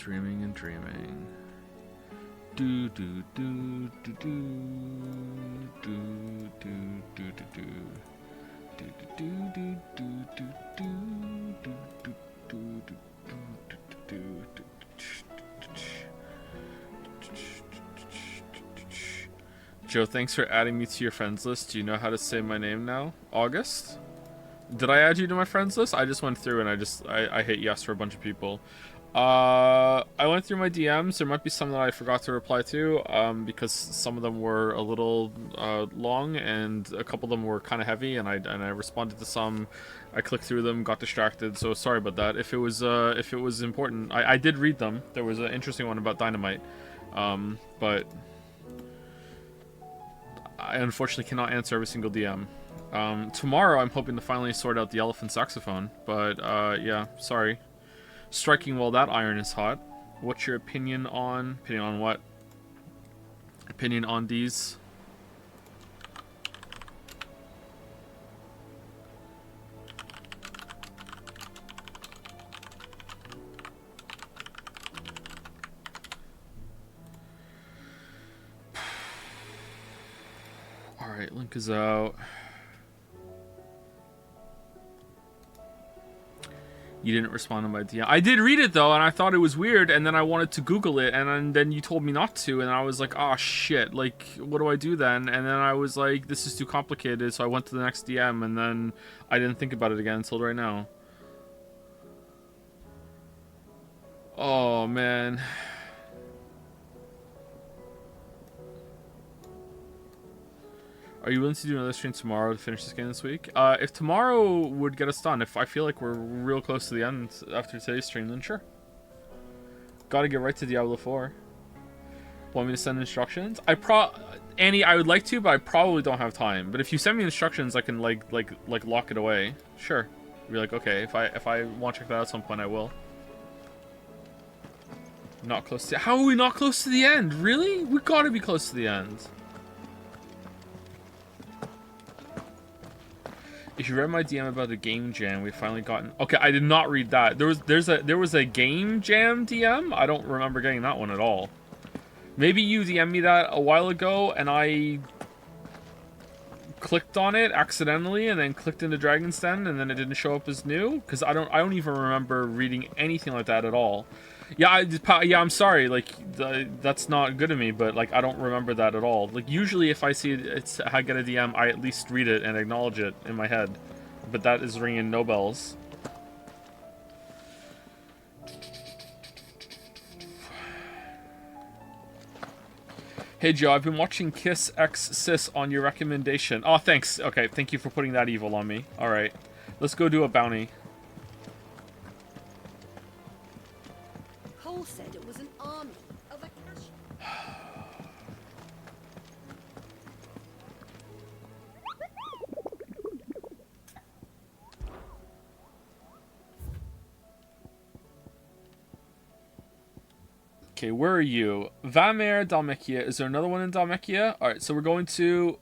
streaming and dreaming. Do do do do do do do do do do do do do do do do do. Joe, thanks for adding me to your friends list. Do you know how to say my name now? August? Did I add you to my friends list? I just went through and I hit yes for a bunch of people. I went through my DMs. There might be some that I forgot to reply to, because some of them were a little long and a couple of them were kind of heavy, and I responded to some. I clicked through them, got distracted, so sorry about that. If it was important, I did read them. There was an interesting one about Dynamite, but I unfortunately cannot answer every single DM. Tomorrow I'm hoping to finally sort out the elephant saxophone, but yeah, sorry. Striking while that iron is hot. What's your opinion on what? Opinion on these? Alright, link is out. You didn't respond to my DM. I did read it though, and I thought it was weird, and then I wanted to Google it, and then you told me not to, and I was like, oh shit, like, what do I do then? And then I was like, this is too complicated, so I went to the next DM, and then I didn't think about it again until right now. Oh, man. Are you willing to do another stream tomorrow to finish this game this week? If tomorrow would get us done, if I feel like we're real close to the end after today's stream, then sure. Gotta get right to Diablo 4. Want me to send instructions? Annie, I would like to, but I probably don't have time. But if you send me instructions, I can like lock it away. Sure. Be like, okay, if I want to check that out at some point, I will. Not close to. How are we not close to the end? Really? We gotta be close to the end. If you read my DM about the game jam, we finally gotten. Okay, I did not read that. There was a game jam DM. I don't remember getting that one at all. Maybe you DM'd me that a while ago, and I clicked on it accidentally, and then clicked into Dragon's Den, and then it didn't show up as new. Because I don't even remember reading anything like that at all. Yeah, I'm sorry. Like that's not good of me, but like I don't remember that at all. Like usually, if I see I get a DM, I at least read it and acknowledge it in my head. But that is ringing no bells. Hey Joe, I've been watching Kiss X Sis on your recommendation. Oh, thanks. Okay, thank you for putting that evil on me. All right, let's go do a bounty. Cole said it was an army of Akashi. Okay, where are you? Vamer, Dhalmekia. Is there another one in Dhalmekia? Alright, so we're going to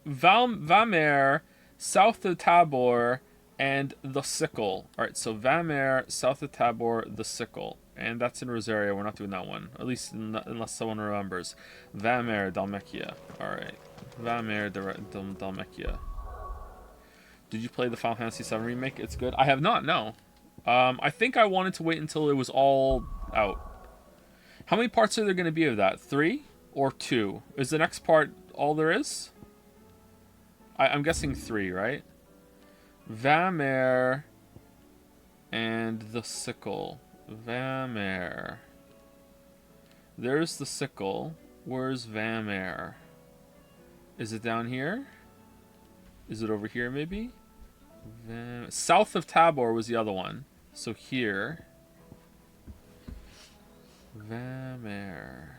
Vamer, south of Tabor, and the Sickle. Alright, so Vamer, south of Tabor, the Sickle. And that's in Rosaria. We're not doing that one. At least unless someone remembers. Vamer, Dhalmekia. Alright. Vamer, Dhalmekia. Did you play the Final Fantasy VII Remake? It's good. I have not, no. I think I wanted to wait until it was all out. How many parts are there going to be of that? 3 or 2? Is the next part all there is? I'm guessing 3, right? Vamer and the Sickle. Vamer. There's the Sickle. Where's Vamer? Is it down here? Is it over here maybe? South of Tabor was the other one. So here. Vamer.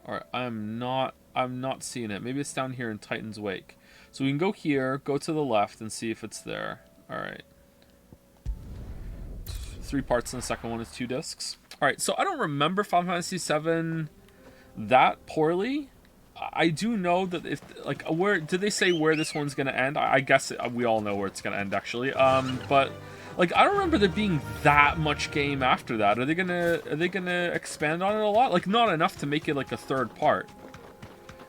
Alright, I'm not seeing it. Maybe it's down here in Titan's Wake. So we can go here, go to the left, and see if it's there. Alright. 3 parts, and the second one is 2 discs. Alright, so I don't remember Final Fantasy VII that poorly. I do know that if, like, where did they say where this one's gonna end? I guess we all know where it's gonna end, actually. But Like, I don't remember there being that much game after that. Are they gonna expand on it a lot? Like, not enough to make it like a third part.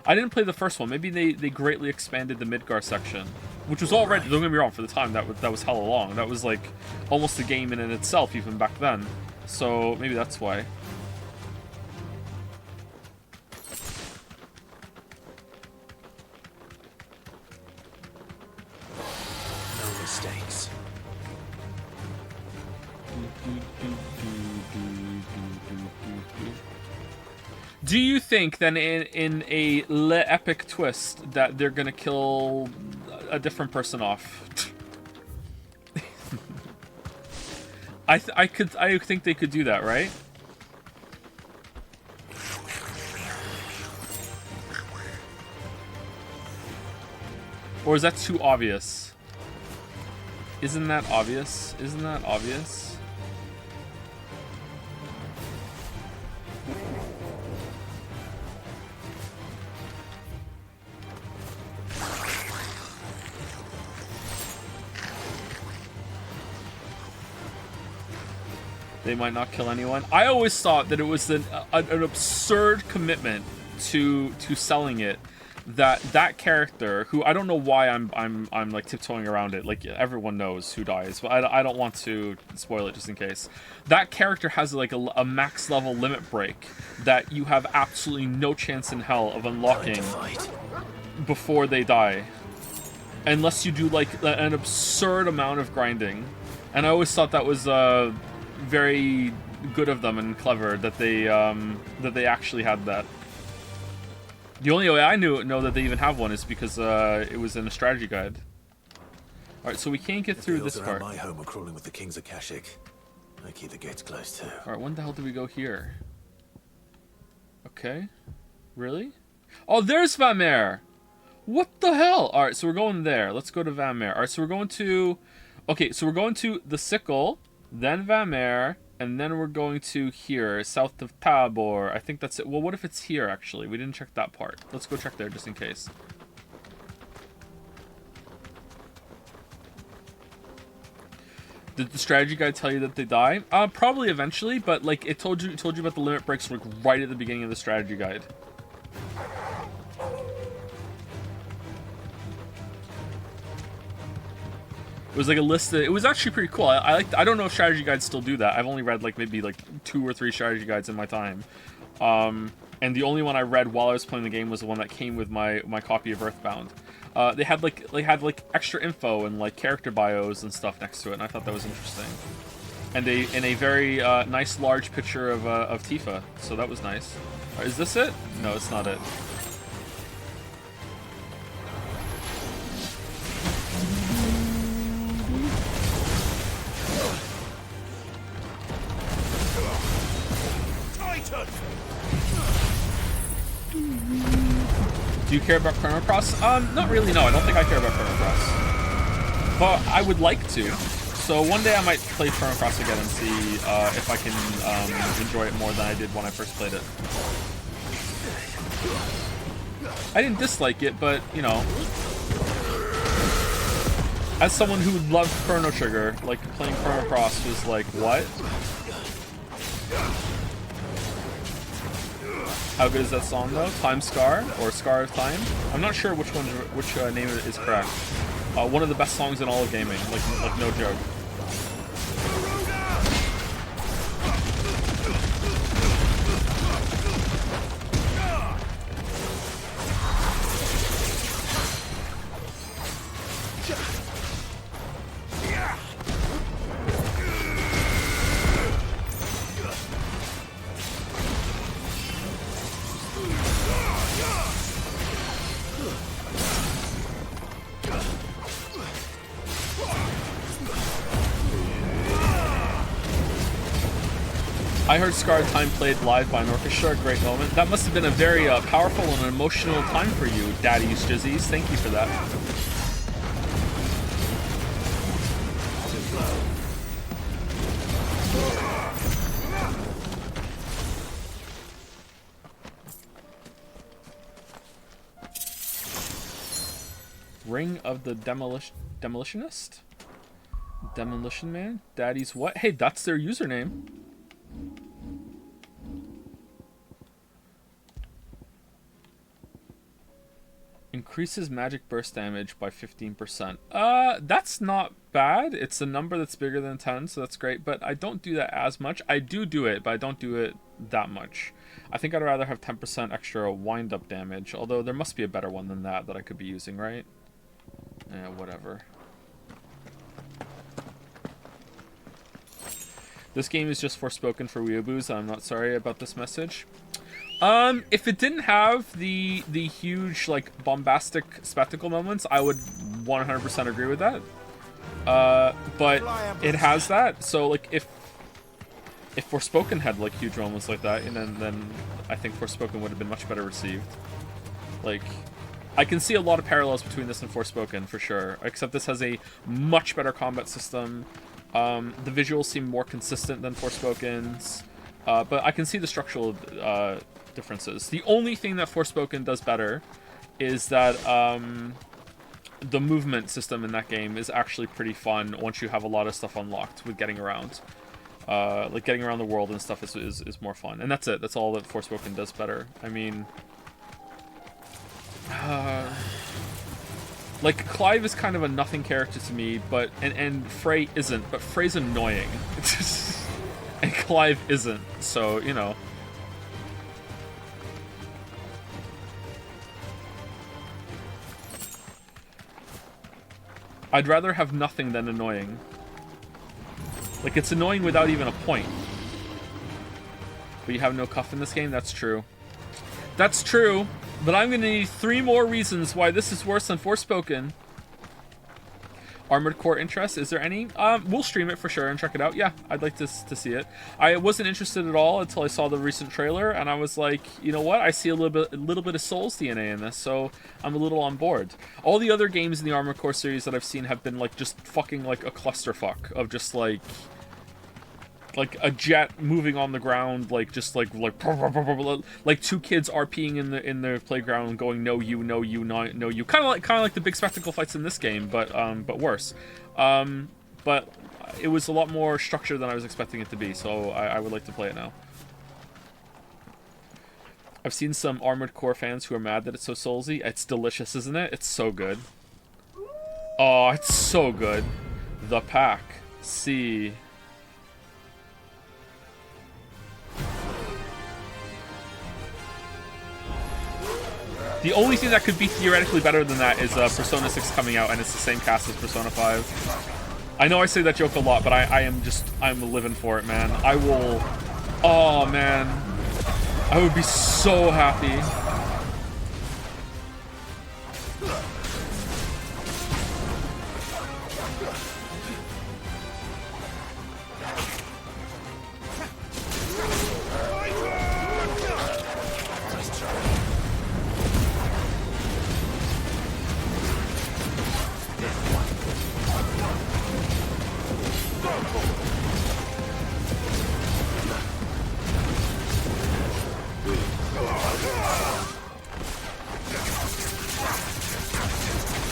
I didn't play the first one. Maybe they greatly expanded the Midgar section, which was already, don't get me wrong, for the time that was hella long. That was like almost a game in itself even back then. So maybe that's why. No mistakes. Do you think then in a epic twist that they're gonna kill a different person off? I think they could do that, right? Or is that too obvious? Isn't that obvious? Isn't that obvious? They might not kill anyone. I always thought that it was an absurd commitment to selling it. That character, who I don't know why I'm like tiptoeing around it. Like, everyone knows who dies, but I don't want to spoil it just in case. That character has like a max level limit break that you have absolutely no chance in hell of unlocking before they die, unless you do like an absurd amount of grinding. And I always thought that was very good of them and clever that they actually had that. The only way I know that they even have one is because it was in a strategy guide. All right, so we can't get through this part. My home are crawling with the King's Akashic. I keep the gates closed too. All right, when the hell do we go here? Okay, really? Oh, there's Vamer. What the hell? All right, so we're going there. Let's go to Vamer. All right, so we're going to. Okay, so we're going to the Sickle, then Vamer, and then we're going to here, south of Tabor. I think that's it. Well, what if it's here, actually? We didn't check that part. Let's go check there just in case. Did the strategy guide tell you that they die? Probably eventually, but like it told you about the limit breaks like right at the beginning of the strategy guide. It was like a list. It was actually pretty cool. I don't know if strategy guides still do that. I've only read like maybe like 2 or 3 strategy guides in my time, and the only one I read while I was playing the game was the one that came with my copy of Earthbound. They had like extra info and like character bios and stuff next to it, and I thought that was interesting. And a very nice large picture of Tifa, so that was nice. Is this it? No, it's not it. Do you care about Chrono Cross? Not really, no. I don't think I care about Chrono Cross. But I would like to. So one day I might play Chrono Cross again and see if I can enjoy it more than I did when I first played it. I didn't dislike it, but, you know, as someone who loved Chrono Trigger, like, playing Chrono Cross was like, what? How good is that song though? Time Scar or Scar of Time? I'm not sure which name is correct. One of the best songs in all of gaming, like no joke. I heard Scar of Time played live by an orchestra, great moment. That must have been a very powerful and emotional time for you, Daddy's Jizzies. Thank you for that. Ring of the Demolitionist? Demolition Man? Daddy's what? Hey, that's their username. Increases magic burst damage by 15%. That's not bad. It's a number that's bigger than 10, so that's great. But I don't do that as much. I do it, but I don't do it that much. I think I'd rather have 10% extra wind-up damage. Although there must be a better one than that I could be using, right? Yeah, whatever. This game is just Forspoken for weeaboos. I'm not sorry about this message. If it didn't have the huge, like, bombastic spectacle moments, I would 100% agree with that. But it has that, so, like, if Forspoken had, like, huge moments like that, and then I think Forspoken would have been much better received. Like, I can see a lot of parallels between this and Forspoken, for sure, except this has a much better combat system. The visuals seem more consistent than Forspoken's, but I can see the structural, differences. The only thing that Forspoken does better is that the movement system in that game is actually pretty fun once you have a lot of stuff unlocked with getting around. Like getting around the world and stuff is more fun. And that's it. That's all that Forspoken does better. I mean, like Clive is kind of a nothing character to me, but and Frey isn't, but Frey's annoying. And Clive isn't. So, you know. I'd rather have nothing than annoying. Like, it's annoying without even a point. But you have no cuff in this game? That's true. That's true, but I'm gonna need 3 more reasons why this is worse than Forspoken. Armored Core interest, is there any? We'll stream it for sure and check it out. Yeah, I'd like to see it. I wasn't interested at all until I saw the recent trailer, and I was like, you know what? I see a little bit of Souls DNA in this, so I'm a little on board. All the other games in the Armored Core series that I've seen have been like just fucking like a clusterfuck of just like a jet moving on the ground, like just like 2 kids RPing in the playground, going no you, no you, no you, kind of like the big spectacle fights in this game, but worse. But it was a lot more structured than I was expecting it to be, so I would like to play it now. I've seen some Armored Core fans who are mad that it's so soulsy. It's delicious, isn't it? It's so good. Oh, it's so good. The Pack. See. The only thing that could be theoretically better than that is Persona 6 coming out, and it's the same cast as Persona 5. I know I say that joke a lot, but I'm living for it, man. I will... Oh, man. I would be so happy.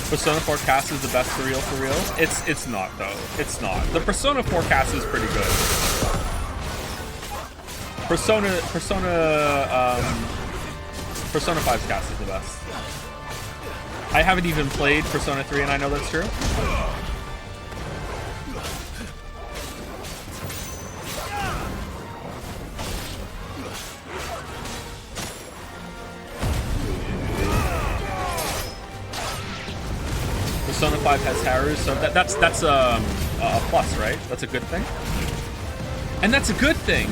Persona 4 cast is the best for real? It's not though. It's not. The Persona 4 cast is pretty good. Persona 5's cast is the best. I haven't even played Persona 3 and I know that's true. Persona 5 has Haru, so that's a plus, right? That's a good thing. And that's a good thing.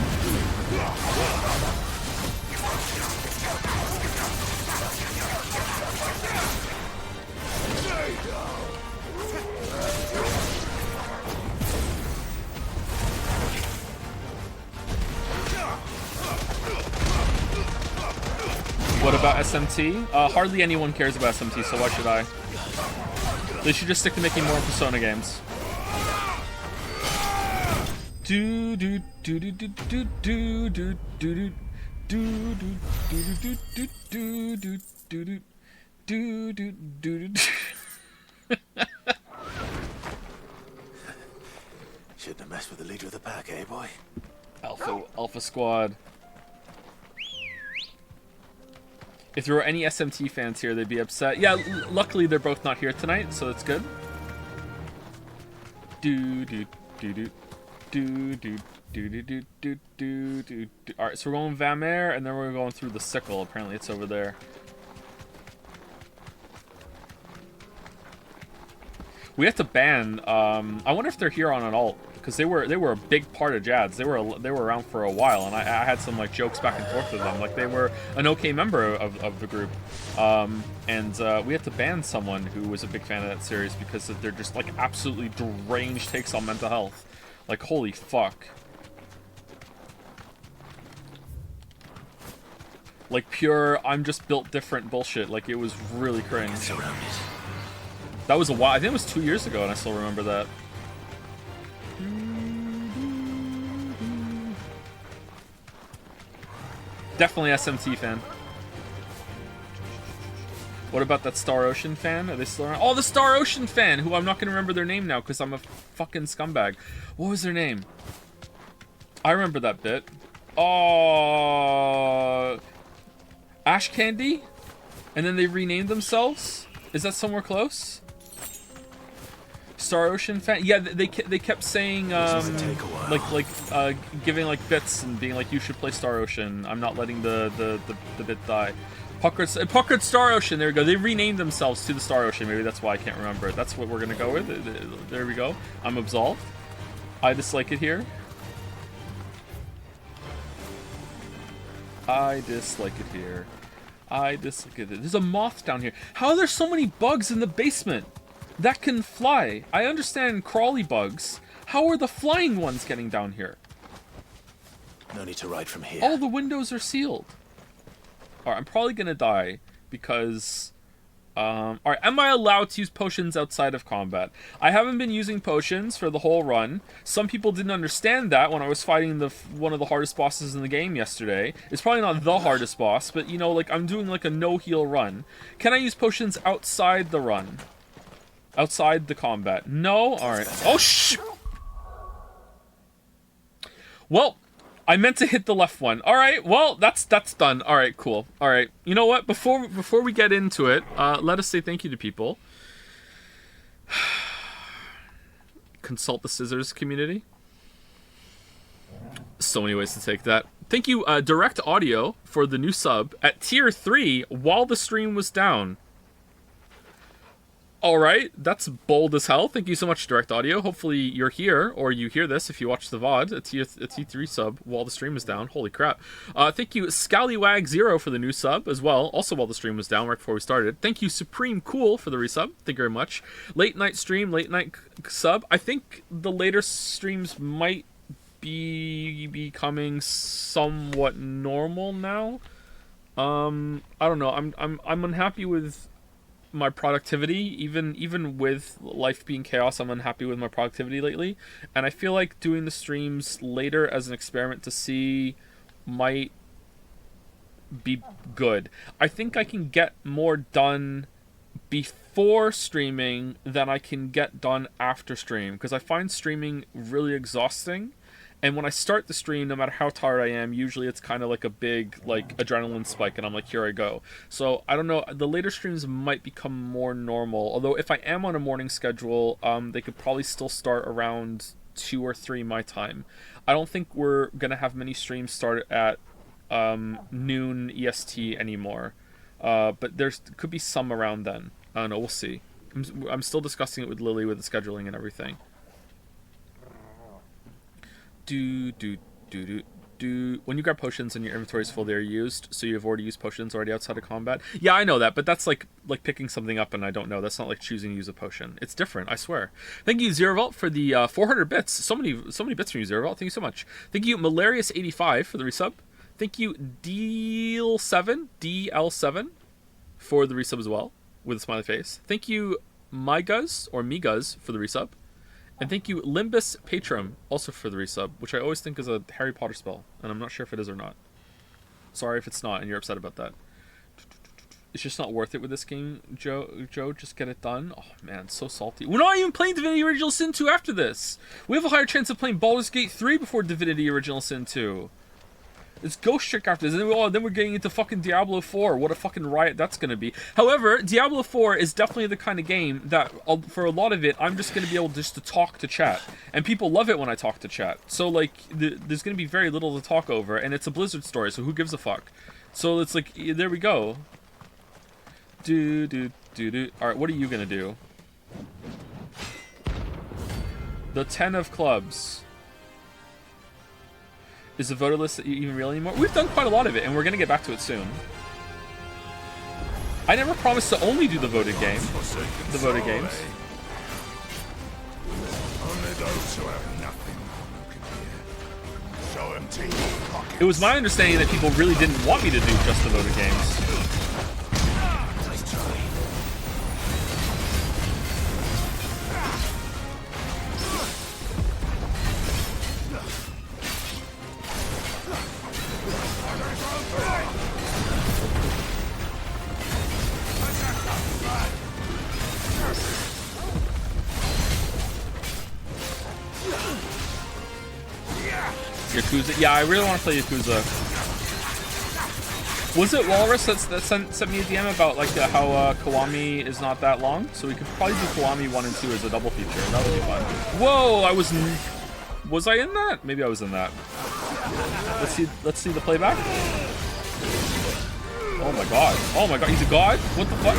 What about SMT? Hardly anyone cares about SMT, so why should I? They should just stick to making more Persona games. Do do do do do do do do do do do do do do do do do. Can't mess with the leader of the pack, eh, boy? Alpha Squad. If there were any SMT fans here, they'd be upset. Yeah, luckily they're both not here tonight, so that's good. Do do do do do do do do do do do do. All right, so we're going Vamere, and then we're going through the sickle. Apparently, it's over there. We have to ban. I wonder if they're here on an alt, because they were a big part of Jads. They were around for a while, and I had some like jokes back and forth with them. Like they were an okay member of the group, and we had to ban someone who was a big fan of that series because they're just like absolutely deranged takes on mental health. Like holy fuck. Like pure I'm just built different bullshit. Like it was really cringe. Surrounded. That was a while. I think it was 2 years ago, and I still remember that. Definitely SMT fan. What about that Star Ocean fan? Are they still around? Oh, the Star Ocean fan, who I'm not going to remember their name now because I'm a fucking scumbag. What was their name? I remember that bit. Oh, Ash Candy? And then they renamed themselves? Is that somewhere close? Star Ocean fan? Yeah, they kept saying giving like bits and being like, you should play Star Ocean. I'm not letting the bit die. Puckered Star Ocean. There we go. They renamed themselves to the Star Ocean. Maybe that's why I can't remember. That's what we're gonna go with. There we go. I'm absolved. I dislike it here. I dislike it here. I dislike it. There's a moth down here. How are there so many bugs in the basement that can fly? I understand crawly bugs. How are the flying ones getting down here? No need to ride from here. All the windows are sealed. Alright, I'm probably gonna die because... Alright, am I allowed to use potions outside of combat? I haven't been using potions for the whole run. Some people didn't understand that when I was fighting one of the hardest bosses in the game yesterday. It's probably not the hardest boss, but you know, like I'm doing like a no-heal run. Can I use potions outside the run? Outside the combat? No? Alright. Oh, well, I meant to hit the left one. Alright, well, that's done. Alright, cool. Alright, you know what? Before we get into it, let us say thank you to people. Consult the scissors community. So many ways to take that. Thank you, Direct Audio, for the new sub at tier 3 while the stream was down. Alright, that's bold as hell. Thank you so much, Direct Audio. Hopefully you're here, or you hear this if you watch the VOD, a T3 sub while the stream is down. Holy crap. Thank you, Scallywag0 for the new sub as well, also while the stream was down right before we started. Thank you, Supreme Cool for the resub. Thank you very much. Late night stream, late night sub. I think the later streams might be becoming somewhat normal now. I don't know. I'm unhappy with my productivity, even with life being chaos. I'm unhappy with my productivity lately, and I feel like doing the streams later as an experiment to see might be good. I think I can get more done before streaming than I can get done after stream, because I find streaming really exhausting. And when I start the stream, no matter how tired I am, usually it's kind of like a big like adrenaline spike, and I'm like, here I go. So I don't know. The later streams might become more normal. Although if I am on a morning schedule, they could probably still start around 2 or 3 my time. I don't think we're gonna have many streams start at noon EST anymore. But there's could be some around then. I don't know. We'll see. I'm still discussing it with Lily with the scheduling and everything. When you grab potions and your inventory is full, they're used, so you've already used potions already outside of combat. Yeah, I know that, but that's like picking something up and I don't know. That's not like choosing to use a potion. It's different, I swear. Thank you, Zerovault, for the 400 bits. So many bits from you, Zerovault. Thank you so much. Thank you, Malarius85 for the resub. Thank you, DL7 for the resub as well, with a smiley face. Thank you, Migas for the resub. And thank you, Limbus Patrum, also for the resub, which I always think is a Harry Potter spell, and I'm not sure if it is or not. Sorry if it's not, and you're upset about that. It's just not worth it with this game, Joe. Just get it done. Oh man, so salty. We're not even playing Divinity Original Sin 2 after this. We have a higher chance of playing Baldur's Gate 3 before Divinity Original Sin 2. It's Ghost Trick after this, and then we're getting into fucking Diablo 4. What a fucking riot that's gonna be. However, Diablo 4 is definitely the kind of game that, for a lot of it, I'm just gonna be able just to talk to chat, and people love it when I talk to chat. So like, there's gonna be very little to talk over, and it's a Blizzard story, so who gives a fuck? So it's like, there we go. Alright, what are you gonna do? The 10 of clubs. Is the voter list even real anymore? We've done quite a lot of it, and we're gonna get back to it soon. I never promised to only do the voted game. The voted games. Only those who have nothing can hear. Show empty pockets. It was my understanding that people really didn't want me to do just the voted games. Yakuza. Yeah, I really want to play Yakuza. Was it Walrus that sent me a DM about like how Kiwami is not that long? So we could probably do Kiwami 1 and 2 as a double feature. That would be fun. Whoa, was I in that? Maybe I was in that. Let's see the playback. Oh my god. Oh my god, he's a god? What the fuck?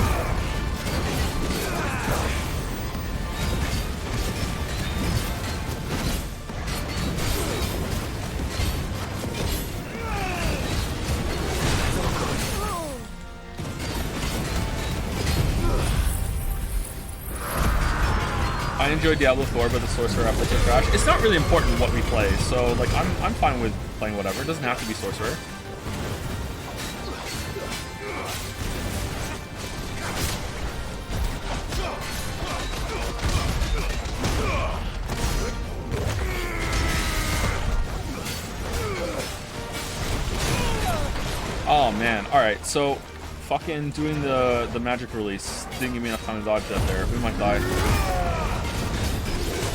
I enjoy Diablo 4, but the Sorcerer apples are trash. It's not really important what we play, so like I'm fine with playing whatever. It doesn't have to be Sorcerer. Oh man, alright, so fucking doing the magic release didn't give me enough time to dodge that there. We might die.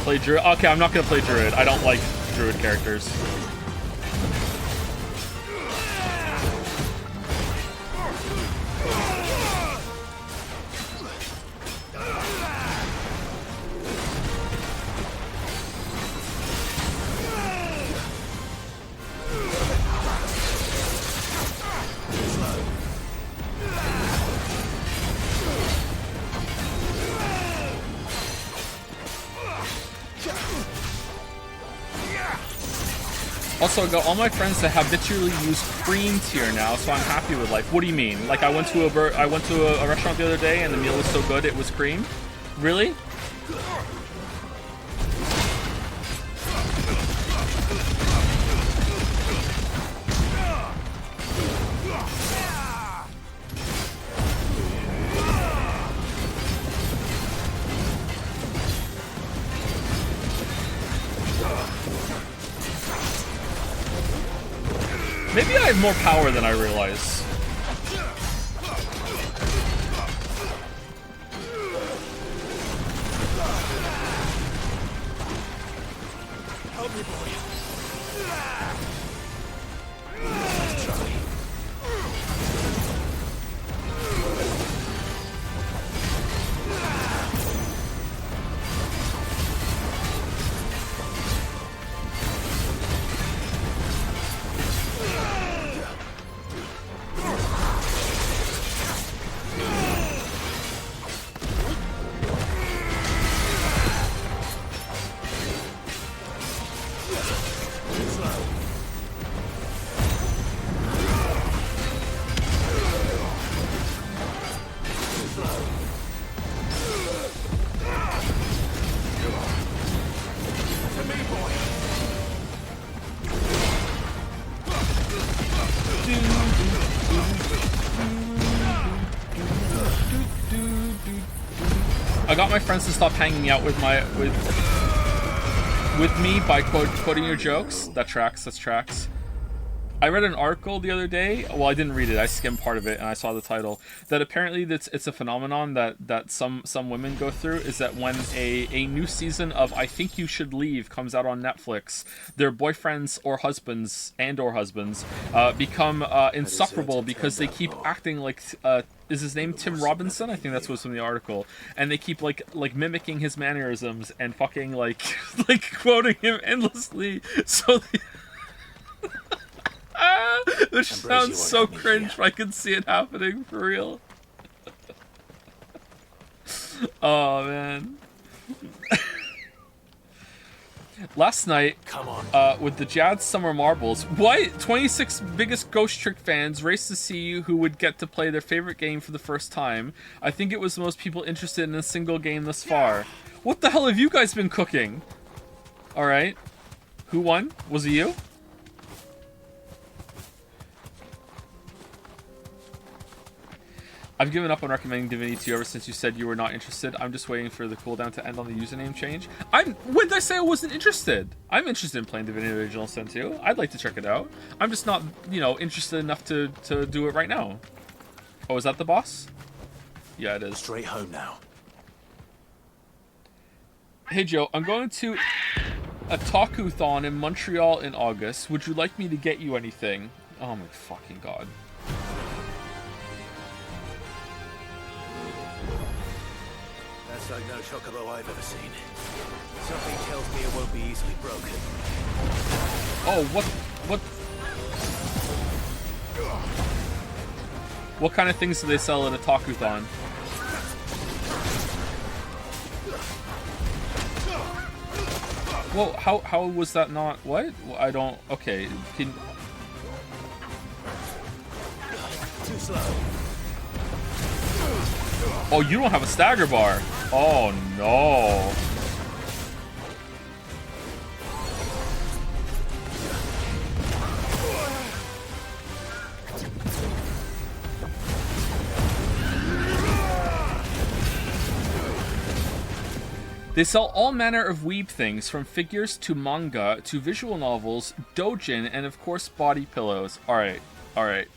Play Druid. Okay, I'm not gonna play Druid. I don't like Druid characters. Also, I got all my friends that habitually use cream tier now, so I'm happy with life. What do you mean? Like I went to a restaurant the other day and the meal was so good it was cream? Really? Maybe I have more power than I realize. Help me, boy. I got my friends to stop hanging out with me by quoting your jokes. That tracks. I read an article the other day. Well, I didn't read it. I skimmed part of it, and I saw the title. That apparently it's a phenomenon that some women go through. Is that when a new season of I Think You Should Leave comes out on Netflix, their boyfriends or husbands become insufferable because they keep acting like. Is his name Tim Robinson? I think that's what's in the article. And they keep like mimicking his mannerisms and fucking like quoting him endlessly. So. Which sounds so cringe, but I can see it happening for real. Oh man. Last night, with the Jad Summer Marbles, what? 26 biggest Ghost Trick fans raced to see who would get to play their favorite game for the first time. I think it was the most people interested in a single game thus far. What the hell have you guys been cooking? Alright. Who won? Was it you? I've given up on recommending Divinity 2 ever since you said you were not interested. I'm just waiting for the cooldown to end on the username change. When did I say I wasn't interested? I'm interested in playing Divinity Original Sin 2. I'd like to check it out. I'm just not, interested enough to do it right now. Oh, is that the boss? Yeah, it is. Straight home now. Hey, Joe, I'm going to a Taku-thon in Montreal in August. Would you like me to get you anything? Oh my fucking god. That's like no chocobo I've ever seen. Something tells me it won't be easily broken. Oh, what kind of things do they sell at a Taku-thon? Whoa, how was that not... What? Well, I don't... Okay, Too slow. Oh, you don't have a stagger bar. Oh, no. They sell all manner of weeb things, from figures to manga to visual novels, dojin, and of course body pillows. Alright, alright.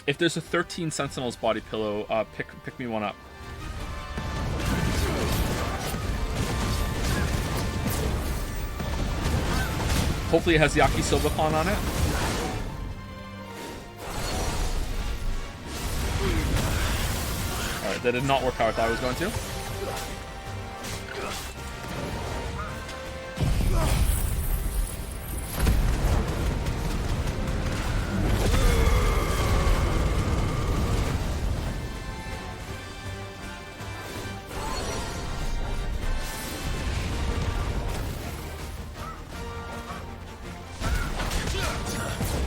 If there's a 13 Sentinels body pillow, pick me one up. Hopefully it has Yakisoba-con on it. Alright, that did not work how I thought it was going to.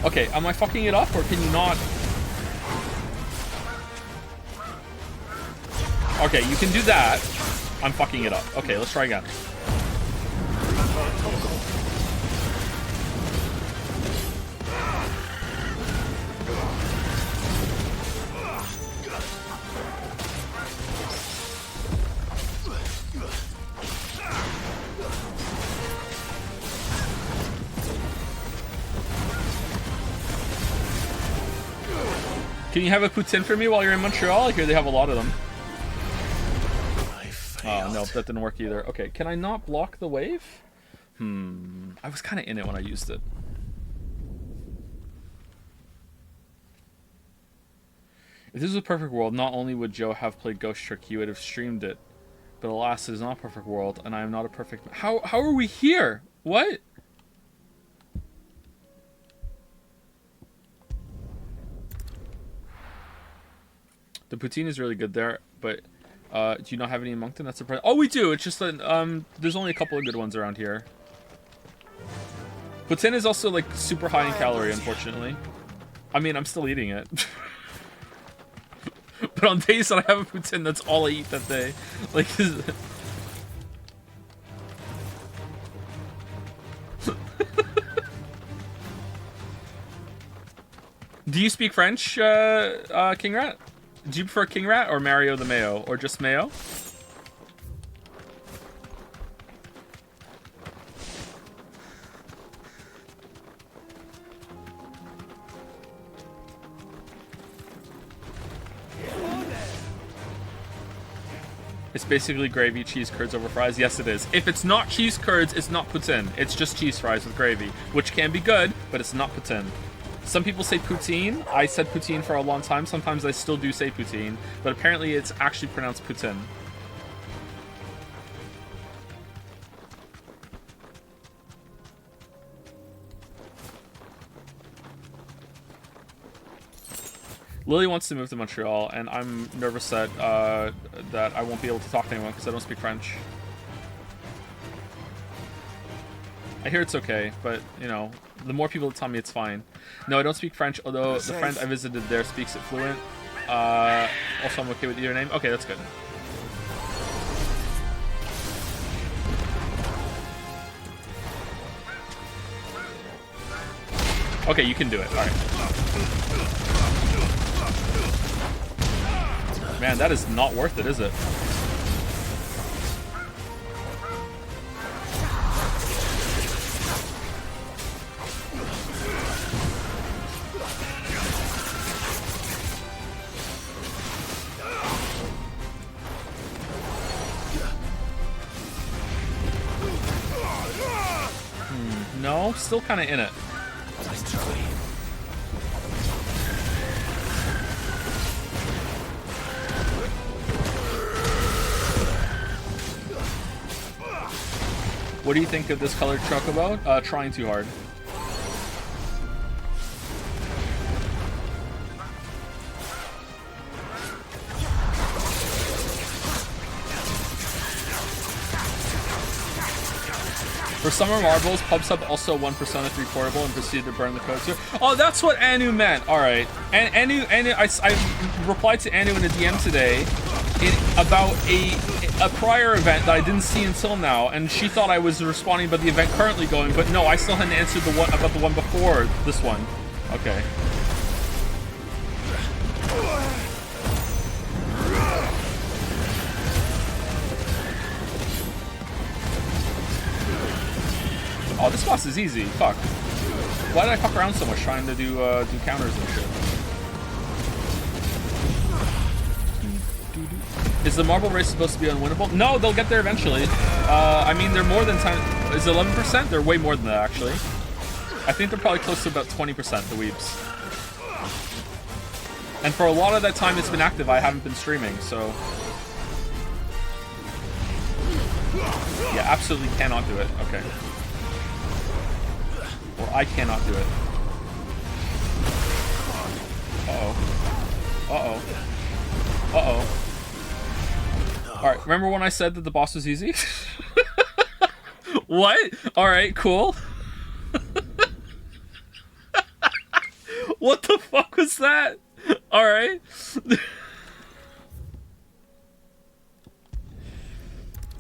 Okay, am I fucking it up, or can you not? Okay, you can do that. I'm fucking it up. Okay, let's try again. Can you have a poutine for me while you're in Montreal? I hear they have a lot of them. Oh, no, that didn't work either. Okay, can I not block the wave? I was kind of in it when I used it. If this was a perfect world, not only would Joe have played Ghost Trick, he would have streamed it. But alas, it is not a perfect world, and I am not a perfect... How are we here? What? The poutine is really good there, but do you not have any in Moncton? That's surprising. Oh, we do. It's just that there's only a couple of good ones around here. Poutine is also like super high in calorie, unfortunately. I mean, I'm still eating it. But on days that I have a poutine, that's all I eat that day. Like, do you speak French, King Rat? Do you prefer King Rat or Mario the Mayo? Or just Mayo? It's basically gravy, cheese curds over fries. Yes, it is. If it's not cheese curds, it's not poutine. It's just cheese fries with gravy, which can be good, but it's not poutine. Some people say poutine. I said poutine for a long time. Sometimes I still do say poutine, but apparently it's actually pronounced poutine. Lily wants to move to Montreal, and I'm nervous that that I won't be able to talk to anyone because I don't speak French. I hear it's okay, but, you know, the more people that tell me it's fine. No, I don't speak French, although the friend I visited there speaks it fluent. Also, I'm okay with your name. Okay, that's good. Okay, you can do it. All right. Man, that is not worth it, is it? No, still kind of in it. Nice try. What do you think of this colored chocobo? Trying too hard. For Summer Marbles, PubSub also won Persona 3 Portable and proceeded to burn the code too. Oh, that's what Anu meant. All right. And Anu, I replied to Anu in a DM today about a prior event that I didn't see until now, and she thought I was responding about the event currently going, but no, I still hadn't answered the one about the one before this one. Okay. Oh, this boss is easy. Fuck. Why did I fuck around so much trying to do counters and shit? Is the marble race supposed to be unwinnable? No, they'll get there eventually. I mean, they're more than 10. Is it 11%? They're way more than that, actually. I think they're probably close to about 20%, the weebs. And for a lot of that time it's been active, I haven't been streaming, so... Yeah, absolutely cannot do it. Okay. Or I cannot do it. Uh-oh. Uh-oh. Uh-oh. Alright, remember when I said that the boss was easy? What? Alright, cool. What the fuck was that? Alright.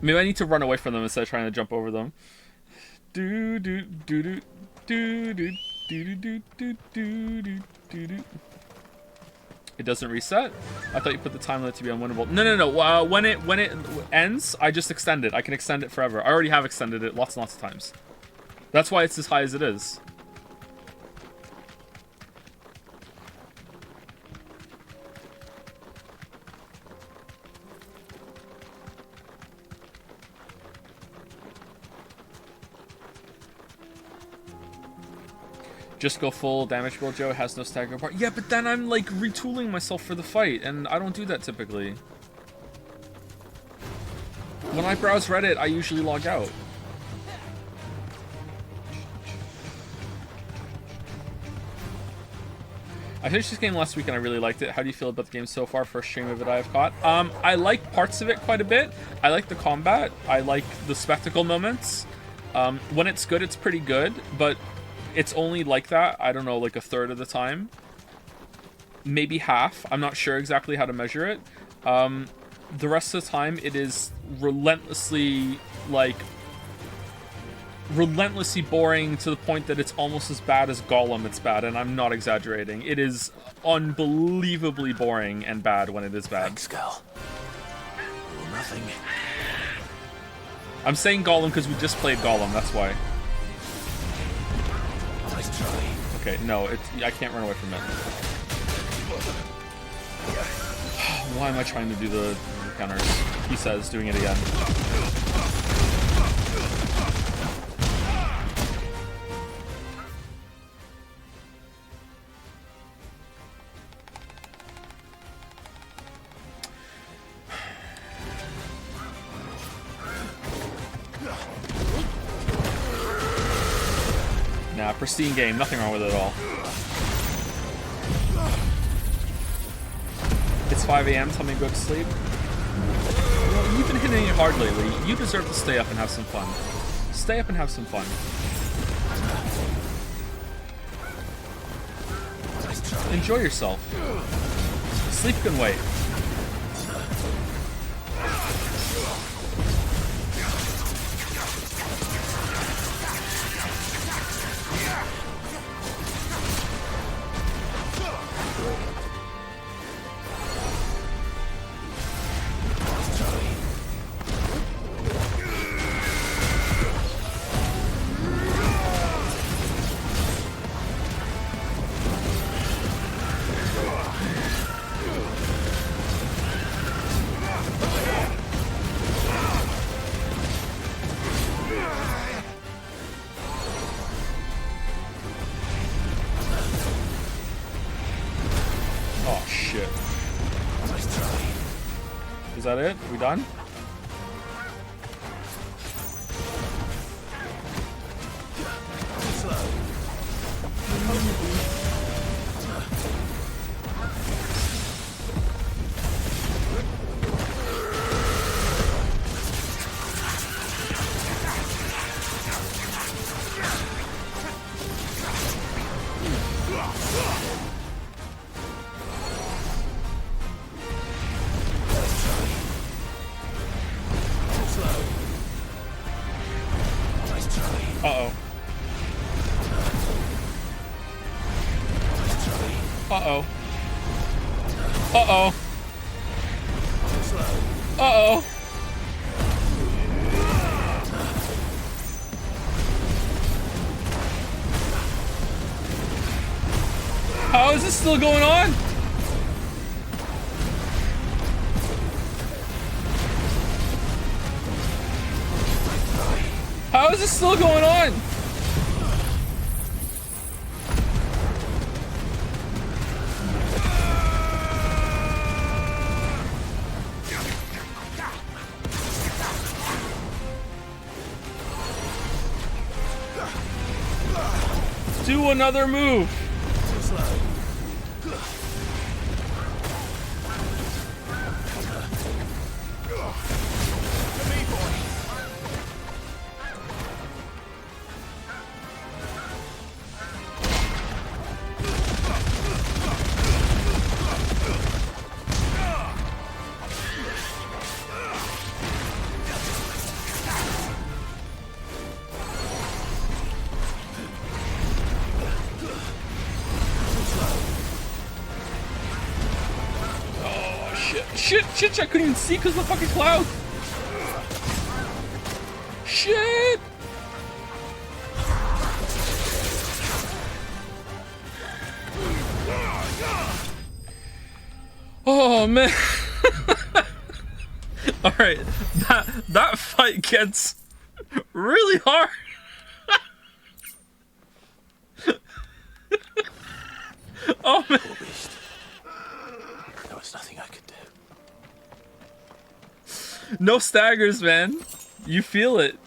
Maybe I need to run away from them instead of trying to jump over them. Do do do do do do do do do do do do. It doesn't reset? I thought you put the time limit to be unwinnable. No, no, no. When it ends, I just extend it. I can extend it forever. I already have extended it lots and lots of times. That's why it's as high as it is. Just go full damage build, Joe. It has no stagger part. Yeah, but then I'm like retooling myself for the fight, and I don't do that typically. When I browse Reddit, I usually log out. I finished this game last week and I really liked it. How do you feel about the game so far? First stream of it I have caught. I like parts of it quite a bit. I like the combat. I like the spectacle moments. When it's good, it's pretty good, but it's only like that, I don't know, like a third of the time. Maybe half. I'm not sure exactly how to measure it. The rest of the time, it is relentlessly boring to the point that it's almost as bad as Gollum it's bad, and I'm not exaggerating. It is unbelievably boring and bad when it is bad. Thanks, Gal. Well, nothing. I'm saying Gollum because we just played Gollum, that's why. Nice try. Okay, no, I can't run away from it. Why am I trying to do the counters. He says, doing it again. Nah, pristine game. Nothing wrong with it at all. It's 5 a.m. Tell me to go to sleep. Well, you've been hitting it hard lately. You deserve to stay up and have some fun. Stay up and have some fun. Enjoy yourself. Sleep can wait. Is that it? We done? Uh-oh. Uh-oh. Uh-oh. Uh-oh. How is this still going on? How is this still going on? Do another move. Shit, I couldn't even see because of the fucking cloud. Shit. Oh man. All right, that fight gets really hard. Oh man. There was nothing I could do. No staggers, man. You feel it.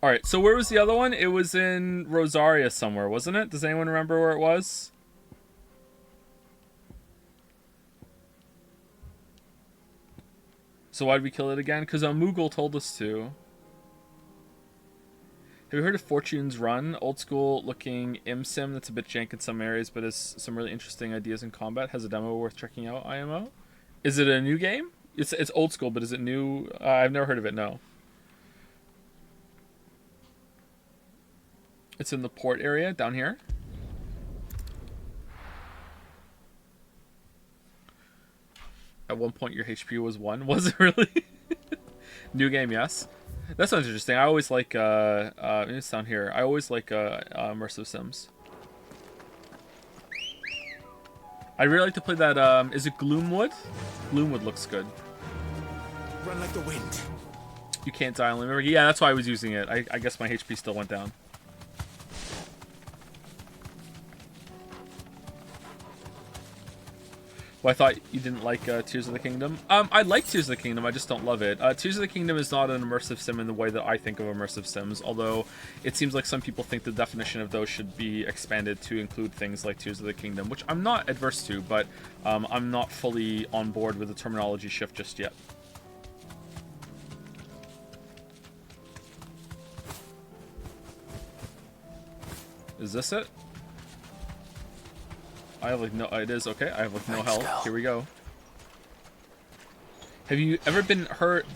Alright, so where was the other one? It was in Rosaria somewhere, wasn't it? Does anyone remember where it was? So why'd we kill it again? Because Moogle told us to. Have you heard of Fortune's Run? Old school looking ImSim that's a bit jank in some areas, but has some really interesting ideas in combat. Has a demo worth checking out, IMO. Is it a new game? It's old school, but is it new? I've never heard of it, no. It's in the port area, down here. At one point your HP was 1. Was it really? New game, yes. That sounds interesting. I always like it's down here. I always like immersive sims. I really like to play that. Is it Gloomwood? Gloomwood looks good. Run like the wind. You can't die only. Remember? Yeah, that's why I was using it. I guess my HP still went down. Well, I thought you didn't like Tears of the Kingdom. I like Tears of the Kingdom, I just don't love it. Tears of the Kingdom is not an immersive sim in the way that I think of immersive sims, although it seems like some people think the definition of those should be expanded to include things like Tears of the Kingdom, which I'm not adverse to, but I'm not fully on board with the terminology shift just yet. Is this it? I have like no. It is okay. I have like no health. Here we go. Have you ever been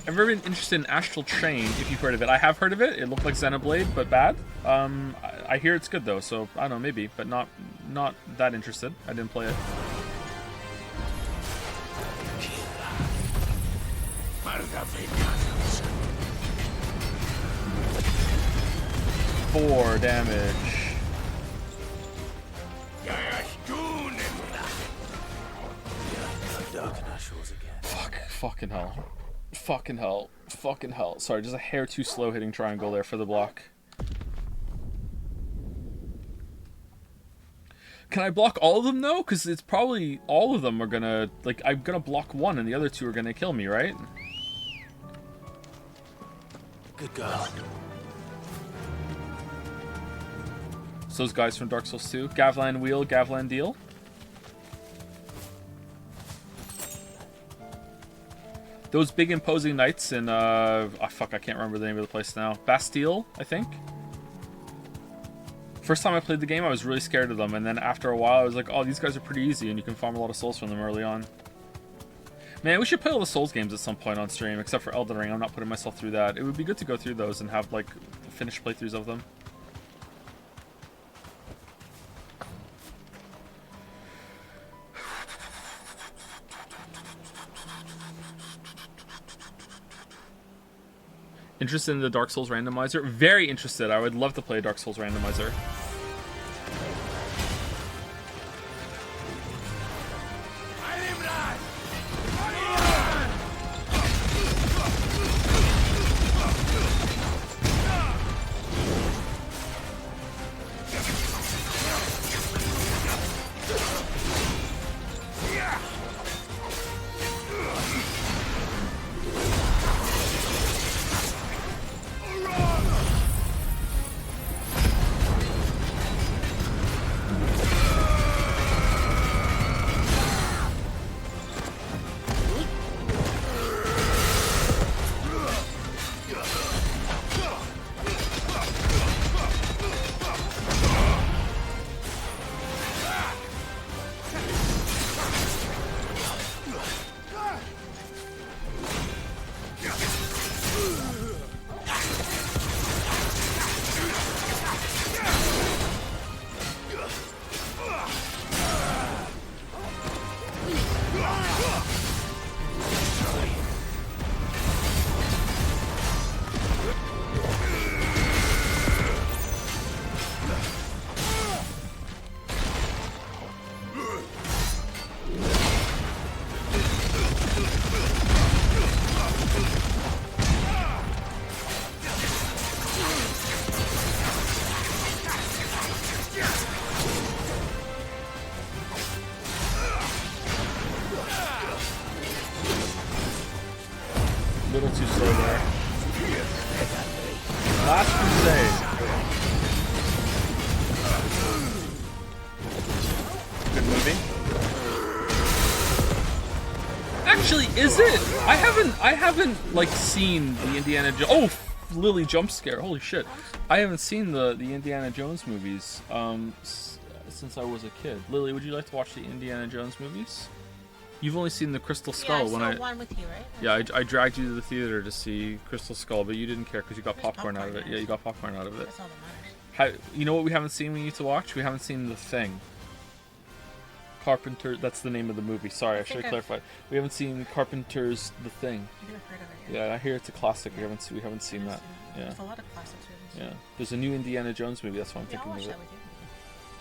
interested in Astral Chain? If you've heard of it, I have heard of it. It looked like Xenoblade, but bad. I hear it's good though, so I don't know, maybe, but not that interested. I didn't play it. Four damage. Fucking hell. Fucking hell. Fucking hell. Sorry, just a hair too slow hitting triangle there for the block. Can I block all of them though? Because it's probably all of them are gonna, like, I'm gonna block one and the other two are gonna kill me, right? Good girl. So those guys from Dark Souls 2. Gavlan Wheel, Gavlan Deal. Those big imposing knights in, oh fuck, I can't remember the name of the place now. Bastille, I think? First time I played the game, I was really scared of them, and then after a while, I was like, oh, these guys are pretty easy, and you can farm a lot of souls from them early on. Man, we should play all the Souls games at some point on stream, except for Elden Ring. I'm not putting myself through that. It would be good to go through those and have, like, finished playthroughs of them. Interested in the Dark Souls randomizer? Very interested. I would love to play a Dark Souls randomizer. Little too slow there. Last Crusade. Good movie. Actually, is it? I haven't like seen the Indiana Jones. Oh, Lily jump scare. Holy shit! I haven't seen the Indiana Jones movies since I was a kid. Lily, would you like to watch the Indiana Jones movies? You've only seen the Crystal Skull. Yeah, I saw one with you, right? Yeah, I dragged you to the theater to see Crystal Skull, but you didn't care because you got popcorn out of it. Yeah, you got popcorn out of it. That's all that matters. You know what we haven't seen we need to watch? We haven't seen The Thing. Carpenter. That's the name of the movie. Sorry, I should think have clarified. We haven't seen Carpenter's The Thing. Maybe I've heard of it. Yeah, I hear it's a classic. We haven't seen that. Yeah. There's a lot of classics. We haven't Yeah. There's a new Indiana Jones movie. That's why I'm seen. Yeah, I'll thinking watch of it.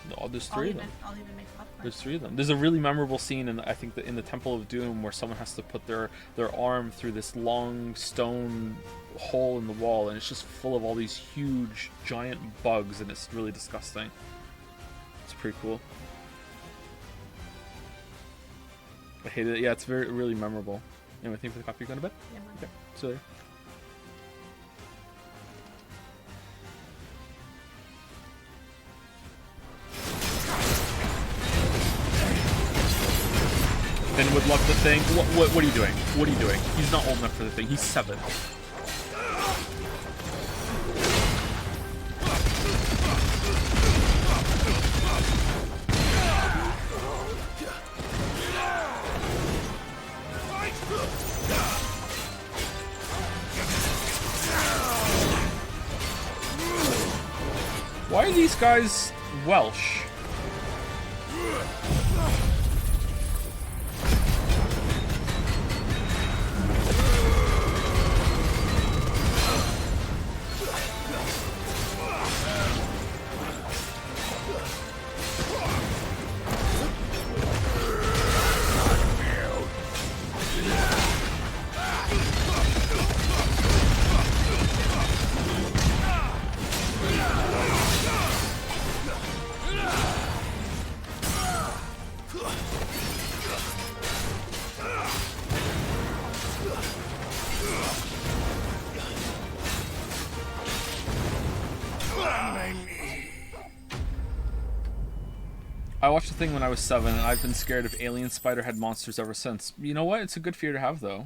that with you. No, there's three of them. I'll even make popcorn. There's three of them. There's a really memorable scene in I think in the Temple of Doom where someone has to put their arm through this long stone hole in the wall, and it's just full of all these huge giant bugs, and it's really disgusting. It's pretty cool. I hate it. Yeah, it's really memorable. Anyway, think for the coffee. You going to bed? Yeah, man. Okay. See you later. Then would love the thing. What are you doing? What are you doing? He's not old enough for the thing. He's 7. Why are these guys Welsh? I watched the thing when I was 7, and I've been scared of alien spider-head monsters ever since. You know what? It's a good fear to have, though.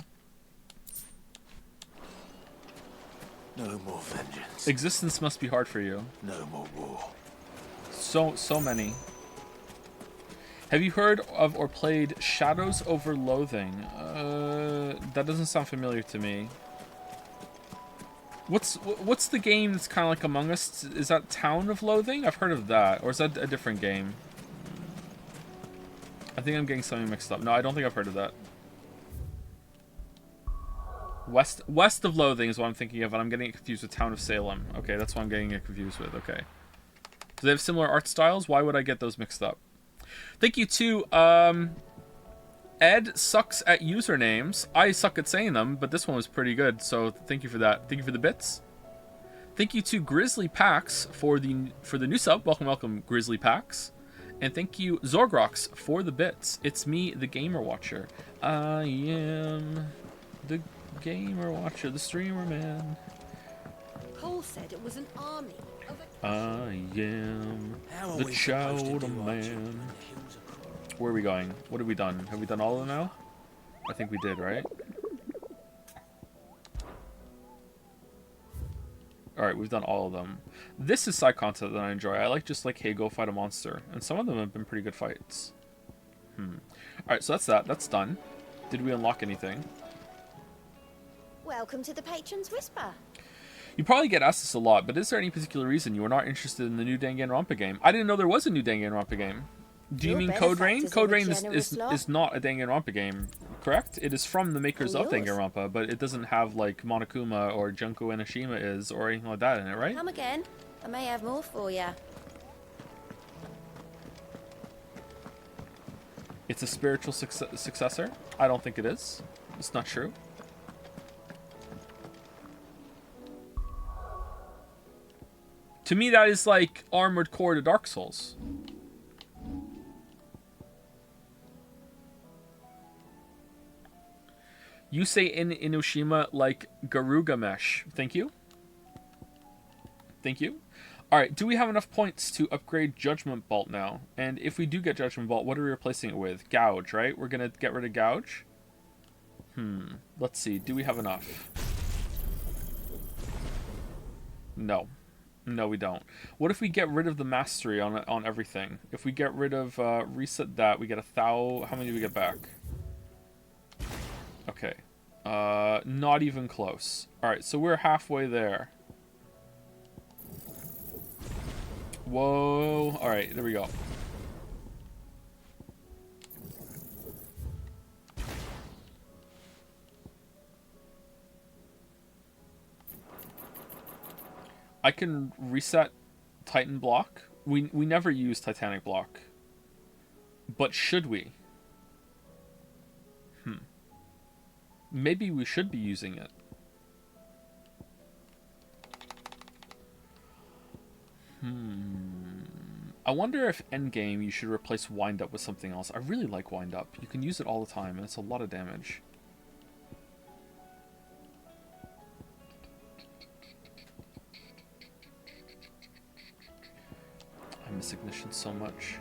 No more vengeance. Existence must be hard for you. No more war. So many. Have you heard of or played Shadows Over Loathing? That doesn't sound familiar to me. What's the game that's kind of like Among Us? Is that Town of Loathing? I've heard of that. Or is that a different game? I think I'm getting something mixed up. No, I don't think I've heard of that. West of Loathing is what I'm thinking of, and I'm getting it confused with Town of Salem. Okay, that's what I'm getting it confused with. Okay. Do they have similar art styles? Why would I get those mixed up? Thank you to Ed sucks at usernames. I suck at saying them, but this one was pretty good, so thank you for that. Thank you for the bits. Thank you to Grizzly Pax for the new sub. Welcome, Grizzly Pax. And thank you, Zorgrox, for the bits. It's me, the Gamer Watcher. I am the Gamer Watcher, the Streamer Man. Cole said it was an army of a I am How are the we supposed to Chowder do our job when Man. the hills are crawling? Where are we going? What have we done? Have we done all of them now? I think we did, right? Alright, we've done all of them. This is side content that I enjoy. I like just like, hey, go fight a monster. And some of them have been pretty good fights. Alright, so that's that. That's done. Did we unlock anything? Welcome to the Patron's Whisper. You probably get asked this a lot, but is there any particular reason you are not interested in the new Danganronpa game? I didn't know there was a new Danganronpa game. Do you Your mean Code Rain? benefactors Code are Rain the is generous lot. not a Danganronpa game, correct? It is from the makers And of yours. Danganronpa, but it doesn't have like Monokuma or Junko Enoshima is or anything like that in it, right? Come again. I may have more for you. It's a spiritual successor? I don't think it is. It's not true. To me, that is like Armored Core to Dark Souls. You say in Enoshima like Garugamesh. Thank you. Thank you. Alright, do we have enough points to upgrade Judgment Bolt now? And if we do get Judgment Bolt, what are we replacing it with? Gouge, right? We're gonna get rid of Gouge? Let's see. Do we have enough? No. No, we don't. What if we get rid of the Mastery on everything? If we get rid of, reset that, we get 1,000... How many do we get back? Okay. Not even close. Alright, so we're halfway there. Whoa. Alright, there we go. I can reset Titan block. We never use Titanic block. But should we? Maybe we should be using it. I wonder if endgame you should replace wind up with something else. I really like wind up. You can use it all the time and it's a lot of damage. I miss Ignition so much.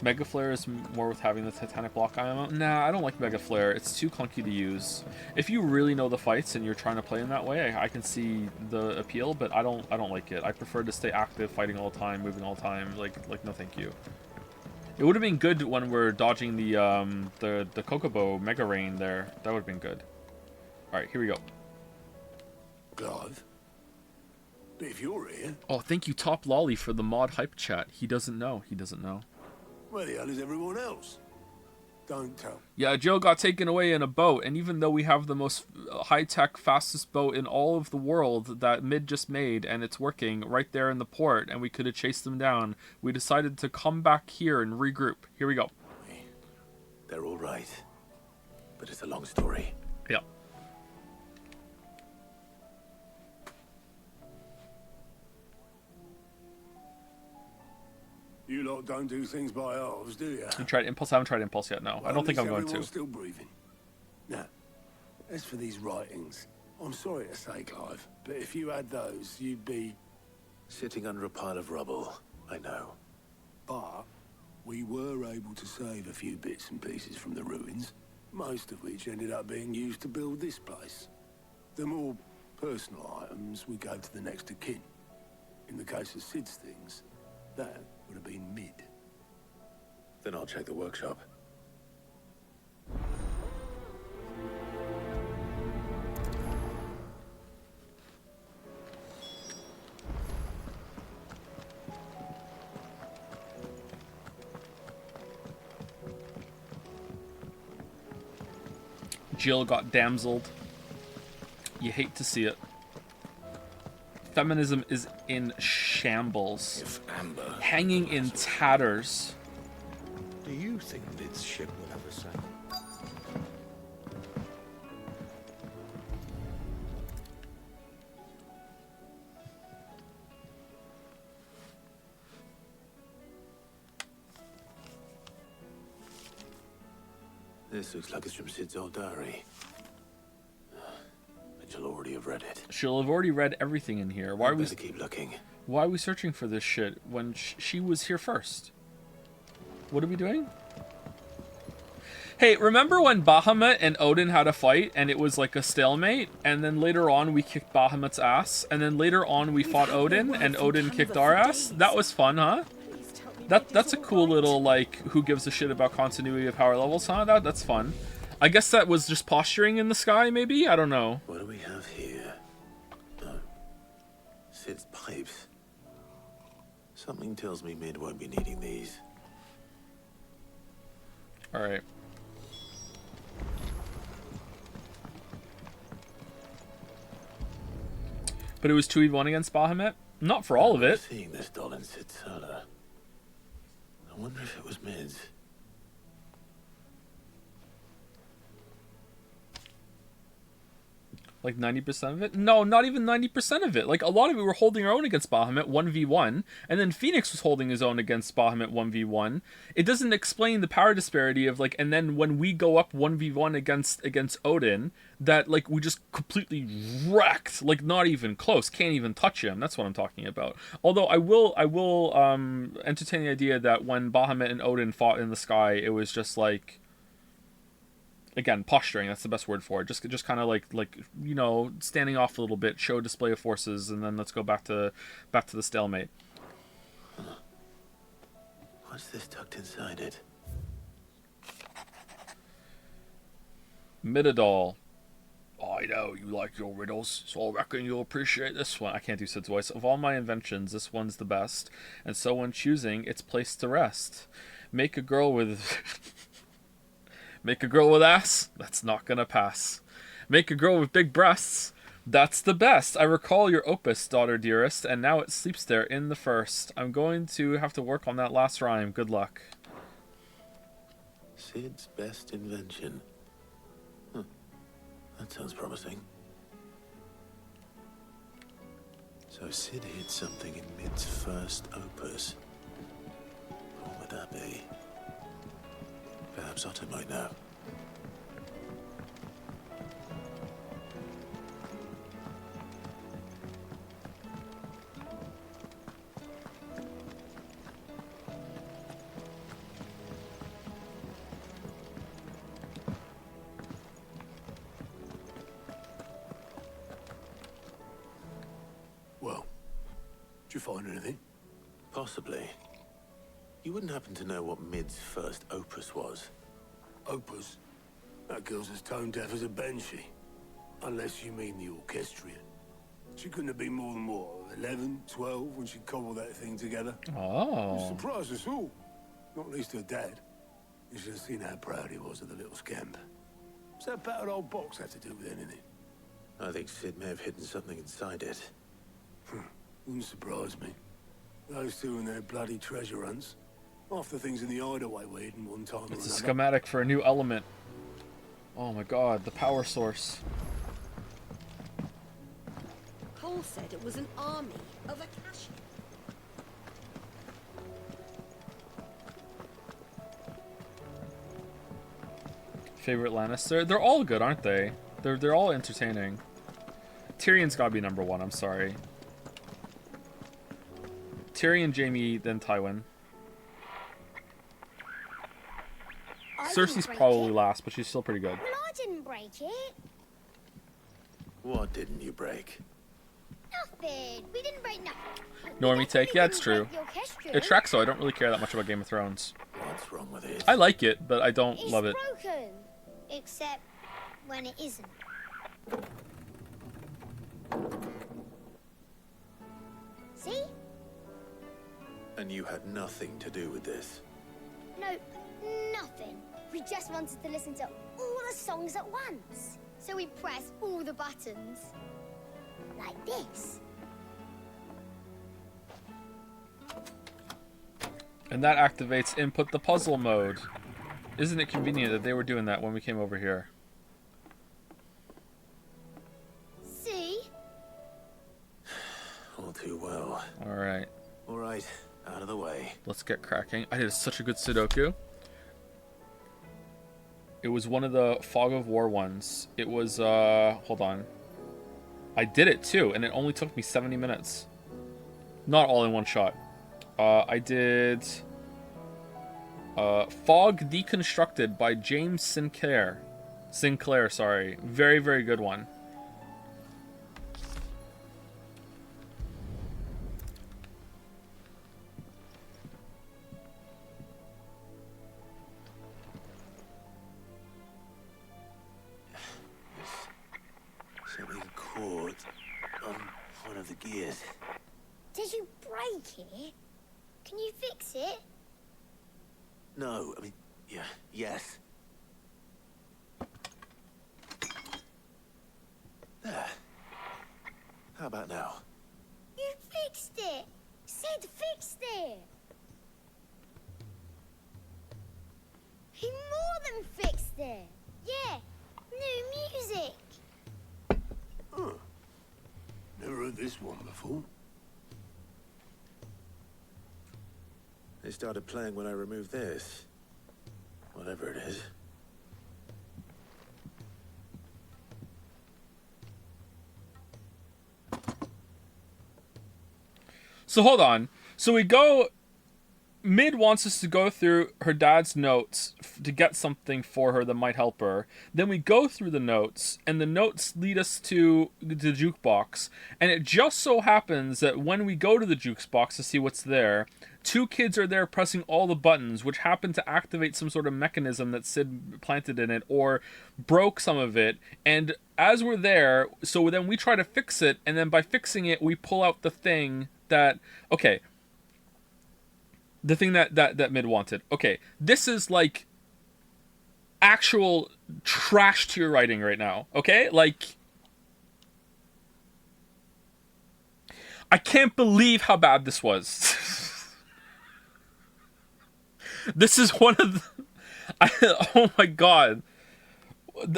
Mega Flare is more with having the Titanic block IMO. Nah, I don't like Mega Flare. It's too clunky to use. If you really know the fights and you're trying to play in that way, I can see the appeal, but I don't like it. I prefer to stay active, fighting all the time, moving all the time. Like no thank you. It would have been good when we're dodging the Kokobo Mega Rain there. That would have been good. All right, here we go. Clive? But if you're here, Oh, thank you, Top Lolly, for the mod hype chat. He doesn't know. He doesn't know. where the hell is everyone else? Don't tell. Yeah, Jill got taken away in a boat, and even though we have the most high-tech, fastest boat in all of the world that Mid just made, and it's working right there in the port, and we could have chased them down, we decided to come back here and regroup. Here we go. They're all right. But it's a long story. Yeah. You lot don't do things by halves, do you? You tried Impulse? I haven't tried Impulse yet, no. I don't think I'm going to. Everyone's still breathing. Now, as for these writings, I'm sorry to say, Clive, but if you had those, you'd be... Sitting under a pile of rubble. I know. But we were able to save a few bits and pieces from the ruins, most of which ended up being used to build this place. The more personal items we gave to the next of kin. In the case of Sid's things, that would have been Mid. Then I'll check the workshop. Jill got damseled. You hate to see it. Feminism is in shambles. If Amber... Hanging in tatters. Do you think Mid's ship will have a sail? This looks like it's from Sid's old diary. But you'll already have read it. She'll have already read everything in here. Why are we? Better keep looking. Why are we searching for this shit when she was here first? What are we doing? Hey, remember when Bahamut and Odin had a fight and it was like a stalemate, and then later on we kicked Bahamut's ass, and then later on we fought Odin and Odin kicked our ass? That was fun, huh? Please tell me That's a cool little, like, who gives a shit about continuity of power levels, huh? That's fun. I guess that was just posturing in the sky, maybe? I don't know. What do we have here? Oh. Sid's pipes. Something tells me Mid won't be needing these. Alright. But it was 2v1 against Bahamut? Not for all of it. Seeing this doll in Sid's cellar. I wonder if it was Mid's. Like 90% of it? No, not even 90% of it. Like, a lot of it were holding our own against Bahamut 1v1, and then Phoenix was holding his own against Bahamut 1v1. It doesn't explain the power disparity of, like, and then when we go up 1v1 against Odin, that, like, we just completely wrecked. Like, not even close. Can't even touch him. That's what I'm talking about. Although I will entertain the idea that when Bahamut and Odin fought in the sky, it was just, like, again, posturing, that's the best word for it. Just kind of like you know, standing off a little bit, show display of forces, and then let's go back to the stalemate. What's this tucked inside it? Midadol. I know you like your riddles, so I reckon you'll appreciate this one. I can't do Sid's voice. Of all my inventions, this one's the best, and so when choosing, it's placed to rest. Make a girl with ass? That's not gonna pass. Make a girl with big breasts? That's the best. I recall your opus, daughter dearest, and now it sleeps there in the first. I'm going to have to work on that last rhyme. Good luck. Sid's best invention. Huh. That sounds promising. So Sid hid something in Mid's first opus. What would that be? Perhaps Otto might know. Well, did you find anything? Possibly. You wouldn't happen to know what Mid's first opus was? Opus? That girl's as tone deaf as a banshee. Unless you mean the orchestrion. She couldn't have been more than, what, 11, 12 when she cobbled that thing together? Oh. Surprised us all. Not least her dad. You should have seen how proud he was of the little scamp. What's that battered old box have to do with anything? I think Sid may have hidden something inside it. Wouldn't surprise me. Those two and their bloody treasure hunts. Half the things in the hideaway were hidden one time or It's a another. schematic for a new element. Oh my god, the power source. Cole said it was an army of Akashi. Favorite Lannister? They're all good, aren't they? They're all entertaining. Tyrion's gotta be number one, I'm sorry. Tyrion, Jaime, then Tywin. Cersei's probably last, but she's still pretty good. Well, I didn't break it. What didn't you break? Nothing. We didn't break nothing. Normie take? Yeah, it's true. It It tracks, so I don't really care that much about Game of Thrones. What's wrong with it? I like it, but I don't It's love it. broken. Except when it isn't. See? And you had nothing to do with this. No, nothing. We just wanted to listen to all the songs at once. So we pressed all the buttons. Like this. And that activates input the puzzle mode. Isn't it convenient that they were doing that when we came over here? See? All too well. Alright, All right, out of the way. let's get cracking. I did such a good Sudoku. It was one of the Fog of War ones. It was, hold on. I did it too, and it only took me 70 minutes. Not all in one shot. I did Fog Deconstructed by James Sinclair. Sinclair, sorry. Very, very good one. Something caught on one of the gears. Did you break it? Can you fix it? No, I mean, yeah, yes. There. How about now? You fixed it! Sid fixed it! He more than fixed it! Yeah, new music! Never heard this one before. They started playing when I removed this. Whatever it is. So hold on. So we go... Mid wants us to go through her dad's notes to get something for her that might help her. Then we go through the notes, and the notes lead us to the jukebox. And it just so happens that when we go to the jukebox to see what's there, two kids are there pressing all the buttons, which happen to activate some sort of mechanism that Sid planted in it or broke some of it. And as we're there, so then we try to fix it, and then by fixing it, we pull out the thing that... Okay. The thing that Mid wanted. Okay, this is like actual trash tier writing right now. Okay, like I can't believe how bad this was. This is one of the... oh my god. What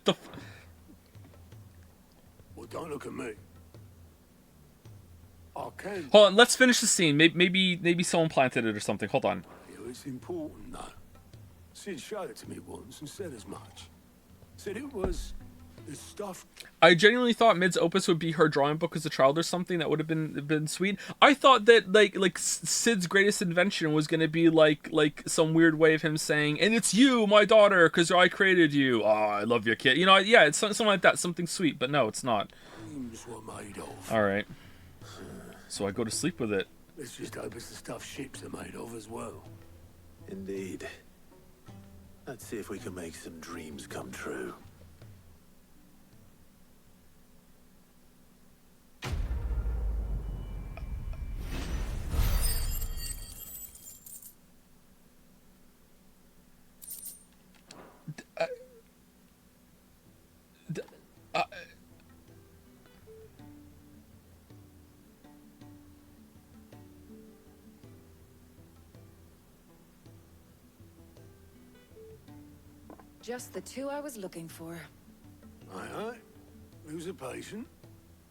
the... Well, don't look at me. I can. Hold on, let's finish the scene. Maybe someone planted it or something. Hold on. It's important, though. Sid showed it to me once and said as much. Said it was the stuff. I genuinely thought Mid's opus would be her drawing book as a child or something. That would have been sweet. I thought that like Sid's greatest invention was gonna be like some weird way of him saying, "And it's you, my daughter, because I created you. Oh, I love your kid." You know, yeah, it's something like that, something sweet. But no, it's not. Dreams were made of. All right. So I go to sleep with it. Let's just hope it's the stuff ships are made of as well. Indeed. Let's see if we can make some dreams come true. Just the two I was looking for. Aye. Who's a patient?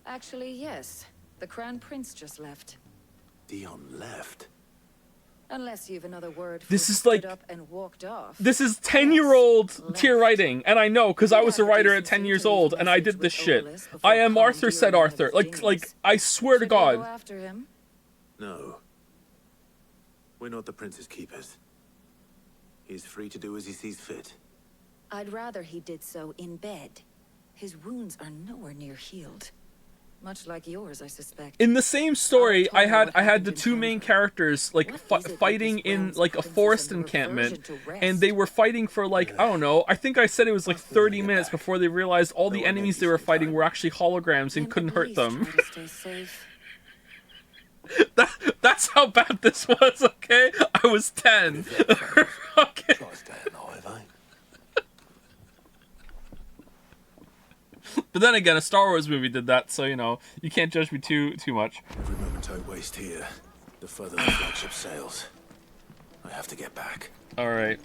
Actually, yes. The Crown Prince just left. Dion left. Unless you've another word for This is stood like- up and walked off. This is 10-year-old Yes, tier left. writing, and I know because I was a You'd have writer the at 10 decency years to leave old, a and I message did this with shit. Olis before I am Arthur commandeering said one of Arthur. his Like dinghies. I swear to Should we go God. after him? No. We're not the prince's keepers. He's free to do as he sees fit. I'd rather he did so in bed. His wounds are nowhere near healed. Much like yours, I suspect. In the same story, I I told you had what the happened in two main Hanford. characers like What is it with fighting these in Browns like a princes forest and encampment, reversion to rest? and they were fighting for like I don't know. I think I said it was like 30 minutes before they realized all the enemies they were fighting were actually holograms and And couldn't at hurt least them. try to stay safe. That's how bad this was. Okay, I was 10. Okay. Try staying alive, eh? But then again, a Star Wars movie did that, so you know you can't judge me too much. Every moment I waste here, the further the flagship sails. I have to get back. All right.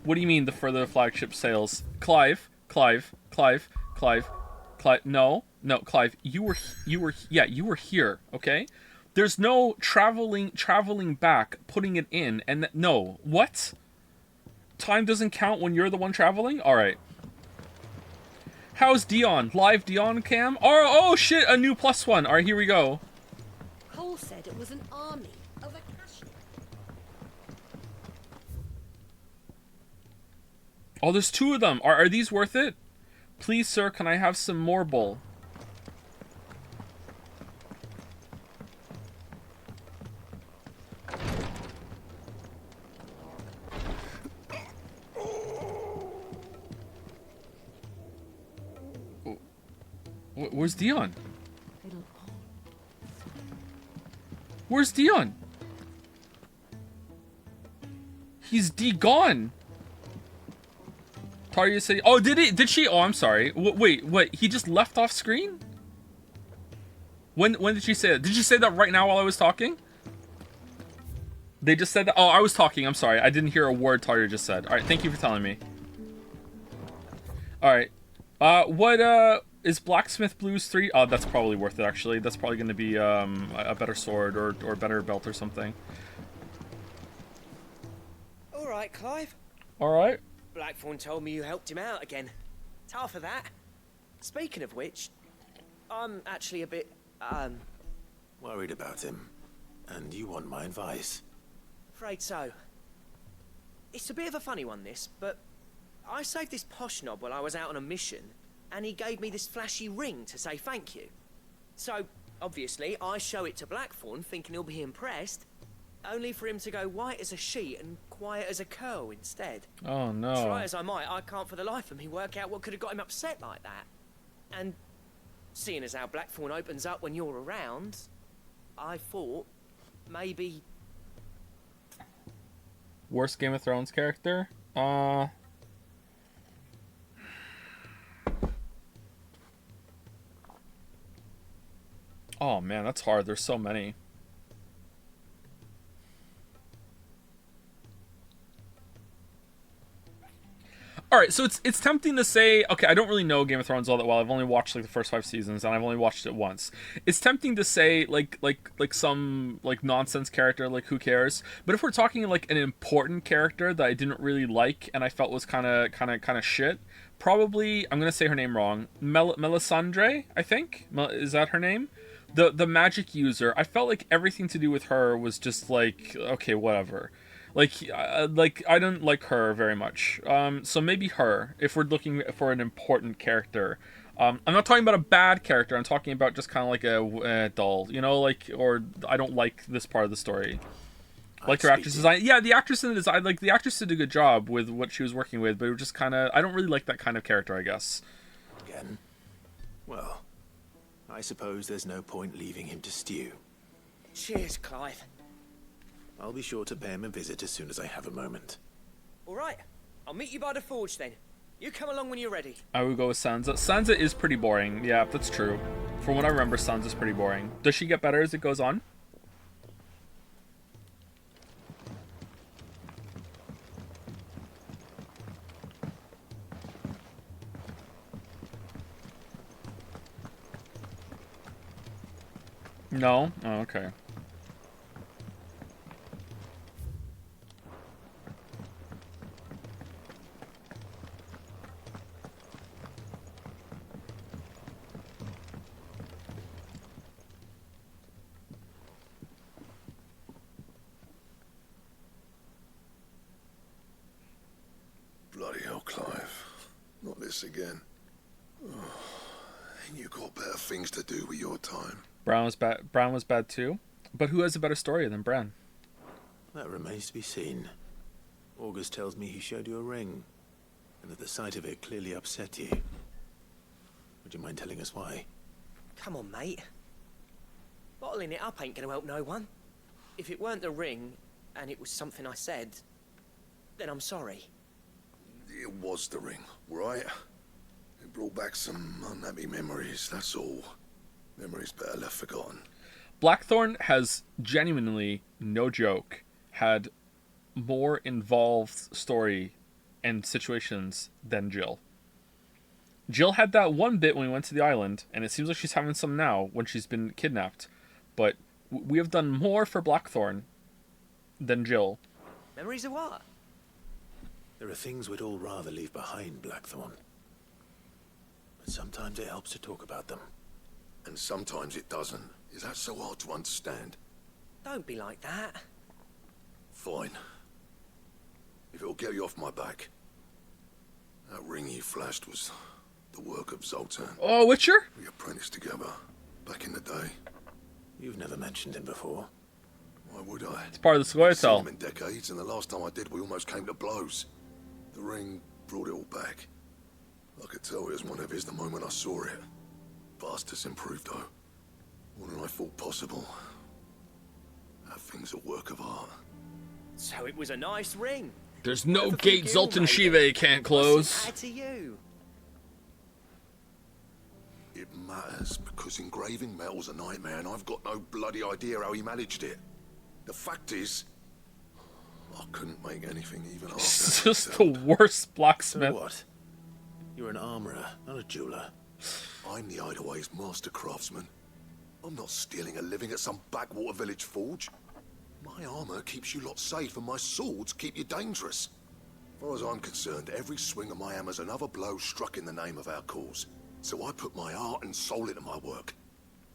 What do you mean the further the flagship sails? Clive. No, Clive. You were here. Okay. There's no traveling back, putting it in, and no. What? Time doesn't count when you're the one traveling. All right. How's Dion? Live Dion cam? Oh shit! A new +1. All right, here we go. Cole said it was an army of Akashians. Oh, there's 2 of them. Are these worth it? Please, sir, can I have some more bull? Where's Dion? Where's Dion? He's gone. Tarja said, "Oh, did she? Oh, I'm sorry. Wait, what? He just left off screen? When did she say that? Did she say that right now while I was talking? They just said that. Oh, I was talking. I'm sorry. I didn't hear a word Tarja just said. All right, thank you for telling me. All right. What is Blacksmith Blues 3? Oh, that's probably worth it actually. That's probably going to be a better sword or better belt or something. All right, Clive. All right. Blackthorn told me you helped him out again. Tough for that. Speaking of which, I'm actually a bit, Worried about him. And you want my advice. afraid so. It's a bit of a funny one, this, but I saved this posh knob while I was out on a mission, and he gave me this flashy ring to say thank you. So, obviously, I show it to Blackthorn, thinking he'll be impressed, only for him to go white as a sheet and quiet as a curl instead. Oh no. Try as I might, I can't for the life of me work out what could have got him upset like that. And seeing as how Blackthorn opens up when you're around, I thought maybe... Worst Game of Thrones character? Oh man, that's hard. There's so many. All right, so it's tempting to say, okay, I don't really know Game of Thrones all that well. I've only watched like the first 5 seasons, and I've only watched it once. It's tempting to say like some like nonsense character, like who cares? But if we're talking like an important character that I didn't really like and I felt was kind of shit, probably I'm gonna say her name wrong. Melisandre, I think. Is that her name? The magic user. I felt like everything to do with her was just like, okay, whatever. Like I don't like her very much. So maybe her, if we're looking for an important character. I'm not talking about a bad character. I'm talking about just kind of like a dull, you know, like, or I don't like this part of the story. Like her actress design. Yeah, the actress in the design, like the actress did a good job with what she was working with, but it was just kind of, I don't really like that kind of character, I guess. Again? Well, I suppose there's no point leaving him to stew. Cheers, Clive. I'll be sure to pay him a visit as soon as I have a moment. All right, I'll meet you by the forge then. You come along when you're ready. I would go with Sansa. Sansa is pretty boring. Yeah, that's true. From what I remember, Sansa's pretty boring. Does she get better as it goes on? No? Oh, okay. Bloody hell, Clive. Not this again. Oh, ain't you got better things to do with your time? Bran was bad too. But who has a better story than Bran? That remains to be seen. August tells me he showed you a ring, and that the sight of it clearly upset you. Would you mind telling us why? Come on, mate. Bottling it up ain't gonna help no one. If it weren't the ring, and it was something I said, then I'm sorry. It was the ring, right? It brought back some unhappy memories, that's all. Memories better left forgotten. Blackthorn has genuinely, no joke, had more involved story and situations than Jill. Jill had that one bit when we went to the island, and it seems like she's having some now when she's been kidnapped. But we have done more for Blackthorn than Jill. Memories of what? There are things we'd all rather leave behind, Blackthorn. But sometimes it helps to talk about them. And sometimes it doesn't. Is that so hard to understand? Don't be like that. Fine. If it'll get you off my back. That ring you flashed was the work of Zoltan. Oh, Witcher? We apprenticed together back in the day. You've never mentioned him before. Why would I? It's part of the I've seen Squirtle. him in decades, and the last time I did, we almost came to blows. The ring brought it all back. I could tell it was one of his the moment I saw it. Fast has improved, though. More than I thought possible. That thing's a work of art. So it was a nice ring. There's no Whoever gate think Zoltan you Shiva made it? can't What's close. it add to you? It matters, because engraving metal's a nightmare, and I've got no bloody idea how he managed it. The fact is, I couldn't make anything even half It's that just the myself. worst So blacksmith. what? You're an armorer, not a jeweler. I'm the Hideaway's master craftsman. I'm not stealing a living at some backwater village forge. My armor keeps you lot safe, and my swords keep you dangerous. As far as I'm concerned, every swing of my hammer's another blow struck in the name of our cause. So I put my heart and soul into my work.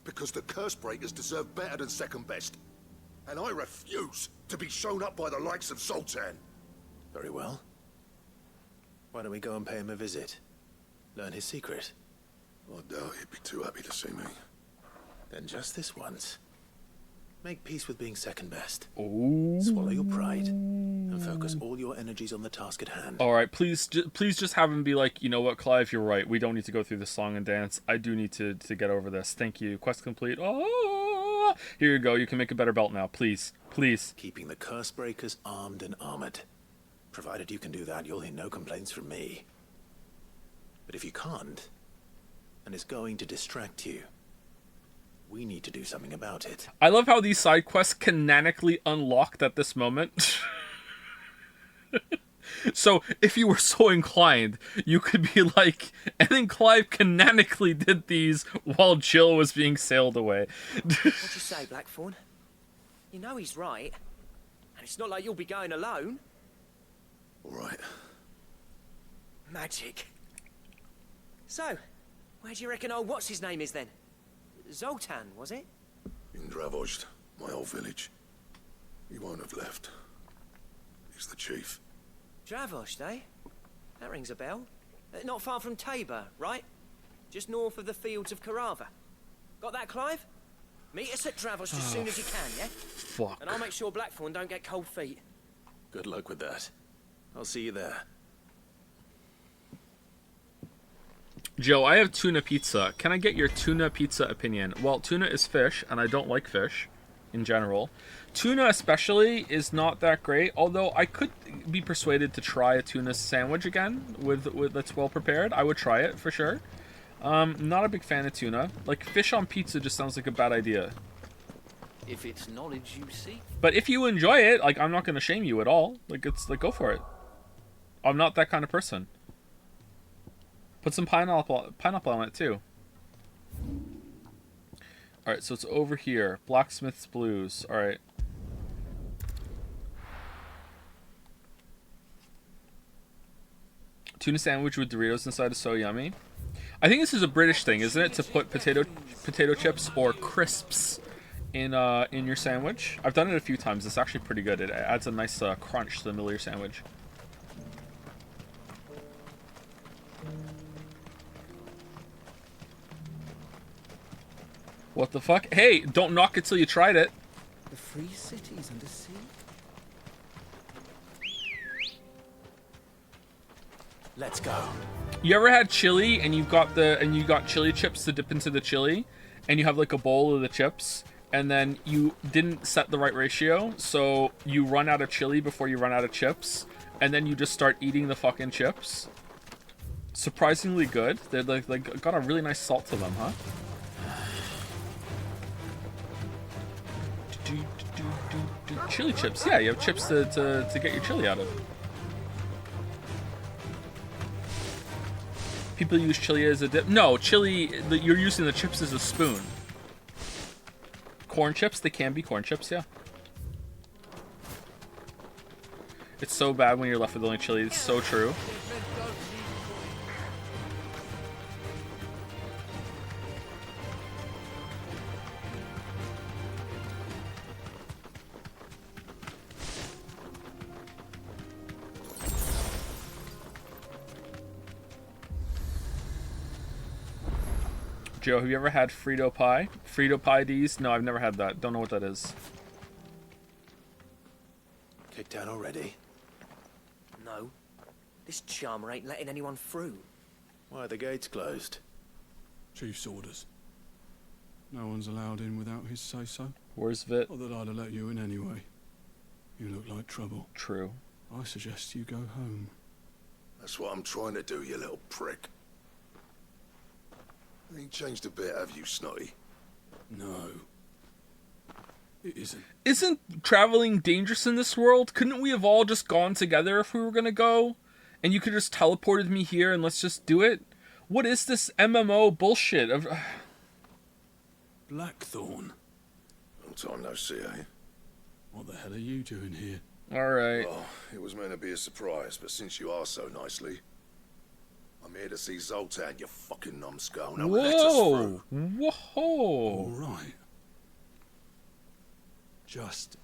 Because the Cursebreakers deserve better than second best. And I refuse to be shown up by the likes of Zoltan. Very well. Why don't we go and pay him a visit? Learn his secret. I doubt he'd be too happy to see me. Then just this once. Make peace with being second best. Ooh. Swallow your pride and focus all your energies on the task at hand. All right, please just have him be like, you know what, Clive, you're right. We don't need to go through this song and dance. I do need to get over this. Thank you. Quest complete. Oh, here you go. You can make a better belt now, please, please. Keeping the Cursebreakers armed and armored. Provided you can do that, you'll hear no complaints from me. But if you can't, and it's going to distract you, We need to do something about it. I love how these side quests canonically unlocked at this moment. So, if you were so inclined, you could be like, and then Clive canonically did these while Jill was being sailed away. What'd you say, Blackthorn? You know he's right. And it's not like you'll be going alone. All right. Magic. So, where do you reckon old what's-his-name is then? Zoltan, was it? In Dravozd, my old village. He won't have left. He's the chief. Dravozd, eh? That rings a bell. Not far from Tabor, right? Just north of the fields of Carava. Got that, Clive? Meet us at Dravozd as soon as you can, yeah? Fuck. And I'll make sure Blackthorn don't get cold feet. Good luck with that. I'll see you there. Joe, I have tuna pizza. Can I get your tuna pizza opinion? Well, tuna is fish, and I don't like fish in general. Tuna especially is not that great, although I could be persuaded to try a tuna sandwich again with that's well prepared. I would try it for sure. Not a big fan of tuna. Like, fish on pizza just sounds like a bad idea. If it's knowledge you seek. But if you enjoy it, like, I'm not going to shame you at all. Like, it's like, go for it. I'm not that kind of person. Put some pineapple on it too. Alright, so it's over here. Blacksmith's Blues. Alright. Tuna sandwich with Doritos inside is so yummy. I think this is a British thing, isn't it? To put potato chips or crisps in your sandwich. I've done it a few times. It's actually pretty good. It adds a nice crunch to the middle of your sandwich. What the fuck? Hey, don't knock it till you tried it. The free cities under sea. Let's go. You ever had chili and you got chili chips to dip into the chili, and you have like a bowl of the chips, and then you didn't set the right ratio, so you run out of chili before you run out of chips, and then you just start eating the fucking chips? Surprisingly good. They're like got a really nice salt to them, huh? Chili chips, yeah, you have chips to get your chili out of. People use chili as a dip. No, chili, you're using the chips as a spoon. Corn chips, they can be corn chips, yeah. It's so bad when you're left with only chili, it's so true. Joe, have you ever had Frito pie? Frito pie D's? No, I've never had that. Don't know what that is. Kicked out already? No. This charmer ain't letting anyone through. Why are the gates closed? Chief's orders. No one's allowed in without his say-so. Where's Vit? Not that I'd have let you in anyway. You look like trouble. True. I suggest you go home. That's what I'm trying to do, you little prick. Ain't changed a bit, have you, Snotty? No. It isn't. Isn't traveling dangerous in this world? Couldn't we have all just gone together if we were gonna go? And you could just teleported me here and let's just do it? What is this MMO bullshit of... Blackthorn. Long time no see, eh? What the hell are you doing here? Alright. Oh, it was meant to be a surprise, but since you asked so nicely, I'm here to see Zoltan, you fucking numbskull. Now let us through. Whoa! All right. Just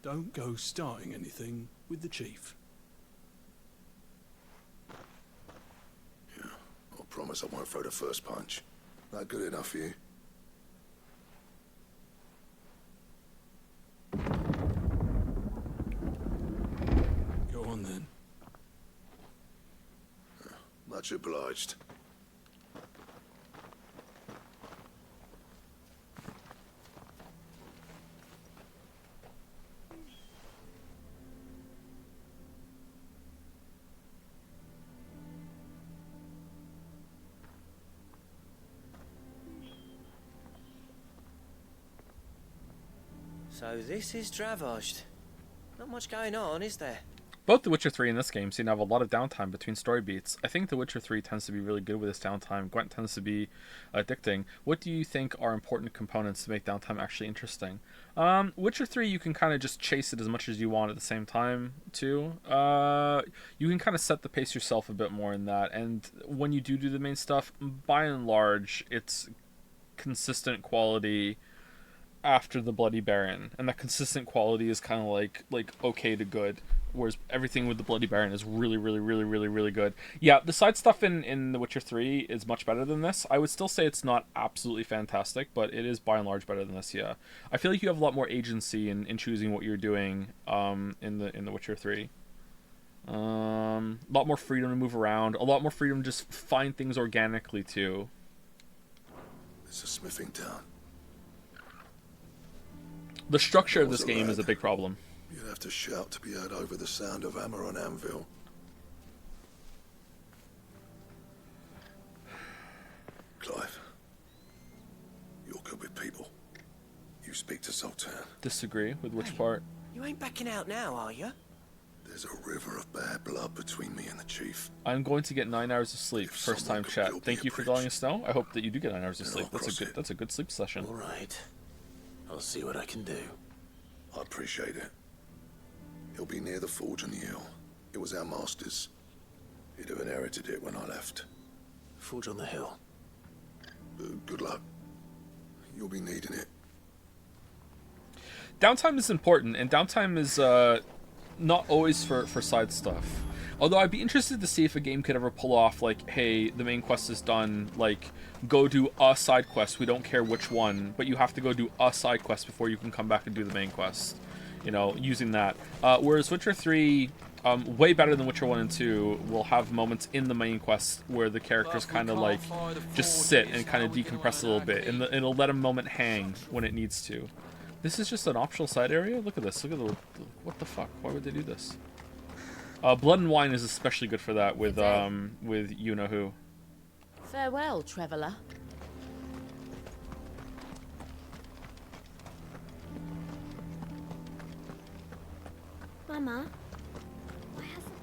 don't go starting anything with the chief. Yeah, I promise I won't throw the first punch. That good enough for you? Go on then. Much obliged. So this is Dravosht. Not much going on, is there? Both The Witcher 3 and this game seem to have a lot of downtime between story beats. I think The Witcher 3 tends to be really good with its downtime. Gwent tends to be addicting. What do you think are important components to make downtime actually interesting? Witcher 3, you can kind of just chase it as much as you want at the same time, too. You can kind of set the pace yourself a bit more in that. And when you do the main stuff, by and large, it's consistent quality after the Bloody Baron. And that consistent quality is kind of like okay to good. Whereas everything with the Bloody Baron is really, really, really, really, really good. Yeah, the side stuff in The Witcher 3 is much better than this. I would still say it's not absolutely fantastic, but it is by and large better than this, yeah. I feel like you have a lot more agency in choosing what you're doing in the Witcher 3. A lot more freedom to move around. A lot more freedom to just find things organically, too. It's a smithing town. The structure of this game is a big problem. You'd have to shout to be heard over the sound of hammer on anvil. Clive, you're good with people. You speak to Sultan. Disagree with which part? You ain't backing out now, are you? There's a river of bad blood between me and the chief. I'm going to get 9 hours of sleep. First time chat. Thank you for letting us know. I hope that you do get 9 hours of sleep. That's a good sleep session. All right. I'll see what I can do. I appreciate it. He'll be near the forge on the hill. It was our master's. He'd have inherited it when I left. Forge on the hill. Good luck. You'll be needing it. Downtime is important, and downtime is not always for side stuff. Although I'd be interested to see if a game could ever pull off, like, hey, the main quest is done, like, go do a side quest, we don't care which one, but you have to go do a side quest before you can come back and do the main quest. You know, using that. Whereas Witcher 3, way better than Witcher 1 and 2, will have moments in the main quest where the characters kind of, like, just sit and kind of decompress a little bit, and it'll let a moment hang when it needs to. This is just an optional side area? Look at this. Look at what the fuck? Why would they do this? Blood and Wine is especially good for that with you know who. Farewell, traveller. Mama, why hasn't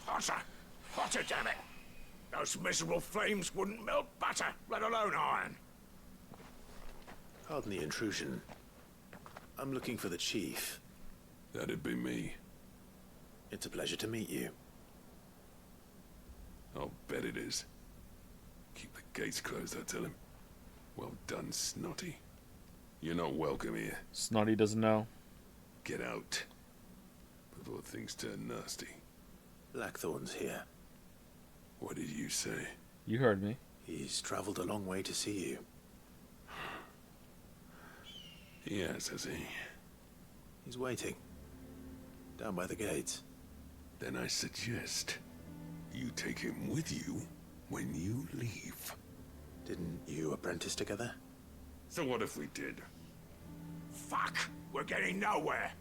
Hotter! Hotter, damn it! Those miserable flames wouldn't melt butter, let alone iron. Pardon the intrusion. I'm looking for the chief. That'd be me. It's a pleasure to meet you. I'll bet it is. Keep the gates closed, I tell him. Well done, Snotty. You're not welcome here. Snotty doesn't know. Get out. Before things turn nasty. Blackthorn's here. What did you say? You heard me. He's traveled a long way to see you. Yes, has he? He's waiting. Down by the gates. Then I suggest you take him with you when you leave. Didn't you apprentice together? So what if we did? Fuck! We're getting nowhere!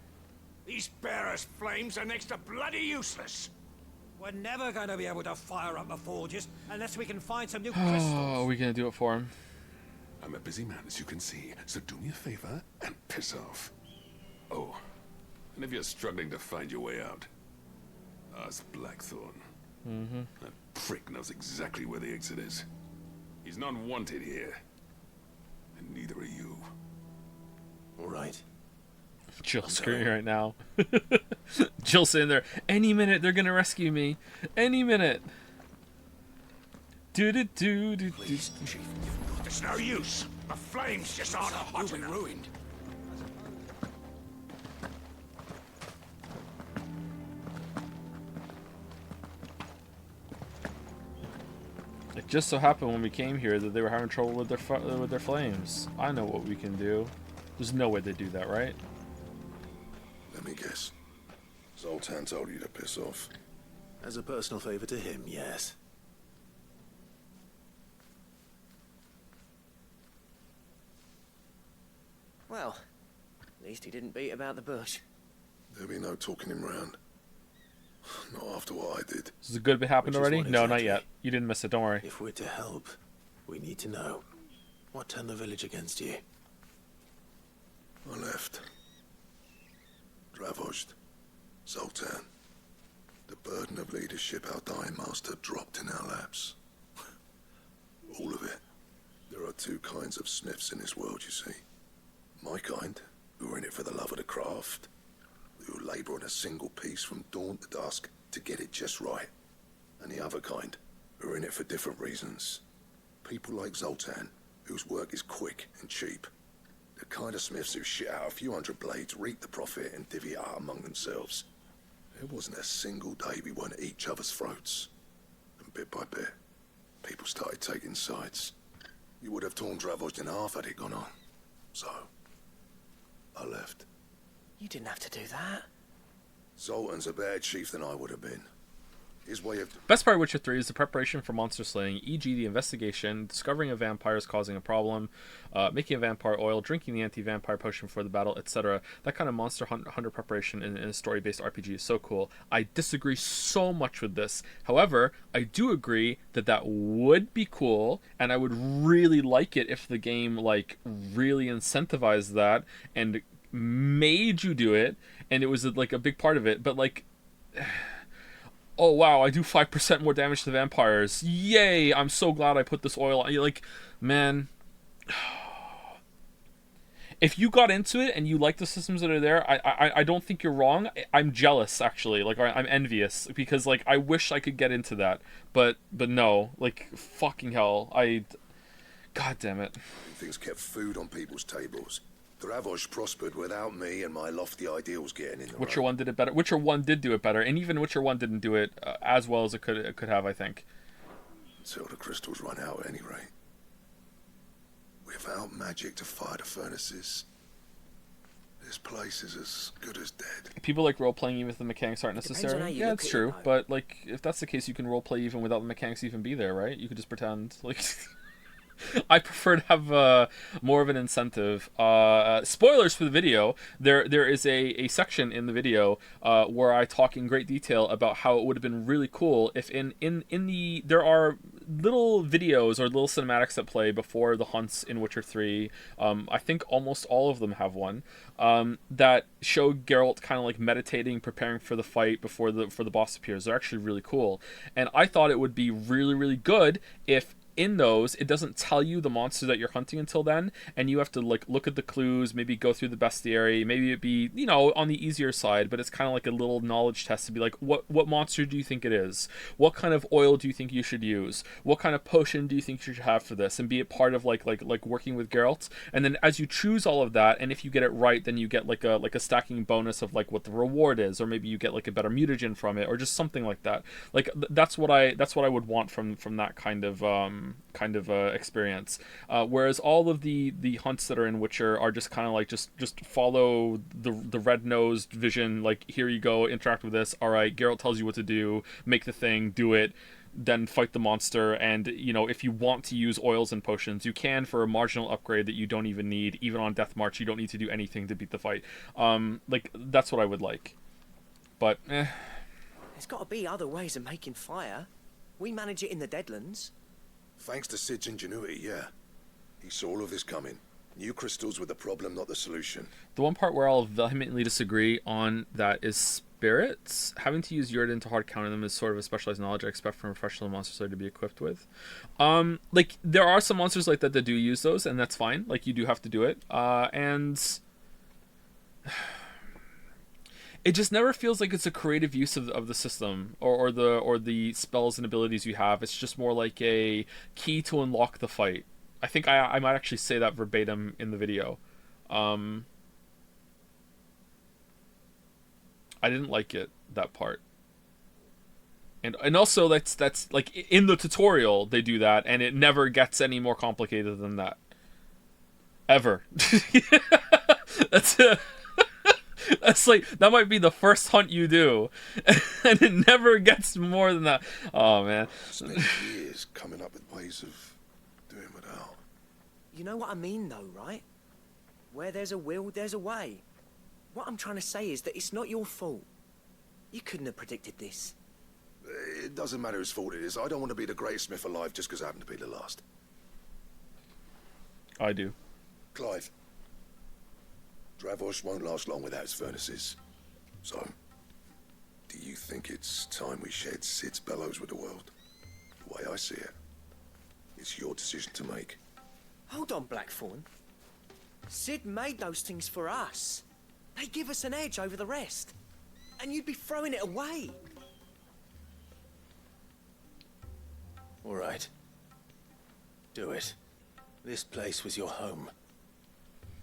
These bearers' flames are next to bloody useless! We're never going to be able to fire up the forges unless we can find some new Oh, crystals. are we gonna do it for him? I'm a busy man, as you can see, so do me a favor and piss off. Oh, and if you're struggling to find your way out, ask Blackthorn. That prick knows exactly where the exit is. He's not wanted here. And neither are you. All right. Jill's screaming right now. Jill's sitting there. Any minute they're gonna rescue me. Any minute. Do. Please, Chief. It's no use. The flames just aren't hot enough. Ruined. It just so happened when we came here that they were having trouble with their flames. I know what we can do. There's no way they do that, right? Let me guess. Zoltan told you to piss off. As a personal favor to him, yes. Well, at least he didn't beat about the bush. There'll be no talking him round. Not after what I did. Does the good bit happen Which is already? what No, not exactly? yet. You didn't miss it. Don't worry. If we're to help, we need to know. What turned the village against you? I left. Dravozd. Zoltan. The burden of leadership our dying master dropped in our laps. All of it. There are two kinds of smiths in this world, you see. My kind, who are in it for the love of the craft, who labour on a single piece from dawn to dusk to get it just right. And the other kind, who are in it for different reasons. People like Zoltan, whose work is quick and cheap. The kind of smiths who shit out a few hundred blades, reap the profit, and divvy it out among themselves. There wasn't a single day we weren't at each other's throats. And bit by bit, people started taking sides. You would have torn Dravozd in half had it gone on. So, I left. You didn't have to do that. Zoltan's a better chief than I would have been. His way of... Best part of Witcher 3 is the preparation for monster slaying, e.g. the investigation, discovering a vampire is causing a problem, making a vampire oil, drinking the anti-vampire potion before the battle, etc. That kind of monster hunter preparation in a story-based RPG is so cool. I disagree so much with this. However, I do agree that that would be cool, and I would really like it if the game like really incentivized that and made you do it, and it was like a big part of it. But like... oh wow, I do 5% more damage to vampires. Yay, I'm so glad I put this oil on. Like, man, if you got into it and you like the systems that are there, I don't think you're wrong. I'm jealous, actually. Like, I'm envious because, like, I wish I could get into that. But no, like, fucking hell. God damn it. Things kept food on people's tables. Dravozd prospered without me and my lofty ideals getting in the Witcher road. 1 did it better. Witcher 1 did do it better, and even Witcher 1 didn't do it as well as it could have, I think. Until the crystals run out at any rate. Without magic to fire the furnaces, this place is as good as dead. People like role-playing even if the mechanics aren't It depends on how necessary. you Yeah, look it's at it, true. though. But, like, if that's the case, you can role-play even without the mechanics even be there, right? You could just pretend, like... I prefer to have more of an incentive. Spoilers for the video. There is a section in the video where I talk in great detail about how it would have been really cool if there are little videos or little cinematics that play before the hunts in Witcher 3. I think almost all of them have one that show Geralt kind of like meditating, preparing for the fight before the boss appears. They're actually really cool, and I thought it would be really, really good if in those it doesn't tell you the monster that you're hunting until then, and you have to like look at the clues, maybe go through the bestiary, maybe it be, you know, on the easier side, but it's kind of like a little knowledge test to be like, what monster do you think it is, what kind of oil do you think you should use, what kind of potion do you think you should have for this, and be a part of like working with Geralt. And then as you choose all of that, and if you get it right, then you get like a stacking bonus of like what the reward is, or maybe you get like a better mutagen from it, or just something like that. Like that's what I would want from that kind of experience. Whereas all of the hunts that are in Witcher are just kind of like just follow the red-nosed vision, like, here you go, interact with this, all right, Geralt tells you what to do, make the thing, do it, then fight the monster. And, you know, if you want to use oils and potions, you can for a marginal upgrade that you don't even need. Even on Death March, you don't need to do anything to beat the fight. Like, that's what I would like. But, There's got to be other ways of making fire. We manage it in the Deadlands. Thanks to Sid's ingenuity, yeah. He saw all of this coming. New crystals were the problem, not the solution. The one part where I'll vehemently disagree on that is spirits. Having to use Yrden to hard counter them is sort of a specialized knowledge I expect from a professional monster slayer to be equipped with. Like, there are some monsters like that do use those, and that's fine. Like, you do have to do it. And... it just never feels like it's a creative use of the system or the spells and abilities you have. It's just more like a key to unlock the fight. I think I might actually say that verbatim in the video. I didn't like it, that part. And also that's like in the tutorial they do that, and it never gets any more complicated than that. Ever. That's like, that might be the first hunt you do, and it never gets more than that. Oh man. Spent years coming up with ways of doing without. You know what I mean, though, right? Where there's a will, there's a way. What I'm trying to say is that it's not your fault. You couldn't have predicted this. It doesn't matter whose fault it is. I don't want to be the greatest smith alive just because I happen to be the last. I do. Clive. Dravosh won't last long without his furnaces. So, do you think it's time we shared Sid's bellows with the world? The way I see it, it's your decision to make. Hold on, Blackthorn. Sid made those things for us. They give us an edge over the rest. And you'd be throwing it away. All right. Do it. This place was your home.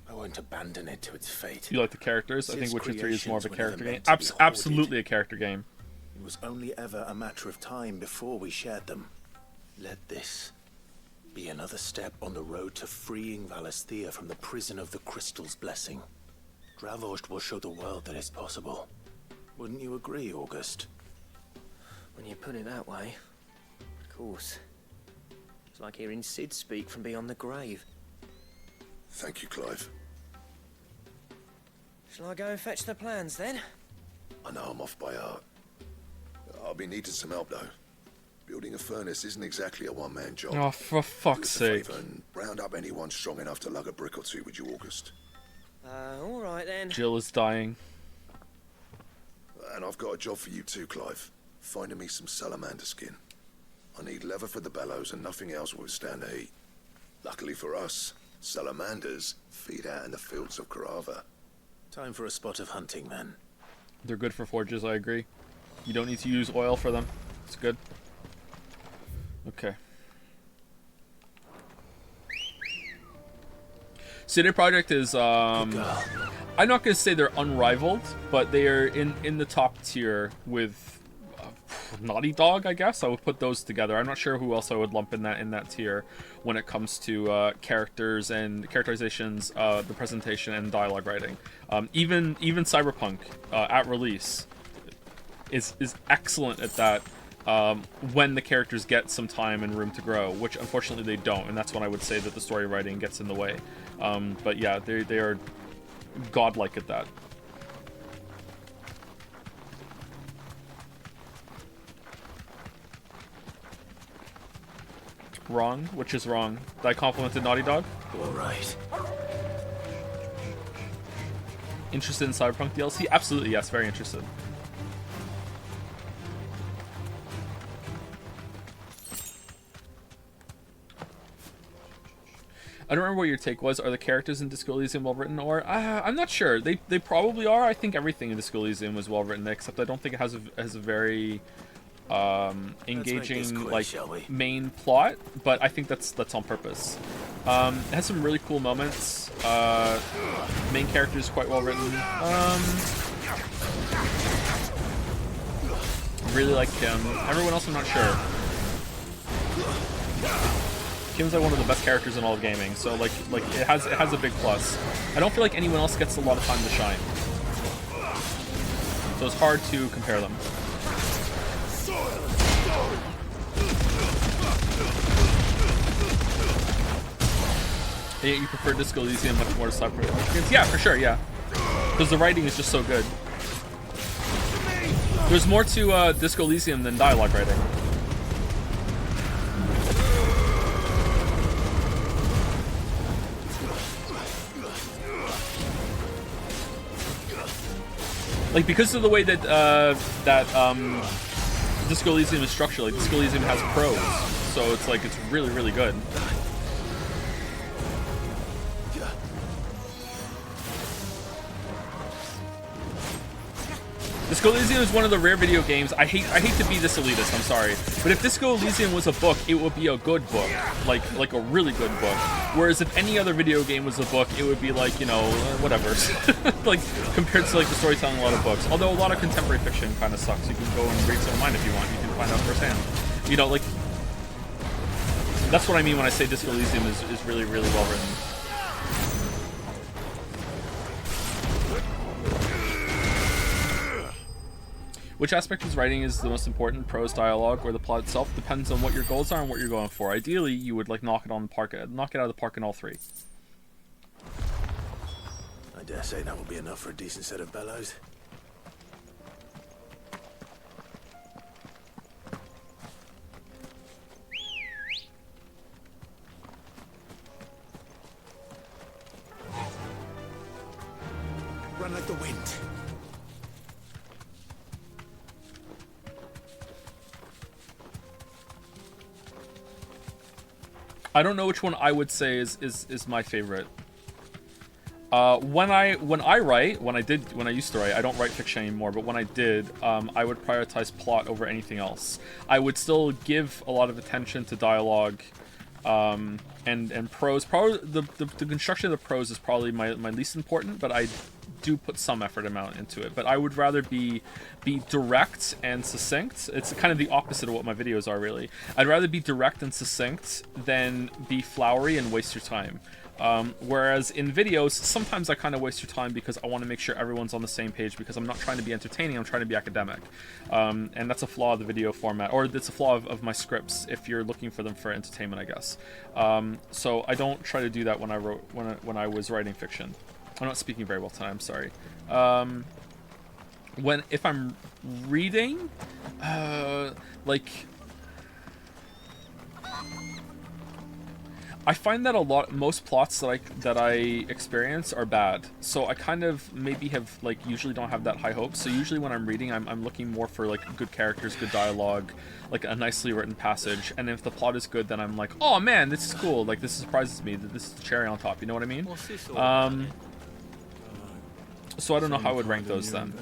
I won't abandon it to its fate. You like the characters? I Sid's think Witcher 3 is more of a creations were character never game. meant to be hoarded. Absolutely a character game. It was only ever a matter of time before we shared them. Let this be another step on the road to freeing Valisthea from the prison of the Crystal's blessing. Dravost will show the world that it's possible. Wouldn't you agree, August? When you put it that way, of course. It's like hearing Sid speak from beyond the grave. Thank you, Clive. Shall I go and fetch the plans then? I know I'm off by heart. I'll be needing some help, though. Building a furnace isn't exactly a one-man job. Oh, for fuck's Do us a sake. favour and round up anyone strong enough to lug a brick or two with you, August. All right then. Jill is dying. And I've got a job for you too, Clive. Finding me some salamander skin. I need leather for the bellows and nothing else will withstand the heat. Luckily for us, salamanders feed out in the fields of Karava. Time for a spot of hunting, then. They're good for forges, I agree. You don't need to use oil for them. It's good. Okay. CD Projekt is I'm not gonna say they're unrivaled, but they are in the top tier with Naughty Dog, I guess. I would put those together. I'm not sure who else I would lump in that tier when it comes to characters and characterizations, the presentation and dialogue writing. Even Cyberpunk at release is excellent at that. When the characters get some time and room to grow, which unfortunately they don't, and that's when I would say that the story writing gets in the way. But yeah, they are godlike at that. Wrong? Which is wrong? Did I complimented Naughty Dog? All right. Interested in Cyberpunk DLC? Absolutely, yes, very interested. I don't remember what your take was. Are the characters in Disco Elysium well written? Or I'm not sure. They probably are. I think everything in Disco Elysium was well written, except I don't think it has a very engaging quick, like main plot. But I think that's on purpose. It has some really cool moments. Main character is quite well written. Really like Kim. Everyone else I'm not sure. Kim's like one of the best characters in all of gaming, so like it has a big plus. I don't feel like anyone else gets a lot of time to shine, so it's hard to compare them. Yeah, you prefer Disco Elysium much more to Cyberpunk? Yeah, for sure, yeah, because the writing is just so good. There's more to Disco Elysium than dialogue writing. Like, because of the way that Disco Elysium is structured, like Disco Elysium has prose, so it's like it's really, really good. Disco Elysium is one of the rare video games. I hate to be this elitist, I'm sorry, but if Disco Elysium was a book, it would be a good book, like a really good book. Whereas if any other video game was a book, it would be like, you know, whatever. Like compared to like the storytelling in a lot of books. Although a lot of contemporary fiction kind of sucks. You can go and read some of mine if you want. You can find out firsthand. You know, like that's what I mean when I say Disco Elysium is really, really well written. Which aspect of his writing is the most important? Prose, dialogue, or the plot itself? Depends on what your goals are and what you're going for. Ideally, you would like knock it out of the park in all three. I dare say that will be enough for a decent set of bellows. I don't know which one I would say is my favorite. When I used to write, I don't write fiction anymore, but when I did, I would prioritize plot over anything else. I would still give a lot of attention to dialogue, and prose. Probably the construction of the prose is probably my least important, but I do put some effort amount into it. But I would rather be direct and succinct. It's kind of the opposite of what my videos are, really. I'd rather be direct and succinct than be flowery and waste your time. Whereas in videos, sometimes I kind of waste your time because I want to make sure everyone's on the same page, because I'm not trying to be entertaining, I'm trying to be academic. And that's a flaw of the video format, or it's a flaw of my scripts if you're looking for them for entertainment, I guess. So I don't try to do that when I was writing fiction. I'm not speaking very well tonight, I'm sorry. If I'm reading, like, I find that most plots that I experience are bad, so I kind of maybe have usually don't have that high hopes. So usually when I'm reading, I'm looking more for good characters, good dialogue, like a nicely written passage. And if the plot is good, then I'm like, oh man, this is cool. Like, this surprises me. This is the cherry on top. You know what I mean? So I don't know how I would rank those then.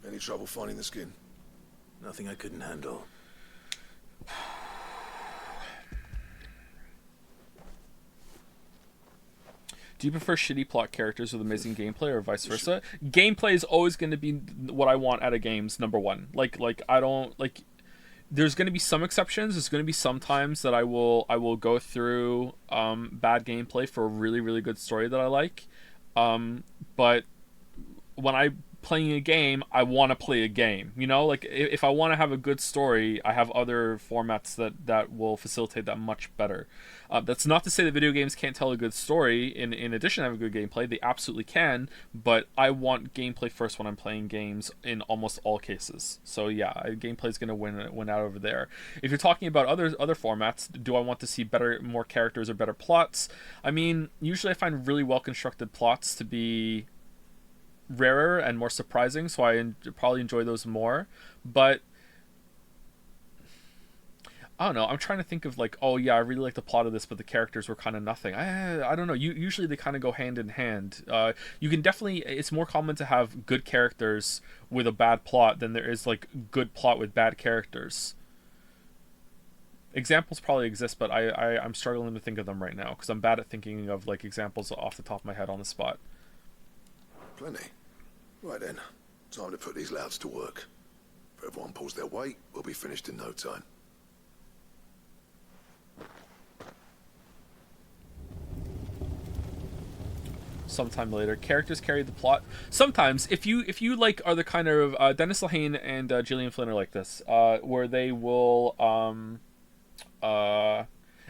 Any trouble finding the skin? Nothing I couldn't handle. Do you prefer shitty plot characters with amazing gameplay, or vice versa? Gameplay is always going to be what I want out of games, number one. I don't there's going to be some exceptions. There's going to be some times that I will go through bad gameplay for a really, really good story that I like. But when I'm playing a game, I want to play a game. You know, if I want to have a good story, I have other formats that will facilitate that much better. That's not to say that video games can't tell a good story in addition to having good gameplay. They absolutely can, but I want gameplay first when I'm playing games in almost all cases. So yeah, gameplay is going to win out over there. If you're talking about other formats, do I want to see more characters or better plots? I mean, usually I find really well constructed plots to be rarer and more surprising, so I probably enjoy those more. But I don't know, I'm trying to think of oh yeah, I really like the plot of this, but the characters were kind of nothing. I don't know, usually they kind of go hand in hand. You can definitely, it's more common to have good characters with a bad plot than there is good plot with bad characters. Examples probably exist, but I'm struggling to think of them right now because I'm bad at thinking of examples off the top of my head on the spot. Plenty. Right then, time to put these louds to work. If everyone pulls their weight, we'll be finished in no time. Sometime later, characters carry the plot. Sometimes, if you are the kind of Dennis Lehane and Gillian Flynn are like this, where they will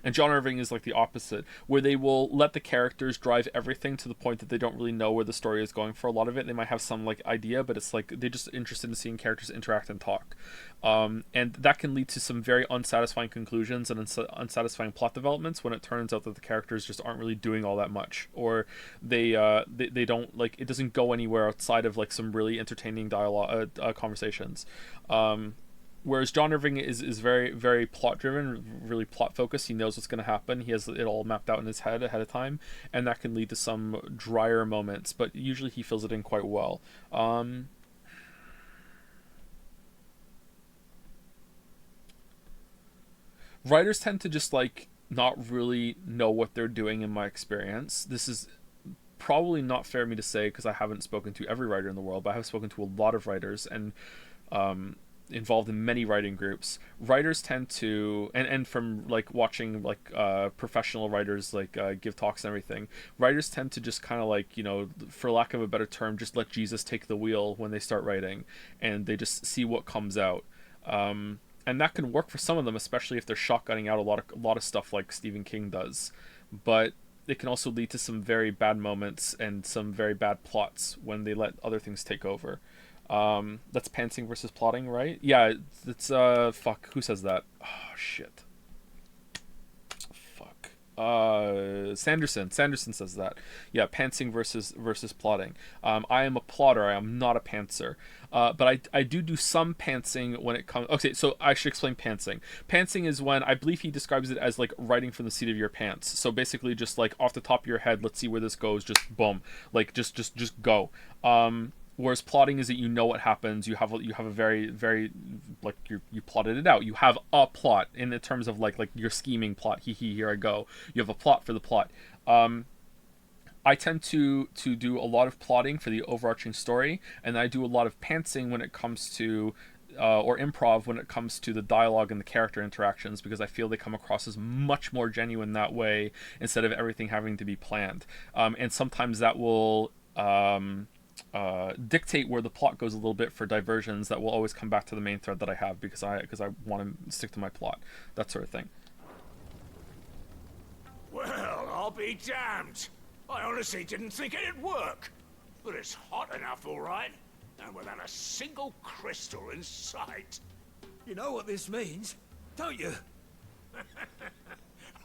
and John Irving is the opposite, where they will let the characters drive everything to the point that they don't really know where the story is going for a lot of it. They might have some idea, but it's they're just interested in seeing characters interact and talk. And that can lead to some very unsatisfying conclusions and unsatisfying plot developments when it turns out that the characters just aren't really doing all that much, or they don't it doesn't go anywhere outside of some really entertaining dialogue conversations. Whereas John Irving is very, very plot driven, really plot focused. He knows what's going to happen. He has it all mapped out in his head ahead of time, and that can lead to some drier moments, but usually he fills it in quite well. Writers tend to just not really know what they're doing, in my experience. This is probably not fair of me to say because I haven't spoken to every writer in the world, but I have spoken to a lot of writers and involved in many writing groups. Writers tend to, and from watching professional writers give talks and everything, writers tend to just kind of for lack of a better term, just let Jesus take the wheel when they start writing, and they just see what comes out. And that can work for some of them, especially if they're shotgunning out a lot of stuff like Stephen King does. But it can also lead to some very bad moments and some very bad plots when they let other things take over. That's pantsing versus plotting, right? Yeah, it's fuck, who says that? Oh shit. Fuck. Sanderson says that. Yeah, pantsing versus plotting. I am a plotter. I am not a pantser. But I do some pantsing when it comes. Okay, so I should explain pantsing. Pantsing is when, I believe he describes it as like writing from the seat of your pants. So basically, just like off the top of your head, let's see where this goes. Just boom, like just go. Whereas plotting is that you know what happens. You have a very like you plotted it out. You have a plot in the terms of like your scheming plot. Here I go. You have a plot for the plot. I tend to do a lot of plotting for the overarching story, and I do a lot of pantsing when it comes to or improv when it comes to the dialogue and the character interactions, because I feel they come across as much more genuine that way instead of everything having to be planned. And sometimes that will dictate where the plot goes a little bit for diversions that will always come back to the main thread that I have, because I want to stick to my plot, that sort of thing. Well, I'll be damned. I honestly didn't think it'd work. But it's hot enough, all right. And without a single crystal in sight. You know what this means, don't you?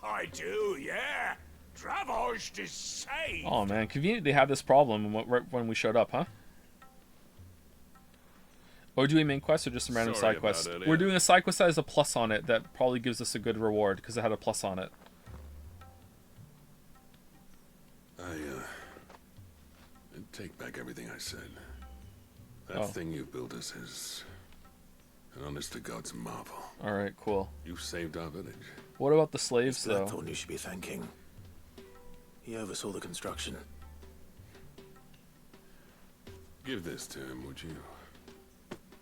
I do, yeah. Dravost is safe. Oh man, convenient they had this problem right when we showed up, huh? Or do we main quest or just a random side quest? We're doing a side quest that has a plus on it that probably gives us a good reward because it had a plus on it. I take back everything I said. That thing you built us is an honest to God's marvel. All right, cool. You saved our village. What about the slaves, it's though? Blackthorn you should be thanking. He oversaw the construction. Give this to him, would you?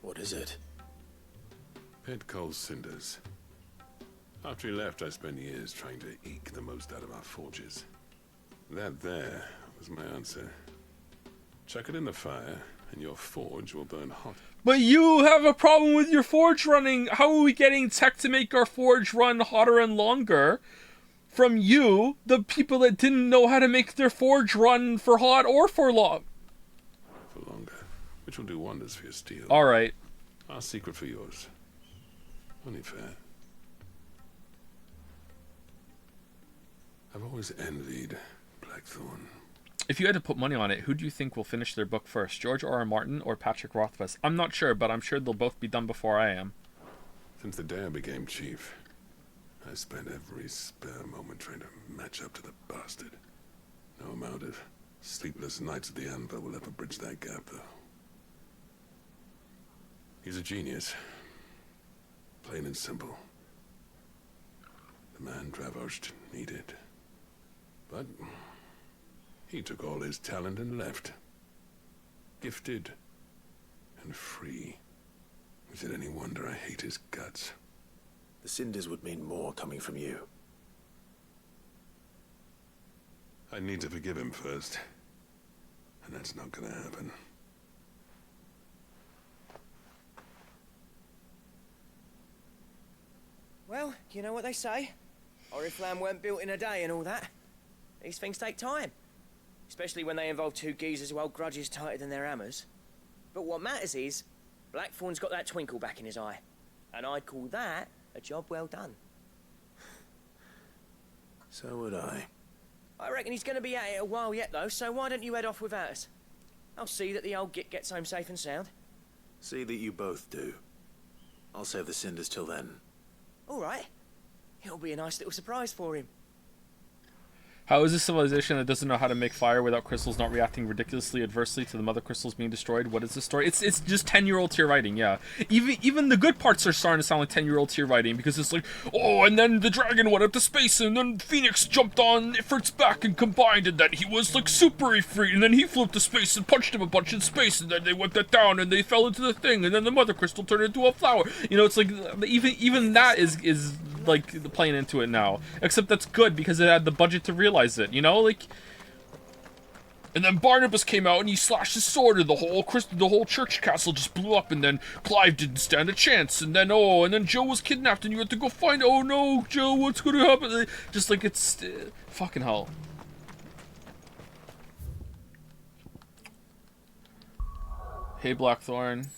What is it? Pit Cole's cinders. After he left, I spent years trying to eke the most out of our forges. That there was my answer. Chuck it in the fire, and your forge will burn hot. But you have a problem with your forge running. How are we getting tech to make our forge run hotter and longer? From you, the people that didn't know how to make their forge run for hot or for long. For longer, which will do wonders for your steel. All right. Our secret for yours. Only fair. I've always envied Blackthorn. If you had to put money on it, who do you think will finish their book first, George R.R. Martin or Patrick Rothfuss? I'm not sure, but I'm sure they'll both be done before I am. Since the day I became chief, I spent every spare moment trying to match up to the bastard. No amount of sleepless nights at the Anvil will ever bridge that gap, though. He's a genius. Plain and simple. The man Dravost needed. But he took all his talent and left. Gifted and free. Is it any wonder I hate his guts? The cinders would mean more coming from you. I need to forgive him first. And that's not gonna happen. Well, you know what they say. Oriflamme weren't built in a day and all that. These things take time. Especially when they involve two geezers who hold grudges tighter than their hammers. But what matters is, Blackthorn's got that twinkle back in his eye. And I'd call that a job well done. So would I. I reckon he's going to be at it a while yet, though, so why don't you head off without us? I'll see that the old git gets home safe and sound. See that you both do. I'll save the cinders till then. All right. It'll be a nice little surprise for him. How is a civilization that doesn't know how to make fire without crystals not reacting ridiculously adversely to the mother crystals being destroyed? What is the story? It's just 10-year-old tier writing, yeah. Even the good parts are starting to sound like 10-year-old tier writing, because it's like, oh, and then the dragon went up to space, and then Phoenix jumped on Ifrit's back and combined, and then he was like super Ifrit, and then he flew up to space and punched him a bunch in space, and then they wiped that down, and they fell into the thing, and then the mother crystal turned into a flower. You know, it's like even that is like playing into it now. Except that's good because it had the budget to realize it, you know? Like, and then Barnabas came out and he slashed his sword and the whole church castle just blew up, and then Clive didn't stand a chance, and then Joe was kidnapped and you had to go find, oh no, Joe, what's gonna happen? Just like, it's fucking hell. Hey Blackthorn.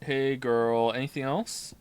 Hey girl, anything else?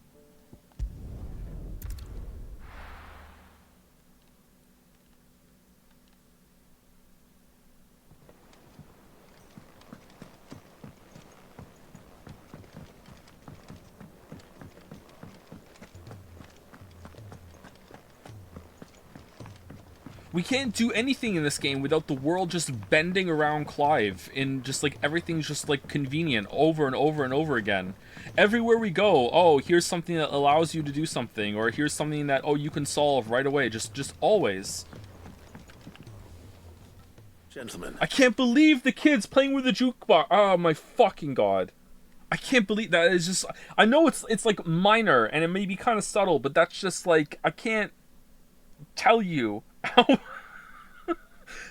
We can't do anything in this game without the world just bending around Clive in just like everything's just like convenient over and over and over again. Everywhere we go, oh, here's something that allows you to do something, or here's something that, oh, you can solve right away. Just always. Gentlemen. I can't believe the kids playing with the jukebox. Oh my fucking god. I can't believe that. It's just, I know it's like minor and it may be kind of subtle, but that's just like, I can't tell you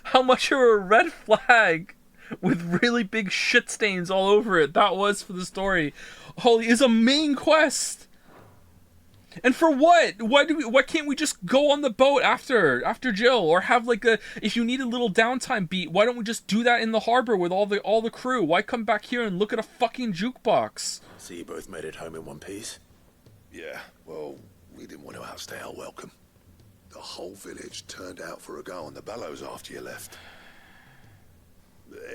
how much of a red flag with really big shit stains all over it that was for the story. Holy, is a main quest. And for what? Why can't we just go on the boat after Jill, or have like a, if you need a little downtime beat, why don't we just do that in the harbor with all the crew? Why come back here and look at a fucking jukebox? So you both made it home in one piece? Yeah, well, we didn't want to outstay our welcome. The whole village turned out for a go on the bellows after you left.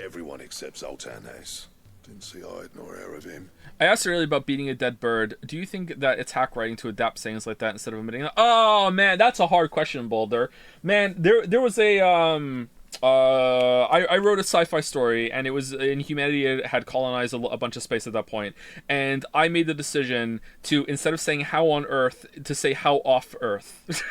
Everyone except Zoltan has. Didn't see hide nor hair of him. I asked earlier about beating a dead bird. Do you think that it's hack writing to adapt sayings like that instead of omitting it? Oh man, that's a hard question, Boulder. Man, there was a I wrote a sci-fi story, and it was in humanity had colonized a bunch of space at that point, and I made the decision to, instead of saying how on Earth, to say how off Earth.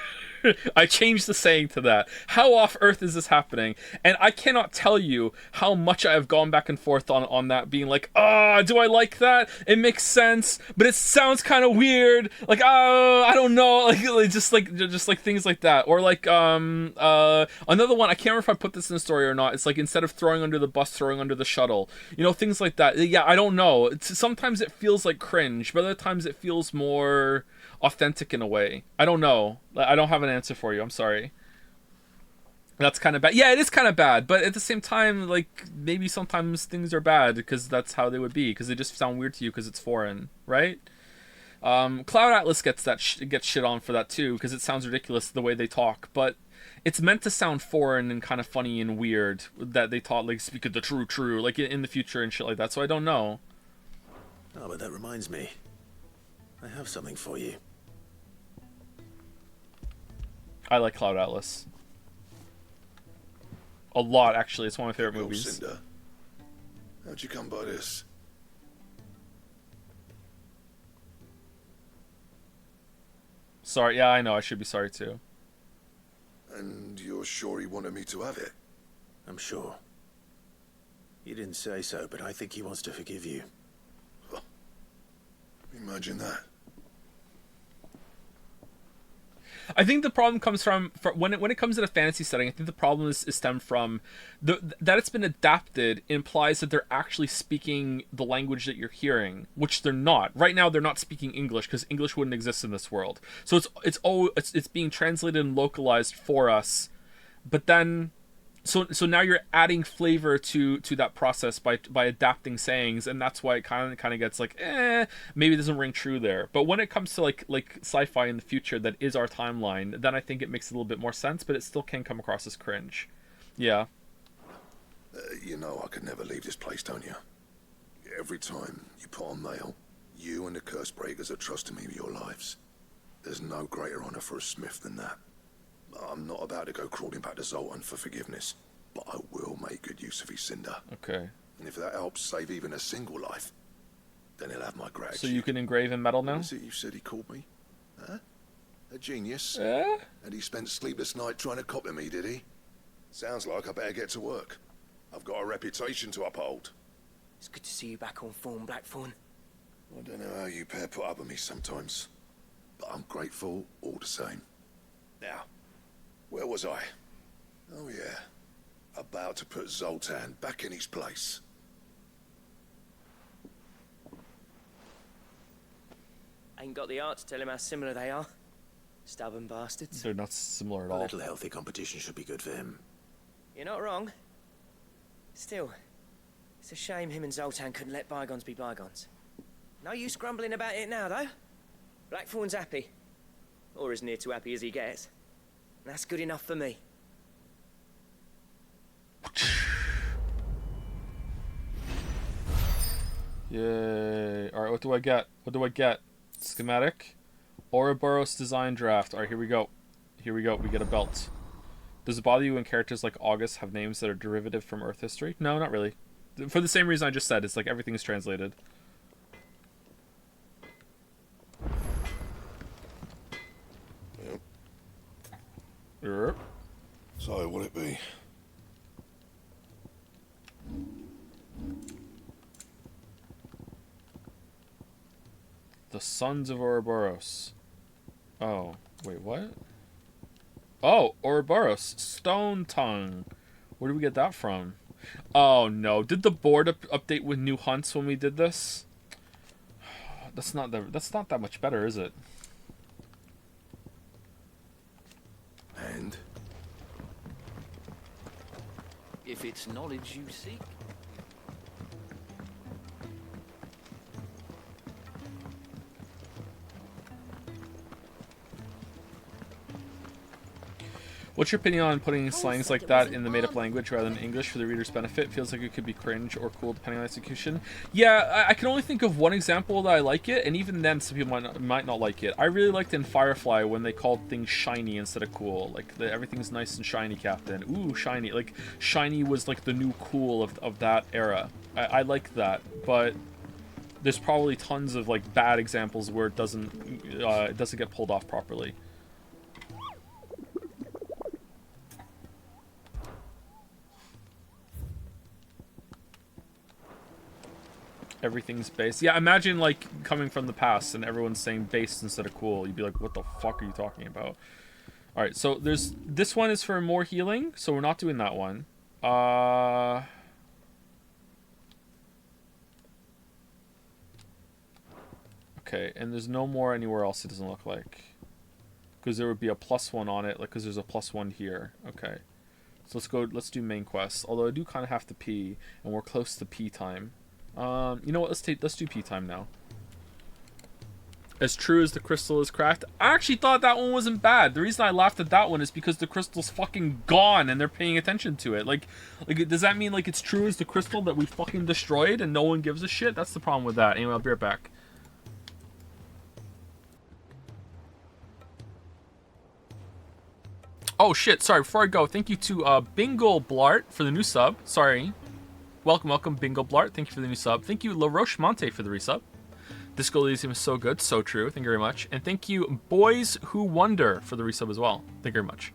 I changed the saying to that. How off Earth is this happening? And I cannot tell you how much I have gone back and forth on that, being like, do I like that? It makes sense, but it sounds kind of weird. Like, I don't know. Like just like things like that. Or like another one, I can't remember if I put this in the story or not. It's like, instead of throwing under the bus, throwing under the shuttle. You know, things like that. Yeah, I don't know. Sometimes it feels like cringe, but other times it feels more authentic in a way. I don't know. I don't have an answer for you. I'm sorry. That's kind of bad. Yeah, it is kind of bad, but at the same time, like, maybe sometimes things are bad because that's how they would be, because they just sound weird to you because it's foreign, right? Cloud Atlas gets shit on for that too, because it sounds ridiculous the way they talk, but it's meant to sound foreign and kind of funny and weird that they taught, like, speak of the true, like in the future and shit like that. So I don't know. Oh, but that reminds me. I have something for you. I like Cloud Atlas a lot, actually. It's one of my favorite movies. Cinder. How'd you come by this? Sorry, yeah, I know. I should be sorry too. And you're sure he wanted me to have it? I'm sure. You didn't say so, but I think he wants to forgive you. Huh. Imagine that. I think the problem comes from when it comes in a fantasy setting. I think the problem is stemmed from that it's been adapted implies that they're actually speaking the language that you're hearing, which they're not. Right now, they're not speaking English because English wouldn't exist in this world. So it's being translated and localized for us, but then. So now you're adding flavor to that process by adapting sayings, and that's why it kind of gets like, maybe it doesn't ring true there. But when it comes to like sci-fi in the future that is our timeline, then I think it makes a little bit more sense, but it still can come across as cringe. Yeah. You know I could never leave this place, don't you? Every time you put on mail, you and the Cursebreakers are trusting me with your lives. There's no greater honor for a smith than that. I'm not about to go crawling back to Zoltan for forgiveness, but I will make good use of his cinder. Okay. And if that helps save even a single life, then he'll have my gratitude. So you can engrave in metal now? What is it you said he called me? Huh? A genius? Yeah? And he spent sleepless night trying to copy me, did he? Sounds like I better get to work. I've got a reputation to uphold. It's good to see you back on form, Blackthorn. I don't know how you pair put up with me sometimes, but I'm grateful all the same. Now, where was I? Oh yeah, about to put Zoltan back in his place. Ain't got the art to tell him how similar they are. Stubborn bastards. They're not similar at A all. little healthy competition should be good for him. You're not wrong. Still, it's a shame him and Zoltan couldn't let bygones be bygones. No use grumbling about it now, though. Blackthorn's happy. Or as near to happy as he gets. That's good enough for me. Yay. Alright, what do I get? What do I get? Schematic. Ouroboros design draft. Alright, here we go. Here we go. We get a belt. Does it bother you when characters like August have names that are derivative from Earth history? No, not really. For the same reason I just said, it's like everything is translated. Yep. So, will it be? The Sons of Ouroboros. Oh, wait, what? Oh, Ouroboros. Stone Tongue. Where did we get that from? Oh, no. Did the board update with new hunts when we did this? That's not that much better, is it? And? If it's knowledge you seek. What's your opinion on putting slangs like that in the made-up language rather than English for the reader's benefit? Feels like it could be cringe or cool depending on execution. Yeah, I can only think of one example that I like it, and even then some people might not like it. I really liked in Firefly when they called things shiny instead of cool. Like, everything's nice and shiny, Captain. Ooh, shiny. Like, shiny was like the new cool of that era. I like that, but there's probably tons of like bad examples where it doesn't get pulled off properly. Everything's based. Yeah, imagine like coming from the past and everyone's saying based instead of cool. You'd be like, what the fuck are you talking about? All right, so this one is for more healing, so we're not doing that one. Okay, and there's no more anywhere else, it doesn't look like. Because there would be a +1 on it, like, because there's a +1 here. Okay. So let's do main quest. Although I do kind of have to pee, and we're close to pee time. You know what? Let's do pee time now. As true as the crystal is cracked. I actually thought that one wasn't bad. The reason I laughed at that one is because the crystal's fucking gone and they're paying attention to it. Like does that mean like it's true as the crystal that we fucking destroyed and no one gives a shit? That's the problem with that. Anyway, I'll be right back. Oh shit! Sorry. Before I go, thank you to Bingle Blart for the new sub. Sorry. Welcome, Bingo Blart. Thank you for the new sub. Thank you, La Roche Monte, for the resub. Disco Elysium is so good. So true. Thank you very much. And thank you, Boys Who Wonder, for the resub as well. Thank you very much.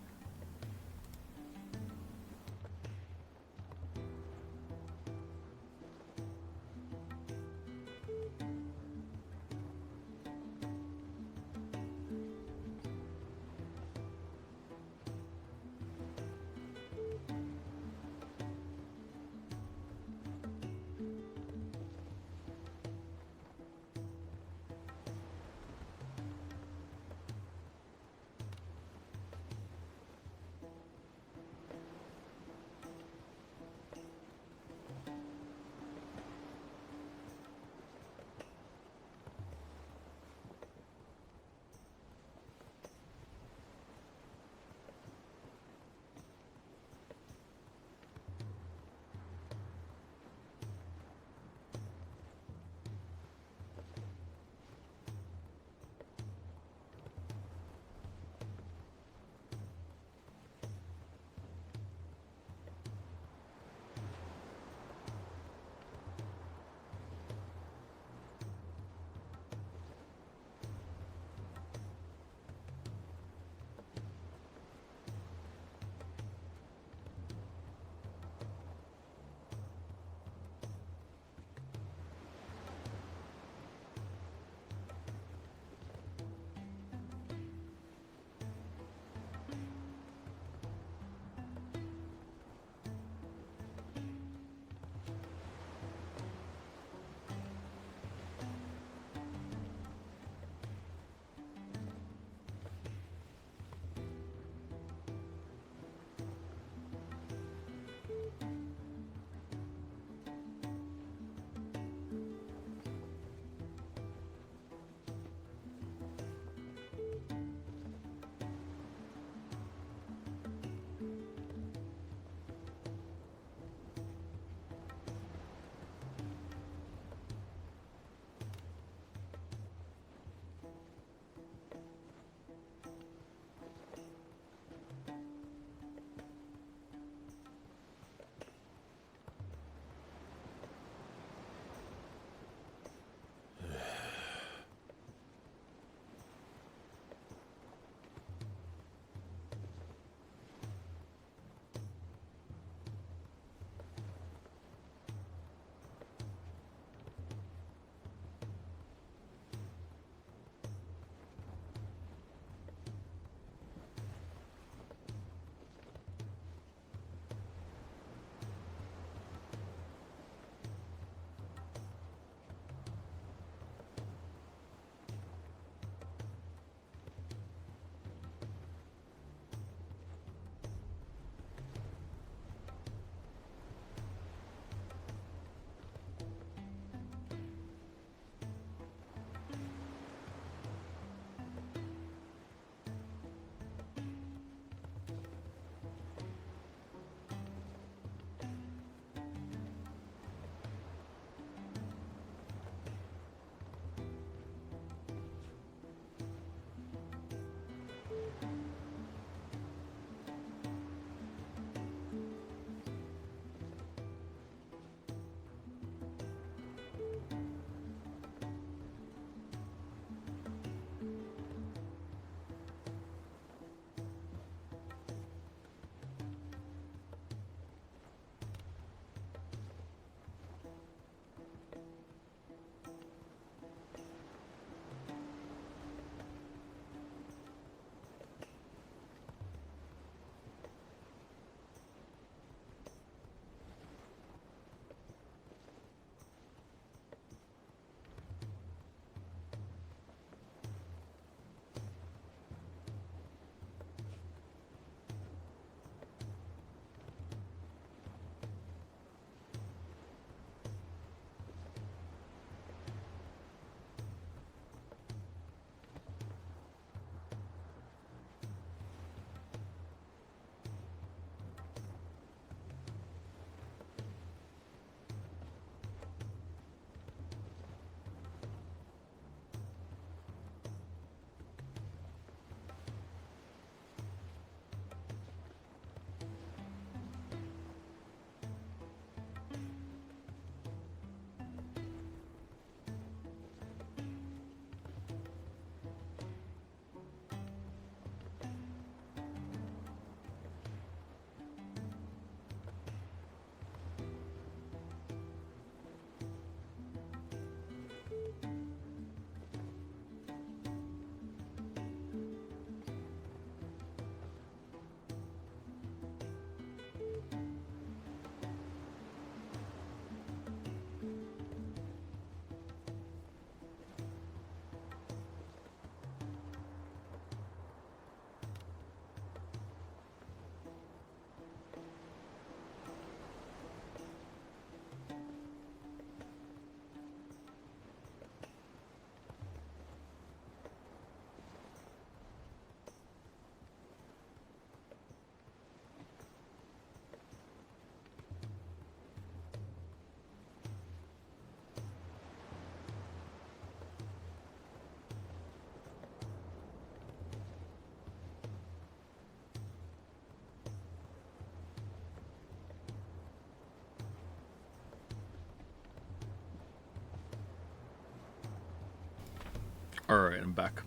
Alright, I'm back.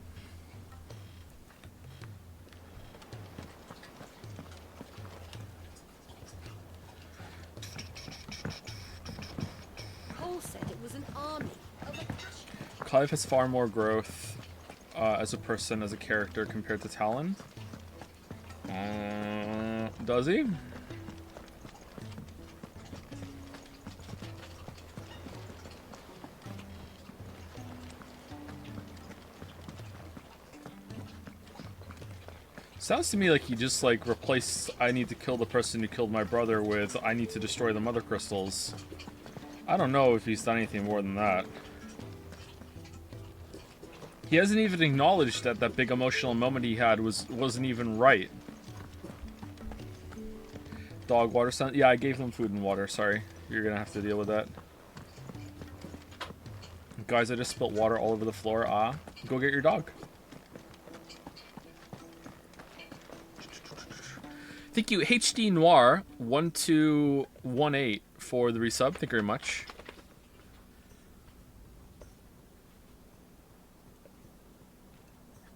Cole said it was an army of a passion. Clive has far more growth as a person, as a character, compared to Talon. Does he? Sounds to me like he just like replaced "I need to kill the person who killed my brother" with "I need to destroy the mother crystals." I don't know if he's done anything more than that. He hasn't even acknowledged that that big emotional moment he had wasn't even right. Dog water sound. Yeah, I gave them food and water. Sorry, you're gonna have to deal with that. Guys, I just spilt water all over the floor. Ah, go get your dog. Thank you, HD Noir 1218 for the resub. Thank you very much.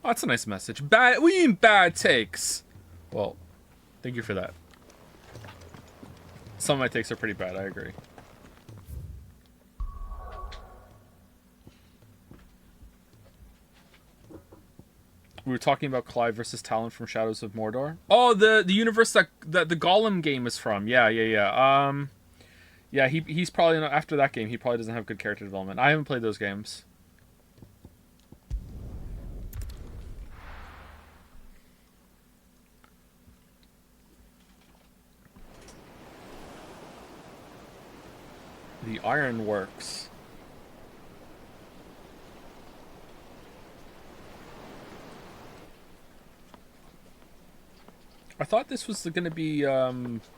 Oh, that's a nice message. Bad. We mean bad takes. Well, thank you for that. Some of my takes are pretty bad. I agree. We were talking about Clive versus Talon from Shadows of Mordor. Oh, the universe that the Gollum game is from. Yeah. Yeah, he's probably after that game. He probably doesn't have good character development. I haven't played those games. The Iron Works. I thought this was going to be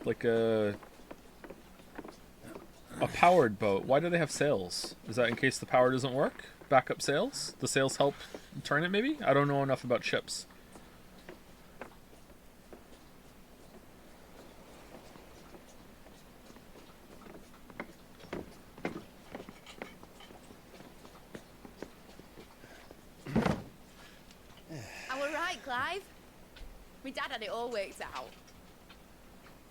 like a powered boat. Why do they have sails? Is that in case the power doesn't work? Backup sails? The sails help turn it, maybe? I don't know enough about ships. I were right, Clive. My dad had it all worked out.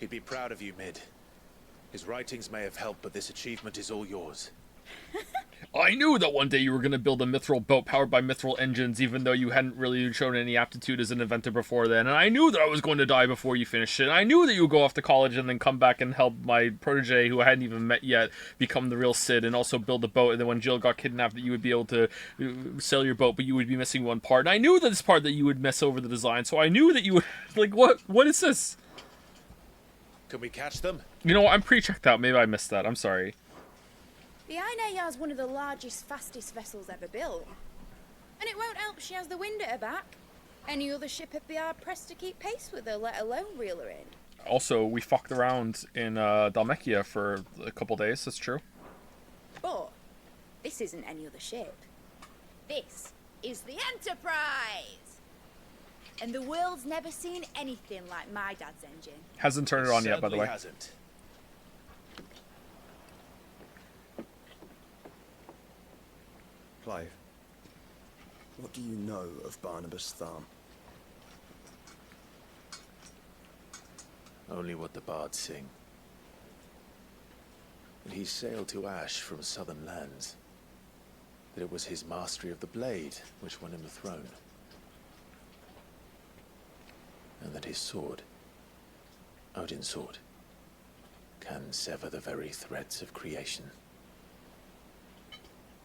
He'd be proud of you, Mid. His writings may have helped, but this achievement is all yours. I knew that one day you were going to build a mithril boat powered by mithril engines, even though you hadn't really shown any aptitude as an inventor before then. And I knew that I was going to die before you finished it. And I knew that you would go off to college and then come back and help my protege, who I hadn't even met yet, become the real Cid and also build a boat. And then when Jill got kidnapped, that you would be able to sail your boat, but you would be missing one part. And I knew that this part that you would mess over the design. So I knew that you would... Like, what is this? Can we catch them? You know what? I'm pre-checked out. Maybe I missed that. I'm sorry. The Aina is one of the largest, fastest vessels ever built. And it won't help she has the wind at her back. Any other ship would be hard-pressed to keep pace with her, let alone reel her in. Also, we fucked around in Dhalmekia for a couple days. That's true. But this isn't any other ship. This is the Enterprise! And the world's never seen anything like my dad's engine. Hasn't turned it on yet, by the way. Hasn't. Clive, what do you know of Barnabas Tharm? Only what the bards sing. That he sailed to Ash from southern lands. That it was his mastery of the blade which won him the throne. And that his sword, Odin's sword, can sever the very threads of creation.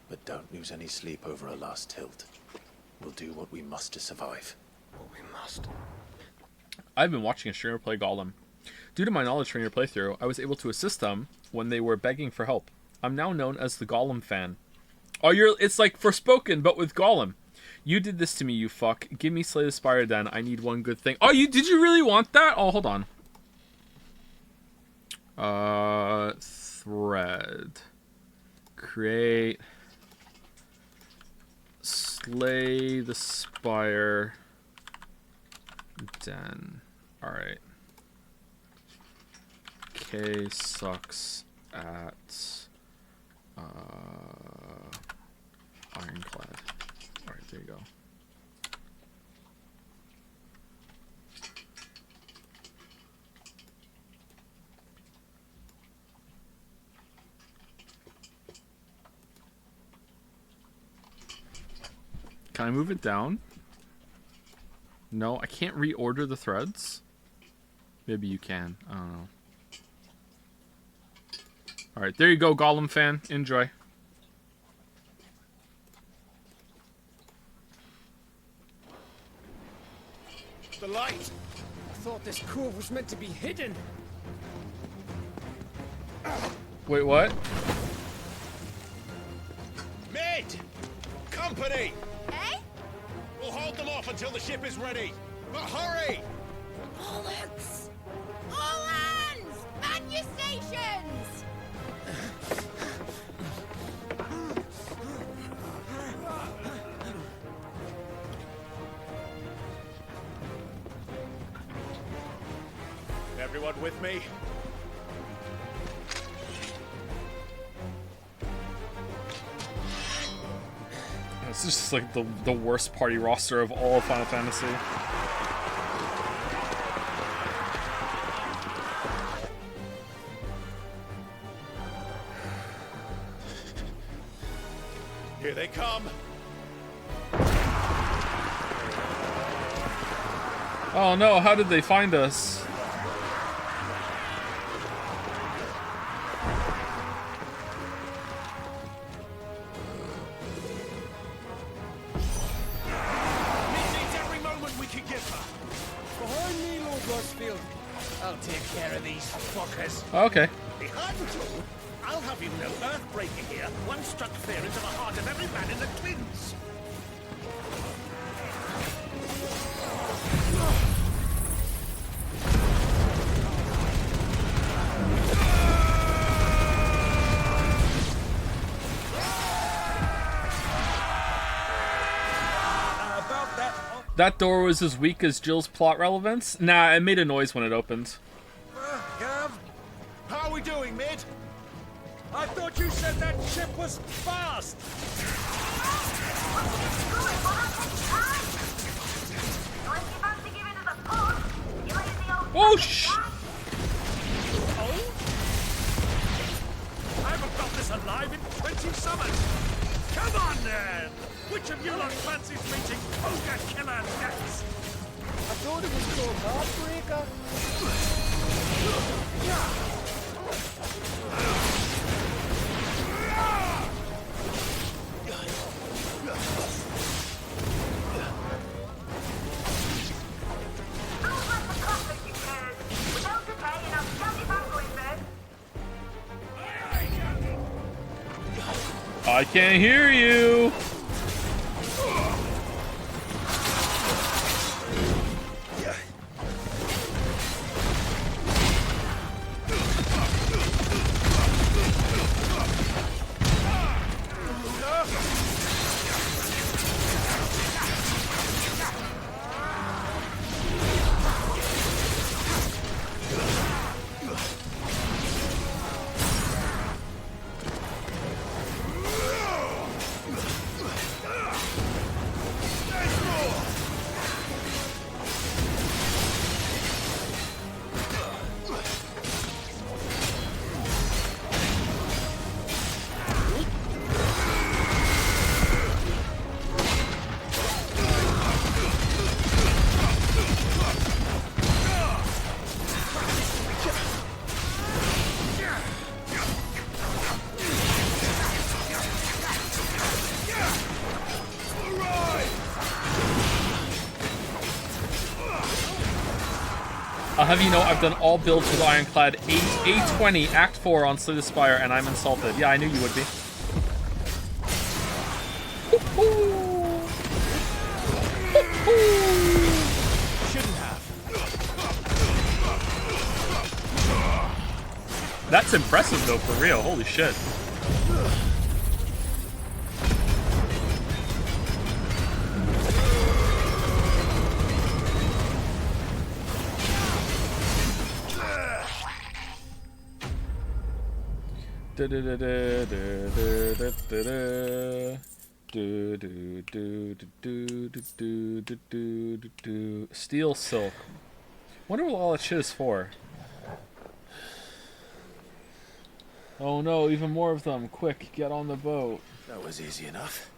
But don't lose any sleep over a last tilt. We'll do what we must to survive. What we must. I've been watching a streamer play Gollum. Due to my knowledge from your playthrough, I was able to assist them when they were begging for help. I'm now known as the Gollum fan. Oh, it's like Forspoken, but with Gollum. You did this to me, you fuck. Give me Slay the Spire then. I need one good thing. Oh, did you really want that? Oh, hold on. Thread. Create. Slay the Spire. Den. Alright. K sucks at Ironclad. Alright, there you go. Can I move it down? No, I can't reorder the threads. Maybe you can. I don't know. Alright, there you go, Gollum fan. Enjoy. The light! I thought this cove was meant to be hidden. Wait, what? Mid! Company! Eh? We'll hold them off until the ship is ready. But hurry! Bollocks! All hands! Man your stations! Everyone with me? This is just like the worst party roster of all of Final Fantasy. Here they come. Oh no, how did they find us? I'll take care of these fuckers. Okay. Behind you, I'll have you know, Earthbreaker here once struck fear into the heart of every man in the Twins. That door was as weak as Jill's plot relevance? Nah, it made a noise when it opened. Gav, how are we doing, Mid? I thought you said that ship was fast. Oh, shh! Oh? I haven't got this alive in 20 summers. Come on, then! Which of you lot fancies meeting Ogre Killer next? I thought it was called Heartbreaker. I can't hear you! I'll have you know I've done all builds with Ironclad A20 Act 4 on Slay the Spire, and I'm insulted. Yeah, I knew you would be. Shouldn't have. That's impressive though, for real. Holy shit. Steel silk. Wonder what all that shit is for. Oh no, even more of them. Quick, get on the boat. That was easy enough.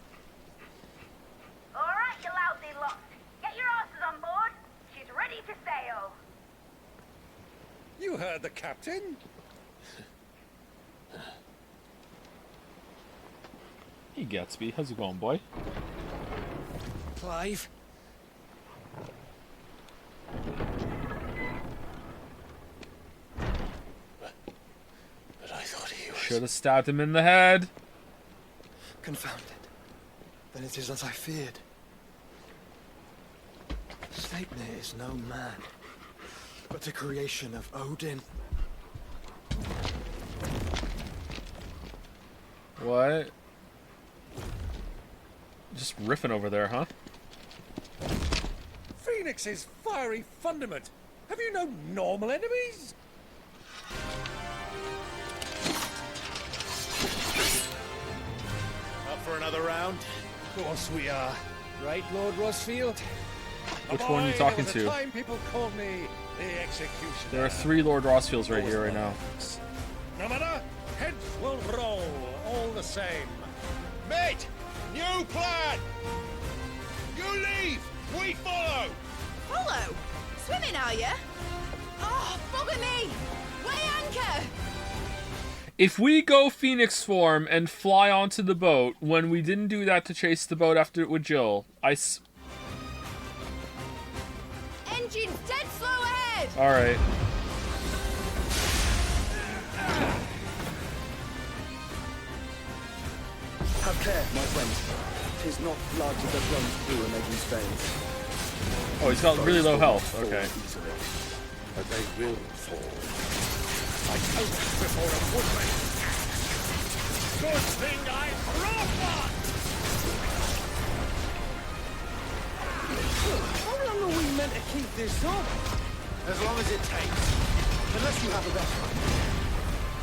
All right. You heard the captain. Hey Gatsby, how's it going, boy? Clive. But I thought he was... Should have stabbed him in the head. Confounded. Then it is as I feared. Sleipnir is no man, but a creation of Odin. What? Just riffing over there, huh? Phoenix's fiery fundament. Have you no normal enemies? Up for another round? Of course we are. Right, Lord Rosfield? Which one are you talking there was a to? time people called me the Executioner. There are 3 Lord Rosfields right here, right now. No matter, heads will roll all the same. Mate! New plan! You leave! We follow! Follow? Swimming, are you? Oh, bugger me! Weigh anchor! If we go Phoenix form and fly onto the boat when we didn't do that to chase the boat after it with Jill, Engine's dead slow ahead! Alright. Have care, my friend. 'Tis not blood that runs through a maiden's veins. Oh, he's got really low health. Okay. But they will fall. Like oaks before a woodman. Good thing I brought one! How long are we meant to keep this up? As long as it takes. Unless you have a better one.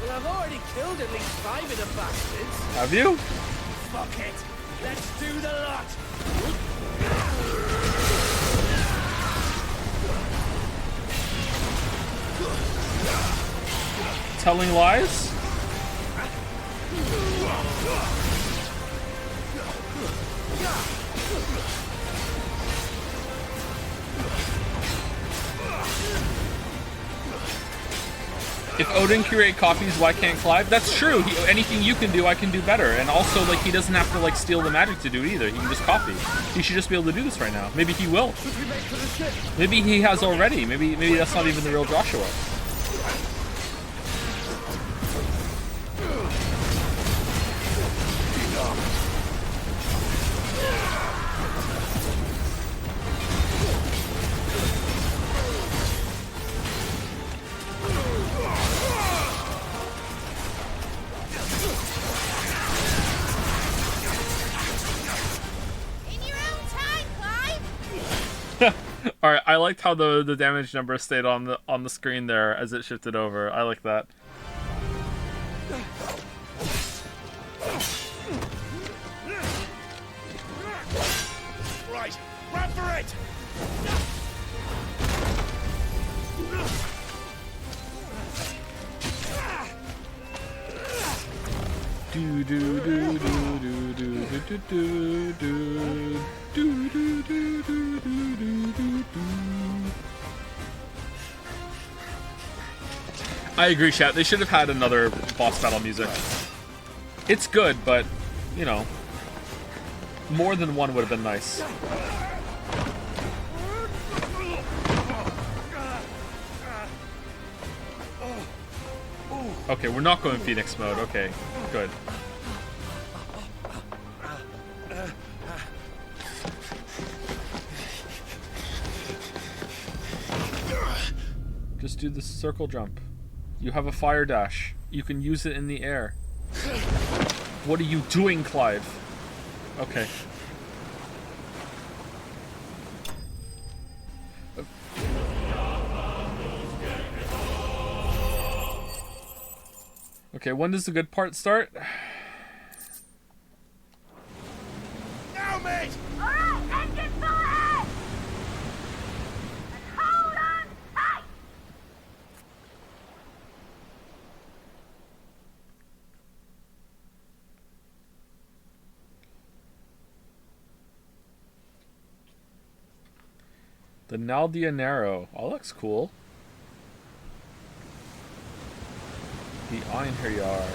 Well, I've already killed at least 5 of the bastards. Have you? Fuck it. Let's do the lot. Telling lies? If Odin create copies, why can't Clive? That's true. Anything you can do, I can do better. And also, like, he doesn't have to like steal the magic to do it either. He can just copy. He should just be able to do this right now. Maybe he will. Maybe he has already. Maybe that's not even the real Joshua. Alright, I liked how the damage number stayed on the screen there as it shifted over. I like that. Right, run for it! Do do do do do do do do do do do do do do. I agree, chat. They should have had another boss battle music. It's good, but you know, more than one would have been nice. Okay, we're not going Phoenix mode. Okay, good. Just do the circle jump. You have a fire dash. You can use it in the air. What are you doing, Clive? Okay. Okay, when does the good part start? Now, mate! Alright, engine full ahead! And hold on tight! The Naldianero. Oh, that looks cool. The Einherjar.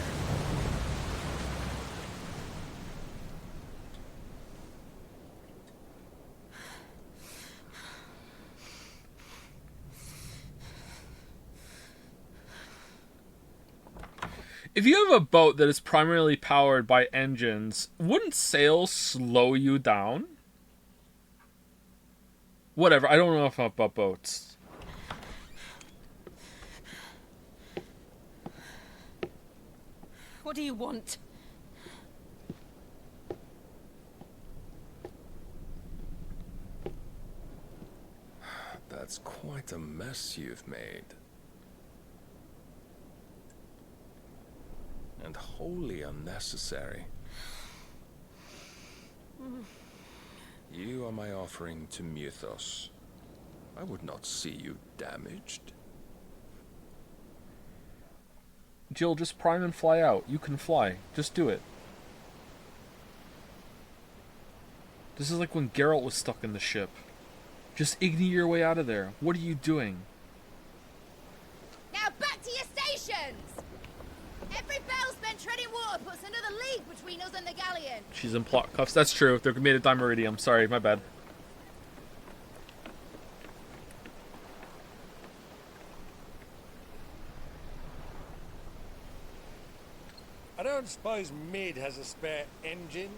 If you have a boat that is primarily powered by engines, wouldn't sails slow you down? Whatever, I don't know enough about boats. What do you want? That's quite a mess you've made. And wholly unnecessary. You are my offering to Mythos. I would not see you damaged. Jill, just prime and fly out. You can fly. Just do it. This is like when Geralt was stuck in the ship. Just Igni your way out of there. What are you doing? Now back to your stations! Every bell spent treading water puts another league between us and the galleon. She's in plot cuffs. That's true. They're made of dimeridium. Sorry, my bad. I don't suppose Mid has a spare engine.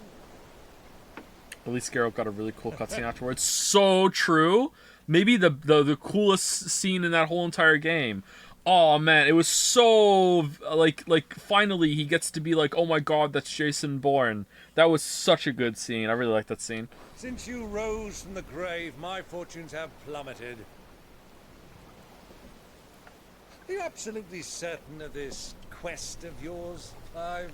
At least Geralt got a really cool cutscene afterwards. So true. Maybe the coolest scene in that whole entire game. Oh man, it was so like finally he gets to be like, oh my god, that's Jason Bourne. That was such a good scene. I really like that scene. Since you rose from the grave, my fortunes have plummeted. Are you absolutely certain of this quest of yours, Clive?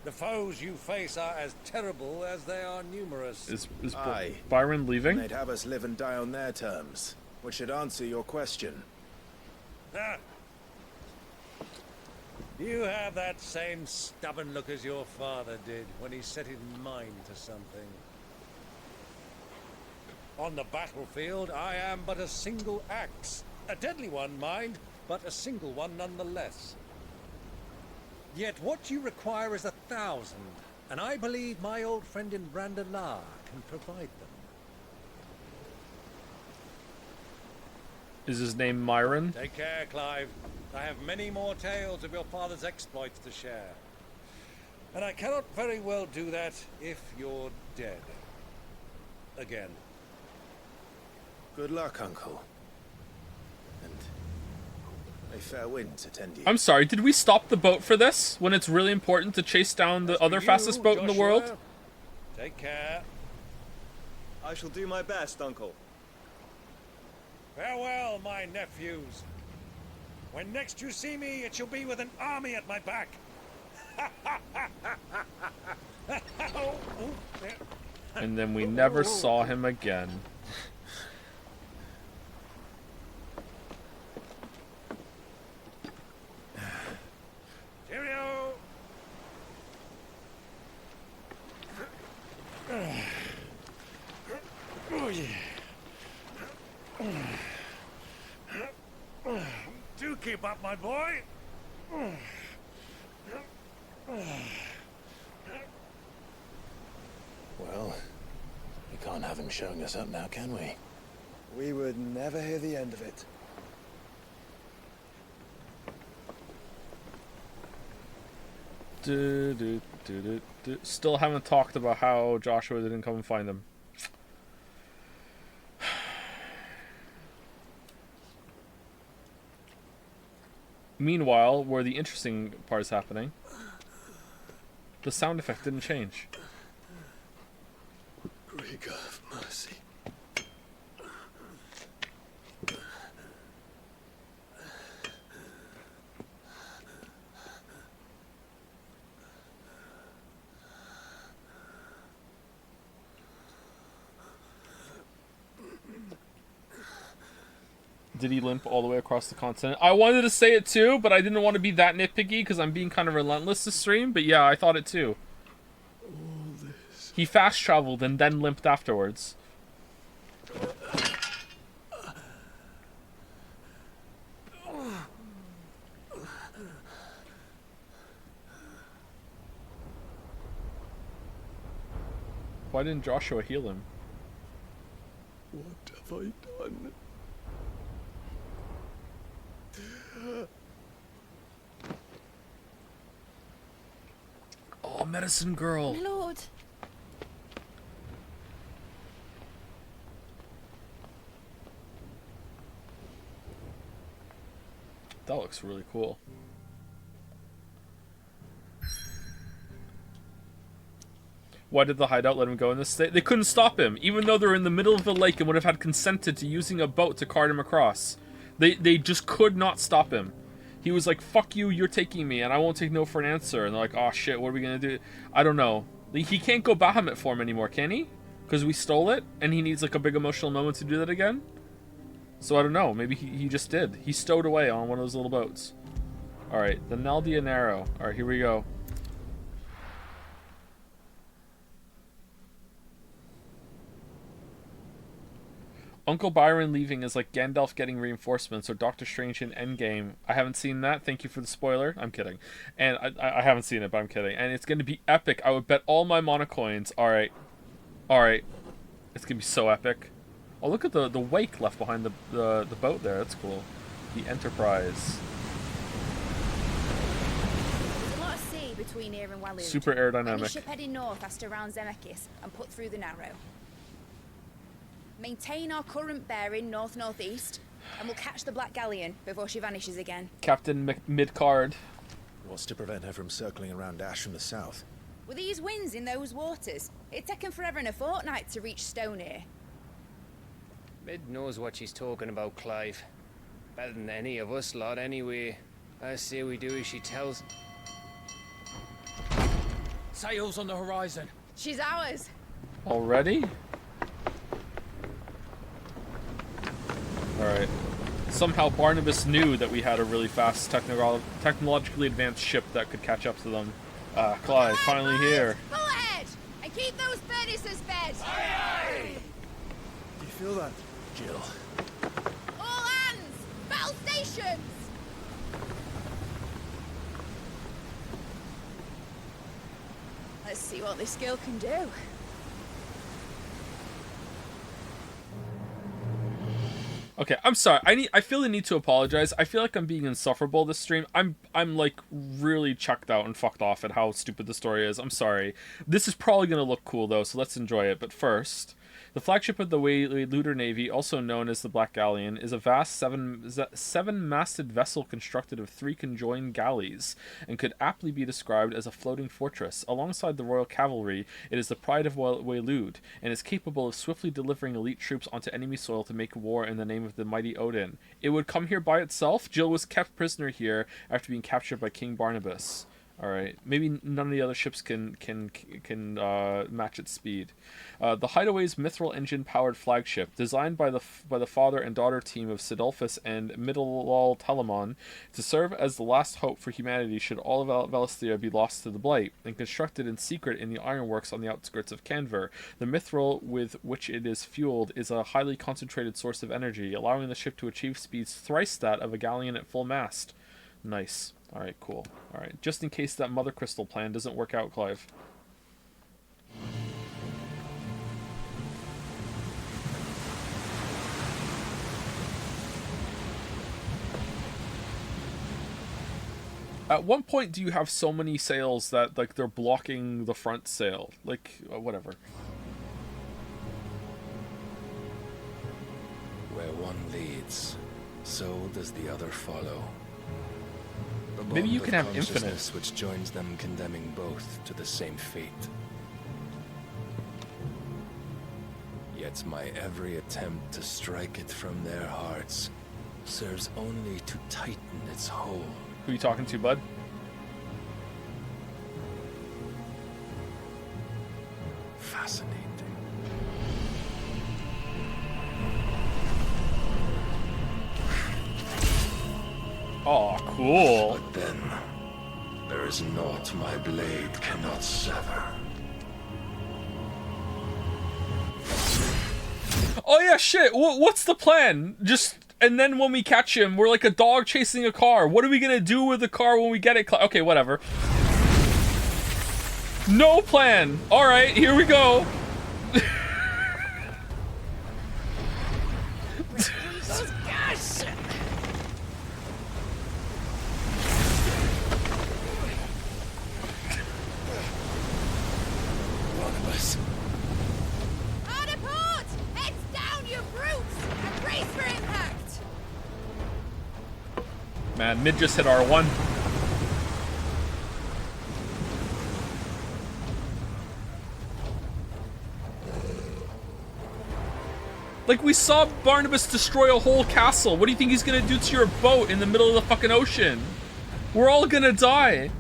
The foes you face are as terrible as they are numerous. Is Aye. Byron leaving? They'd have us live and die on their terms, which should answer your question. Ah. You have that same stubborn look as your father did when he set his mind to something. On the battlefield, I am but a single axe. A deadly one, mind, but a single one nonetheless. Yet what you require is 1,000, and I believe my old friend in Brandalar can provide them. Is his name Myron? Take care, Clive. I have many more tales of your father's exploits to share. And I cannot very well do that if you're dead. Again. Good luck, Uncle. And may fair winds attend you. I'm sorry, did we stop the boat for this? When it's really important to chase down the other fastest boat in the world? Take care. I shall do my best, Uncle. Farewell, my nephews. When next you see me, it shall be with an army at my back. And then we never saw him again. Cheerio. Oh, yeah. Do keep up, my boy. Well, we can't have him showing us up now, can we? We would never hear the end of it. Still haven't talked about how Joshua didn't come and find him. Meanwhile, where the interesting part is happening, the sound effect didn't change. Rigor of mercy. Did he limp all the way across the continent? I wanted to say it too, but I didn't want to be that nitpicky because I'm being kind of relentless this stream. But yeah, I thought it too. He fast traveled and then limped afterwards. Why didn't Joshua heal him? What have I done? Oh, medicine girl. My lord. That looks really cool. Why did the hideout let him go in this state? They couldn't stop him, even though they're in the middle of the lake and would have had consented to using a boat to cart him across. They just could not stop him. He was like, fuck you, you're taking me, and I won't take no for an answer. And they're like, oh shit, what are we gonna do? I don't know. He can't go Bahamut form anymore, can he? Because we stole it, and he needs like a big emotional moment to do that again? So I don't know, maybe he just did. He stowed away on one of those little boats. Alright, the Naldia Narrow. Alright, here we go. Uncle Byron leaving is like Gandalf getting reinforcements or Doctor Strange in Endgame. I haven't seen that. Thank you for the spoiler. I'm kidding. And I haven't seen it, but I'm kidding. And it's going to be epic. I would bet all my monocoins. Alright. Alright. It's going to be so epic. Oh, look at the wake left behind the boat there. That's cool. The Enterprise. There's a lot of sea between here and Waloed. Super aerodynamic. Any ship heading north has to round Zemeckis and put through the Narrow. Maintain our current bearing north-northeast, and we'll catch the Black Galleon before she vanishes again. Captain Midcard. What's to prevent her from circling around Ash from the south? With these winds in those waters, it'd taken forever and a fortnight to reach Stonehenge. Mid knows what she's talking about, Clive. Better than any of us lot, anyway. I say we do as she tells. Sails on the horizon. She's ours. Already? Alright. Somehow Barnabas knew that we had a really fast technologically advanced ship that could catch up to them. Clive, finally here. Pull ahead! And keep those furnaces fed! Do you feel that, Jill? All hands! Battle stations! Let's see what this girl can do. Okay, I'm sorry. I feel the need to apologize. I feel like I'm being insufferable this stream. I'm like really chucked out and fucked off at how stupid the story is. I'm sorry. This is probably gonna look cool though, so let's enjoy it. But first, the flagship of the Waloeder Navy, also known as the Black Galleon, is a vast seven-masted vessel constructed of 3 conjoined galleys, and could aptly be described as a floating fortress. Alongside the Royal Cavalry, it is the pride of Waloed, and is capable of swiftly delivering elite troops onto enemy soil to make war in the name of the mighty Odin. It would come here by itself. Jill was kept prisoner here after being captured by King Barnabas. All right, maybe none of the other ships can match its speed. The Hideaway's mithril engine-powered flagship, designed by the father and daughter team of Sidolphus and Middlewall Telamon to serve as the last hope for humanity should all of Valisthea be lost to the Blight, and constructed in secret in the ironworks on the outskirts of Canver. The mithril with which it is fueled is a highly concentrated source of energy, allowing the ship to achieve speeds thrice that of a galleon at full mast. Nice. Alright, cool. Alright, just in case that Mother Crystal plan doesn't work out, Clive. At one point, do you have so many sails that, like, they're blocking the front sail? Like, whatever. Where one leads, so does the other follow. The Maybe you bond can of have infinite. consciousness which joins them, condemning both to the same fate. Yet my every attempt to strike it from their hearts serves only to tighten its hold. Who are you talking to, bud? Fascinating. Oh, cool. But then, there is naught my blade cannot sever. Oh yeah, shit. What's the plan? Just, and then when we catch him, we're like a dog chasing a car. What are we gonna do with the car when we get it? Okay, whatever. No plan. All right, here we go. Jesus gosh! Barnabas. Harder port! Heads down, you brutes! And brace for impact! Man, mid just hit R1. Like, we saw Barnabas destroy a whole castle. What do you think he's gonna do to your boat in the middle of the fucking ocean? We're all gonna die.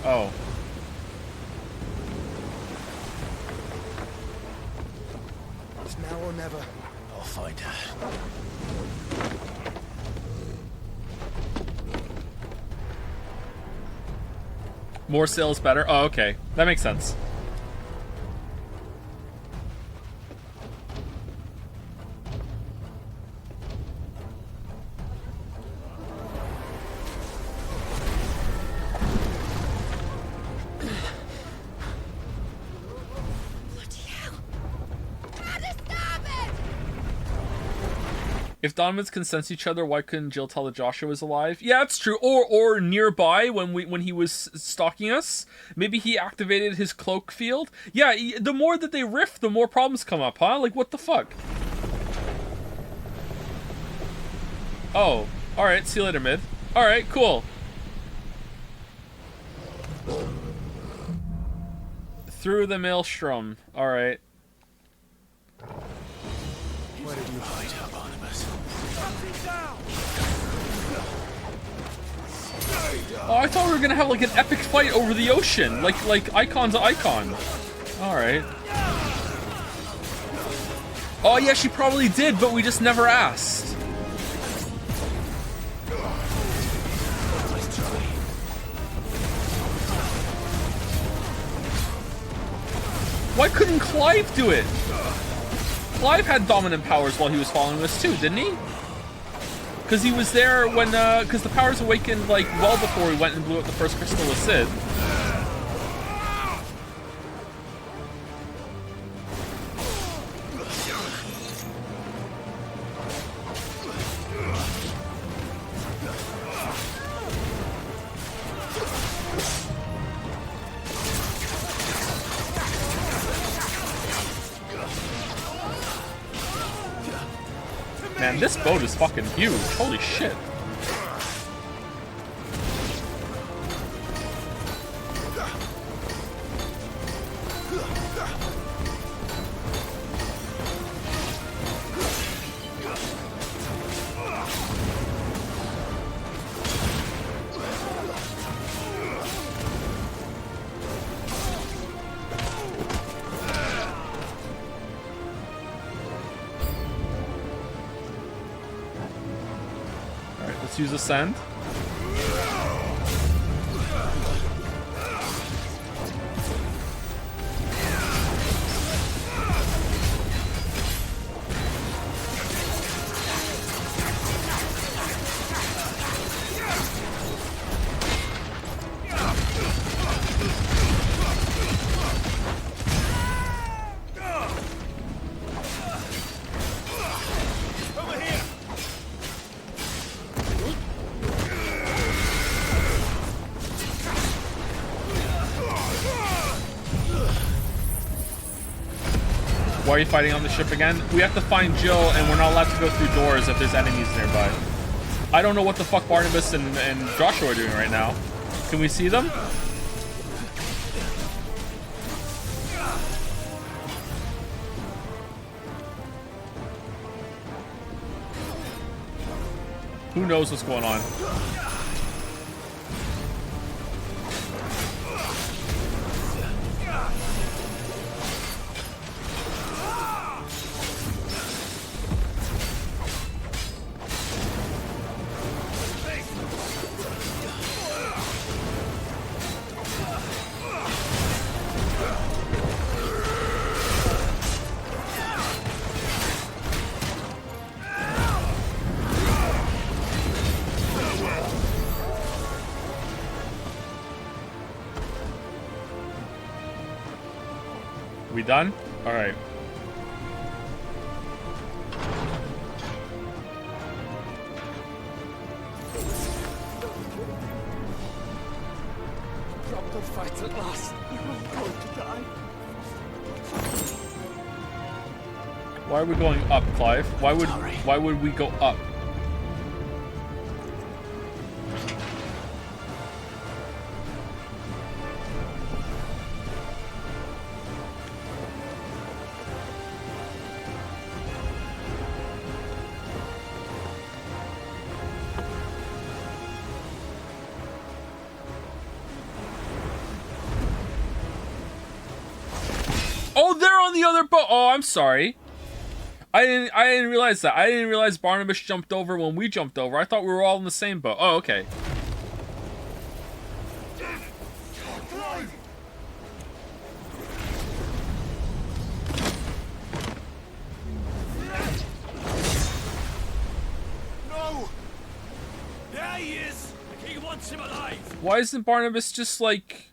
Oh. It's now or never. I'll find her. More sales better? Oh, okay. That makes sense. If Donovans can sense each other, why couldn't Jill tell that Joshua was alive? Yeah, it's true. Or nearby when he was stalking us. Maybe he activated his cloak field. Yeah, the more that they riff, the more problems come up, huh? Like, what the fuck? Oh, alright, see you later, mid. Alright, cool. Through the maelstrom. Alright. Where did you hide her, Barnabas? Oh, I thought we were gonna have like an epic fight over the ocean, like icon to icon. All right. Oh yeah, she probably did, but we just never asked. Why couldn't Clive do it? Clive had dominant powers while he was following us too, didn't he? Because he was there when, because the powers awakened like well before we went and blew up the first crystal with Sid. Man, this boat is fucking huge. Holy shit. Use ascend. Why are you fighting on the ship again? We have to find Jill, and we're not allowed to go through doors if there's enemies nearby. I don't know what the fuck Barnabas and Joshua are doing right now. Can we see them? Who knows what's going on? done? Alright. Drop the fight at last. You're all going to die. Why are we going up, Clive? Why would we go up? Oh, they're on the other boat. Oh, I'm sorry. I didn't realize that. I didn't realize Barnabas jumped over when we jumped over. I thought we were all in the same boat. Oh, okay. No! There he is! The king wants him alive! Why isn't Barnabas just, like,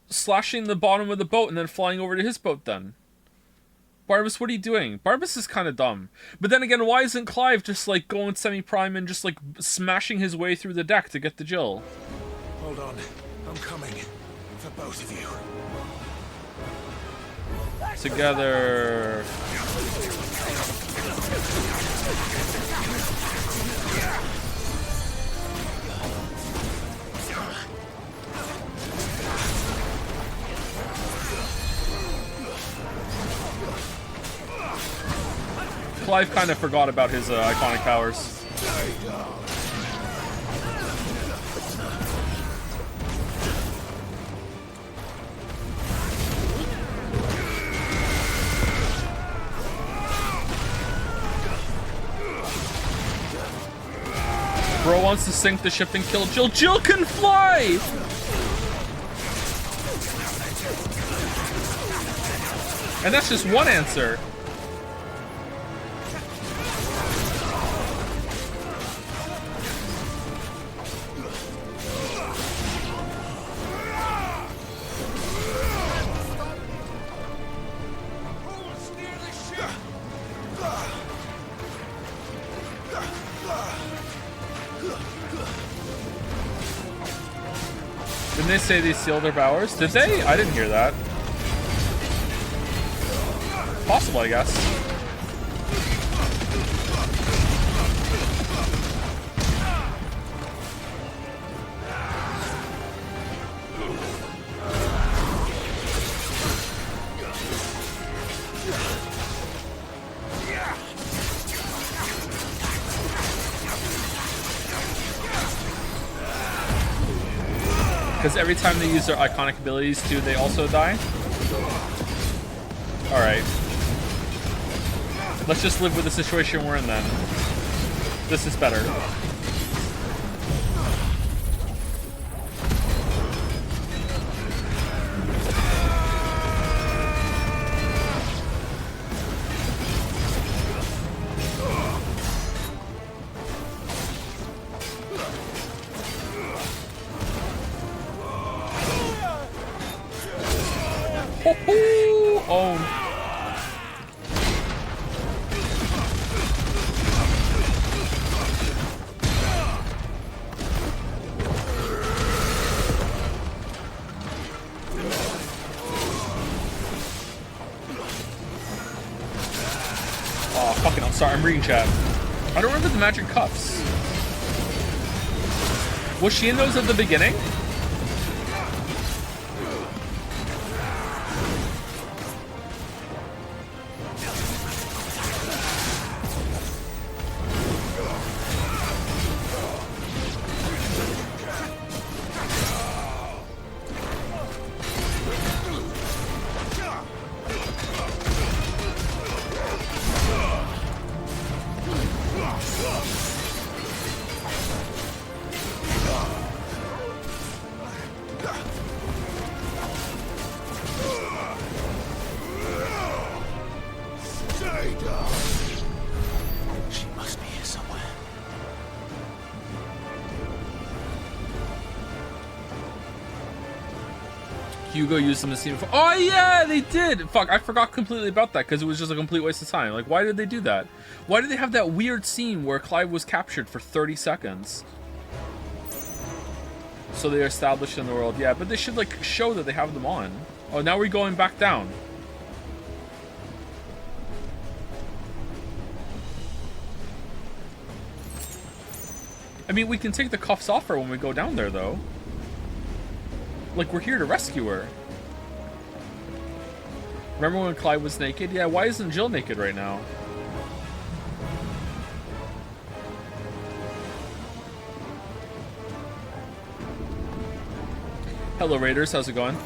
slashing the bottom of the boat and then flying over to his boat then? Barnabas, what are you doing? Barnabas is kind of dumb. But then again, why isn't Clive just, like, going semi-prime and just, like, smashing his way through the deck to get to Jill? Hold on. I'm coming. For both of you. Together. Clive kind of forgot about his iconic powers. Bro wants to sink the ship and kill Jill. Jill can fly! And that's just one answer. Didn't they say they sealed their powers? Did they? I didn't hear that. Possible, I guess. Because every time they use their iconic abilities too, they also die? Alright. Let's just live with the situation we're in then. This is better. Oh. Oh, fucking, I'm sorry, I'm reading chat. I don't remember the magic cuffs. Was she in those at the beginning? Hugo used them to see. Oh yeah, they did. Fuck, I forgot completely about that because it was just a complete waste of time. Like, why did they do that? Why did they have that weird scene where Clive was captured for 30 seconds? So they're established in the world. Yeah, but they should like show that they have them on. Oh, now we're going back down. I mean, we can take the cuffs off her when we go down there, though. Like, we're here to rescue her. Remember when Clive was naked? Yeah, why isn't Jill naked right now? Hello, Raiders. How's it going?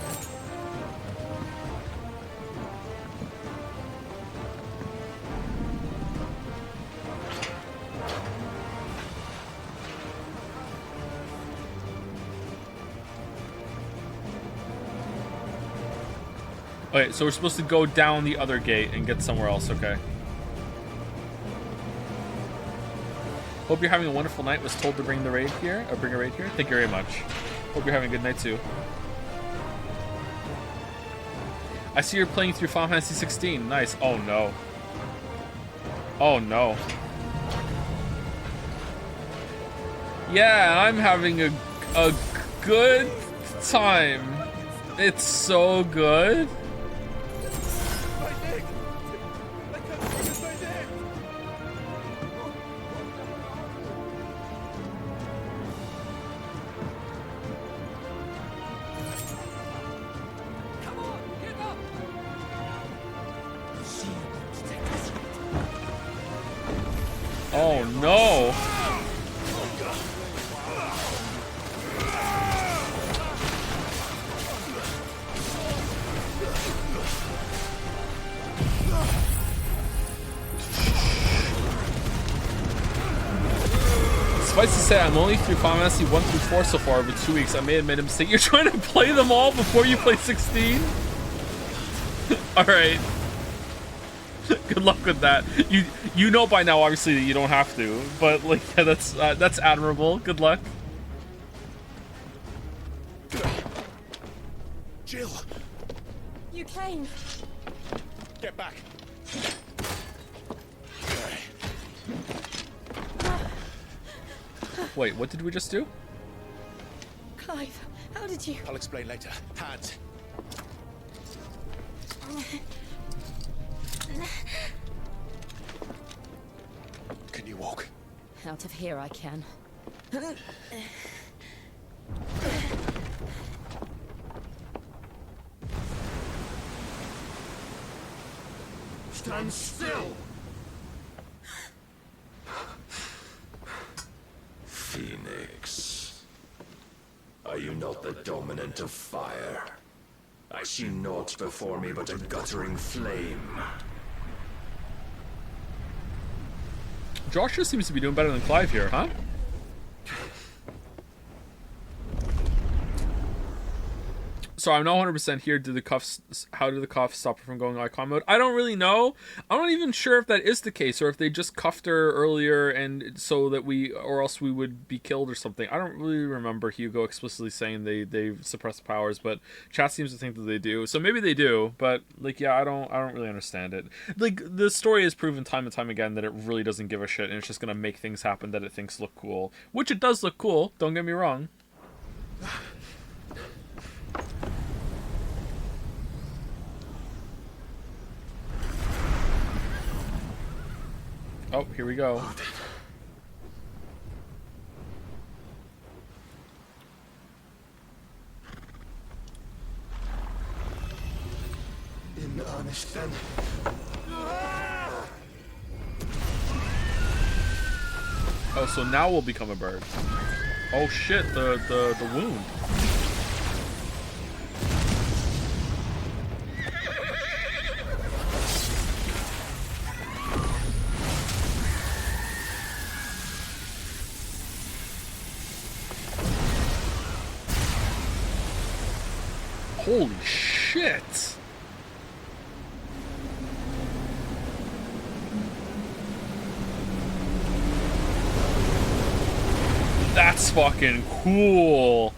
Okay, so we're supposed to go down the other gate and get somewhere else, okay. Hope you're having a wonderful night. Was told to bring the raid here, or bring a raid here. Thank you very much. Hope you're having a good night too. I see you're playing through Final Fantasy 16. Nice. Oh no. Oh no. Yeah, I'm having a good time. It's so good. Oh no! Suffice to say, I'm only through Final Fantasy 1 through 4 so far over 2 weeks. I may have made a mistake. You're trying to play them all before you play 16? Alright. Good luck with that. You know by now, obviously, that you don't have to, but like, yeah, that's admirable. Good luck. Jill, You came. get back. Wait, what did we just do? Clive, how did you? I'll explain later. Hands. Can you walk? Out of here I can. Stand still! Phoenix. Are you not the dominant of fire? I see naught before me but a guttering flame. Joshua seems to be doing better than Clive here, huh? So I'm not 100% here. Did the cuffs? How did the cuffs stop her from going icon mode? I don't really know. I'm not even sure if that is the case, or if they just cuffed her earlier and so that or else we would be killed or something. I don't really remember Hugo explicitly saying they suppress powers, but chat seems to think that they do. So maybe they do, but like, yeah, I don't really understand it. Like, the story has proven time and time again that it really doesn't give a shit, and it's just gonna make things happen that it thinks look cool, which it does look cool. Don't get me wrong. Oh, here we go. In honest then. Oh, so now we'll become a bird. Oh shit, the wound. Holy shit! That's fucking cool.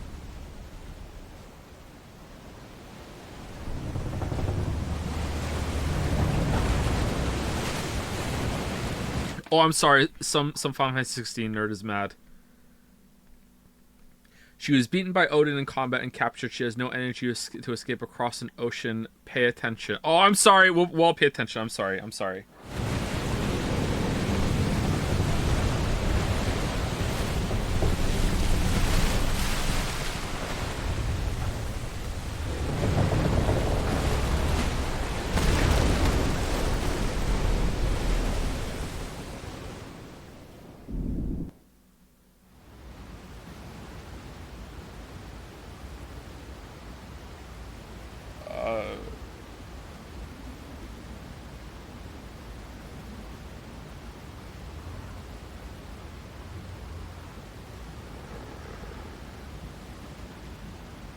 Oh, I'm sorry. Some Final Fantasy 16 nerd is mad. She was beaten by Odin in combat and captured. She has no energy to escape across an ocean. Pay attention. Oh, I'm sorry. We'll all pay attention. I'm sorry. I'm sorry.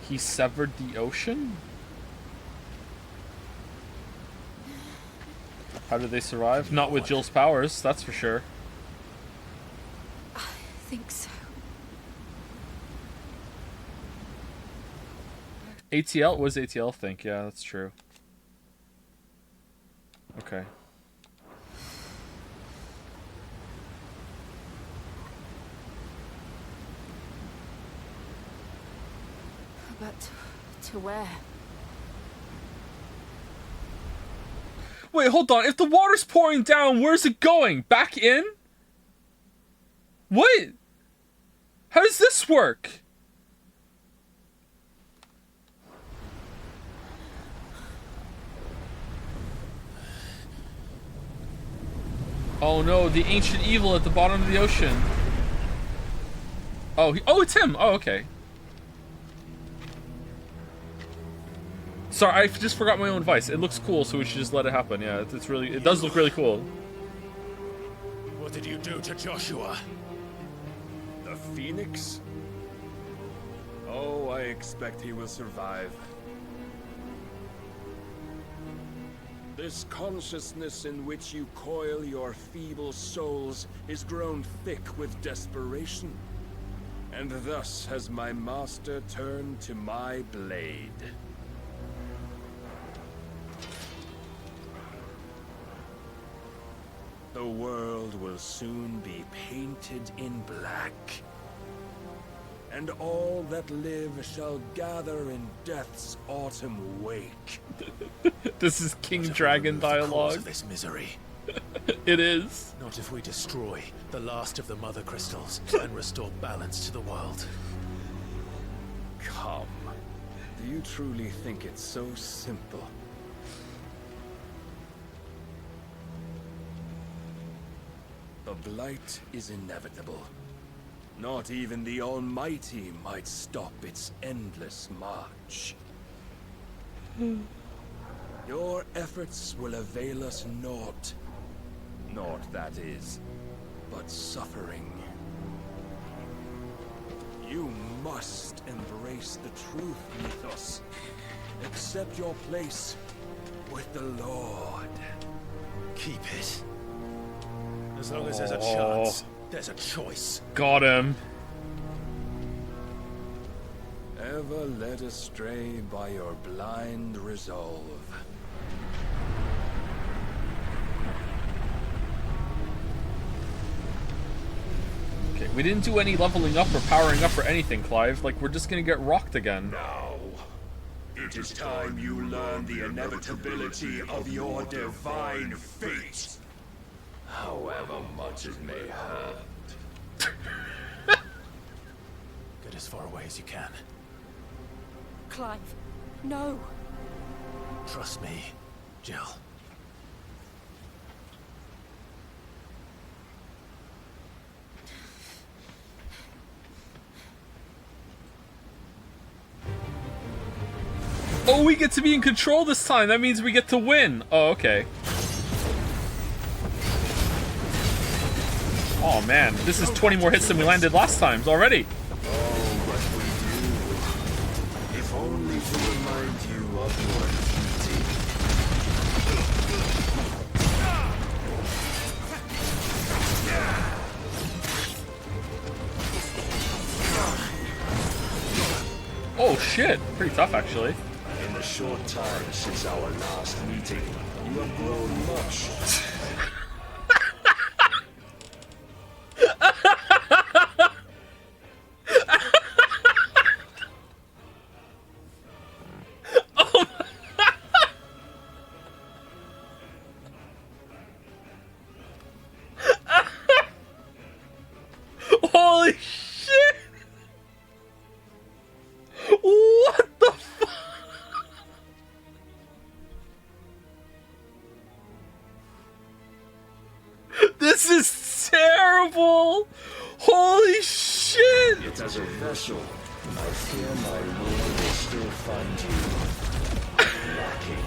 He severed the ocean? How did they survive? Not with Jill's powers, that's for sure. I think so. ATL? What does ATL think? Yeah, that's true. Okay. But to where? Wait, hold on. If the water's pouring down, where's it going? Back in? What? How does this work? Oh no, the ancient evil at the bottom of the ocean. Oh, it's him. Oh, okay. Sorry, I just forgot my own voice. It looks cool, so we should just let it happen. Yeah, it does look really cool. What did you do to Joshua? The Phoenix? Oh, I expect he will survive. This consciousness in which you coil your feeble souls is grown thick with desperation. And thus has my master turned to my blade. The world will soon be painted in black. And all that live shall gather in death's autumn wake. This is King Dragon dialogue. Of this misery. It is. Not if we destroy the last of the Mother Crystals and restore balance to the world. Come. Do you truly think it's so simple? The Blight is inevitable. Not even the Almighty might stop its endless march. Your efforts will avail us naught. Naught, that is, but suffering. You must embrace the truth, Mythos. Accept your place with the Lord. Keep it. As long as there's a chance, there's a choice. Got him. Ever led astray by your blind resolve. Okay, we didn't do any leveling up or powering up or anything, Clive. Like, we're just gonna get rocked again. Now, it is time you learn the inevitability of your divine fate. However much it may hurt. Get as far away as you can. Clive, no. Trust me, Jill. Oh, we get to be in control this time. That means we get to win. Oh, okay. Oh man, this is 20 more hits than we landed last time already. If only to remind you of your duty. Oh shit, pretty tough actually. In the short time since our last meeting, you have grown much. Holy shit! What the fuck? This is terrible! Holy shit! Yet as a vessel, I fear my lord will still find you lacking.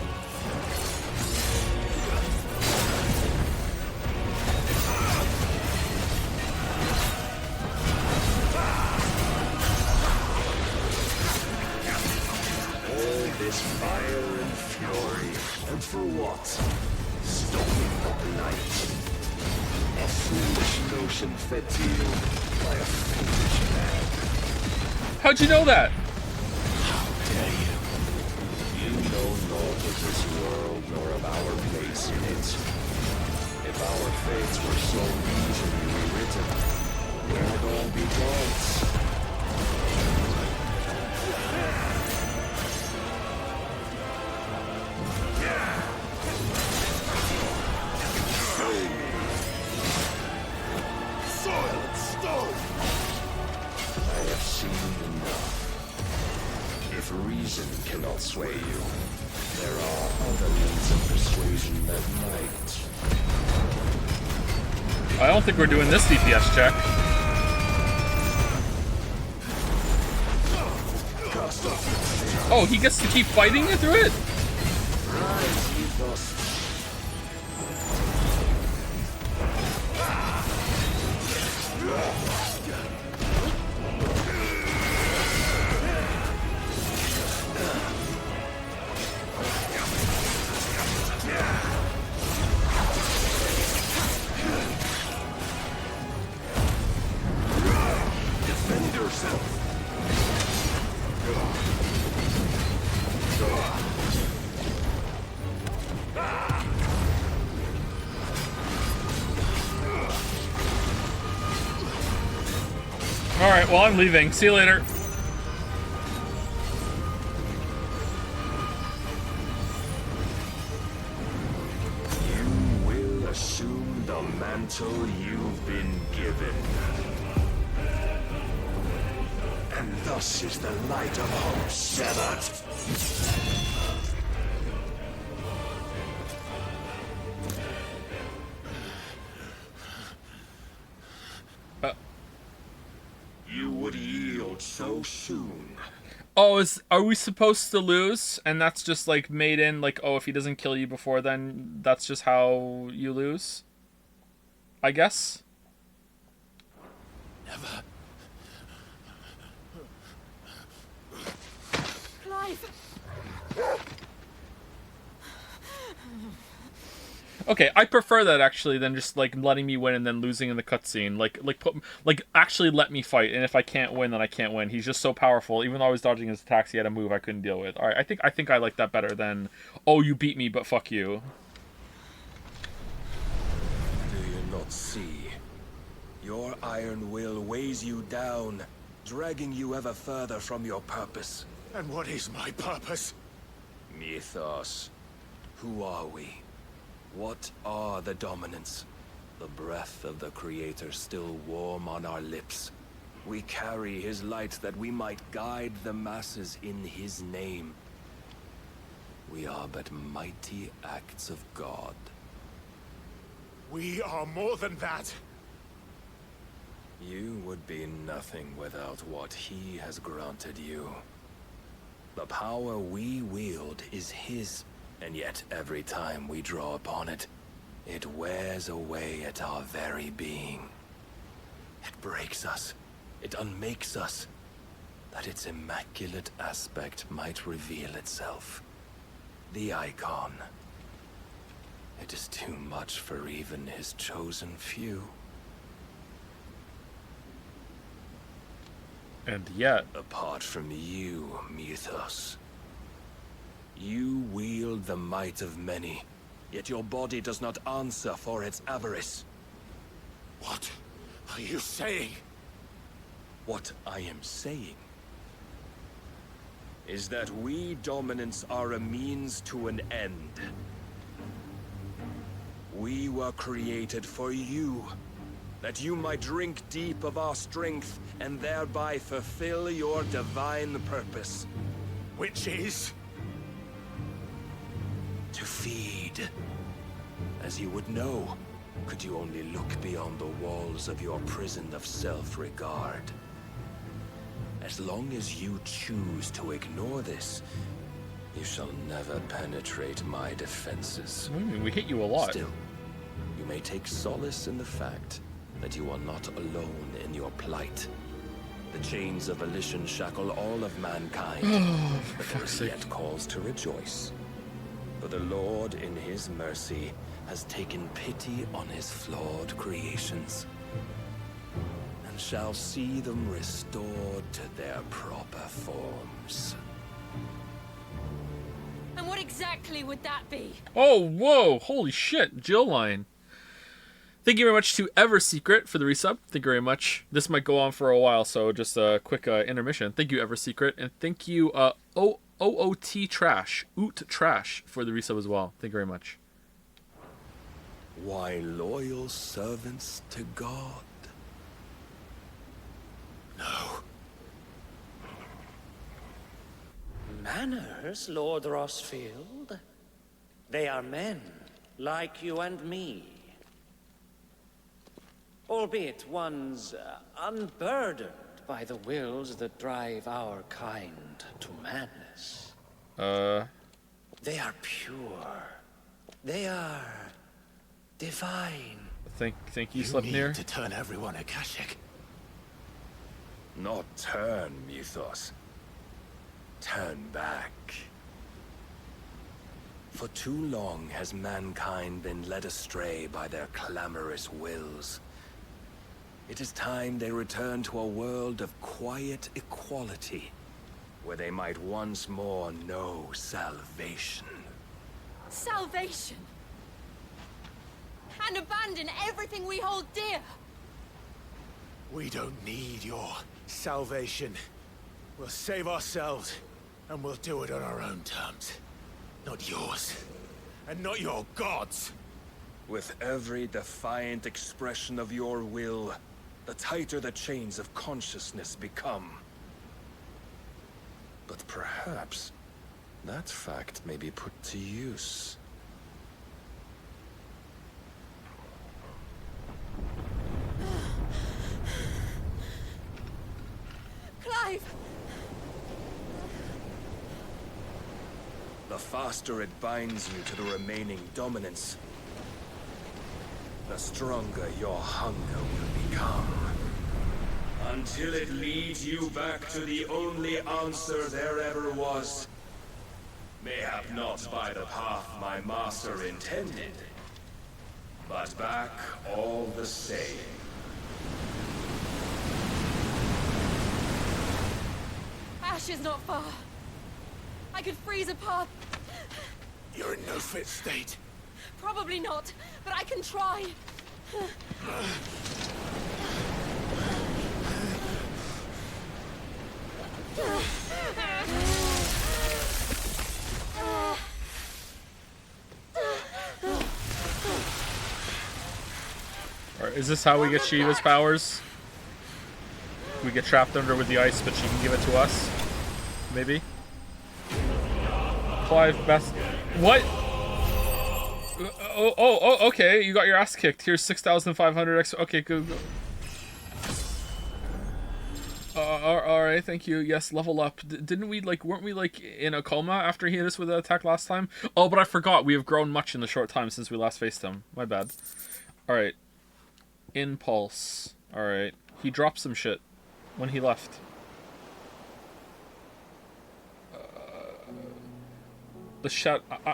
All this fire and fury, and for what? Stopping the blight. A foolish notion fed to you by a foolish man. How'd you know that? How dare you? You know naught of this world nor of our place in it. If our fates were so easily rewritten, where'd all be gods? Silent stone! I have seen enough. If reason cannot sway you, there are other means of persuasion that might. I don't think we're doing this DPS check. Oh, he gets to keep fighting you through it? Defend yourself. Alright, well, I'm leaving. See you later. You will assume the mantle you've been given. And thus is the light of hope severed. You would yield so soon. Oh, are we supposed to lose? And that's just like made in, like, oh, if he doesn't kill you before then, that's just how you lose? I guess? Never. Clive! Okay, I prefer that actually than just like letting me win and then losing in the cutscene. Like actually let me fight, and if I can't win, then I can't win. He's just so powerful. Even though I was dodging his attacks, he had a move I couldn't deal with. All right, I think I like that better than, oh, you beat me, but fuck you. Do you not see? Your iron will weighs you down, dragging you ever further from your purpose. And what is my purpose? Mythos. Who are we? What are the dominants? The breath of the Creator still warm on our lips. We carry his light that we might guide the masses in his name. We are but mighty acts of God. We are more than that. You would be nothing without what he has granted you. The power we wield is his. And yet, every time we draw upon it, it wears away at our very being. It breaks us. It unmakes us. That its immaculate aspect might reveal itself. The icon. It is too much for even his chosen few. And yet... Apart from you, Mythos. You wield the might of many, yet your body does not answer for its avarice. What are you saying? What I am saying is that we dominants are a means to an end. We were created for you, that you might drink deep of our strength and thereby fulfill your divine purpose. Which is? To feed. As you would know, could you only look beyond the walls of your prison of self-regard. As long as you choose to ignore this, you shall never penetrate my defenses. I mean, we hit you a lot. Still, you may take solace in the fact that you are not alone in your plight. The chains of volition shackle all of mankind, but there is yet cause to rejoice. For the Lord, in his mercy, has taken pity on his flawed creations, and shall see them restored to their proper forms. And what exactly would that be? Oh, whoa! Holy shit! Jill line. Thank you very much to Eversecret for the resub. Thank you very much. This might go on for a while, so just a quick intermission. Thank you, Eversecret. And thank you, OOT Trash, Oot Trash, for the resub as well. Thank you very much. Why, loyal servants to God? No. Manners, Lord Rossfield. They are men, like you and me. Albeit ones unburdened by the wills that drive our kind to madness. They are pure. They are divine. Thank you, You Sleipnir. need to turn everyone Akashic. Not turn, Mythos. Turn back. For too long has mankind been led astray by their clamorous wills. It is time they return to a world of quiet equality, where they might once more know salvation. Salvation? And abandon everything we hold dear? We don't need your salvation. We'll save ourselves, and we'll do it on our own terms. Not yours. And not your gods. With every defiant expression of your will, the tighter the chains of consciousness become. But perhaps that fact may be put to use. Clive! The faster it binds you to the remaining dominance, the stronger your hunger will become. Until it leads you back to the only answer there ever was. Mayhap not by the path my master intended, but back all the same. Ash is not far. I could freeze a path. You're in no fit state. Probably not, but I can try. Alright, is this how we get Shiva's powers? We get trapped under with the ice, but she can give it to us? Maybe? Clive best. What? Oh, okay. You got your ass kicked. Here's 6,500 extra. Okay, good. Alright, thank you. Yes, level up. Didn't we, weren't we, in a coma after he hit us with an attack last time? Oh, but I forgot. We have grown much in the short time since we last faced him. My bad. Alright. Impulse. Alright. He dropped some shit when he left.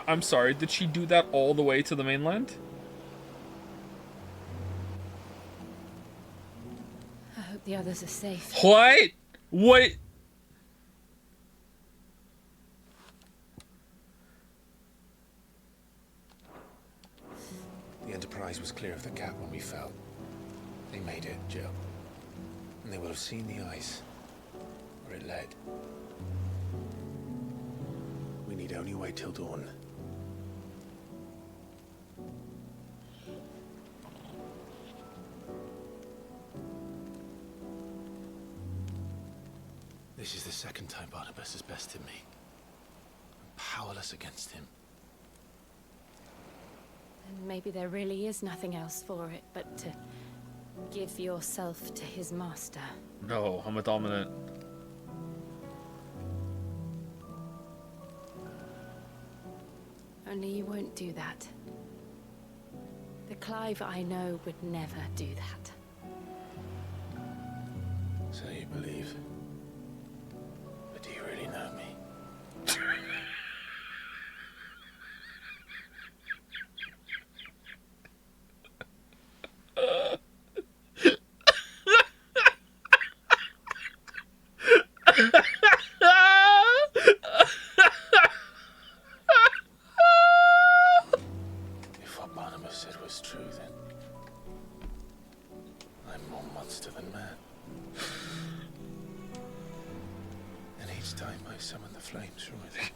I'm sorry, did she do that all the way to the mainland? I hope the others are safe. What? What? The Enterprise was clear of the cap when we fell. They made it, Jill. And they will have seen the ice, where it led. We need only wait till dawn. This is the second time Barnabas has bested me. I'm powerless against him. And maybe there really is nothing else for it but to give yourself to his master. No, I'm a dominant. Only you won't do that. The Clive I know would never do that. So you believe? But do you really know me? If what Barnabas said was true, then I'm more monster than man. And each time I summon the flames from within,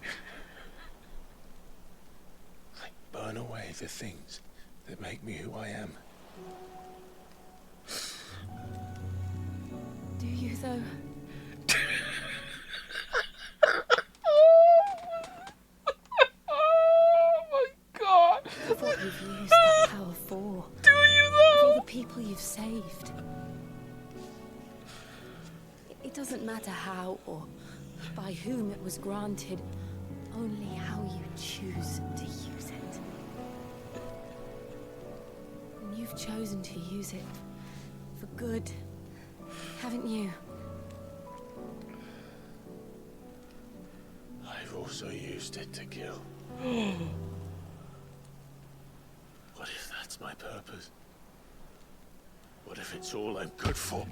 I burn away the things that make me who I am. Do you, though? Of what you've used that power for. Do you though? Of all the people you've saved. It doesn't matter how or by whom it was granted, only how you choose to use it. And you've chosen to use it for good, haven't you? I've also used it to kill. What if that's my purpose? What if it's all I'm good for?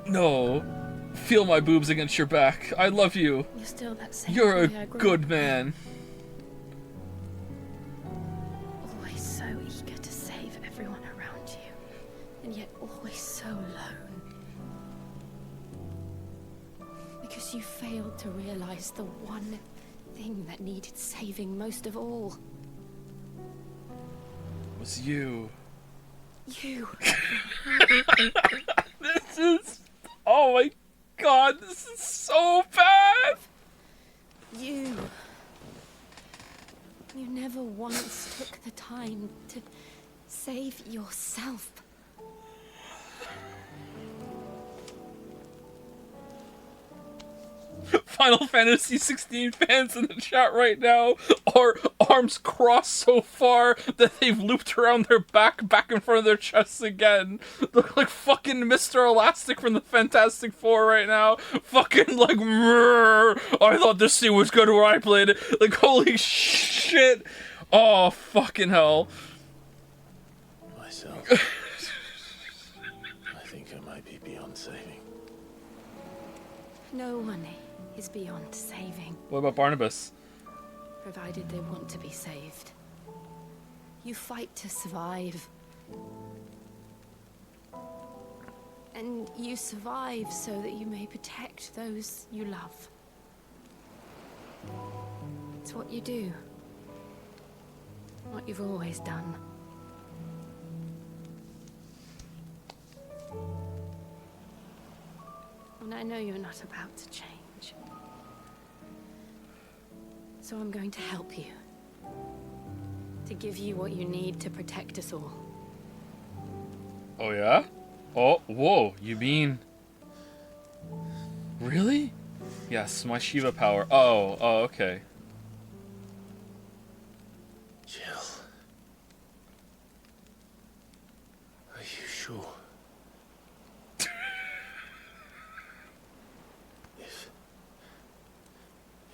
No. Feel my boobs against your back. I love you. You're still that same You're boy I a grew good up man. Always so eager to save everyone around you, and yet always so alone. Because you failed to realize the one thing that needed saving most of all. Was you. You. This is... Oh my god, this is so bad! You. You never once took the time to save yourself. Final Fantasy 16 fans in the chat right now are arms crossed so far that they've looped around their back in front of their chests again. Look like fucking Mr. Elastic from the Fantastic Four right now. Fucking like, I thought this scene was good where I played it. Like, holy shit. Oh, fucking hell. Myself. I think I might be beyond saving. No one is beyond saving, What about Barnabas? provided they want to be saved. You fight to survive. And you survive so that you may protect those you love. It's what you do. What you've always done. And I know you're not about to change. So I'm going to help you. To give you what you need to protect us all. Oh yeah? Oh, whoa, you mean... Really? Yes, my Shiva power. Oh, okay. Jill. Are you sure?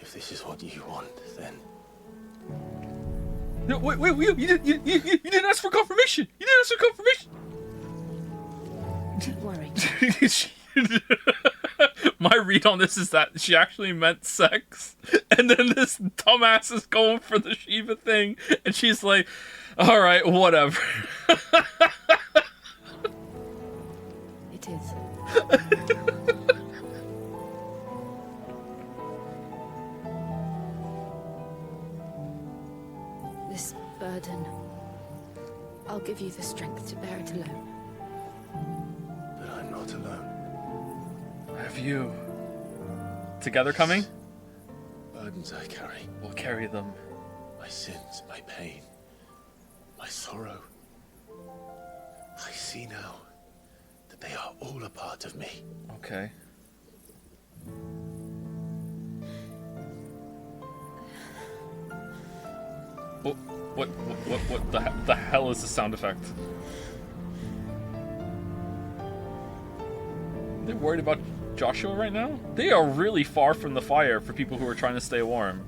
If this is what you want, then... No, wait, you didn't ask for confirmation! You didn't ask for confirmation! Don't worry. My read on this is that she actually meant sex, and then this dumbass is going for the Shiva thing, and she's like, alright, whatever. It is. This burden I'll give you the strength to bear it alone. But I'm not alone. Have you together coming? Burdens I carry. We'll carry them. My sins, my pain, my sorrow. I see now that they are all a part of me. Okay. What the hell is the sound effect? They're worried about Joshua right now? They are really far from the fire for people who are trying to stay warm.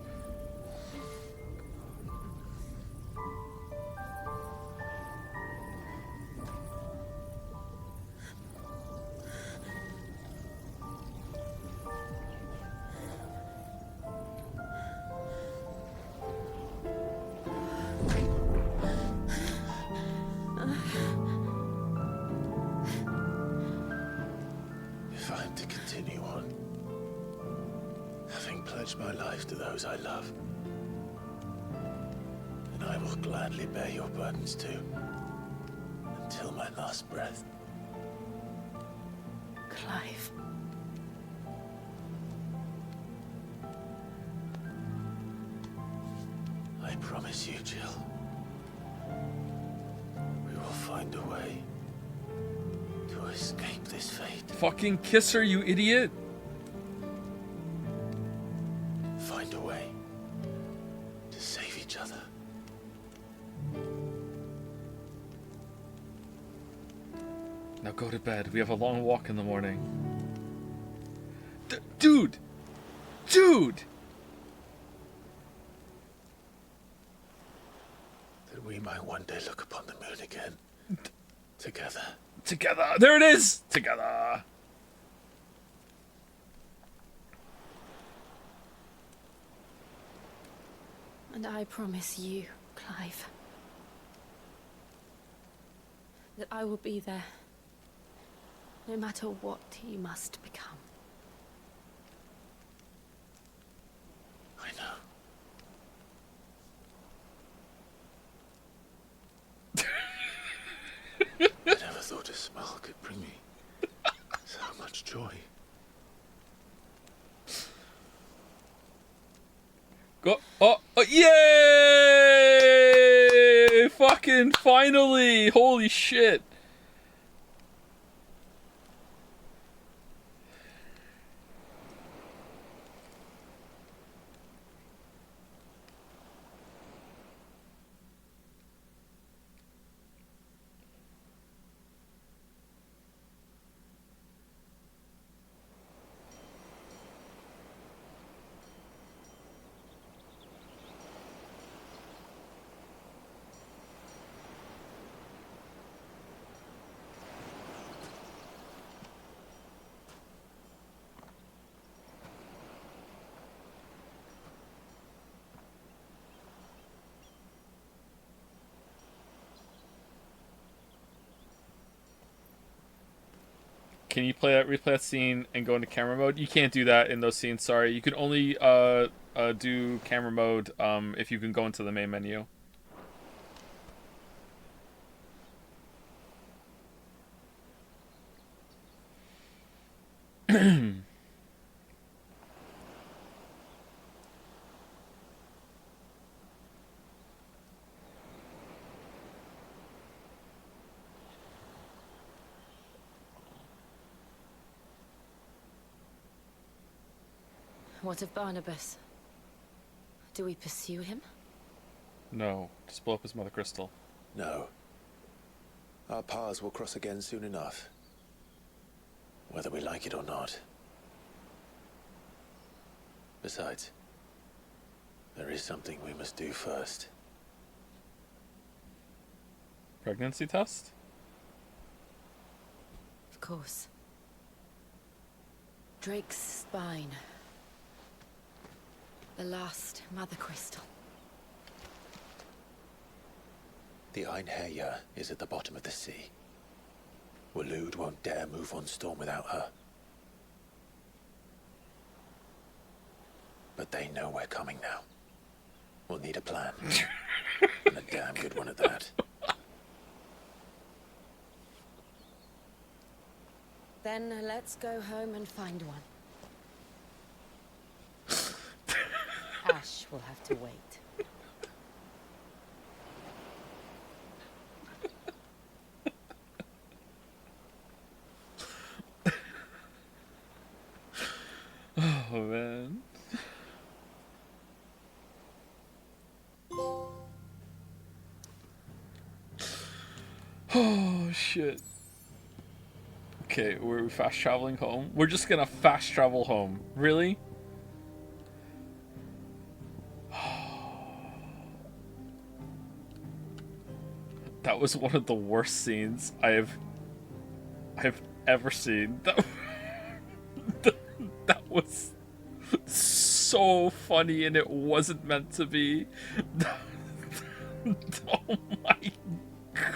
If I'm to continue on, having pledged my life to those I love, then I will gladly bear your burdens too, until my last breath. Clive. I promise you, Jill, we will find a way to escape this fate. Fucking kiss her, you idiot! Find a way to save each other. Now go to bed. We have a long walk in the morning. Dude! Dude! That we might one day look upon the moon again. Together. Together! There it is! Together! And I promise you, Clive, that I will be there, no matter what you must become. I know. I never thought a smile could bring me so much joy. Go! Oh! Yay! Fucking finally! Holy shit! Can you replay that scene and go into camera mode? You can't do that in those scenes, sorry. You can only do camera mode if you can go into the main menu. What of Barnabas? Do we pursue him? No, just blow up his Mother Crystal. No. Our paths will cross again soon enough. Whether we like it or not. Besides, there is something we must do first. Pregnancy test? Of course. Drake's spine. The last Mother Crystal. The Einherjar is at the bottom of the sea. Waloed won't dare move on Storm without her. But they know we're coming now. We'll need a plan. And a damn good one at that. Then let's go home and find one. Ash will have to wait. Oh, man. Oh, shit. Okay, we're fast traveling home. We're just gonna fast travel home. Really? That was one of the worst scenes I've ever seen. That was so funny, and it wasn't meant to be. Oh my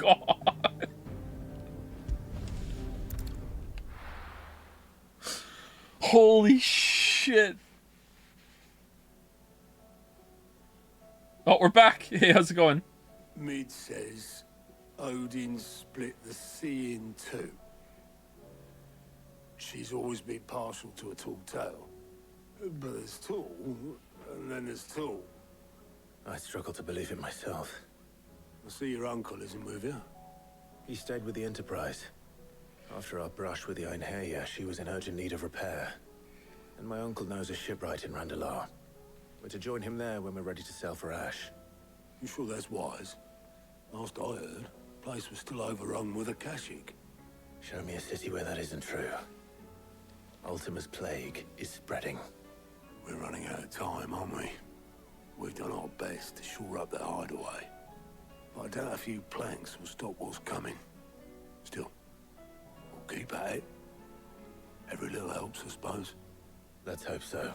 god. Holy shit. Oh, we're back. Hey, how's it going? Mid says Odin split the sea in two. She's always been partial to a tall tale. But there's tall, and then there's tall. I struggle to believe it myself. I see your uncle isn't with you. He stayed with the Enterprise. After our brush with the Einherja, she was in urgent need of repair. And my uncle knows a shipwright in Randalar. We're to join him there when we're ready to sail for Ash. You sure that's wise? Last I heard, the place was still overrun with Akashic. Show me a city where that isn't true. Ultima's plague is spreading. We're running out of time, aren't we? We've done our best to shore up that hideaway. But I doubt a few planks will stop what's coming. Still, we'll keep at it. Every little helps, I suppose. Let's hope so.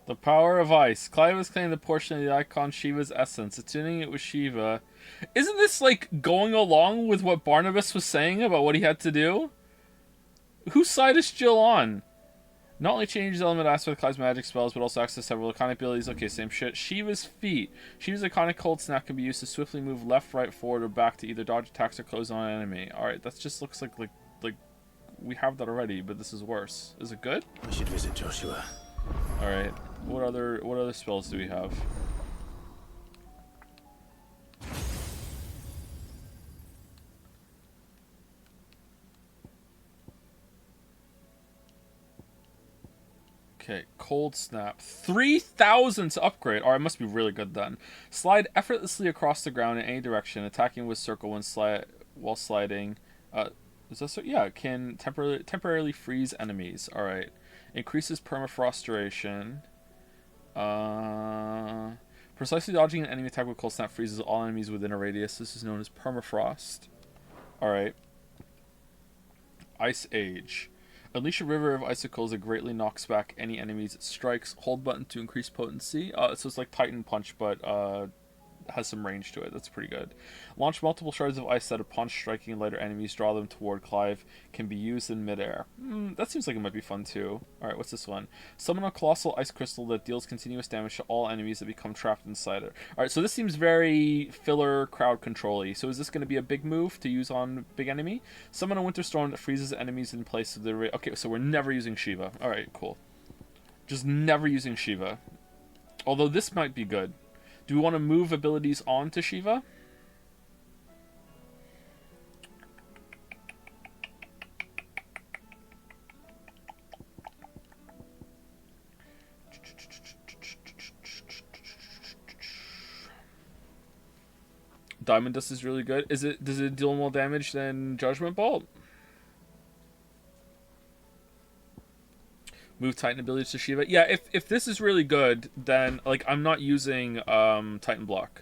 The power of ice. Clive is claiming the portion of the icon Shiva's essence, attuning it with Shiva. Isn't this like going along with what Barnabas was saying about what he had to do? Whose side is Jill on? Not only changes element aspect of Clive's magic spells, but also access several iconic abilities. Okay, same shit. Shiva's feet. Shiva's iconic cold snap can be used to swiftly move left, right, forward, or back to either dodge attacks or close on an enemy. Alright, that just looks like we have that already, but this is worse. Is it good? We should visit Joshua. Alright. What other spells do we have? Okay, cold snap. 3,000 to upgrade. Alright, must be really good then. Slide effortlessly across the ground in any direction, attacking with circle when while sliding. Is that so? Yeah, it can temporarily freeze enemies. Alright. Increases permafrost duration. Precisely dodging an enemy attack with cold snap freezes all enemies within a radius. This is known as permafrost. Alright. Ice Age. Unleash a river of icicles that greatly knocks back any enemies it strikes. Hold button to increase potency. So it's like Titan Punch, but has some range to it. That's pretty good. Launch multiple shards of ice that upon striking lighter enemies draw them toward Clive. Can be used in midair. That seems like it might be fun too. Alright, what's this one? Summon a colossal ice crystal that deals continuous damage to all enemies that become trapped inside it. Alright, so this seems very filler crowd control-y. So is this going to be a big move to use on big enemy? Summon a winter storm that freezes enemies in place of the... Okay, so we're never using Shiva. Alright, cool. Just never using Shiva. Although this might be good. Do we want to move abilities on to Shiva? Diamond Dust is really good. Does it deal more damage than Judgment Bolt? Move Titan abilities to Shiva. Yeah, if this is really good, then like I'm not using Titan block.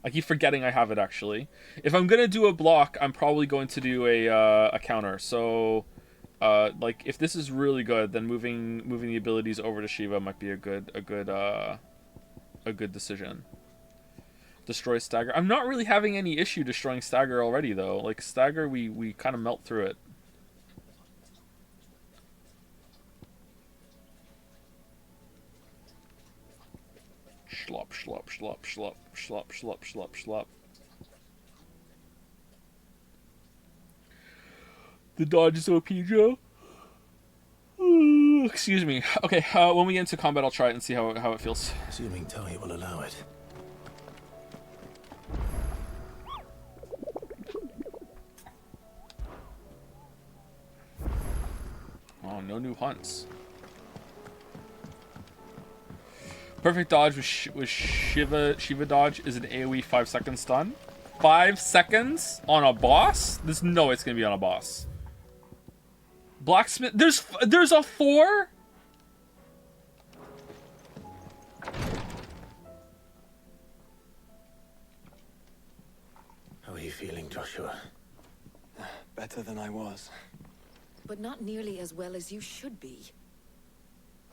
I keep forgetting I have it actually. If I'm gonna do a block, I'm probably going to do a counter. So like if this is really good, then moving the abilities over to Shiva might be a good decision. Destroy Stagger. I'm not really having any issue destroying Stagger already though. Like Stagger, we kind of melt through it. Schlop, schlop, schlop, schlop, schlop, schlop, schlop, schlop. The dodge is OP, Joe. Excuse me. Okay, when we get into combat, I'll try it and see how it feels. Assuming Talia will allow it. Oh, no new hunts. Perfect dodge with Shiva dodge is an AoE 5-second stun. 5 seconds on a boss? There's no way it's gonna be on a boss. Blacksmith. There's a 4? How are you feeling, Joshua? Better than I was. But not nearly as well as you should be.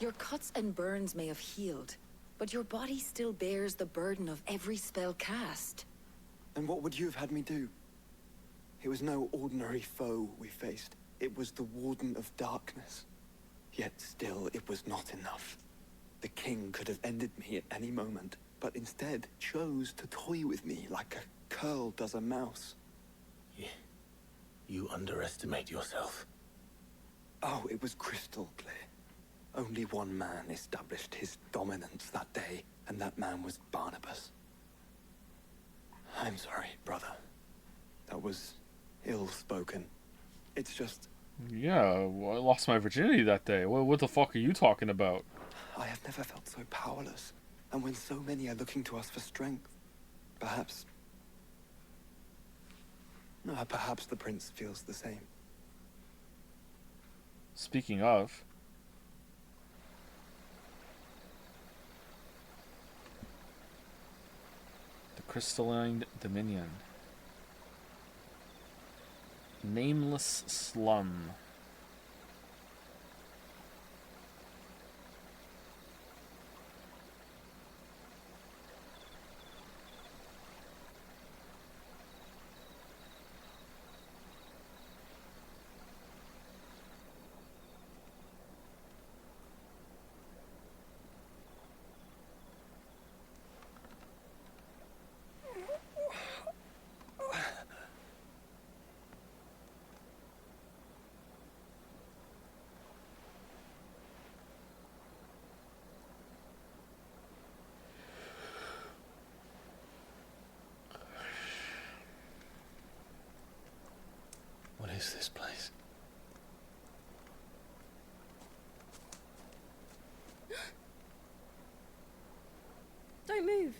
Your cuts and burns may have healed, but your body still bears the burden of every spell cast. Then what would you have had me do? It was no ordinary foe we faced. It was the Warden of Darkness. Yet still, it was not enough. The king could have ended me at any moment, but instead chose to toy with me like a curl does a mouse. Yeah. You underestimate yourself. Oh, it was crystal clear. Only one man established his dominance that day, and that man was Barnabas. I'm sorry, brother. That was ill-spoken. It's just... Yeah, well, I lost my virginity that day. What the fuck are you talking about? I have never felt so powerless. And when so many are looking to us for strength, perhaps the prince feels the same. Speaking of... the Crystalline Dominion. Nameless Slum. What is this place? Don't move.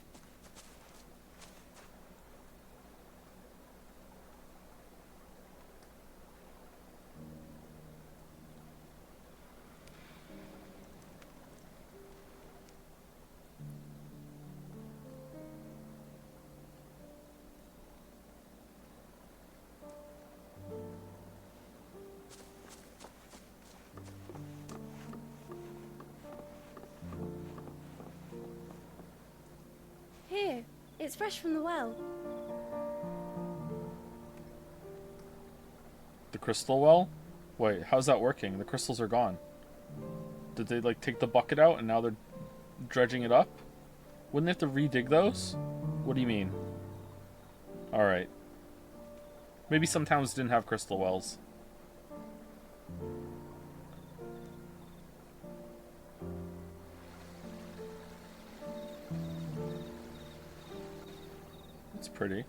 Here, it's fresh from the well. The crystal well? Wait, how's that working? The crystals are gone. Did they, like, take the bucket out and now they're dredging it up? Wouldn't they have to re-dig those? What do you mean? Alright. Maybe some towns didn't have crystal wells. It's pretty.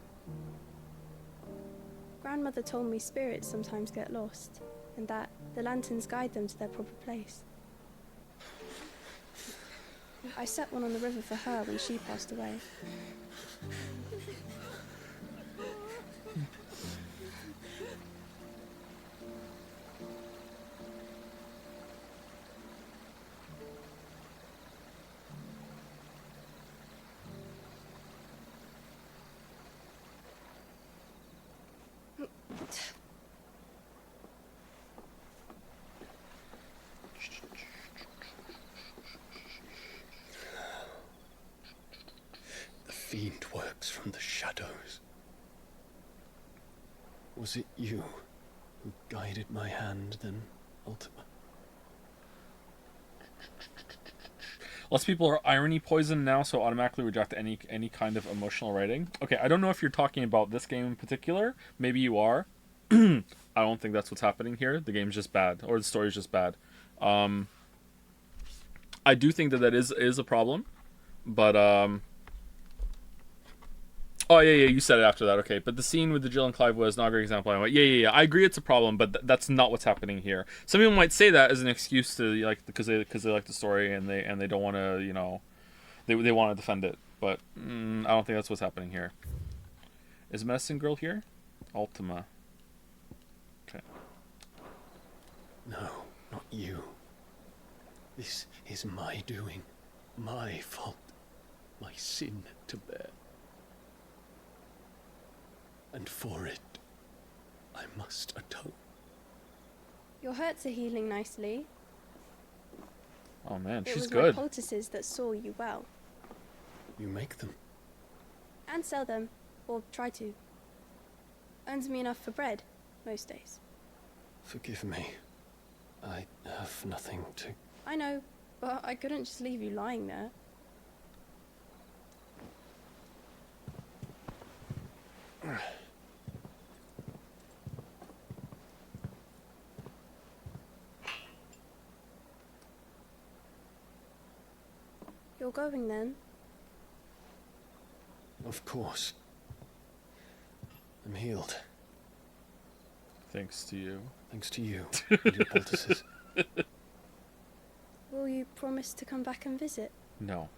Grandmother told me spirits sometimes get lost, and that the lanterns guide them to their proper place. I set one on the river for her when she passed away. The fiend works from the shadows. Was it you who guided my hand then, Ultima? Less people are irony poisoned now, so automatically reject any kind of emotional writing. Okay, I don't know if you're talking about this game in particular. Maybe you are. I don't think that's what's happening here. The game's just bad, or the story's just bad. I do think that is a problem, but oh yeah, you said it after that. Okay, but the scene with the Jill and Clive was not a great example. I went, yeah. I agree, it's a problem, but that's not what's happening here. Some people might say that as an excuse to like because they like the story and they don't want to they want to defend it, but I don't think that's what's happening here. Is Medicine Girl here? Ultima. Okay. No, not you. This is my doing, my fault, my sin to bear. And for it, I must atone. Your hurts are healing nicely. Oh man, she's It was good. my poultices that saw you well. You make them? And sell them, or try to. Earns me enough for bread, most days. Forgive me. I have nothing to... I know, but I couldn't just leave you lying there. You're going then? Of course. I'm healed. Thanks to you. Thanks to you and your poultices. Will you promise to come back and visit? No.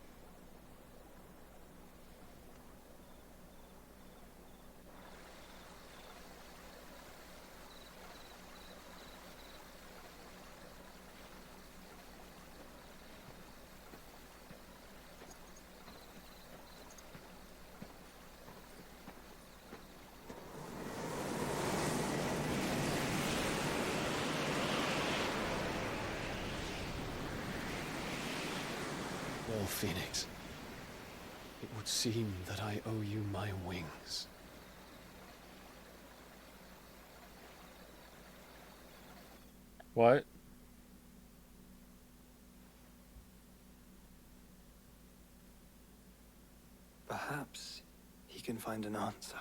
Well, Phoenix, it would seem that I owe you my wings. What? Perhaps he can find an answer.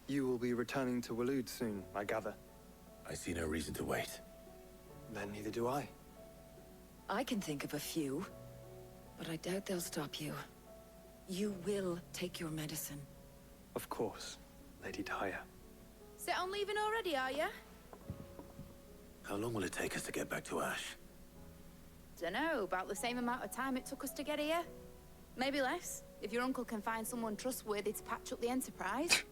You will be returning to Waloed soon, I gather. I see no reason to wait. Then neither do I. I can think of a few, but I doubt they'll stop you. You will take your medicine. Of course, Lady Daya. Set on leaving already, are you? How long will it take us to get back to Ash? Dunno, about the same amount of time it took us to get here. Maybe less, if your uncle can find someone trustworthy to patch up the Enterprise.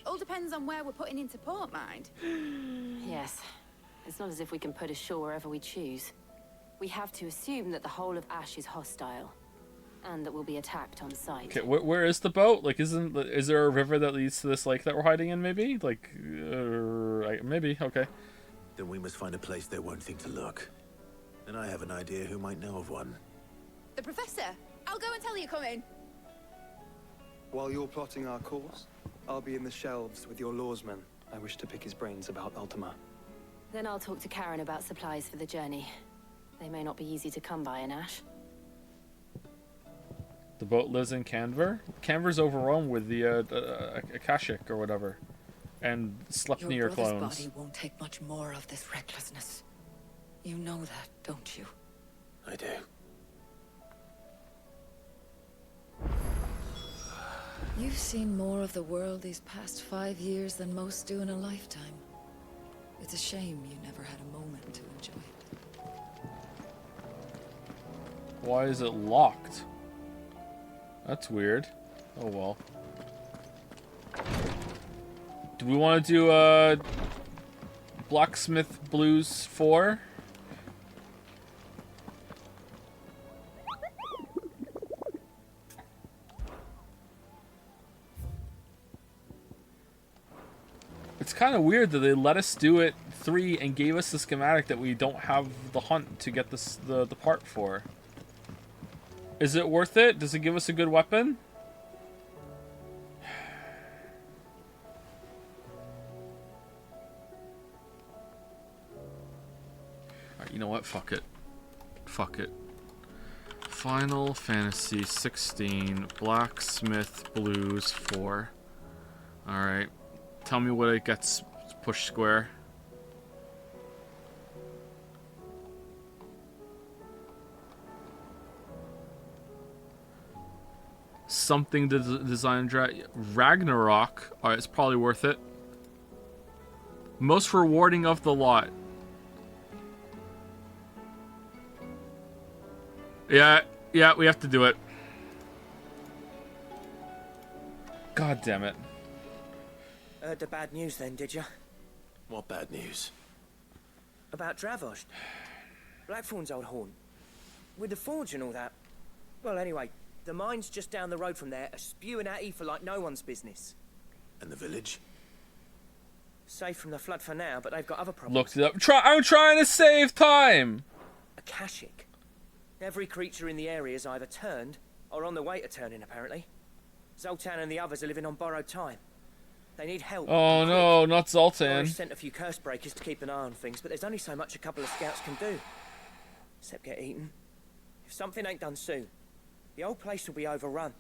All depends on where we're putting into port, mind. Yes. It's not as if we can put ashore wherever we choose. We have to assume that the whole of Ash is hostile, and that we'll be attacked on sight. Okay, where is the boat? Like, is there a river that leads to this lake that we're hiding in? Maybe, like, maybe. Okay. Then we must find a place they won't think to look. And I have an idea who might know of one. The Professor! I'll go and tell you coming. While you're plotting our course, I'll be in the shelves with your lawsman. I wish to pick his brains about Ultima. Then I'll talk to Karen about supplies for the journey. They may not be easy to come by in Ash. The boat lives in Canver. Canver's overrun with the Akashic or whatever, and Sleipnir Your brother's clones. body won't take much more of this recklessness. You know that, don't you? I do. You've seen more of the world these past 5 years than most do in a lifetime. It's a shame you never had a moment to enjoy it. Why is it locked? That's weird. Oh well. Do we want to do Blacksmith Blues 4? It's kind of weird that they let us do it 3 and gave us the schematic that we don't have the hunt to get this the part for. Is it worth it? Does it give us a good weapon? Alright, you know what? Fuck it. Fuck it. Final Fantasy 16 Blacksmith Blues 4. Alright. Tell me what it gets pushed square. Something to design Ragnarok. Alright, it's probably worth it. Most rewarding of the lot. Yeah, we have to do it. God damn it. Heard the bad news then, did you? What bad news? About Dravost. Blackthorn's old horn. With the forge and all that. Well, anyway, the mine's just down the road from there are spewing at Aoife like no one's business. And the village? Safe from the flood for now, but they've got other problems. Looked it up. I'm trying to save time! Akashic. Every creature in the area is either turned or on the way to turning, apparently. Zoltan and the others are living on borrowed time. They need help. Oh no, not Zoltan. I've sent a few curse breakers to keep an eye on things, but there's only so much a couple of scouts can do. Except get eaten. If something ain't done soon, the old place will be overrun.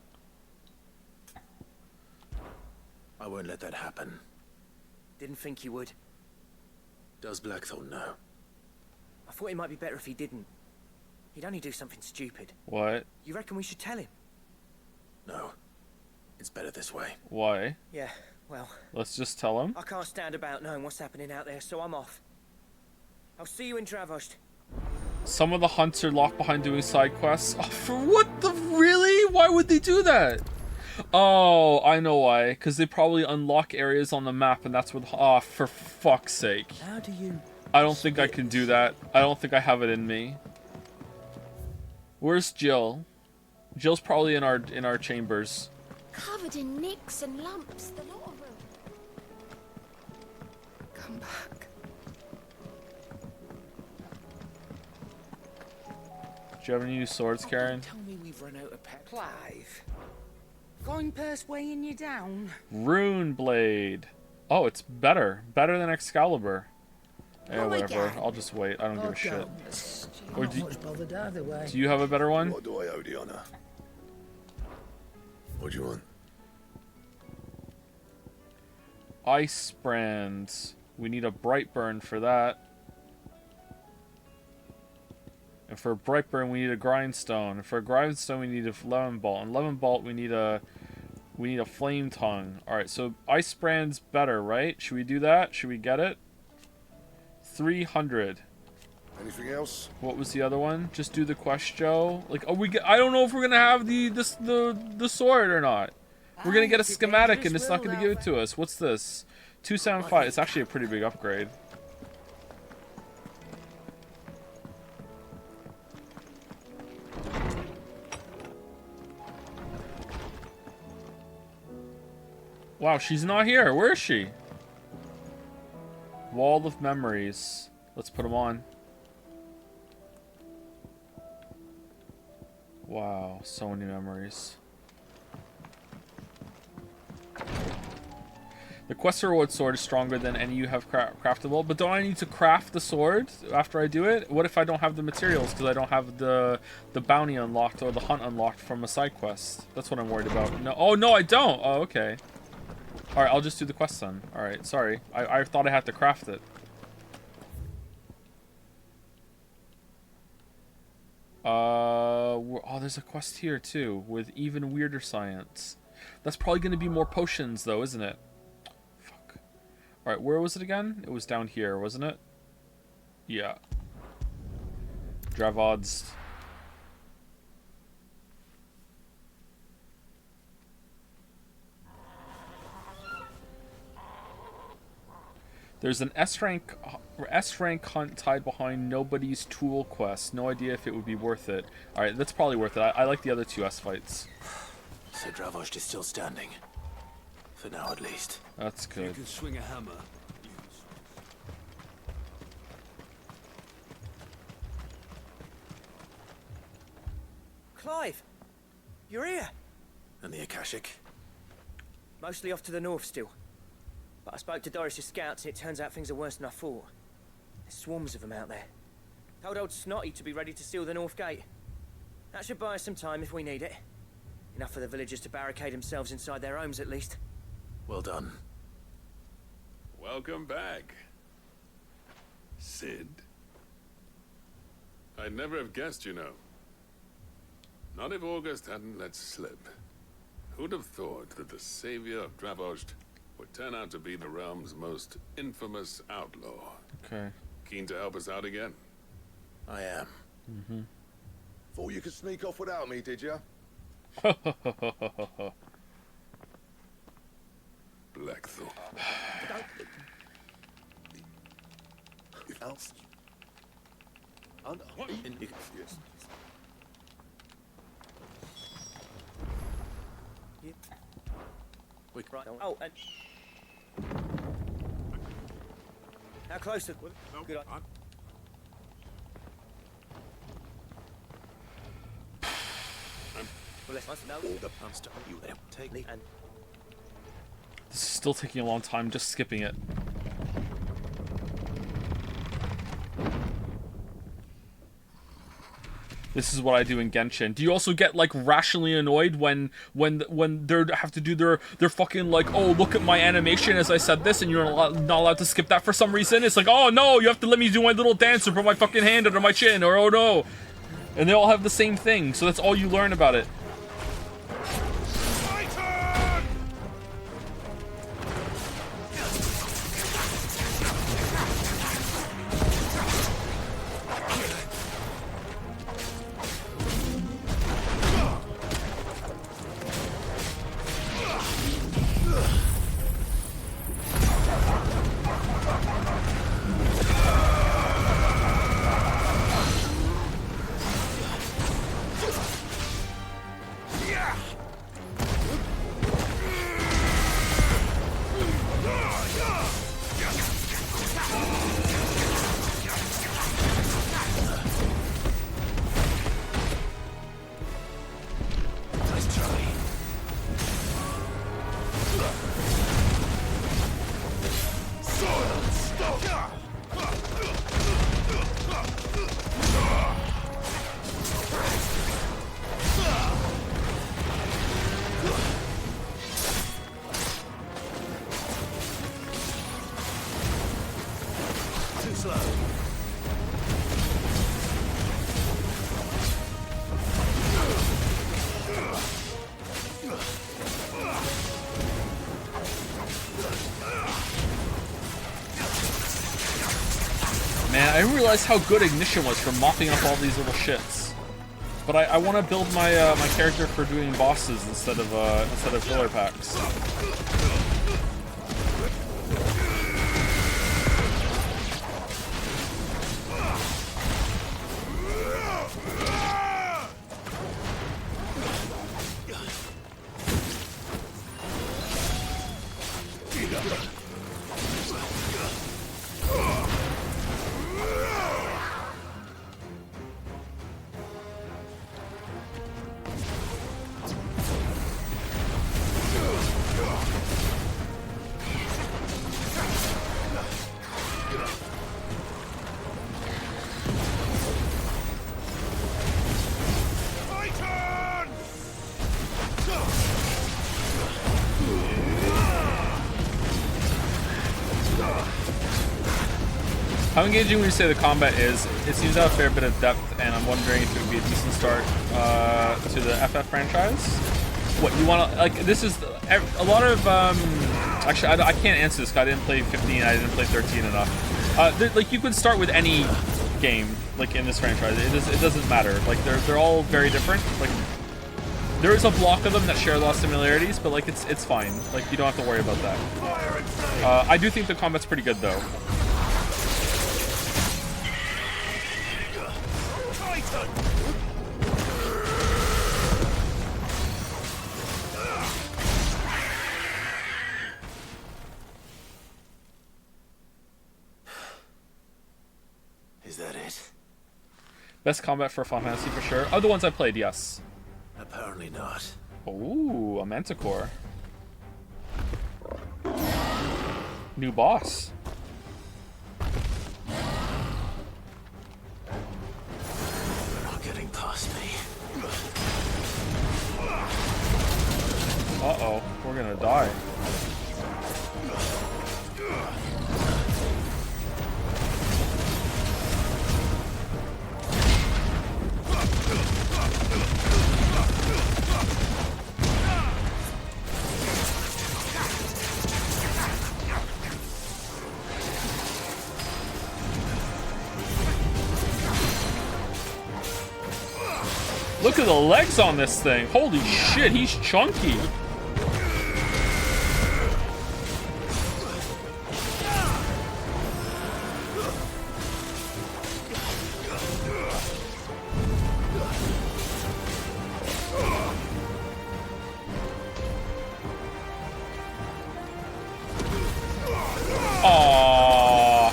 I won't let that happen. Didn't think you would. Does Blackthorn know? I thought it might be better if he didn't. He'd only do something stupid. What? You reckon we should tell him? No. It's better this way. Why? Yeah, well... Let's just tell him. I can't stand about knowing what's happening out there, so I'm off. I'll see you in Dravost. Some of the hunts are locked behind doing side quests. Oh, for what the... Really? Why would they do that? Oh, I know why. Because they probably unlock areas on the map, and that's what... Oh, for fuck's sake. How do you... I don't think I can do that. I don't think I have it in me. Where's Jill? Jill's probably in our chambers. Covered in nicks and lumps, the lot of them. Come back. Do you have any new swords, Karen? Tell me we've run out of pep. Clive. Going purse weighing you down. Rune Blade. Oh, it's better. Better than Excalibur. Yeah, Oh my whatever. God. I'll just wait. I don't give a shit. Or Not much bothered either way. do you have a better one? What do I owe the honor? What do you want? Ice Brand. We need a Brightburn for that. And for a Brightburn, we need a Grindstone. And for a Grindstone, we need a Lemon Bolt. And Lemon Bolt, we need a Flame Tongue. All right, so Ice Brand's better, right? Should we do that? Should we get it? 300. Anything else? What was the other one? Just do the quest, Joe. Like, oh, I don't know if we're gonna have the sword or not. We're gonna get a schematic, and it's not gonna give it to us. What's this? 275. It's actually a pretty big upgrade. Wow, she's not here. Where is she? Wall of Memories. Let's put them on. Wow, so many memories. The quest reward sword is stronger than any you have craftable, but don't I need to craft the sword after I do it? What if I don't have the materials because I don't have the bounty unlocked or the hunt unlocked from a side quest? That's what I'm worried about. No, oh no, I don't. Oh, okay. All right, I'll just do the quest then. All right, sorry. I thought I had to craft it. Oh, there's a quest here too with even weirder science. That's probably going to be more potions though, isn't it? Fuck. All right, where was it again? It was down here, wasn't it? Yeah. Dravod's. There's an S-rank hunt tied behind Nobody's Tool quest. No idea if it would be worth it. Alright, that's probably worth it. I like the other two S-fights. So Dravost is still standing. For now, at least. That's good. You can swing a hammer. Clive! You're here! And the Akashic? Mostly off to the north still. But I spoke to Doris's scouts and it turns out things are worse than I thought. There's swarms of them out there. Told old Snotty to be ready to seal the north gate. That should buy us some time if we need it. Enough for the villagers to barricade themselves inside their homes, at least. Well done. Welcome back, Cid. I'd never have guessed, you know. Not if August hadn't let slip. Who'd have thought that the savior of Dravost would turn out to be the realm's most infamous outlaw? Okay. Keen to help us out again? I am. Mm-hmm. Thought you could sneak off without me, did you? Blackthorn. Else. Yes. Right. Oh, and how close to? Good. Well, let's know all the past you there. Take me and. This is still taking a long time. Just skipping it. This is what I do in Genshin. Do you also get like rationally annoyed when they have to do their fucking like, oh, look at my animation as I said this, and you're not allowed to skip that for some reason? It's like, oh no, you have to let me do my little dance or put my fucking hand under my chin, or oh no. And they all have the same thing, so that's all you learn about it. Man, I didn't realize how good Ignition was for mopping up all these little shits. But I want to build my my character for doing bosses instead of filler packs. How engaging would you say the combat is? It seems to have a fair bit of depth, and I'm wondering if it would be a decent start to the FF franchise. What you want to like? This is a lot of. Actually, I can't answer this. I didn't play 15. I didn't play 13 enough. Like you could start with any game like in this franchise. It doesn't matter. Like they're all very different. Like there is a block of them that share a lot of similarities, but like it's fine. Like you don't have to worry about that. I do think the combat's pretty good though. Is that it? Best combat for Final Fantasy for sure. Oh, the ones I played, yes. Apparently not. Ooh, a Manticore. New boss. You're not getting past me. we're gonna die. Look at the legs on this thing. Holy shit, he's chunky. Aww.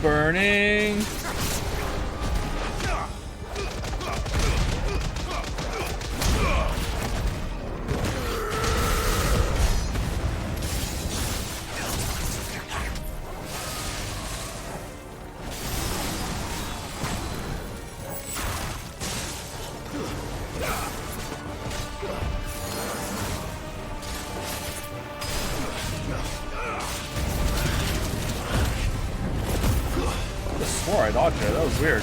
Burning. I swore I dodged it. That was weird.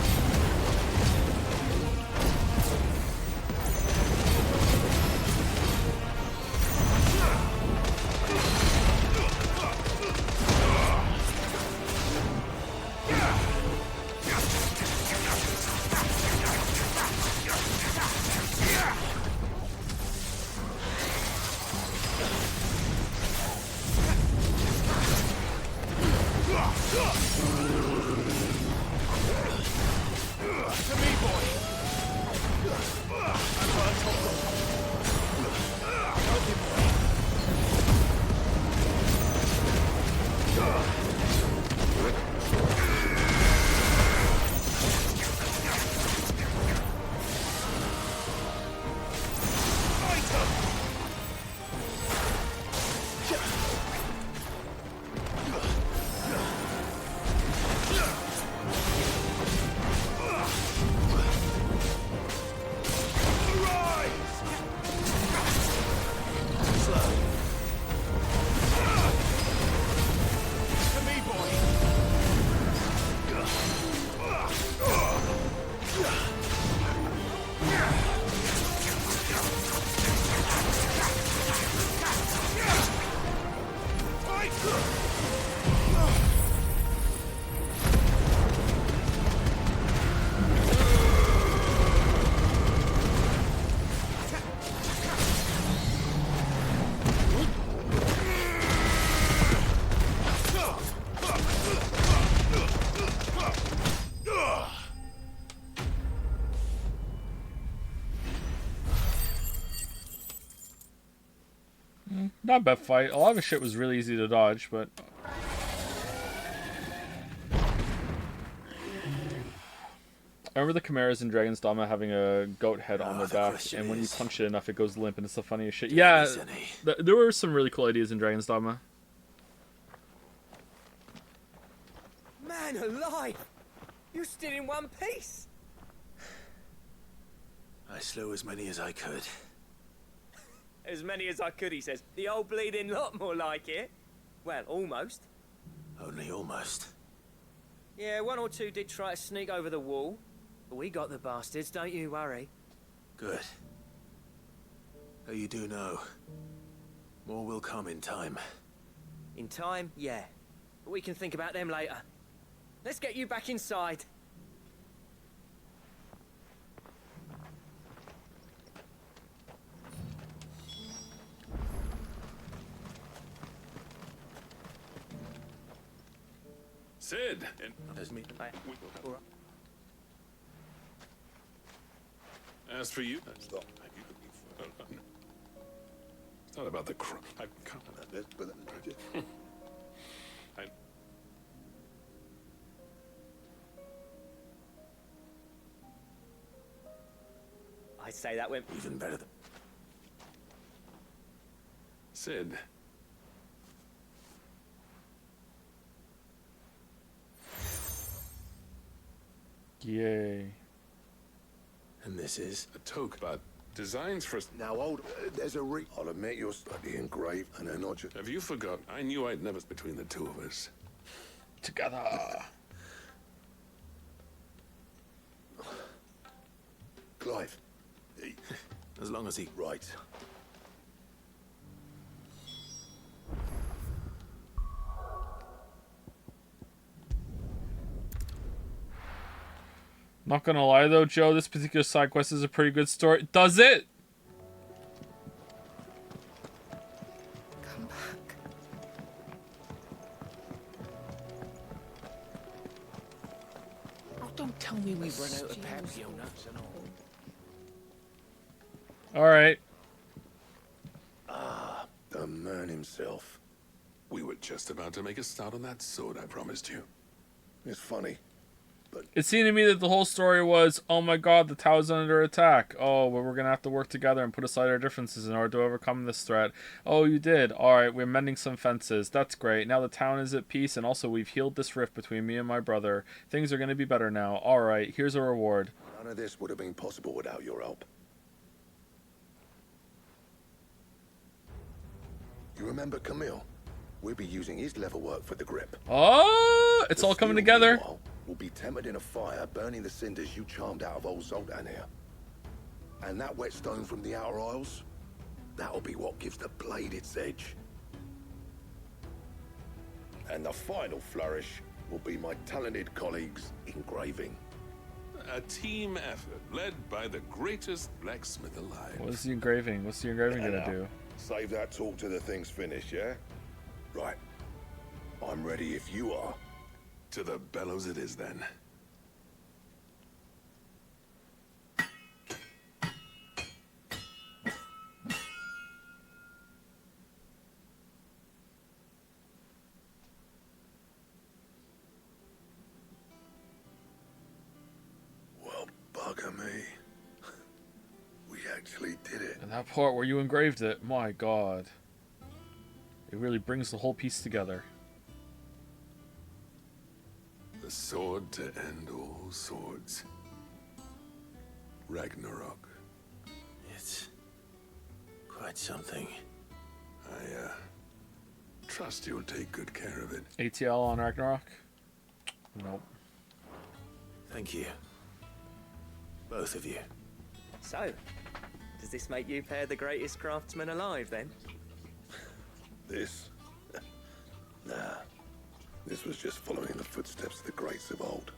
Not a bad fight. A lot of his shit was really easy to dodge, but... I remember the chimeras in Dragon's Dogma having a goat head on their back, and when you punch it enough, it goes limp, and it's the funniest shit. Yeah, there were some really cool ideas in Dragon's Dogma. Man alive! You still in one piece! I slew as many as I could. As many as I could, he says. The old bleeding lot, more like it. Well, almost. Only almost. Yeah, one or two did try to sneak over the wall. But we got the bastards, don't you worry. Good. Though you do know, more will come in time. In time, yeah. But we can think about them later. Let's get you back inside. Sid! As me. As for you, it's not about the crime. I can't. say that went even better than... Sid. Yay. And this is? A toque, but designs for... Now, there's a I'll admit you're slightly engraved, and they're not just... Have you forgot? I knew I'd never... Between the two of us. Together. Clive. As long as he... Right. Not gonna lie though, Joe, this particular side quest is a pretty good story. Does it? Come back. Oh, don't tell me we've run out of Papio nuts and all. Alright. Ah, the man himself. We were just about to make a start on that sword I promised you. It's funny. It seemed to me that the whole story was, oh my god, the tower's under attack. Oh, well, we're going to have to work together and put aside our differences in order to overcome this threat. Oh, you did. Alright, we're mending some fences. That's great. Now the town is at peace, and also we've healed this rift between me and my brother. Things are going to be better now. Alright, here's a reward. None of this would have been possible without your help. You remember Camille? We'll be using his leather work for the grip. Oh, it's all coming together. Will be tempered in a fire, burning the cinders you charmed out of old Zoltan here. And that whetstone from the Outer Isles, that'll be what gives the blade its edge. And the final flourish will be my talented colleagues' engraving. A team effort led by the greatest blacksmith alive. What's the engraving? What's the engraving gonna do? Save that talk till the thing's finished, yeah? Right. I'm ready if you are. To the bellows it is, then. Well, bugger me. We actually did it. And that part where you engraved it, my god. It really brings the whole piece together. The sword to end all swords. Ragnarok. It's quite something. I trust you'll take good care of it. ATL on Ragnarok? Nope. Thank you. Both of you. So, does this make you pair the greatest craftsman alive, then? This? Nah. This was just following the footsteps of the greats of old.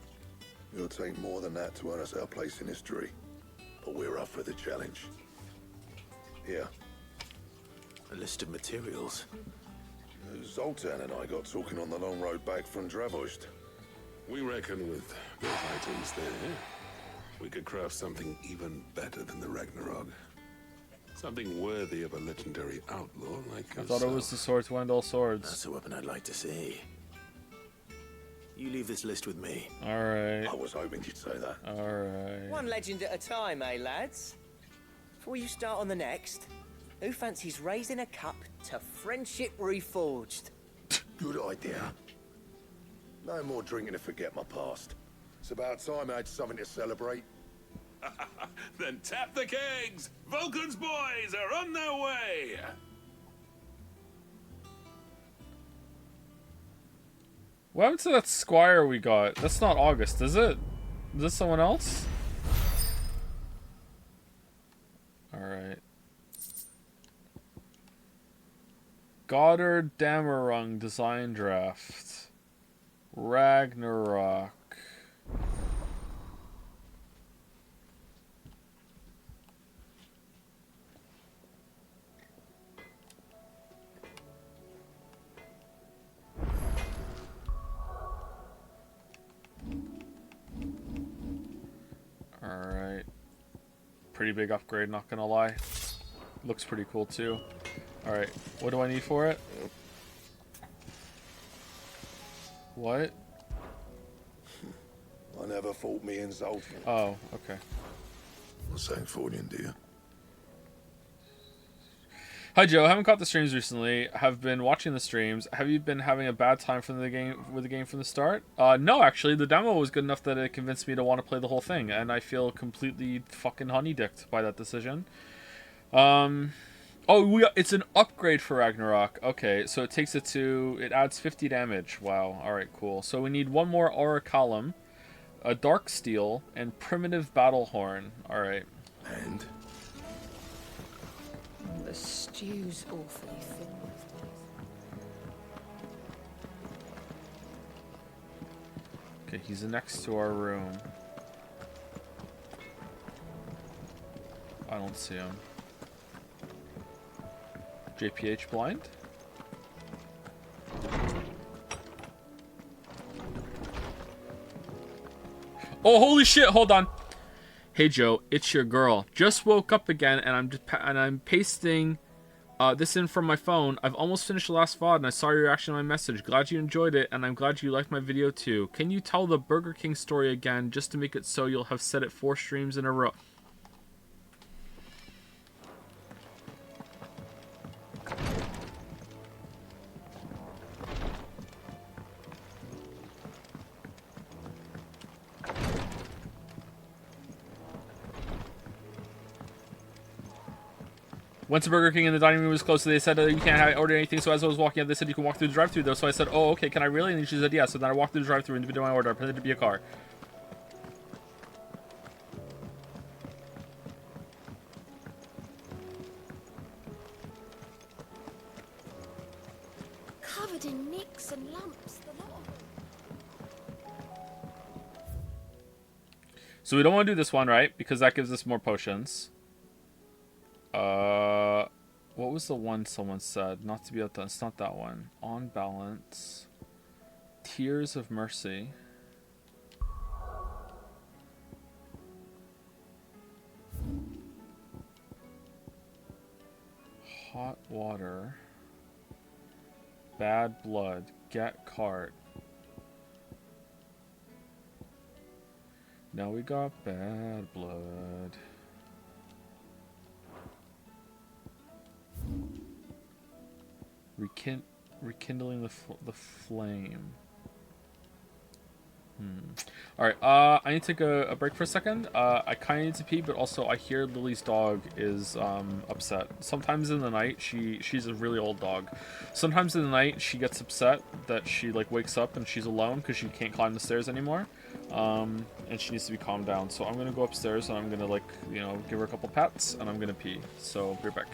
It'll take more than that to earn us our place in history. But we're up for the challenge. Here. A list of materials. Zoltan and I got talking on the long road back from Dravost. We reckon with those items there, we could craft something even better than the Ragnarok. Something worthy of a legendary outlaw like I yourself. thought it was the sword to end all swords. That's a weapon I'd like to see. You leave this list with me. Alright. I was hoping you'd say that. Alright. One legend at a time, eh, lads? Before you start on the next, who fancies raising a cup to friendship reforged? Good idea. No more drinking to forget my past. It's about time I had something to celebrate. Then tap the kegs! Vulcan's boys are on their way! What happened to that squire we got? That's not August, is it? Is this someone else? Alright. Goddard Damerung design draft. Ragnarok. Alright. Pretty big upgrade, not gonna lie. Looks pretty cool too. Alright, what do I need for it? What? I never fought me in Zoltan. Oh, okay. Not saying Fordian, do you? Hi Joe, haven't caught the streams recently. Have been watching the streams. Have you been having a bad time from the game from the start? No, actually, the demo was good enough that it convinced me to want to play the whole thing, and I feel completely fucking honey-dicked by that decision. It's an upgrade for Ragnarok. Okay, so it adds 50 damage. Wow. All right, cool. So we need one more Aura Column, a Dark Steel, and Primitive Battle Horn. All right. And The stew's awfully thin. Okay, he's next to our room. I don't see him. JPH blind? Oh, holy shit, hold on. Hey Joe, it's your girl. Just woke up again and I'm pasting this in from my phone. I've almost finished the last VOD and I saw your reaction to my message. Glad you enjoyed it and I'm glad you liked my video too. Can you tell the Burger King story again just to make it so you'll have said it 4 streams in a row? Went to Burger King and the dining room was closed, so they said you can't order anything. So as I was walking out, they said you can walk through the drive-thru though. So I said, oh, okay, can I really? And she said, yeah. So then I walked through the drive-thru and did my order. I pretended to be a car. Covered in nicks and lumps, the lot of them. So we don't want to do this one, right? Because that gives us more potions. What was the one someone said? Not to be outdone. It's not that one. On balance. Tears of Mercy. Hot water. Bad blood. Get cart. Now we got bad blood. Rekindling the flame. Alright, I need to take a break for a second. I kind of need to pee, but also I hear Lily's dog is upset. Sometimes in the night, she's a really old dog. Sometimes in the night, she gets upset that she like wakes up and she's alone because she can't climb the stairs anymore. And she needs to be calmed down. So I'm gonna go upstairs and I'm gonna like, you know, give her a couple pats and I'm gonna pee. So be right back.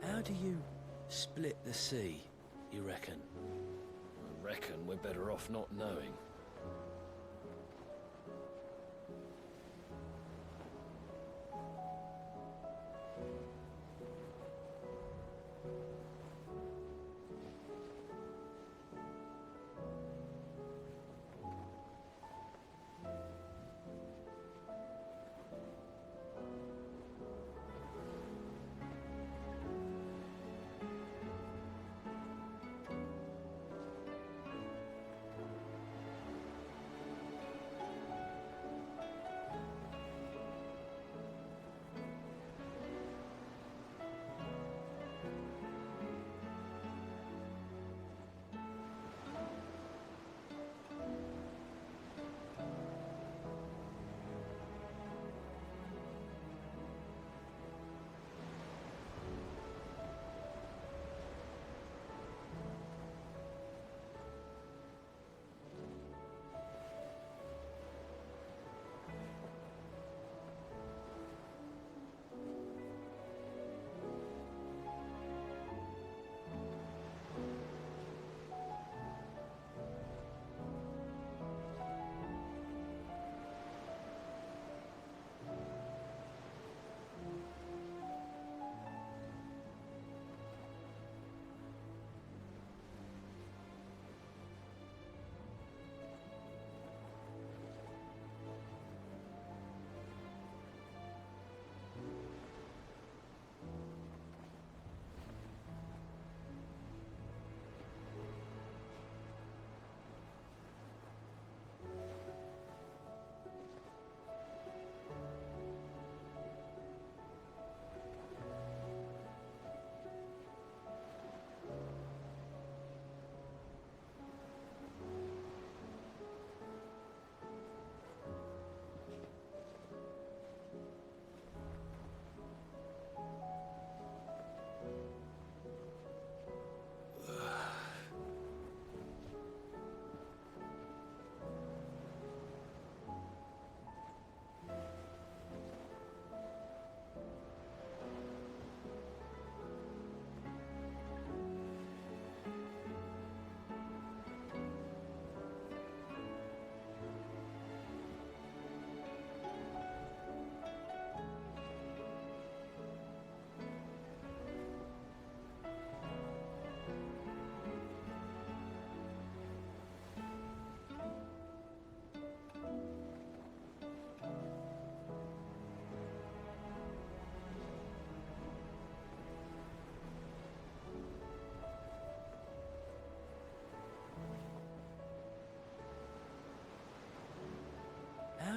How do you split the sea, you reckon? I reckon we're better off not knowing.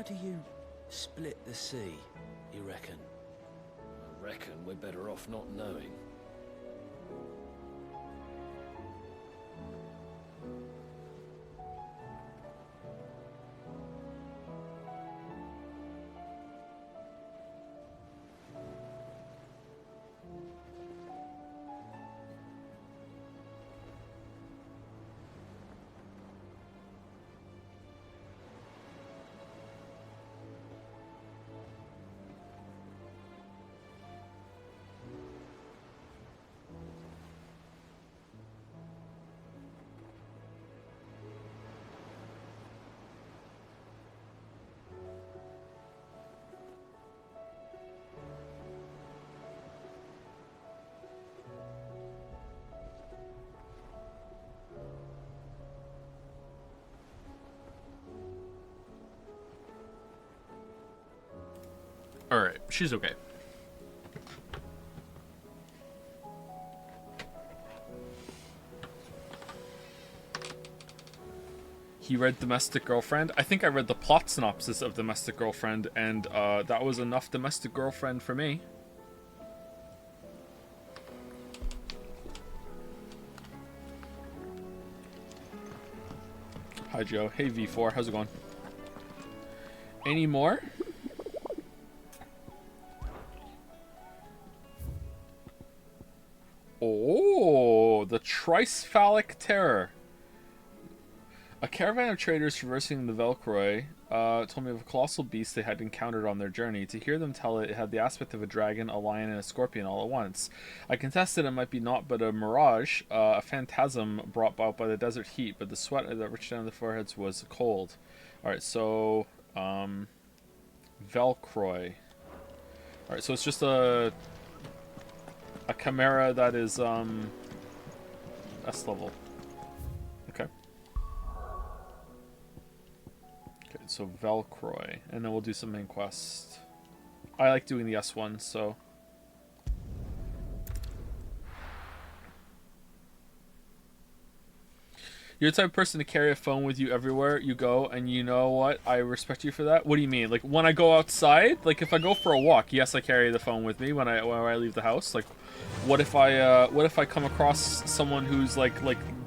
How do you split the sea, you reckon? I reckon we're better off not knowing. Alright, she's okay. He read Domestic Girlfriend. I think I read the plot synopsis of Domestic Girlfriend, and that was enough Domestic Girlfriend for me. Hi Joe. Hey V4, how's it going? Any more? Oh, the Tricephalic Terror. A caravan of traders traversing the Velcroy told me of a colossal beast they had encountered on their journey. To hear them tell it, it had the aspect of a dragon, a lion, and a scorpion all at once. I contested it might be naught but a mirage, a phantasm brought about by the desert heat, but the sweat that reached down the foreheads was cold. Alright, so, Velcroy. Alright, so it's just a chimera that is, S level. Okay. Okay, so Velcroy. And then we'll do some main quest. I like doing the S one, so... You're the type of person to carry a phone with you everywhere you go, and you know what? I respect you for that. What do you mean? Like, when I go outside? Like, if I go for a walk, yes, I carry the phone with me when I leave the house. Like, what if I come across someone who's like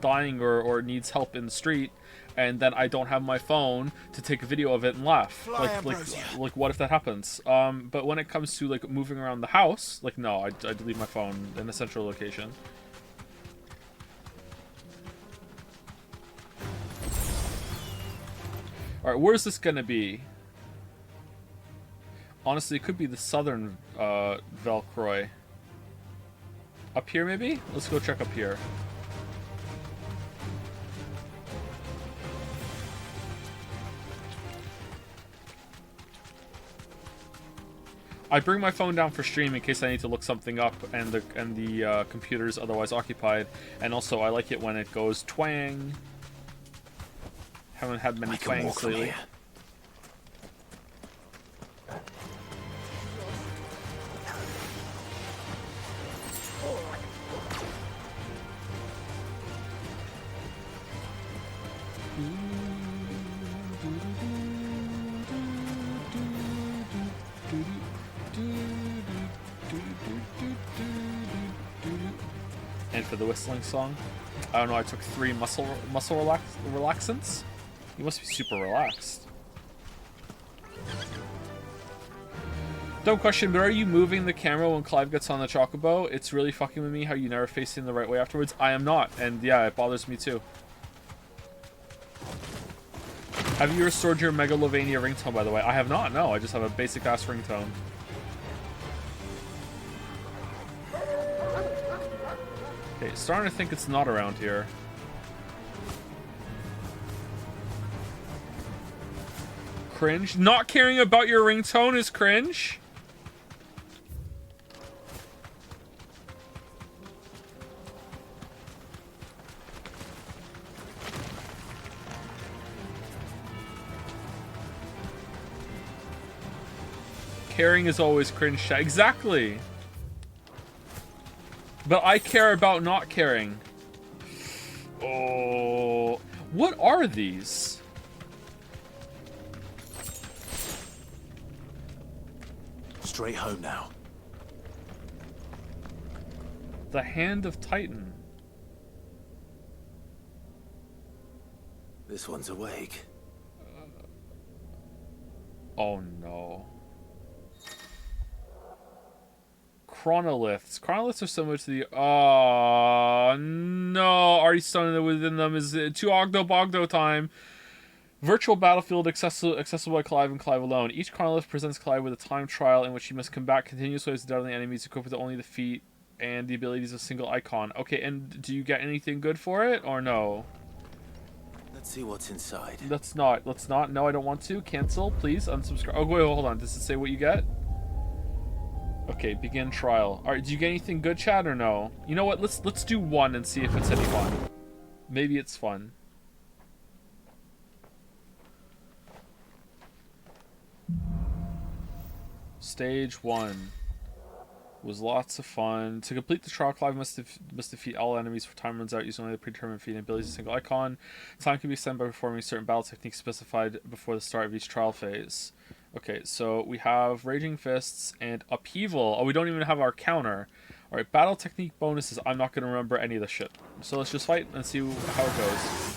dying or needs help in the street, and then I don't have my phone to take a video of it and laugh? Like what if that happens? But when it comes to like moving around the house, like no, I'd leave my phone in a central location. Alright, where's this gonna be? Honestly, it could be the southern Velcroy. Up here, maybe? Let's go check up here. I bring my phone down for stream in case I need to look something up and the computer's otherwise occupied. And also, I like it when it goes twang. Haven't had many twangs lately. And for the whistling song, I don't know, I took 3 muscle relaxants. You must be super relaxed. Dumb question, but are you moving the camera when Clive gets on the Chocobo? It's really fucking with me how you never face him the right way afterwards. I am not, and yeah, it bothers me too. Have you restored your Megalovania ringtone, by the way? I have not, no. I just have a basic-ass ringtone. Okay, starting to think it's not around here. Cringe? Not caring about your ringtone is cringe? Caring is always cringe. Exactly. But I care about not caring. Oh, what are these? straight home now. The Hand of Titan. This one's awake. Oh no. Chronoliths. Chronoliths are similar to the... Oh no. Already stunning within them is 2 Ogdo Bogdo time. Virtual battlefield accessible by Clive and Clive alone. Each chronolith presents Clive with a time trial in which he must combat continuous waves of deadly enemies equipped with only the feat and the abilities of a single icon. Okay, and do you get anything good for it or no? Let's see what's inside. Let's not. No, I don't want to. Cancel, please. Unsubscribe. Oh, wait, hold on. Does it say what you get? Okay, begin trial. All right, do you get anything good, Chad, or no? You know what? Let's do one and see if it's any fun. Maybe it's fun. Stage 1 was lots of fun. To complete the trial, Clive must defeat all enemies before time runs out using only the predetermined feat and abilities of a single icon. Time can be extended by performing certain battle techniques specified before the start of each trial phase. Okay, so we have Raging Fists and Upheaval. Oh, we don't even have our counter. Alright, battle technique bonuses. I'm not going to remember any of this shit. So let's just fight and see how it goes.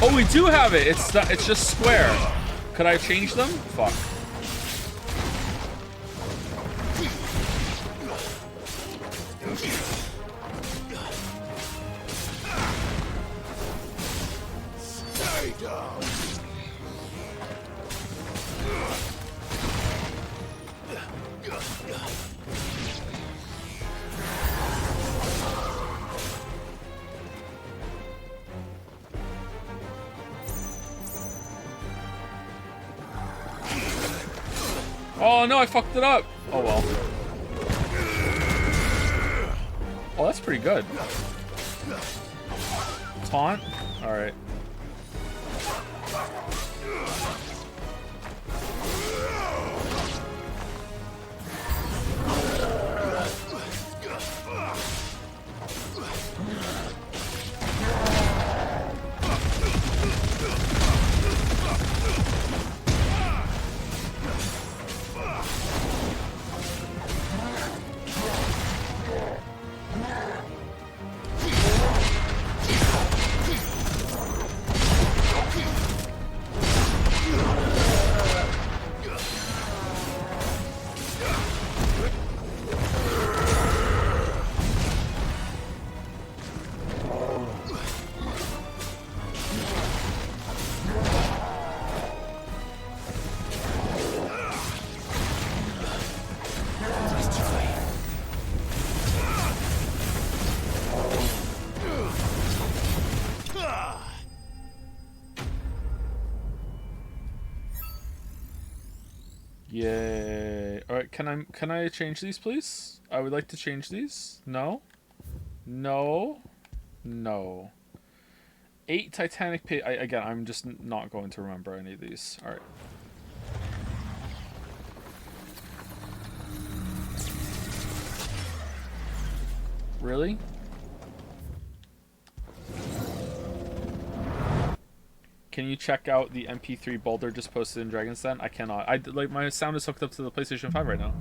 Oh, we do have it. It's just square. Could I change them? Fuck. Stay down. Oh no, I fucked it up. Oh well. Oh, that's pretty good. Taunt? Alright. Yay. Alright, can I change these, please? I would like to change these. No? No? No. 8 Titanic Pit. Again, I'm just not going to remember any of these. Alright. Really? Can you check out the MP3 Boulder just posted in Dragon's Den? I cannot. Like, my sound is hooked up to the PlayStation 5 right now.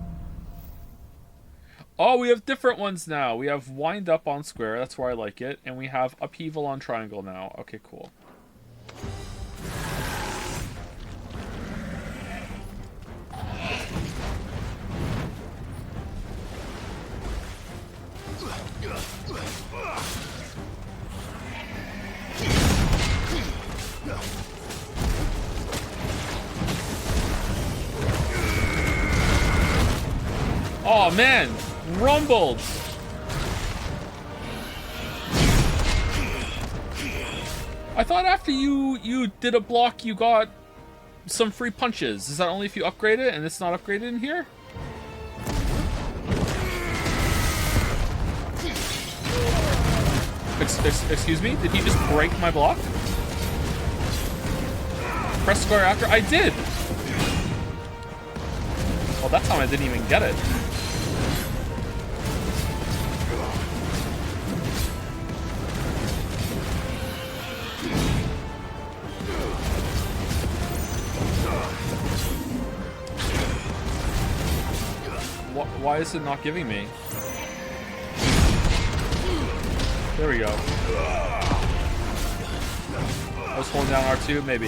Oh, we have different ones now. We have Wind Up on Square. That's where I like it. And we have Upheaval on Triangle now. Okay, cool. Oh man, rumbled. I thought after you did a block, you got some free punches. Is that only if you upgrade it, and it's not upgraded in here? Excuse me? Did he just break my block? Press square after? I did! Well, that time I didn't even get it. Why is it not giving me? There we go. I was holding down R2, maybe.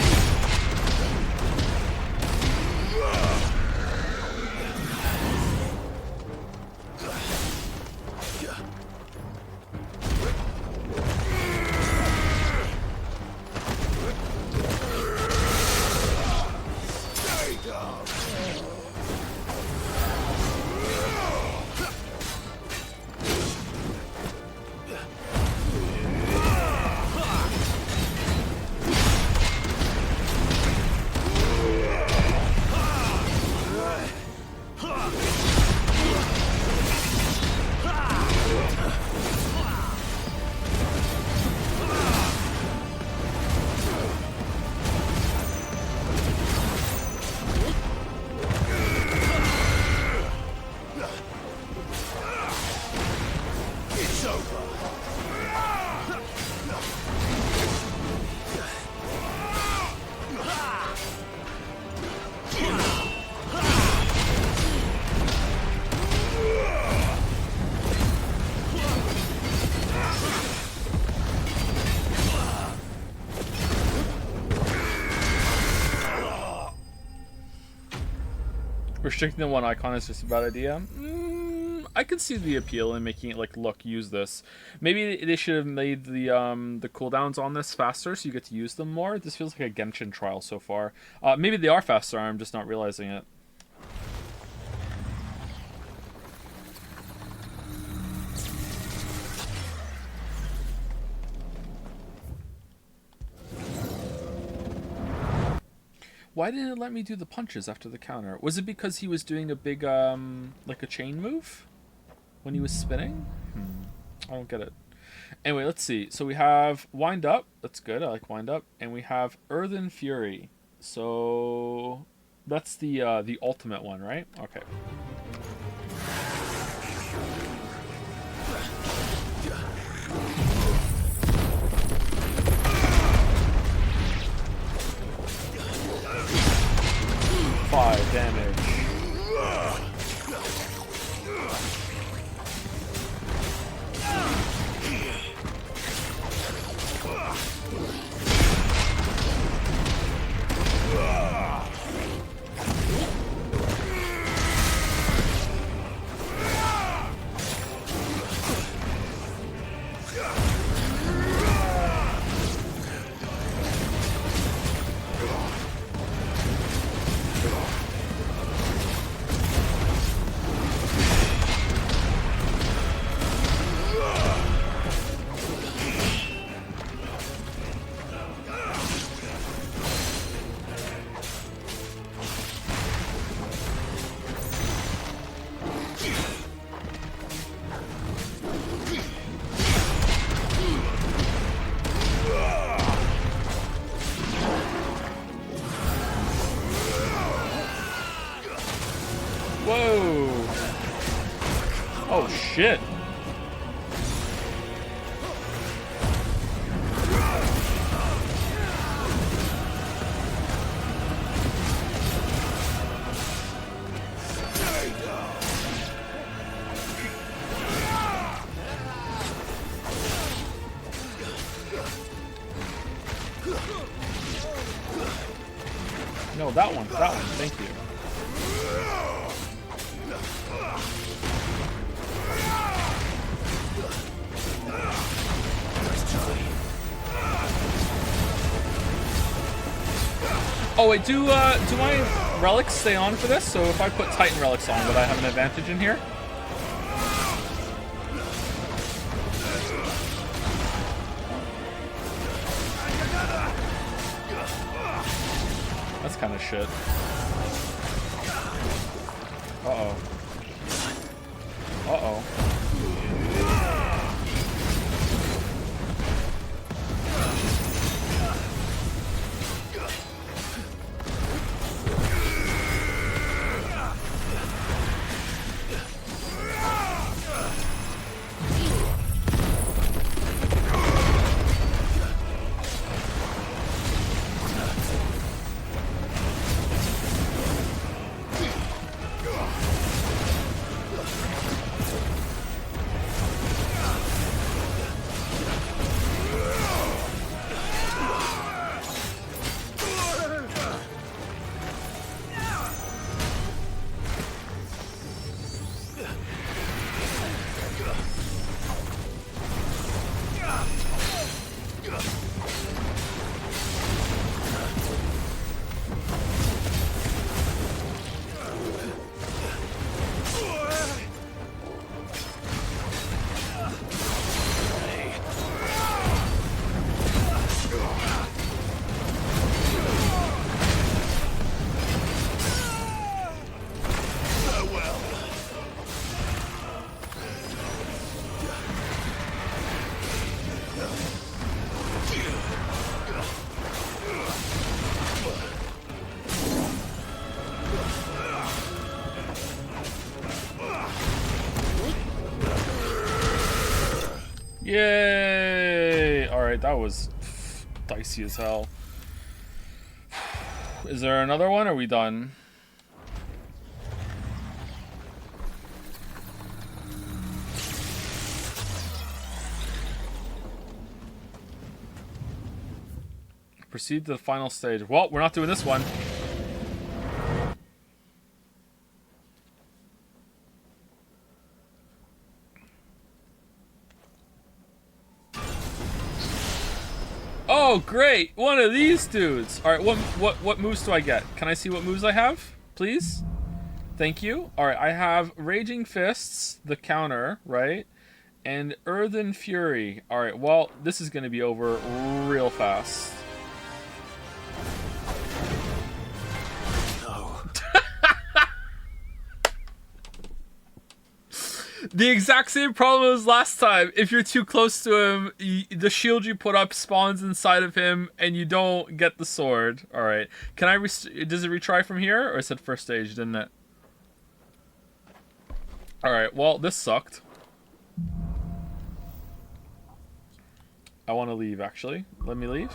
Restricting the one icon is just a bad idea. I can see the appeal in making it like, look, use this. Maybe they should have made the cooldowns on this faster so you get to use them more. This feels like a Genshin trial so far. Maybe they are faster, I'm just not realizing it. Why didn't it let me do the punches after the counter? Was it because he was doing a big, like a chain move? When he was spinning? I don't get it. Anyway, let's see. So we have Wind Up. That's good. I like Wind Up. And we have Earthen Fury. So that's the ultimate one, right? Okay. Five damage. Whoa! Oh shit! No, that one, thank you. Oh wait, do my relics stay on for this? So if I put Titan relics on, would I have an advantage in here? That's kind of shit. Uh-oh. Uh-oh. Yay! Alright, that was dicey as hell. Is there another one? Or are we done? Proceed to the final stage. Well, we're not doing this one. Oh, great! One of these dudes. All right, what moves do I get? Can I see what moves I have, please? Thank you. All right, I have Raging Fists, the counter, right, and Earthen Fury. All right, well, this is going to be over real fast. The exact same problem as last time. If you're too close to him, the shield you put up spawns inside of him, and you don't get the sword. All right. Can I? Does it retry from here, or it said first stage, didn't it? All right. Well, this sucked. I want to leave. Actually, let me leave.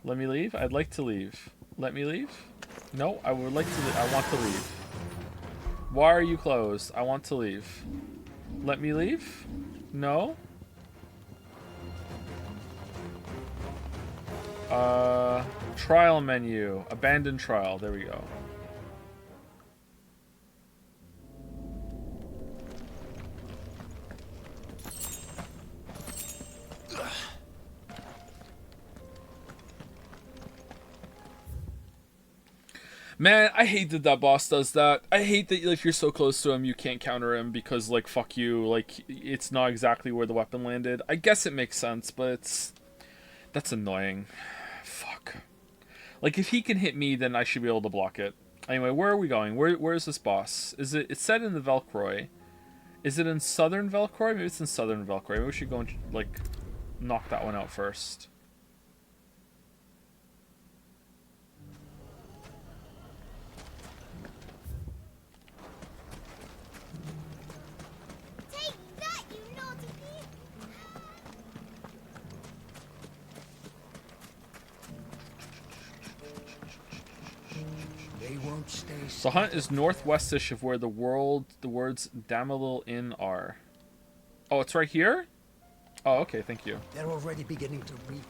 Let me leave. I'd like to leave. Let me leave. No, I would like to. I want to leave. Why are you closed? I want to leave. Let me leave? No? Trial menu. Abandoned trial. There we go. Man, I hate that that boss does that. I hate that if you're so close to him, you can't counter him because, like, fuck you. Like, it's not exactly where the weapon landed. I guess it makes sense, but that's annoying. Fuck. Like, if he can hit me, then I should be able to block it. Anyway, where are we going? Where is this boss? It's set in the Velcroy. Is it in Southern Velcroy? Maybe it's in Southern Velcroy. Maybe we should go and, like, knock that one out first. The hunt is northwestish of where the words Damalil Inn are. Oh, it's right here? Oh, okay, thank you. They're already beginning to regroup.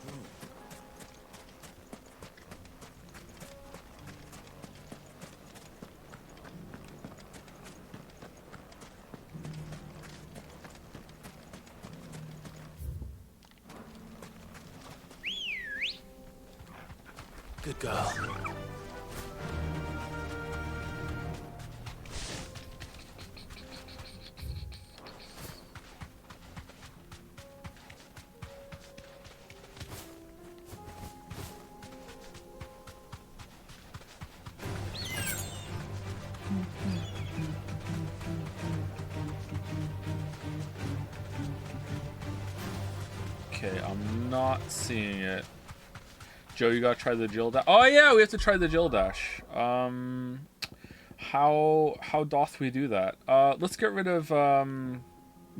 Good girl. Okay, I'm not seeing it. Joe, you gotta try the Jill dash. Oh yeah, we have to try the Jill dash. How doth we do that? Let's get rid of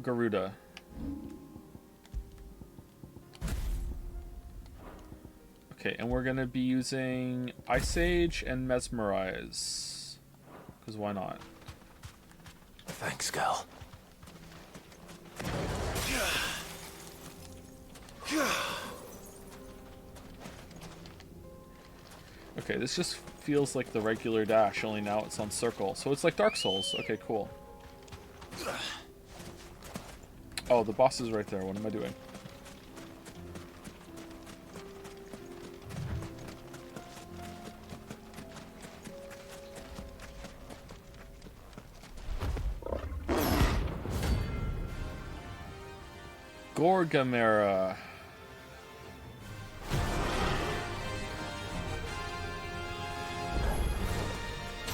Garuda. Okay, and we're gonna be using Ice Age and Mesmerize. Because why not? Thanks, girl. Okay, this just feels like the regular dash, only now it's on circle. So it's like Dark Souls. Okay, cool. Oh, the boss is right there. What am I doing? Gorgamera.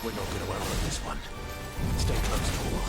We're not going to outrun this one. Stay close, Paul.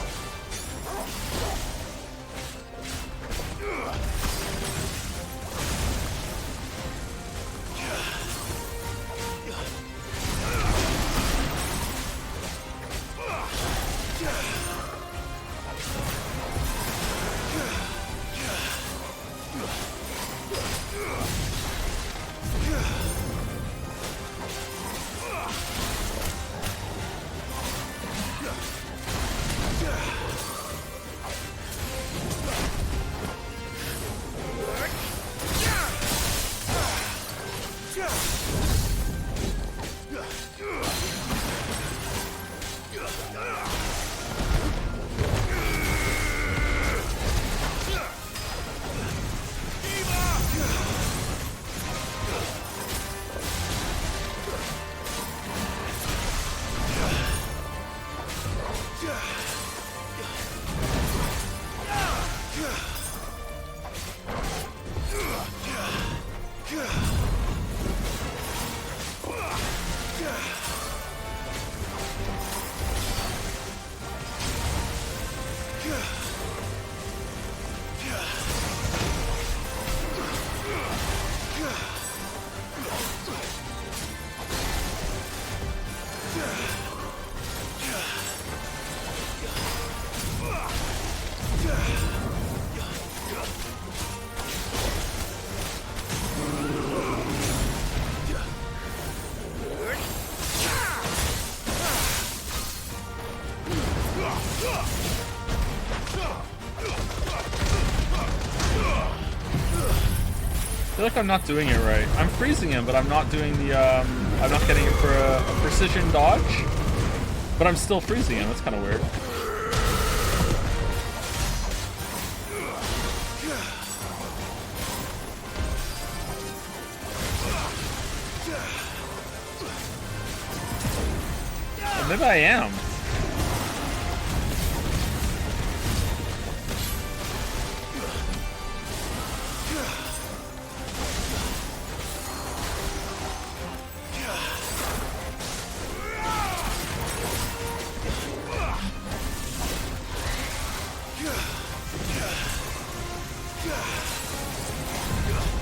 feel like I'm not doing it right. I'm freezing him, but I'm not doing the, I'm not getting it for a precision dodge. But I'm still freezing him. That's kind of weird. Well, maybe I am.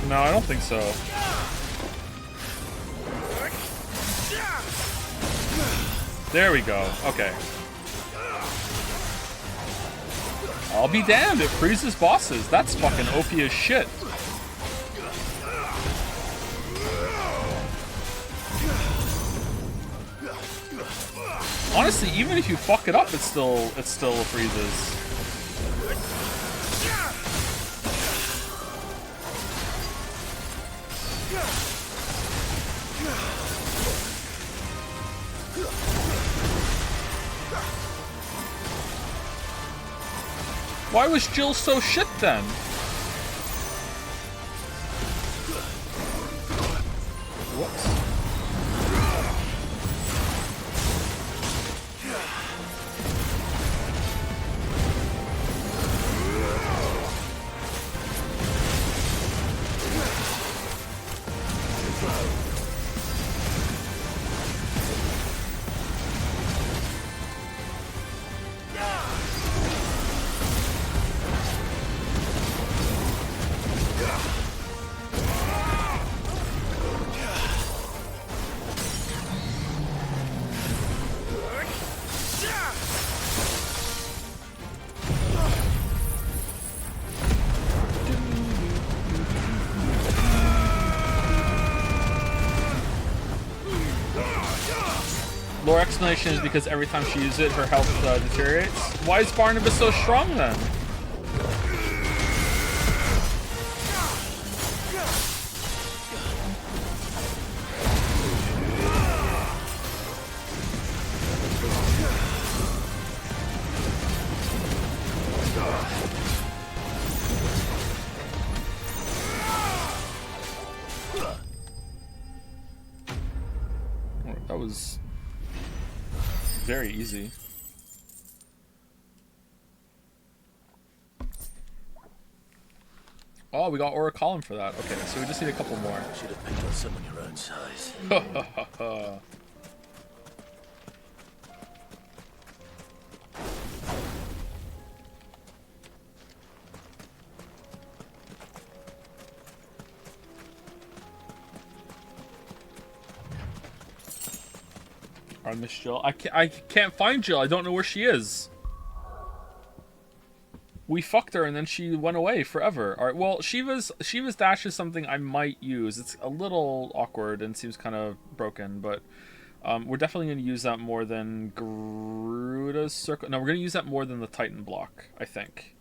No, I don't think so. There we go. Okay. I'll be damned, it freezes bosses. That's fucking OP as shit. Honestly, even if you fuck it up, it still freezes. Why was Jill so shit then? Whoops. Lore explanation is because every time she uses it, her health deteriorates. Why is Barnabas so strong then? That was very easy. Oh, we got Aura Column for that. Okay, so we just need a couple more. Should have picked on someone your own size. I miss Jill. I can't find Jill. I don't know where she is. We fucked her and then she went away forever. All right. Well, Shiva's dash is something I might use. It's a little awkward and seems kind of broken, but we're definitely going to use that more than Garuda's circle. No, we're going to use that more than the Titan block, I think.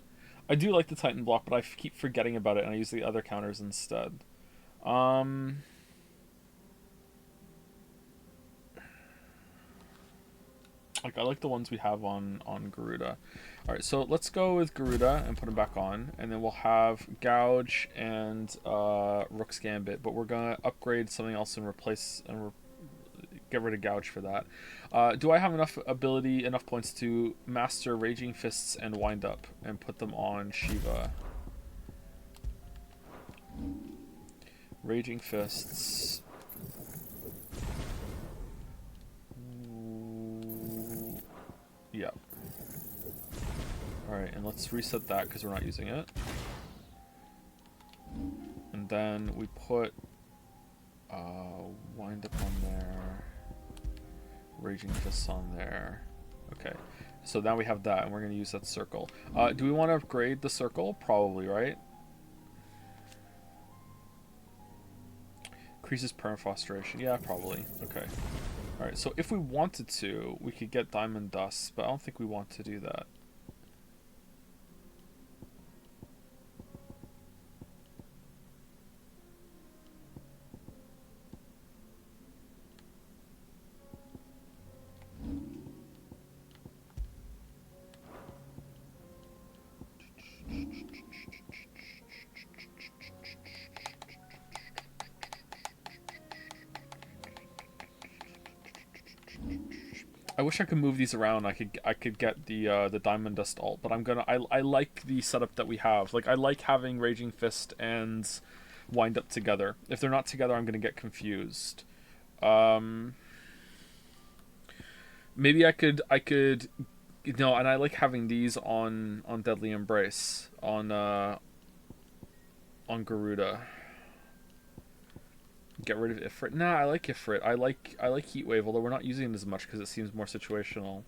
I do like the Titan block, but I keep forgetting about it and I use the other counters instead. Like, I like the ones we have on Garuda. Alright, so let's go with Garuda and put him back on. And then we'll have Gouge and Rook's Gambit. But we're going to upgrade something else and replace... and get rid of Gouge for that. Do I have enough points to master Raging Fists and Wind Up and put them on Shiva? Raging Fists... Yeah. Alright, and let's reset that because we're not using it. And then we put Wind Up on there. Raging Fists on there. Okay. So now we have that and we're going to use that circle. Do we want to upgrade the circle? Probably, right? Increases permafrost duration. Yeah, probably. Okay. Alright, so if we wanted to, we could get Diamond Dust, but I don't think we want to do that. I wish I could move these around. I could get the Diamond Dust ult, but I like the setup that we have. Like, I like having Raging Fist and Wind Up together. If they're not together, I'm gonna get confused. Maybe I could no, and I like having these on Deadly Embrace on Garuda. Get rid of Ifrit. Nah, I like Ifrit. I like Heatwave, although we're not using it as much because it seems more situational.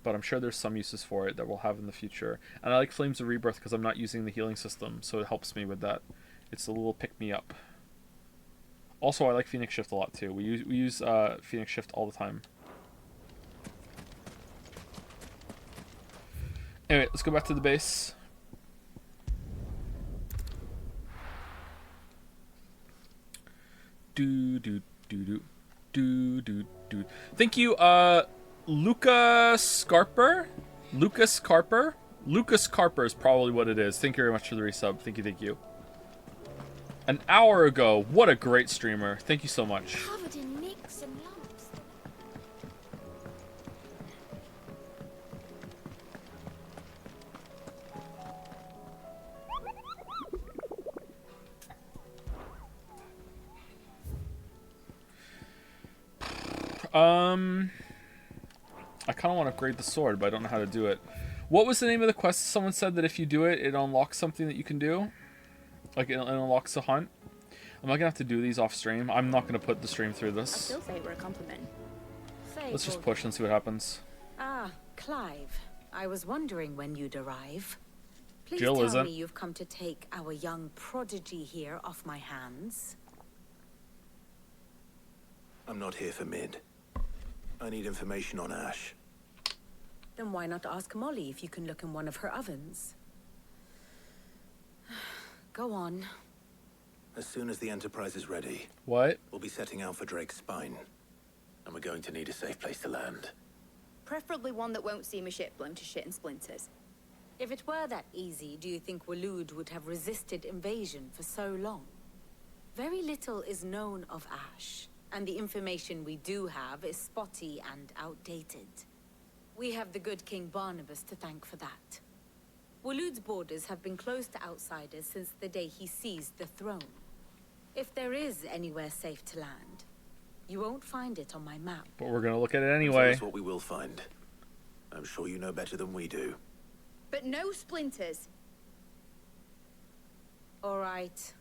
But I'm sure there's some uses for it that we'll have in the future. And I like Flames of Rebirth because I'm not using the healing system, so it helps me with that. It's a little pick-me-up. Also, I like Phoenix Shift a lot too. We use Phoenix Shift all the time. Anyway, let's go back to the base. Thank you, Lucas Carper. Lucas Carper is probably what it is. Thank you very much for the resub. Thank you. An hour ago. What a great streamer. Thank you so much. Covered in nicks and lumps. I kind of want to upgrade the sword, but I don't know how to do it. What was the name of the quest? Someone said that if you do it, it unlocks something that you can do. Like, it unlocks a hunt. Am I going to have to do these off stream? I'm not going to put the stream through I this. still say we're a compliment. Let's just push and see what happens. Ah, Clive. I was wondering when you'd arrive. Please Jill tell isn't. me you've come to take our young prodigy here off my hands. I'm not here for Mid. I need information on Ash. Then why not ask Molly if you can look in one of her ovens? Go on. As soon as the Enterprise is ready, what? We'll be setting out for Drake's Spine. And we're going to need a safe place to land. Preferably one that won't see my ship blown to shit and splinters. If it were that easy, do you think Waloed would have resisted invasion for so long? Very little is known of Ash, and the information we do have is spotty and outdated. We have the good King Barnabas to thank for that. Waloed's borders have been closed to outsiders since the day he seized the throne. If there is anywhere safe to land, you won't find it on my map. But we're going to look at it anyway. That's what we will find. I'm sure you know better than we do. But no splinters. All right.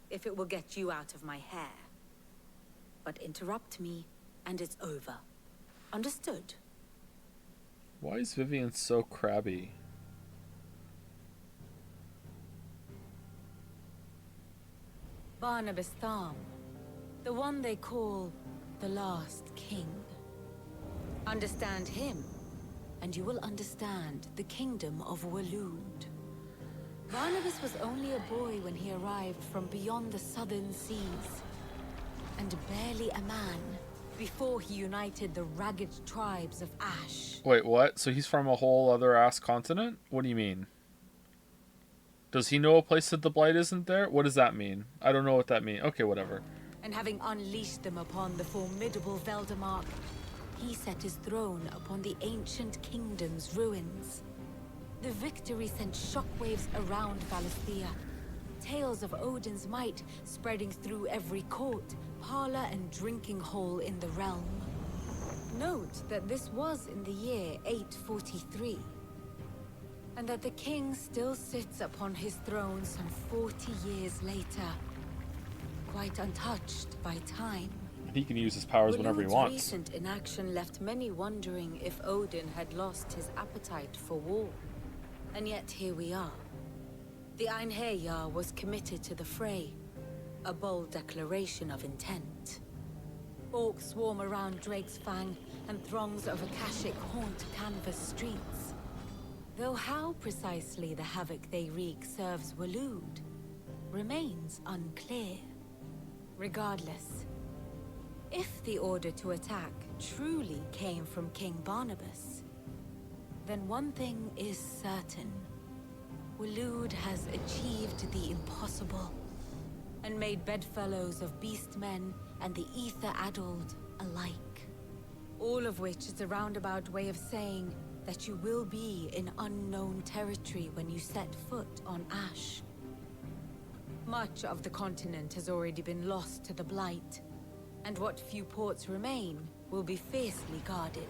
If it will get you out of my hair. But interrupt me, and it's over. Understood? Why is Vivian so crabby? Barnabas Thom. The one they call the Last King. Understand him, and you will understand the kingdom of Waloed. Barnabas was only a boy when he arrived from beyond the southern seas, and barely a man before he united the ragged tribes of Ash. Wait, what? So he's from a whole other ass continent? What do you mean? Does he know a place that the Blight isn't there? What does that mean? I don't know what that means. Okay, whatever. And having unleashed them upon the formidable Veldamark, he set his throne upon the ancient kingdom's ruins. The victory sent shockwaves around Valisthea. Tales of Odin's might spreading through every court, parlor, and drinking hole in the realm. Note that this was in the year 843, and that the king still sits upon his throne some 40 years later, quite untouched by time. He can use his powers whenever he Waloed's wants. recent inaction left many wondering if Odin had lost his appetite for war. And yet here we are. The Einherjar was committed to the fray, a bold declaration of intent. Orcs swarm around Drake's Fang, and throngs of Akashic haunt canvas streets. Though how precisely the havoc they wreak serves Waloed remains unclear. Regardless, if the order to attack truly came from King Barnabas, then one thing is certain. Waloed has achieved the impossible, and made bedfellows of beastmen and the ether-addled alike. All of which is a roundabout way of saying that you will be in unknown territory when you set foot on Ash. Much of the continent has already been lost to the Blight, and what few ports remain will be fiercely guarded.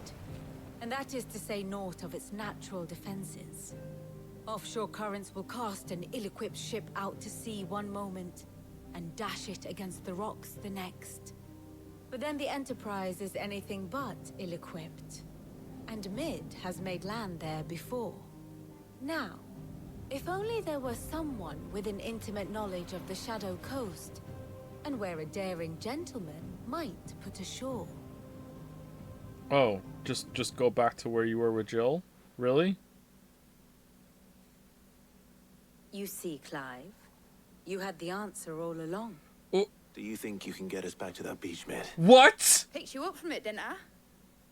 And that is to say naught of its natural defenses. Offshore currents will cast an ill-equipped ship out to sea one moment, and dash it against the rocks the next. But then the Enterprise is anything but ill-equipped. And Mid has made land there before. Now, if only there were someone with an intimate knowledge of the Shadow Coast, and where a daring gentleman might put ashore. Oh, just go back to where you were with Jill? Really? You see, Clive, you had the answer all along. Do you think you can get us back to that beach, Mid? What? Picked you up from it, didn't I?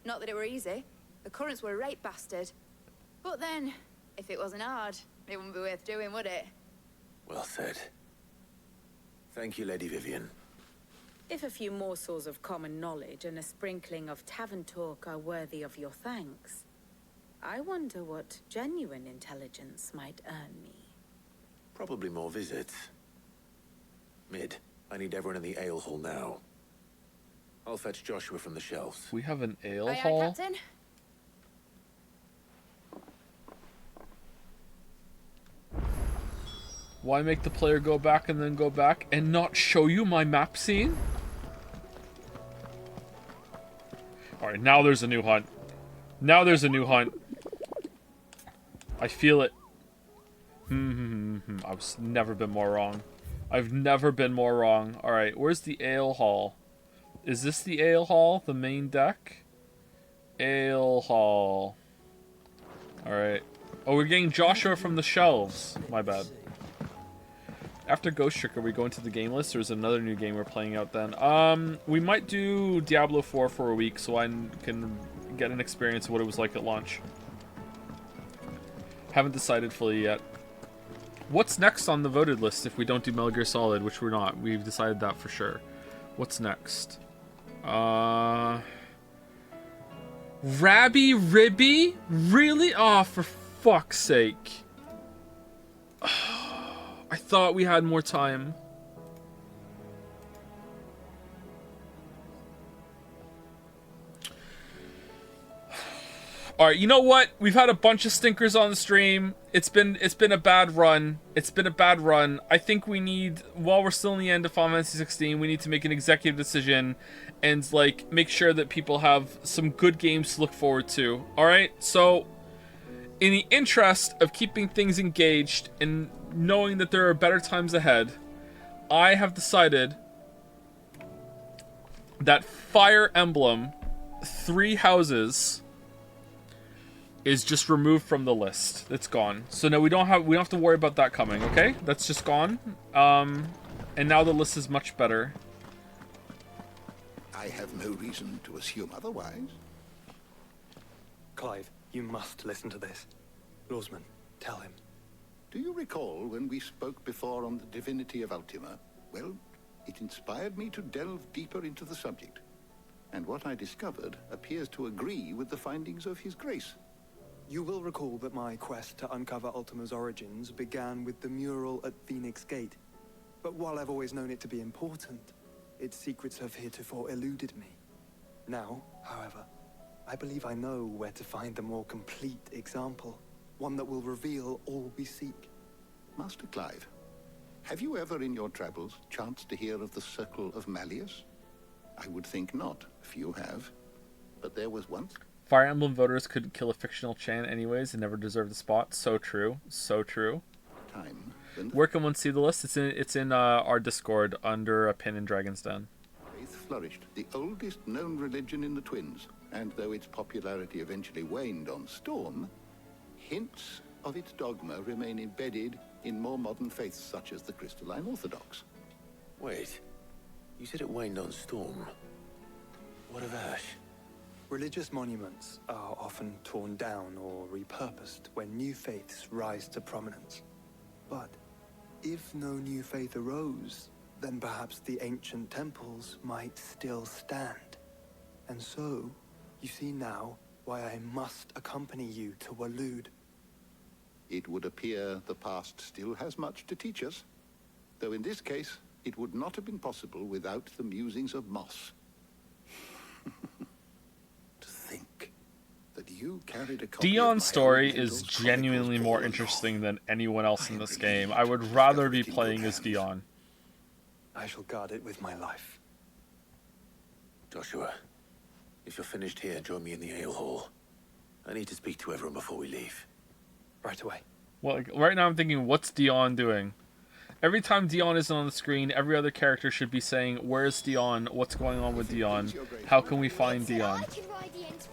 Not that it were easy. The currents were a right bastard. But then, if it wasn't hard, it wouldn't be worth doing, would it? Well said. Thank you, Lady Vivian. If a few morsels of common knowledge and a sprinkling of tavern talk are worthy of your thanks, I wonder what genuine intelligence might earn me. Probably more visits. Mid, I need everyone in the ale hall now. I'll fetch Joshua from the shelves. We have an ale Aye, hall? aye, Captain. Why make the player go back and then go back and not show you my map scene? Alright, now there's a new hunt. Now there's a new hunt. I feel it. I've never been more wrong. I've never been more wrong. Alright, where's the ale hall? Is this the ale hall? The main deck? Ale hall. Alright. Oh, we're getting Joshua from the shelves. My bad. After Ghost Trick, are we going to the game list, or is it another new game we're playing out then? We might do Diablo 4 for a week, so I can get an experience of what it was like at launch. Haven't decided fully yet. What's next on the voted list if we don't do Metal Gear Solid, which we're not? We've decided that for sure. What's next? Rabby Ribby? Really? Oh, for fuck's sake. I thought we had more time. Alright, you know what? We've had a bunch of stinkers on the stream. It's been a bad run. It's been a bad run. I think we need, while we're still in the end of Final Fantasy 16, we need to make an executive decision and like make sure that people have some good games to look forward to. Alright? So in the interest of keeping things engaged and knowing that there are better times ahead, I have decided that Fire Emblem 3 Houses is just removed from the list. It's gone. So no, we don't have to worry about that coming, okay? That's just gone. And now the list is much better. I have no reason to assume otherwise. Clive, you must listen to this. Lawsman, tell him. Do you recall when we spoke before on the divinity of Ultima? Well, it inspired me to delve deeper into the subject. And what I discovered appears to agree with the findings of His Grace. You will recall that my quest to uncover Ultima's origins began with the mural at Phoenix Gate. But while I've always known it to be important, its secrets have heretofore eluded me. Now, however, I believe I know where to find the more complete example. One that will reveal all we seek. Master Clive, have you ever in your travels chanced to hear of the Circle of Malleus? I would think not, few have. But there was once... Fire Emblem voters couldn't kill a fictional Chan anyways and never deserved the spot. So true. So true. Where can one see the list? It's in our Discord under a pin in Dragon's Den. Faith flourished, the oldest known religion in the Twins. And though its popularity eventually waned on Storm, hints of its dogma remain embedded in more modern faiths such as the Crystalline Orthodox. Wait, you said it waned on Storm. What of Ash? Religious monuments are often torn down or repurposed when new faiths rise to prominence. But if no new faith arose, then perhaps the ancient temples might still stand. And so, You see now why I must accompany you to Waloed. It would appear the past still has much to teach us, though in this case, it would not have been possible without the musings of Moss. To think that you carried a copy of Dion's my story own is Mendel's genuinely more interesting than anyone else in this game. I would rather be playing as Dion. I shall guard it with my life. Joshua, if you're finished here, join me in the ale hall. I need to speak to everyone before we leave. Right away. Well, like, right now I'm thinking, what's Dion doing? Every time Dion isn't on the screen, every other character should be saying, where's Dion? What's going on with Dion? How can we find Dion? I can ride the Enterprise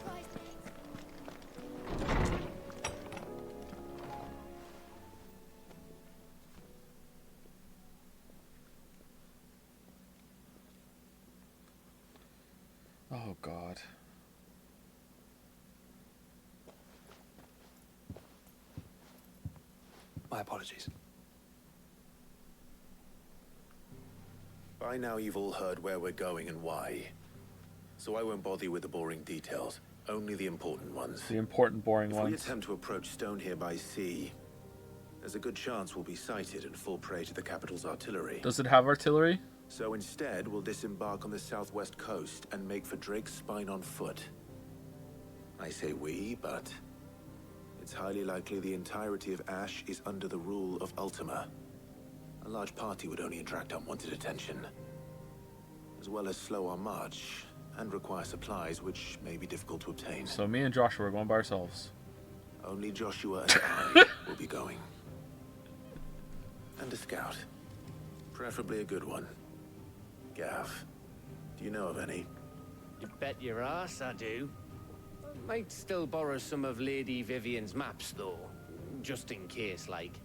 Oh, God. My apologies. By now you've all heard where we're going and why. So I won't bother you with the boring details, only the important ones. The important, boring If we ones. attempt to approach Stone here by sea, there's a good chance we'll be sighted and fall prey to the capital's artillery. Does it have artillery? So instead, we'll disembark on the southwest coast and make for Drake's Spine on foot. I say we, but it's highly likely the entirety of Ash is under the rule of Ultima. A large party would only attract unwanted attention, as well as slow our march and require supplies which may be difficult to obtain. So me and Joshua are going by ourselves. Only Joshua and I will be going. And a scout. Preferably a good one. Gav, do you know of any? You bet your ass I do. Might still borrow some of Lady Vivian's maps, though. Just in case, like.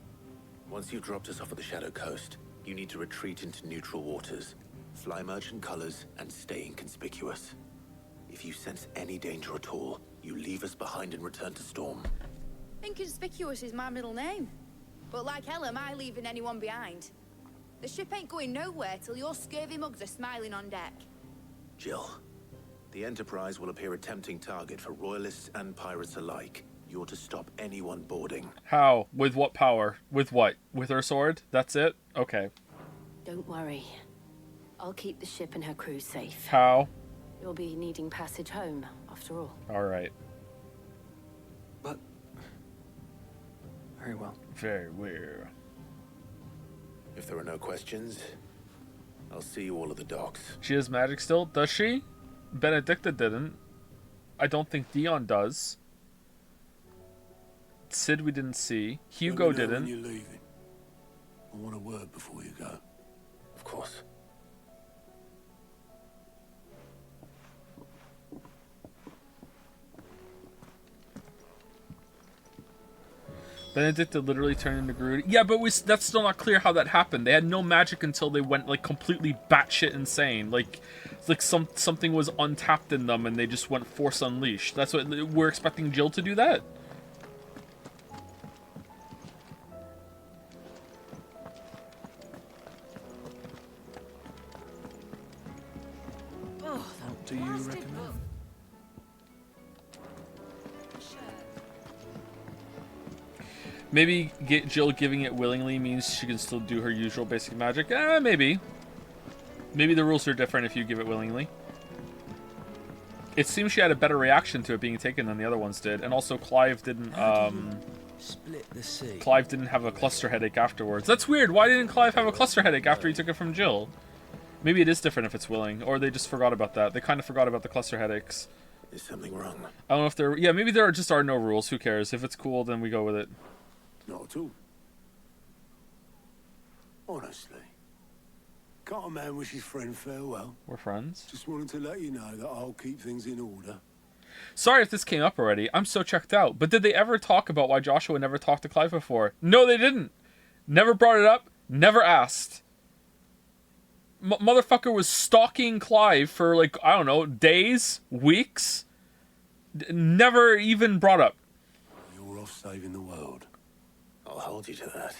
Once you've dropped us off at the Shadow Coast, you need to retreat into neutral waters, fly merchant colors, and stay inconspicuous. If you sense any danger at all, you leave us behind and return to Storm. Inconspicuous is my middle name. But like hell am I leaving anyone behind. The ship ain't going nowhere till your scurvy mugs are smiling on deck. Jill, the Enterprise will appear a tempting target for royalists and pirates alike. You're to stop anyone boarding. How? With what power? With what? With her sword? That's it? Okay. Don't worry. I'll keep the ship and her crew safe. How? You'll be needing passage home, after all. Alright. But... very well. Very weird. If there are no questions, I'll see you all at the docks. She has magic still? Does she? Benedicta didn't. I don't think Dion does. Sid we didn't see. Hugo Let me know when didn't. you're leaving. I want a word before you go. Of course. Benedicta literally turned into Groot. Yeah, but that's still not clear how that happened. They had no magic until they went like completely batshit insane. Like something was untapped in them and they just went Force Unleashed. That's what we're expecting Jill to do that. What do you recommend? Maybe Jill giving it willingly means she can still do her usual basic magic. Maybe. Maybe the rules are different if you give it willingly. It seems she had a better reaction to it being taken than the other ones did, and also Clive didn't. Split the sea. Clive didn't have a cluster headache afterwards. That's weird. Why didn't Clive have a cluster headache after he took it from Jill? Maybe it is different if it's willing, or they just forgot about that. They kind of forgot about the cluster headaches. Is something wrong? I don't know if there. Yeah, maybe there just are no rules. Who cares? If it's cool, then we go with it. Not at all. Honestly. Can't a man wish his friend farewell? We're friends. Just wanted to let you know that I'll keep things in order. Sorry if this came up already. I'm so checked out. But did they ever talk about why Joshua never talked to Clive before? No, they didn't. Never brought it up. Never asked. Motherfucker was stalking Clive for like, I don't know, days, weeks. Never even brought up. You're off saving the world. I'll hold you to that.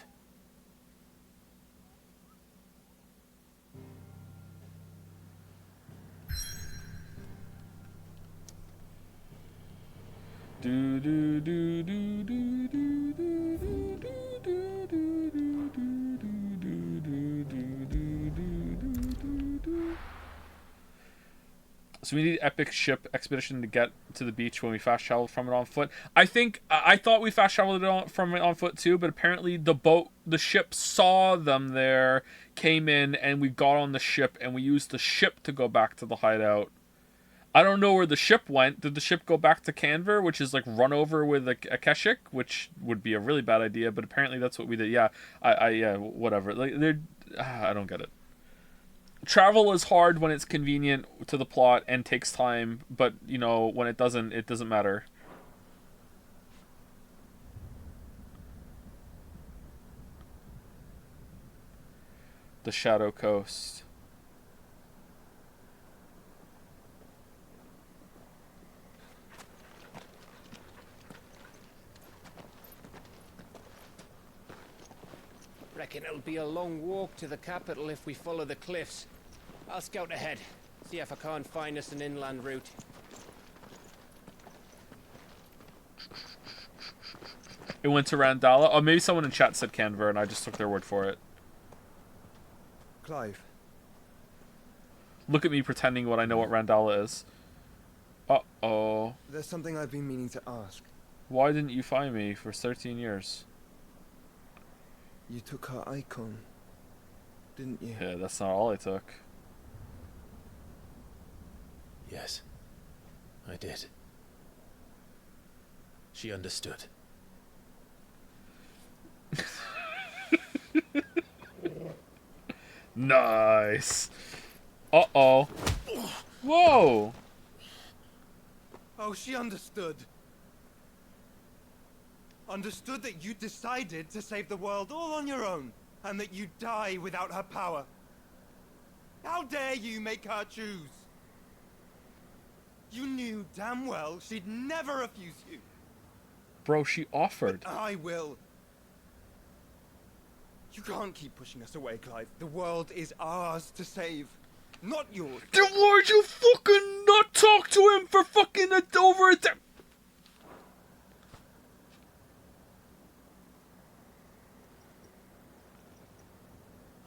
So we need epic ship expedition to get to the beach when we fast traveled from it on foot. I thought we fast traveled from it on foot too, but apparently the ship saw them there, came in, and we got on the ship and we used the ship to go back to the hideout. I don't know where the ship went. Did the ship go back to Canver, which is like run over with a Keshik, which would be a really bad idea, but apparently that's what we did. Yeah, whatever. Like I don't get it. Travel is hard when it's convenient to the plot and takes time, but you know, when it doesn't matter. The Shadow Coast. Reckon it'll be a long walk to the capital if we follow the cliffs. I'll scout ahead, see if I can't find us an inland route. It went to Randala. Oh, maybe someone in chat said Canver, and I just took their word for it. Clive. Look at me pretending what I know what Randala is. Uh-oh. There's something I've been meaning to ask. Why didn't you find me for 13 years? You took her icon, didn't you? Yeah, that's not all I took. Yes, I did. She understood. Nice. Uh-oh. Whoa. Oh, she understood. Understood that you decided to save the world all on your own, and that you'd die without her power. How dare you make her choose? You knew damn well she'd never refuse you. Bro, she offered. But I will. You can't keep pushing us away, Clive. The world is ours to save, not yours. Then why'd you fucking not talk to him for fucking over a time?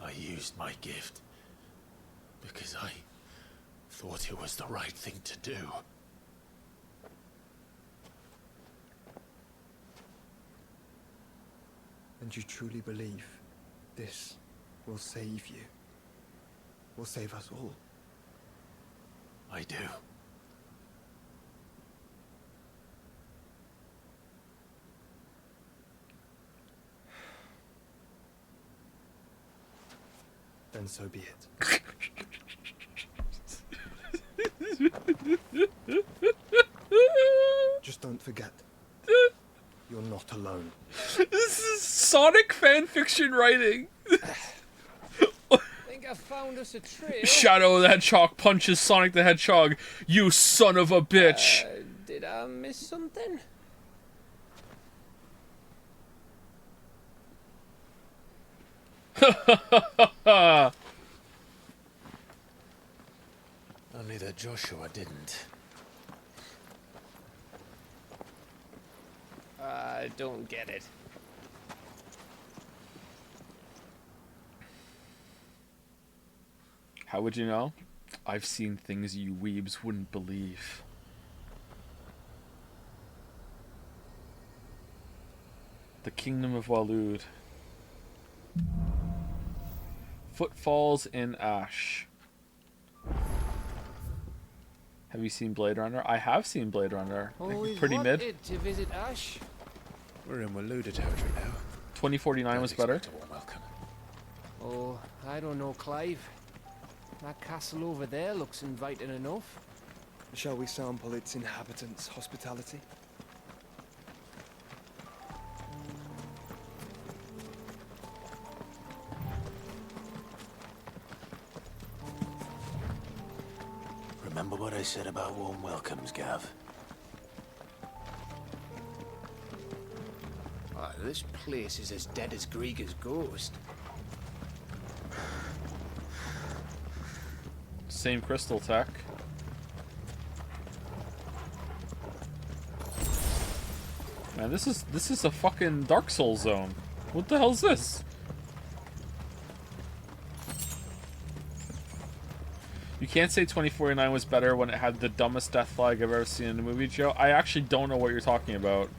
I used my gift because I thought it was the right thing to do. And you truly believe this will save you? Will save us all? I do. Then so be it. Just don't forget, you're not alone. This is Sonic fanfiction writing. Think I found us a trail. Shadow the Hedgehog punches Sonic the Hedgehog. You son of a bitch. Did I miss something? Only that Joshua didn't. I don't get it. How would you know? I've seen things you weebs wouldn't believe. The Kingdom of Waloed. Footfalls in Ash. Have you seen Blade Runner? I have seen Blade Runner. Always Pretty mid. wanted to visit Ash. We're in Waloed territory now. 2049 was better. Oh, I don't know, Clive. That castle over there looks inviting enough. Shall we sample its inhabitants' hospitality? Remember what I said about warm welcomes, Gav? Oh, this place is as dead as Grieger's ghost. Same crystal tech. Man, this is a fucking Dark Souls zone. What the hell is this? You can't say 2049 was better when it had the dumbest death flag I've ever seen in a movie, Joe. I actually don't know what you're talking about.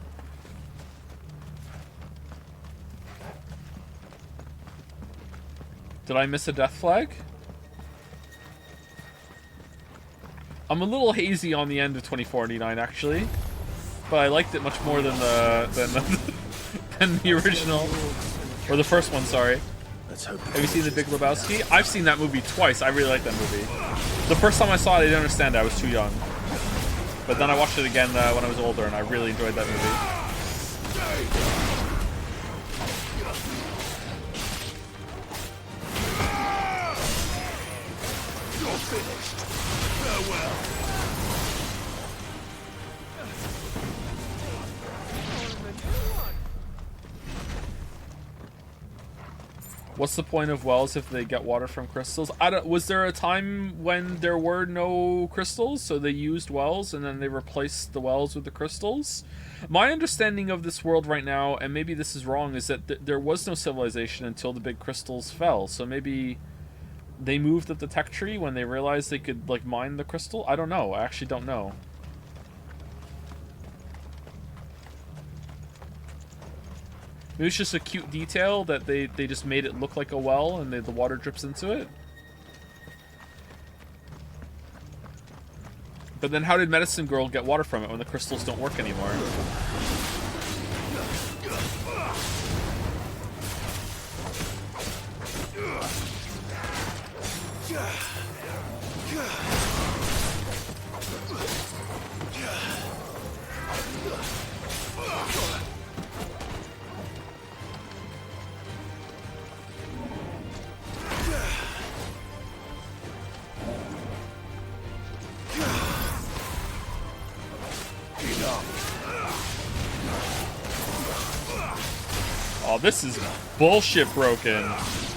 Did I miss a death flag? I'm a little hazy on the end of 2049, actually, but I liked it much more than than the original, or the first one. Sorry. Let's hope. Have you seen The Big Lebowski? I've seen that movie twice. I really like that movie. The first time I saw it, I didn't understand it. I was too young. But then I watched it again when I was older, and I really enjoyed that movie. You're finished. Farewell. What's the point of wells if they get water from crystals? Was there a time when there were no crystals, so they used wells and then they replaced the wells with the crystals? My understanding of this world right now, and maybe this is wrong, is that there was no civilization until the big crystals fell. So maybe they moved up the tech tree when they realized they could like mine the crystal? I don't know. I actually don't know. Maybe it's just a cute detail that they just made it look like a well and the water drips into it. But then how did Medicine Girl get water from it when the crystals don't work anymore? Oh, this is bullshit broken.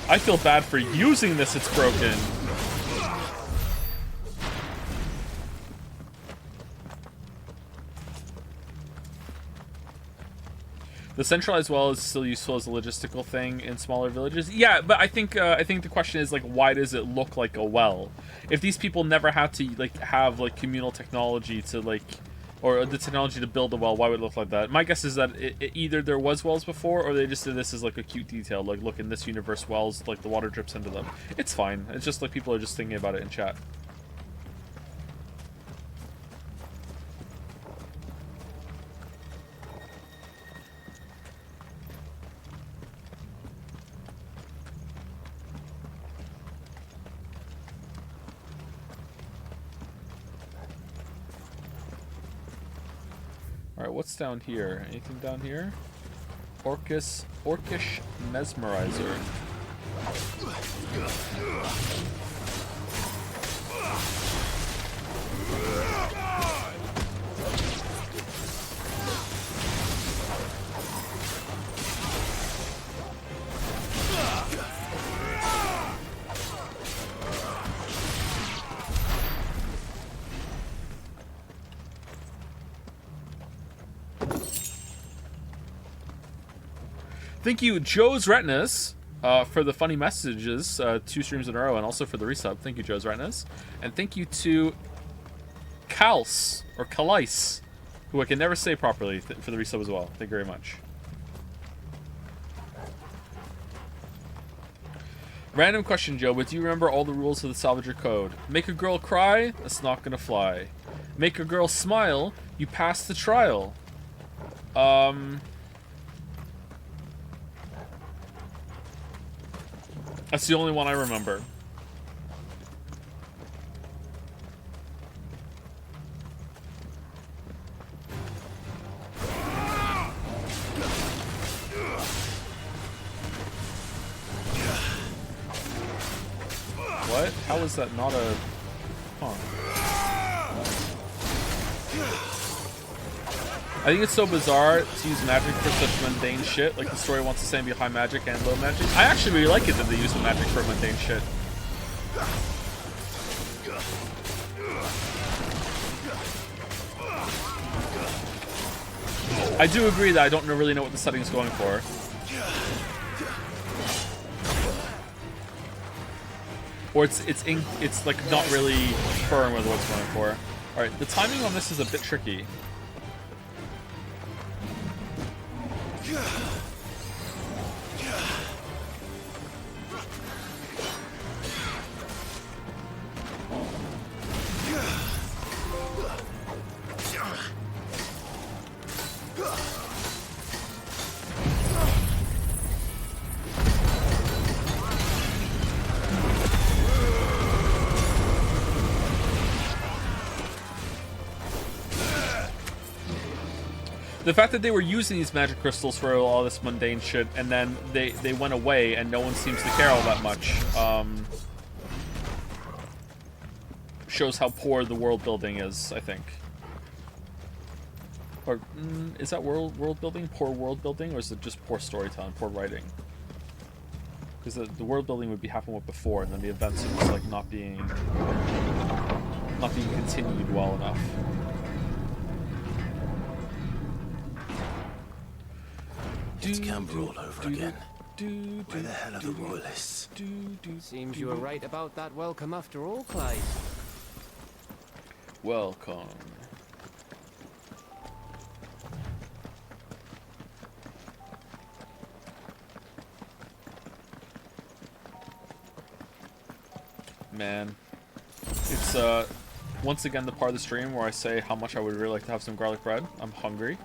I feel bad for using this, it's broken. The centralized well is still useful as a logistical thing in smaller villages. Yeah, but I think the question is like, why does it look like a well? If these people never had to like have like communal technology to like, or the technology to build a well, why would it look like that? My guess is that either there was wells before, or they just did this as like a cute detail. Like, look, in this universe, wells, like the water drips into them. It's fine. It's just like people are just thinking about it in chat. Alright, what's down here? Anything down here? Orcish Mesmerizer. Thank you, Joe's Retinas, for the funny messages, 2 streams in a row, and also for the resub. Thank you, Joe's Retinas. And thank you to Kals, or Kalais, who I can never say properly, for the resub as well. Thank you very much. Random question, Joe, but do you remember all the rules of the Salvager Code? Make a girl cry? That's not gonna fly. Make a girl smile? You pass the trial. That's the only one I remember. What? How is that not a... Huh. I think it's so bizarre to use magic for such mundane shit. Like, the story wants to say be high magic and low magic. I actually really like it that they use the magic for mundane shit. I do agree that I don't really know what the setting is going for. Or it's like not really firm with what it's going for. Alright, the timing on this is a bit tricky. The fact that they were using these magic crystals for all this mundane shit, and then they went away, and no one seems to care all that much, shows how poor the world building is, I think. Or is that world building? Poor world building, or is it just poor storytelling, poor writing? Because the world building would be happening with before, and then the events are just like not being continued well enough. It's Camber all over again. Where the hell are the royalists? Seems you were right about that welcome after all, Clive. Welcome. Man, it's once again the part of the stream where I say how much I would really like to have some garlic bread. I'm hungry.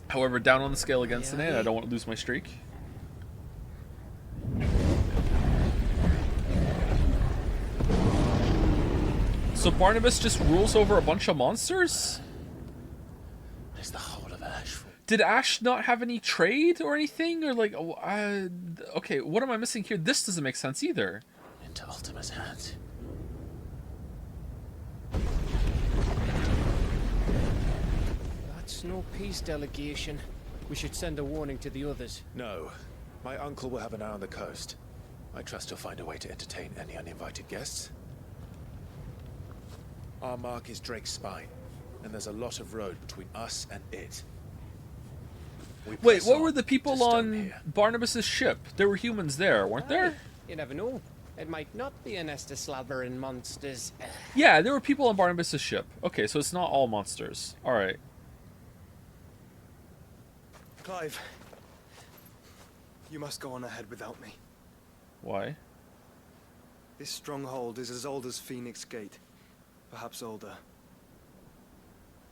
However, down on the scale against today, I don't want to lose my streak. So Barnabas just rules over a bunch of monsters? There's the whole of Ash. Did Ash not have any trade or anything? Or like, okay, what am I missing here? This doesn't make sense either. Into Ultima's hands. That's no peace delegation. We should send a warning to the others. No. My uncle will have an eye on the coast. I trust he'll find a way to entertain any uninvited guests. Our mark is Drake's Spine, and there's a lot of road between us and it. Wait, what were the people on Barnabas's ship? There were humans there, weren't there? You never know. It might not be a nest of slabbering monsters. Yeah, there were people on Barnabas's ship. Okay, so it's not all monsters. Alright. Clive, you must go on ahead without me. Why? This stronghold is as old as Phoenix Gate, perhaps older.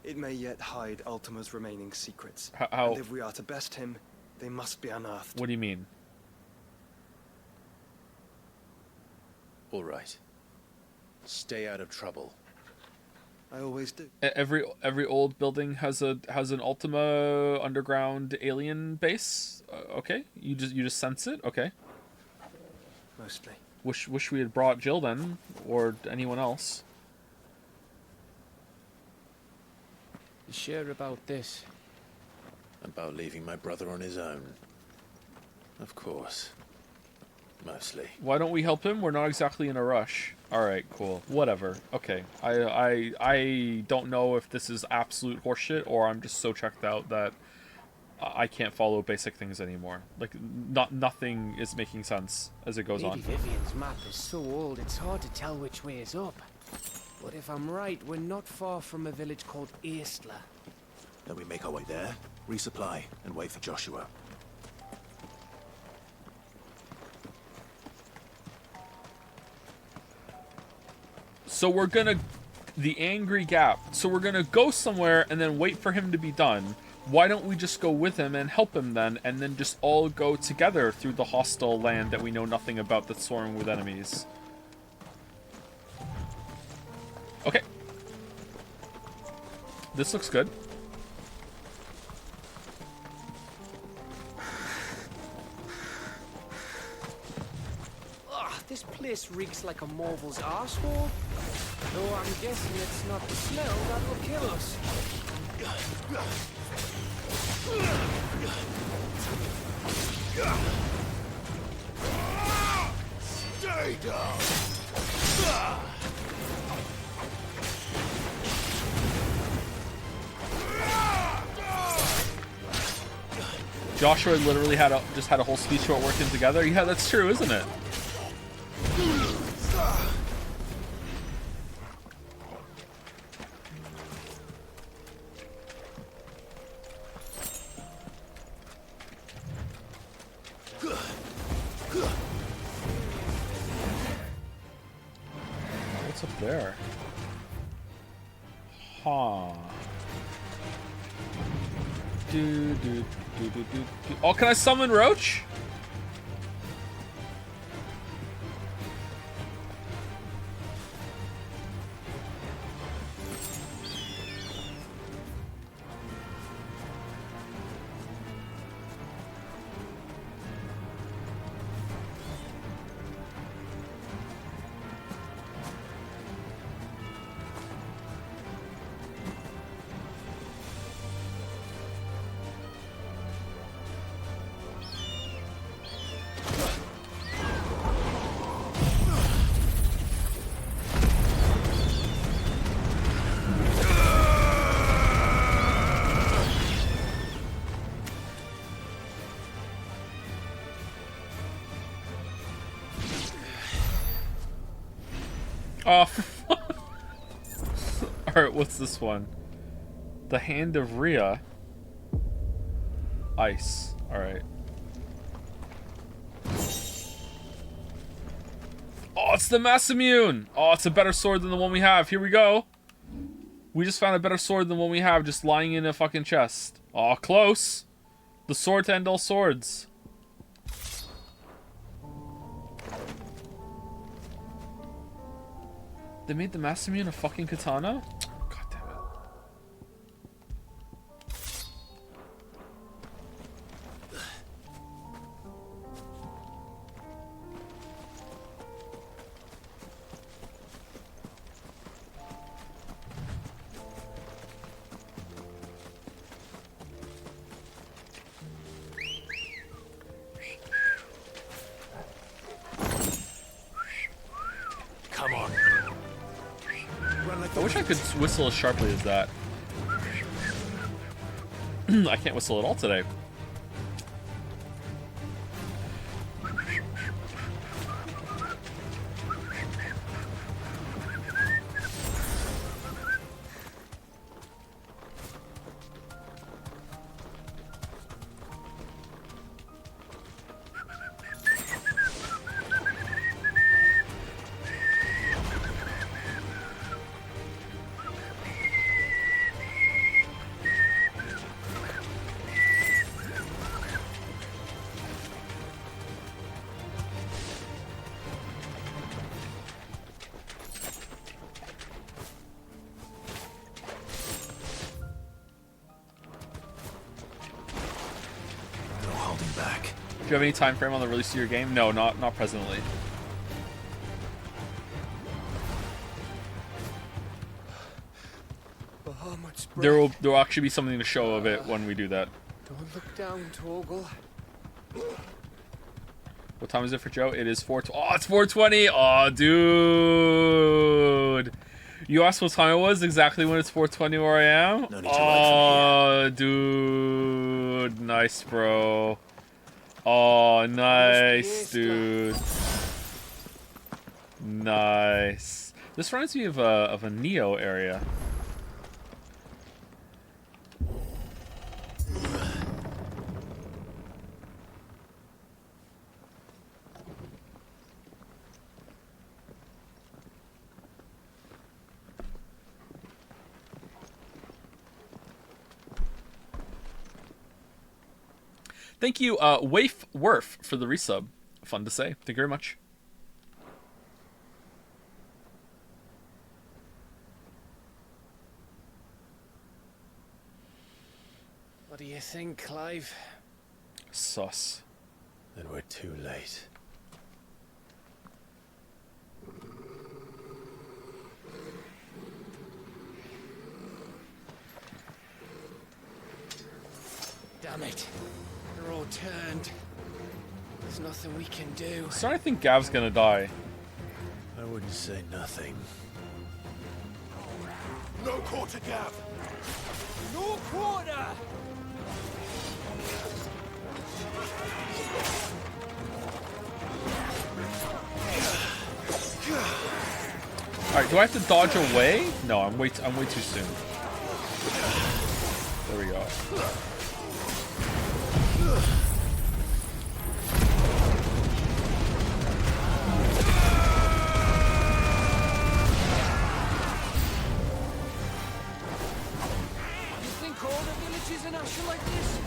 It may yet hide Ultima's remaining secrets. How? And if we are to best him, they must be unearthed. What do you mean? All right. Stay out of trouble. I always do. Every old building has an Ultima underground alien base. Okay, you just sense it. Okay. Mostly. Wish we had brought Jill then, or anyone else. You sure about this? About leaving my brother on his own. Of course. Mostly. Why don't we help him? We're not exactly in a rush. Alright, cool. Whatever. Okay. I don't know if this is absolute horseshit or I'm just so checked out that I can't follow basic things anymore. Like, nothing is making sense as it goes on. Lady Vivian's map is so old it's hard to tell which way is up. But if I'm right, we're not far from a village called Aistla. Then we make our way there, resupply, and wait for Joshua. So we're gonna... The Angry Gap. So we're gonna go somewhere and then wait for him to be done. Why don't we just go with him and help him then, and then just all go together through the hostile land that we know nothing about that's swarming with enemies? Okay. This looks good. Ugh, this place reeks like a Marvel's arsehole. Though I'm guessing it's not the smell that will kill us. Stay down! Joshua literally just had a whole speech about working together. Yeah, that's true, isn't it? What's up there? Huh. Oh, can I summon Roach? Oh, alright, what's this one? The Hand of Rhea. Ice. Alright. Oh, it's the Masamune! Oh, it's a better sword than the one we have. Here we go. We just found a better sword than the one we have just lying in a fucking chest. Oh, close. The sword to end all swords. They made the Masamune a fucking katana? God damn it. Come on. I wish I could whistle as sharply as that. I can't whistle at all today. Do you have any time frame on the release of your game? No, not presently. There will actually be something to show of it when we do that. Don't look down, Torgal. What time is it for Joe? It is 4. Oh, it's 4:20. Oh, dude. You asked what time it was? Exactly when it's 4:20 where I am? No need to Oh, dude. Nice, bro. Oh, nice, dude. Nice. This reminds me of a Neo area. Thank you, Waif Werf, for the resub. Fun to say. Thank you very much. What do you think, Clive? Sus. Then we're too late. Damn it. They're all turned. There's nothing we can do. I'm starting to think Gav's gonna die. I wouldn't say nothing. No quarter, Gav! No quarter! Alright, do I have to dodge away? No, I'm way too soon. There we go. You think all the villages in Ash are like this?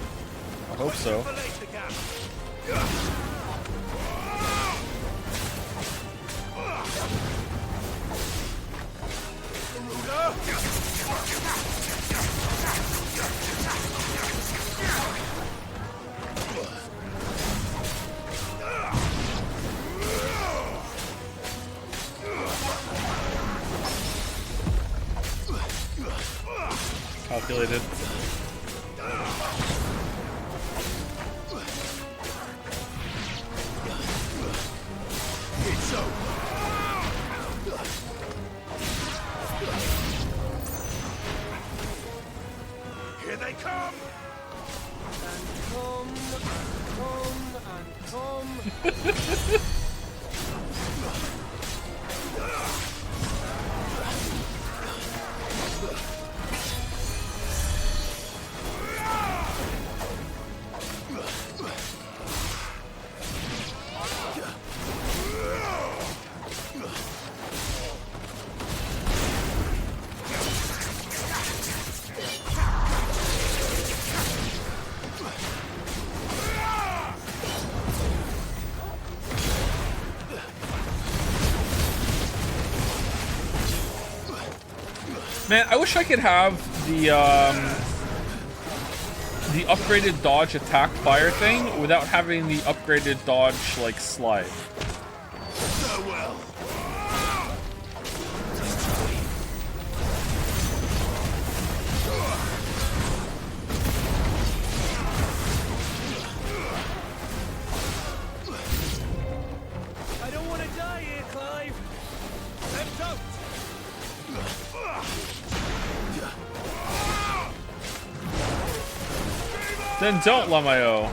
I hope so. Calculated. It's over. Here they come. And come. Man, I wish I could have the upgraded dodge attack fire thing without having the upgraded dodge like slide. So well. I don't want to die here, Clive. Let's go. Then don't, Lamayo.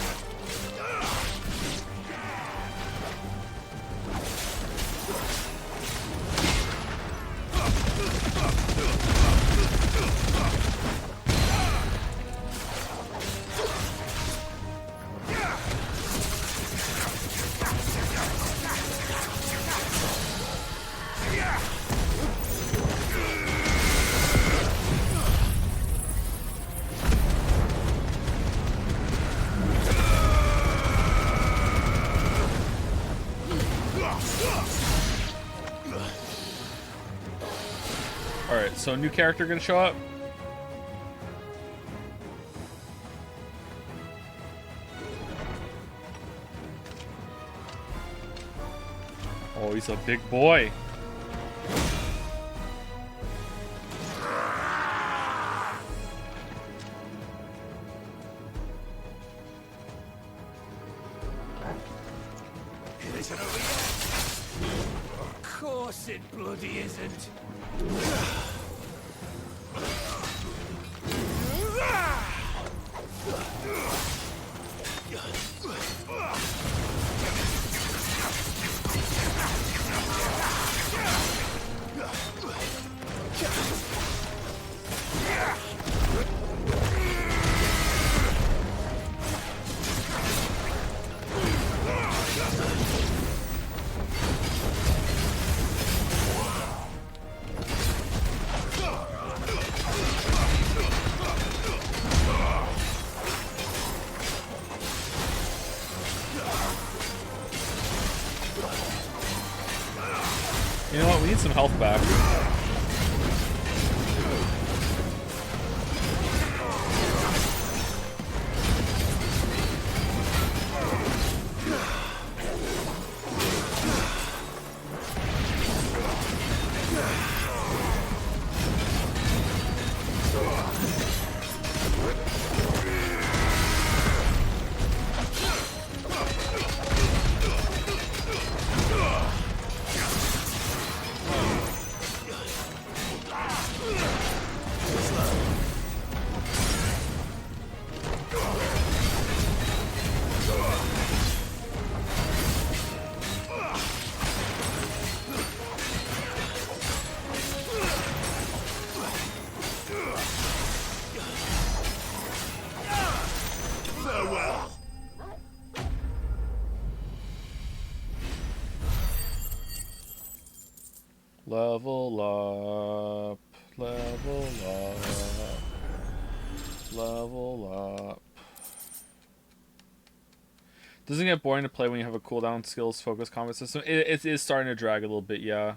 Alright, so new character gonna show up? Oh, he's a big boy. It isn't over yet. Of course it bloody isn't. You know what? We need some health back. Level up. Level up. Level up. Doesn't it get boring to play when you have a cooldown skills focused combat system? It is starting to drag a little bit, yeah.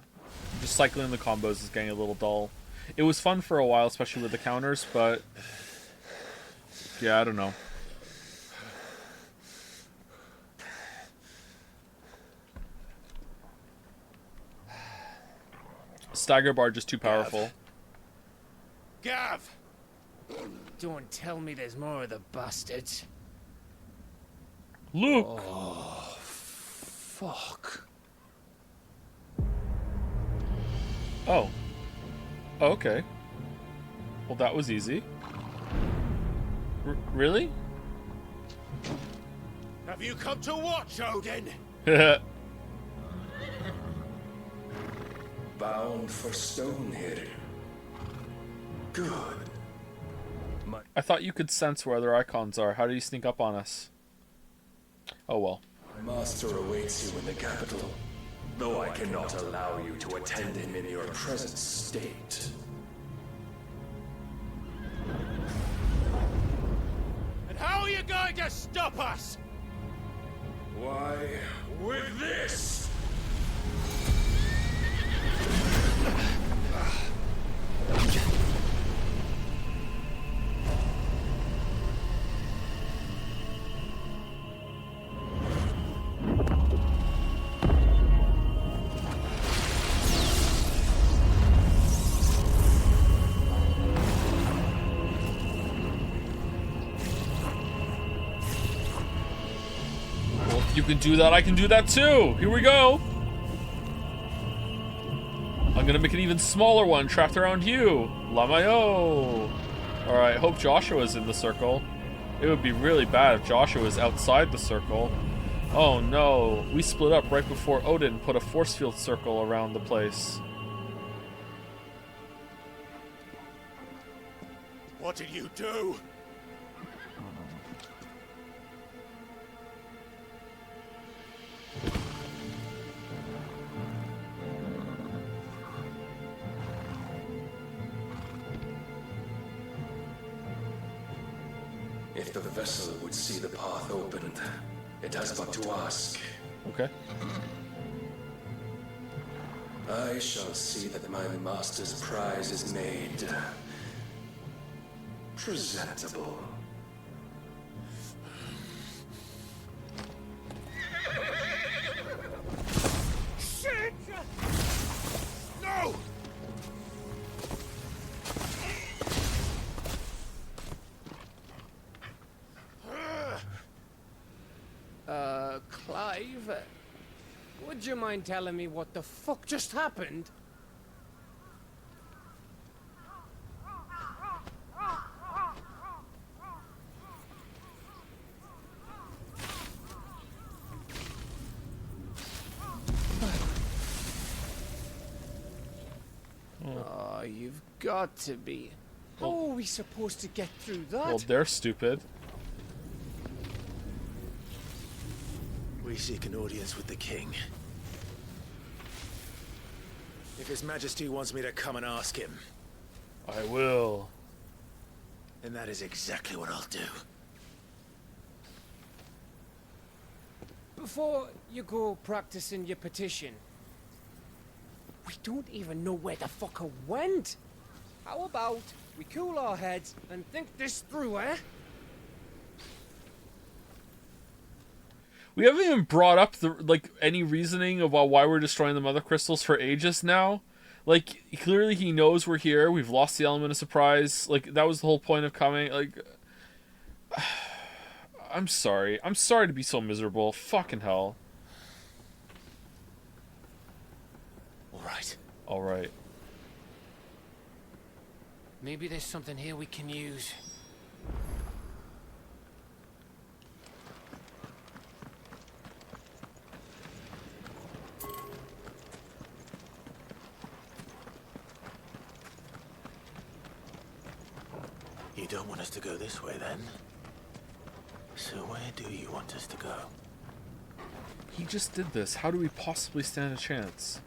Just cycling the combos is getting a little dull. It was fun for a while, especially with the counters, but yeah, I don't know. Stagger bar just too powerful. Gav! Don't tell me there's more of the bastards. Look! Oh, fuck. Oh. Oh, okay. Well, that was easy. Really? Have you come to watch, Odin? Bound for Stonehill. Good. I thought you could sense where other icons are. How do you sneak up on us? Oh well. My master awaits you in the capital, though I cannot allow you to attend him in your present state. And how are you going to stop us? Why, with this! Well, if you can do that, I can do that too! Here we go! I'm gonna make an even smaller one trapped around you! Lamayo! Alright, hope Joshua's in the circle. It would be really bad if Joshua was outside the circle. Oh no, we split up right before Odin put a force field circle around the place. What did you do? If the vessel would see the path opened, it has but to ask. Okay. I shall see that my master's prize is made presentable. Shit! No! Clive, would you mind telling me what the fuck just happened? Oh, you've got to be. How are we supposed to get through that? Well, they're stupid. We seek an audience with the king. If His Majesty wants me to come and ask him, I will. And that is exactly what I'll do. Before you go practicing your petition, we don't even know where the fucker went. How about we cool our heads and think this through, eh? We haven't even brought up any reasoning about why we're destroying the mother crystals for ages now. Like, clearly he knows we're here. We've lost the element of surprise. Like, that was the whole point of coming. Like, I'm sorry. I'm sorry to be so miserable. Fucking hell. Alright. Alright. Maybe there's something here we can use. You don't want us to go this way, then? So where do you want us to go? He just did this. How do we possibly stand a chance?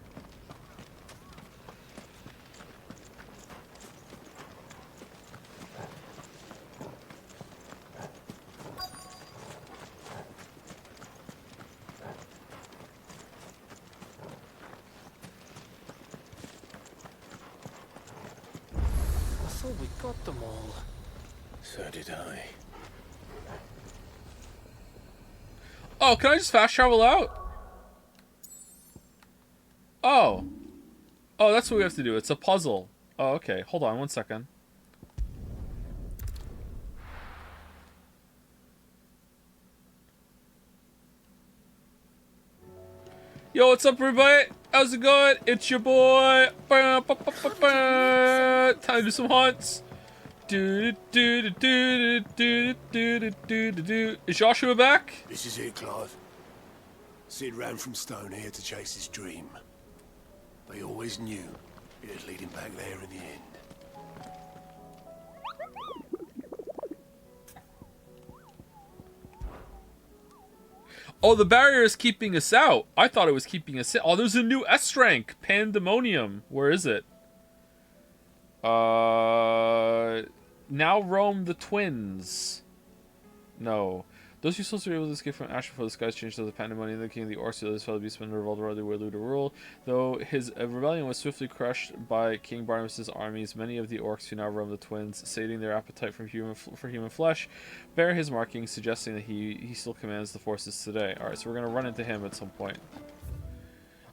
we got them all. So did I. Oh, can I just fast travel out? Oh. Oh, that's what we have to do. It's a puzzle. Oh, okay. Hold on 1 second. Yo, what's up, everybody? How's it going? It's your boy. Time to do some hunts. Is Joshua back? This is it, Clive. Sid ran from Stone here to chase his dream. But he always knew it'd lead him back there in the end. Oh, the barrier is keeping us out. I thought it was keeping us in. Oh, there's a new S rank. Pandemonium. Where is it? Now roam the twins. No. Those who souls were able to escape from Ash before the skies changed to the Pandemonium, the king of the Orcs, the others fell to be spent revolved around the Welu to rule. Though his rebellion was swiftly crushed by King Barnabas' armies, many of the Orcs who now roam the twins, sating their appetite for human flesh, bear his markings, suggesting that he still commands the forces today. Alright, so we're going to run into him at some point.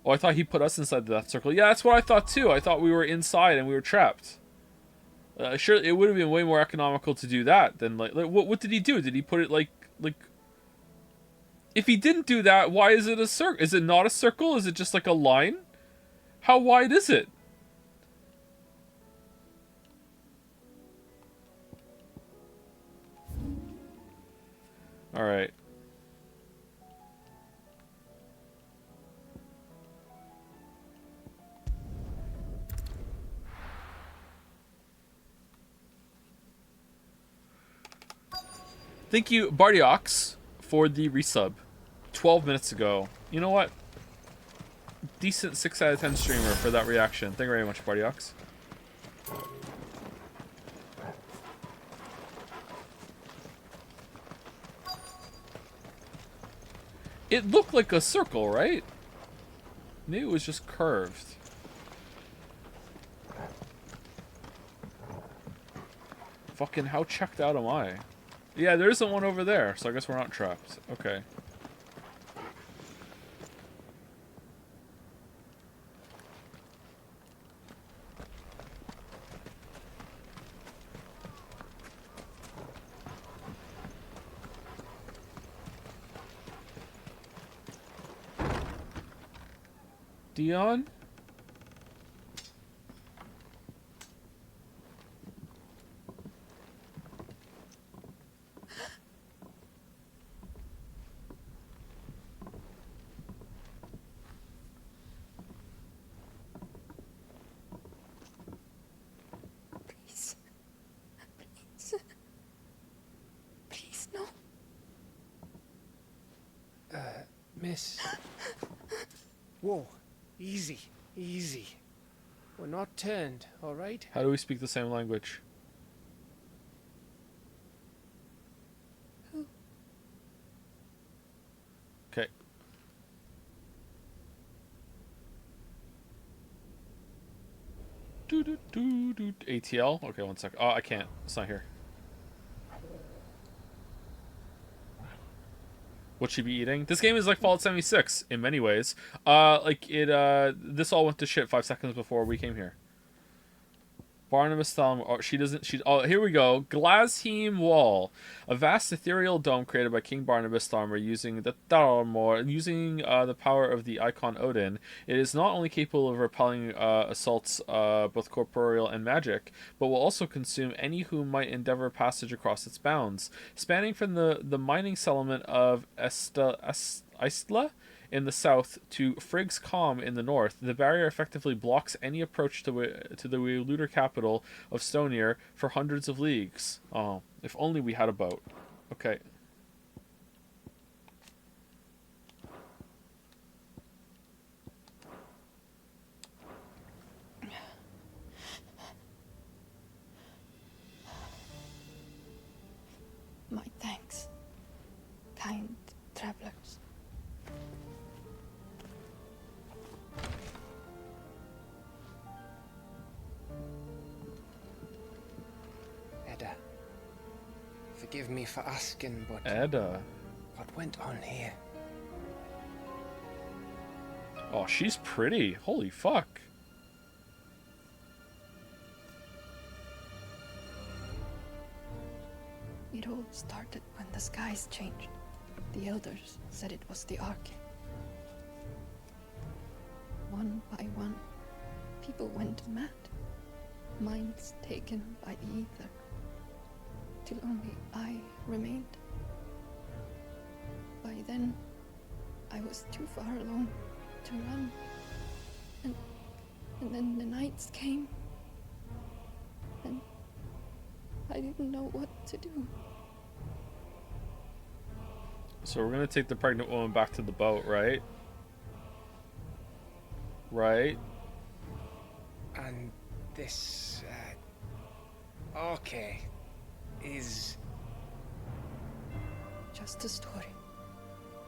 Oh, I thought he put us inside the Death Circle. Yeah, that's what I thought too. I thought we were inside and we were trapped. Sure, it would have been way more economical to do that than like what did he do? Did he put it like if he didn't do that, why is it a circle? Is it not a circle? Is it just like a line? How wide is it? All right. Thank you, Bardiox, for the resub 12 minutes ago. You know what? Decent 6 out of 10 streamer for that reaction. Thank you very much, Bardiox. It looked like a circle, right? Maybe it was just curved. Fucking how checked out am I? Yeah, there isn't one over there, so I guess we're not trapped. Okay. Dion? Please, no. Miss. Whoa. Easy. Easy. We're not turned, all right? How do we speak the same language? Okay. ATL? Okay, 1 sec. Oh, I can't. It's not here. What should be eating? This game is like Fallout 76 in many ways. This all went to shit 5 seconds before we came here. Barnabas Thalmor. Oh, here we go. Glazheim Wall. A vast ethereal dome created by King Barnabas Thalmor using the power of the icon Odin. It is not only capable of repelling assaults, both corporeal and magic, but will also consume any who might endeavor passage across its bounds. Spanning from the mining settlement of Istla in the south to Frigg's Calm in the north, the barrier effectively blocks any approach to the Weylutar capital of Stonir for hundreds of leagues. Oh, if only we had a boat. Okay. My thanks, kind travelers. Edda. Forgive me for asking, but Edda. what went on here? Oh, she's pretty. Holy fuck. It all started when the skies changed. The elders said it was the Ark. One by one, people went mad. Minds taken by the ether. Till only I remained. By then, I was too far alone to run. And then the nights came. And I didn't know what to do. So we're gonna take the pregnant woman back to the boat, right? Right? And this, okay, is... Just a story.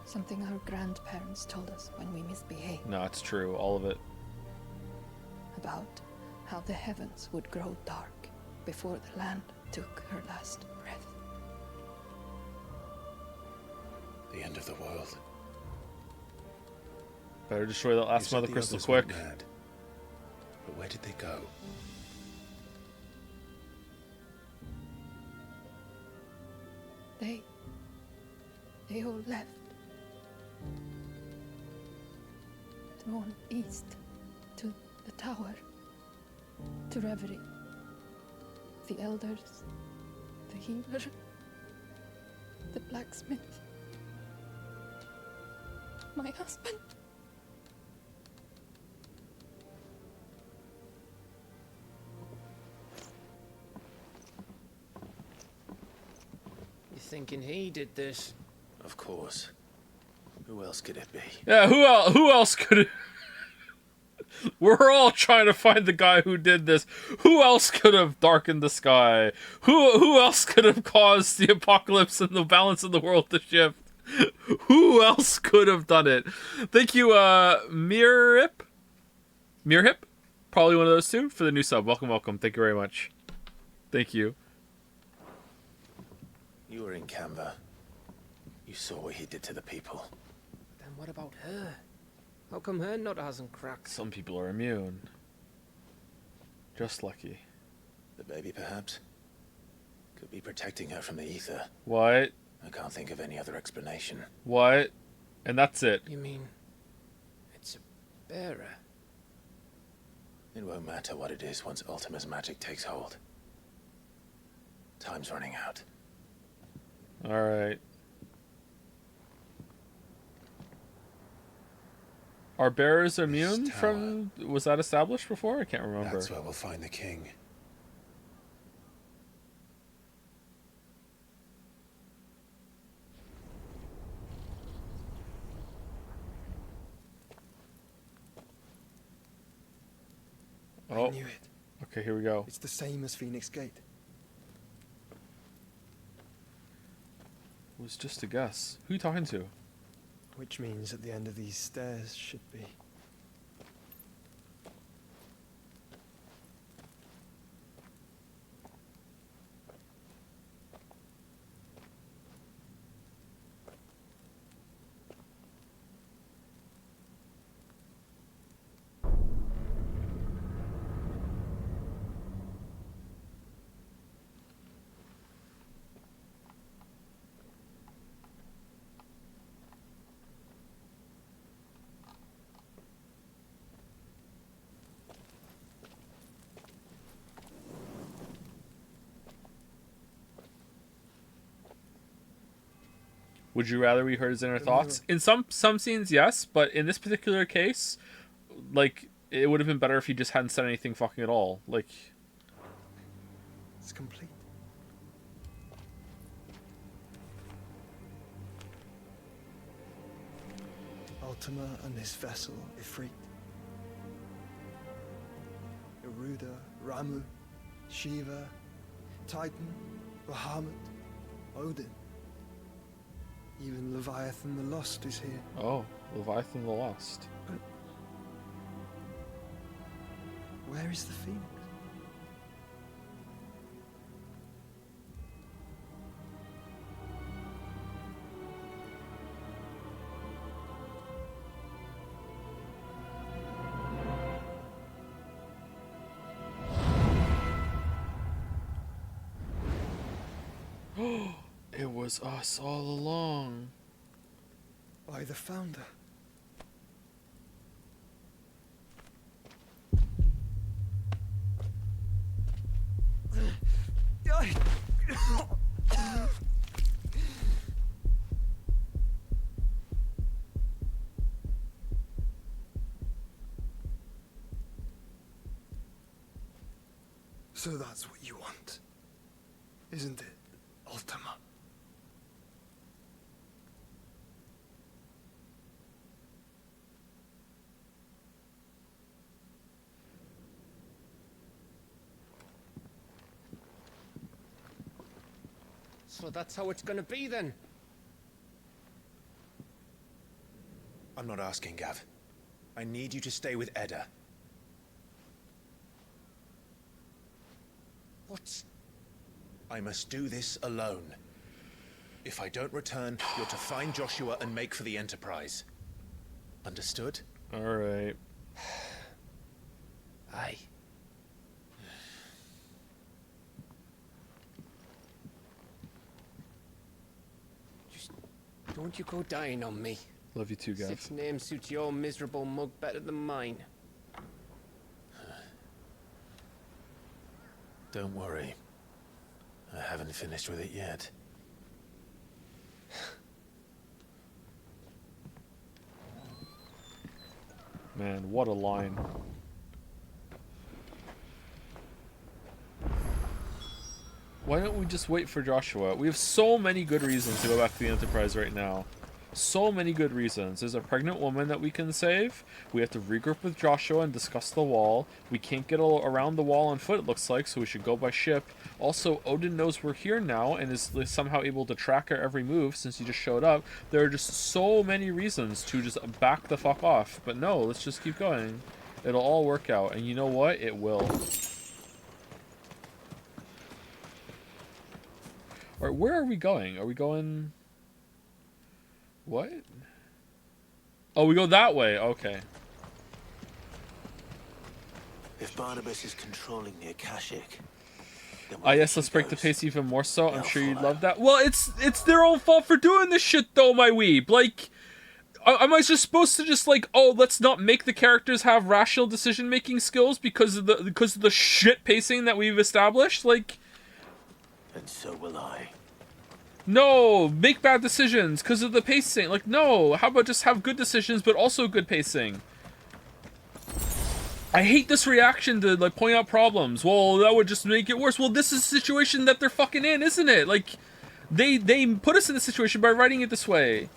Something our grandparents told us when we misbehaved. No, it's true. All of it. About how the heavens would grow dark before the land took her last breath. The end of the world. Better destroy that last You said mother the crystal others were quick. mad. But where did they go? They all left. Drawn east to the tower, to Reverie. The elders, the healer, the blacksmith, my husband. You thinking he did this? Of course. Who else could it be? Yeah, who else could it... We're all trying to find the guy who did this. Who else could have darkened the sky? Who else could have caused the apocalypse and the balance of the world to shift? Who else could have done it? Thank you, Mirhip? Probably one of those two for the new sub. Welcome, welcome. Thank you very much. Thank you. You were in Canva. You saw what he did to the people. Then what about her? How come her nut hasn't cracked? Some people are immune. Just lucky. The baby, perhaps? Could be protecting her from the ether. What? I can't think of any other explanation. What? And that's it. You mean it's a bearer? It won't matter what it is once Ultima's magic takes hold. Time's running out. Alright. Are bearers immune from... Was that established before? I can't remember. That's where we'll find the king. Oh. I knew it. Okay, here we go. It's the same as Phoenix Gate. It was just a guess. Who are you talking to? Which means at the end of these stairs should be... Would you rather we heard his inner thoughts? In some scenes, yes, but in this particular case, like, it would have been better if he just hadn't said anything fucking at all. Like, it's complete. Ultima and his vessel, Ifrit. Garuda, Ramu, Shiva, Titan, Bahamut, Odin. Even Leviathan the Lost is here. oh, Leviathan the Lost. But where is the Phoenix? It was us all along. By the Founder. So that's what you want, isn't it, Ultima? So that's how it's gonna be then? I'm not asking, Gav. I need you to stay with Edda. What? I must do this alone. If I don't return, you're to find Joshua and make for the Enterprise. Understood? Alright. Aye. Don't you go dying on me. Love you too, Gav. Sif's name suits your miserable mug better than mine. Don't worry. I haven't finished with it yet. Man, what a line. Why don't we just wait for Joshua? We have so many good reasons to go back to the Enterprise right now. So many good reasons. There's a pregnant woman that we can save. We have to regroup with Joshua and discuss the wall. We can't get around the wall on foot, it looks like, so we should go by ship. Also, Odin knows we're here now and is somehow able to track our every move since he just showed up. There are just so many reasons to just back the fuck off. But no, let's just keep going. It'll all work out. And you know what? It will. Alright, where are we going? Are we going... What? Oh, we go that way. Okay. If Barnabas is controlling the Akashic, then Ah, yes, let's break the pace even more so. I'm sure you'd love that. Well, it's their own fault for doing this shit, though, my weeb. Like, am I just supposed to just like, oh, let's not make the characters have rational decision-making skills because of the shit pacing that we've established? Like, and so will I. No, make bad decisions because of the pacing. Like, no, how about just have good decisions but also good pacing? I hate this reaction to, like, point out problems. Well, that would just make it worse. Well, this is a situation that they're fucking in, isn't it? Like, they put us in this situation by writing it this way.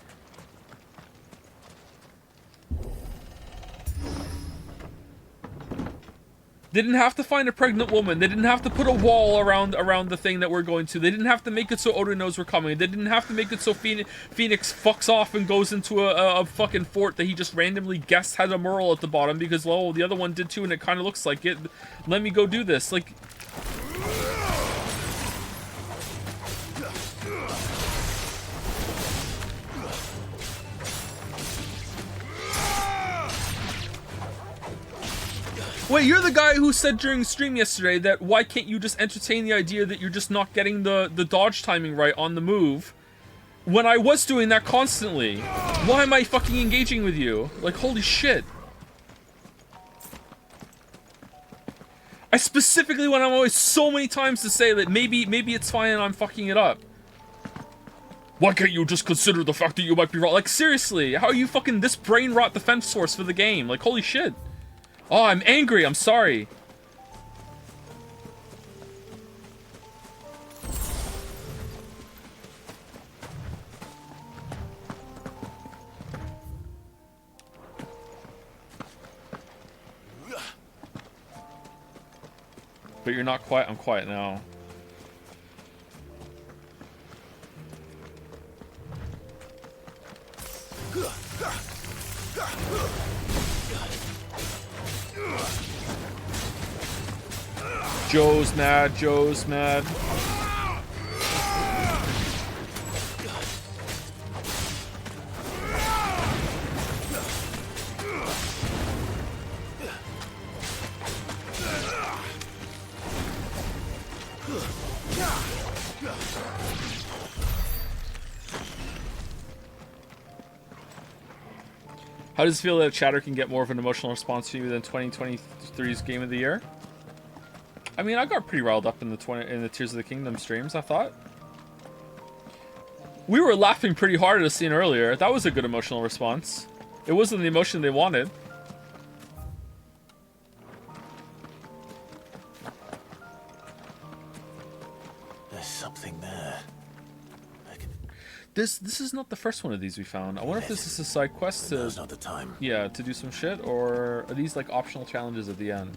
They didn't have to find a pregnant woman. They didn't have to put a wall around the thing that we're going to. They didn't have to make it so Odin knows we're coming. They didn't have to make it so Phoenix fucks off and goes into a fucking fort that he just randomly guessed had a Merle at the bottom because, oh, the other one did too and it kind of looks like it. Let me go do this. Like... Wait, you're the guy who said during stream yesterday that why can't you just entertain the idea that you're just not getting the dodge timing right on the move when I was doing that constantly? Why am I fucking engaging with you? Like, holy shit. I specifically went on my way so many times to say that maybe it's fine and I'm fucking it up. Why can't you just consider the fact that you might be wrong? Like, seriously, how are you fucking this brain rot defense source for the game? Like, holy shit. Oh, I'm angry. I'm sorry. But you're not quiet. I'm quiet now. Joe's mad. Joe's mad. How does it feel that chatter can get more of an emotional response to you than 2023's Game of the Year? I mean, I got pretty riled up in the Tears of the Kingdom streams, I thought. We were laughing pretty hard at a scene earlier. That was a good emotional response. It wasn't the emotion they wanted. There's something there. This is not the first one of these we found. I wonder if this is a side quest to... Now's not the time. Yeah, to do some shit, or are these like optional challenges at the end?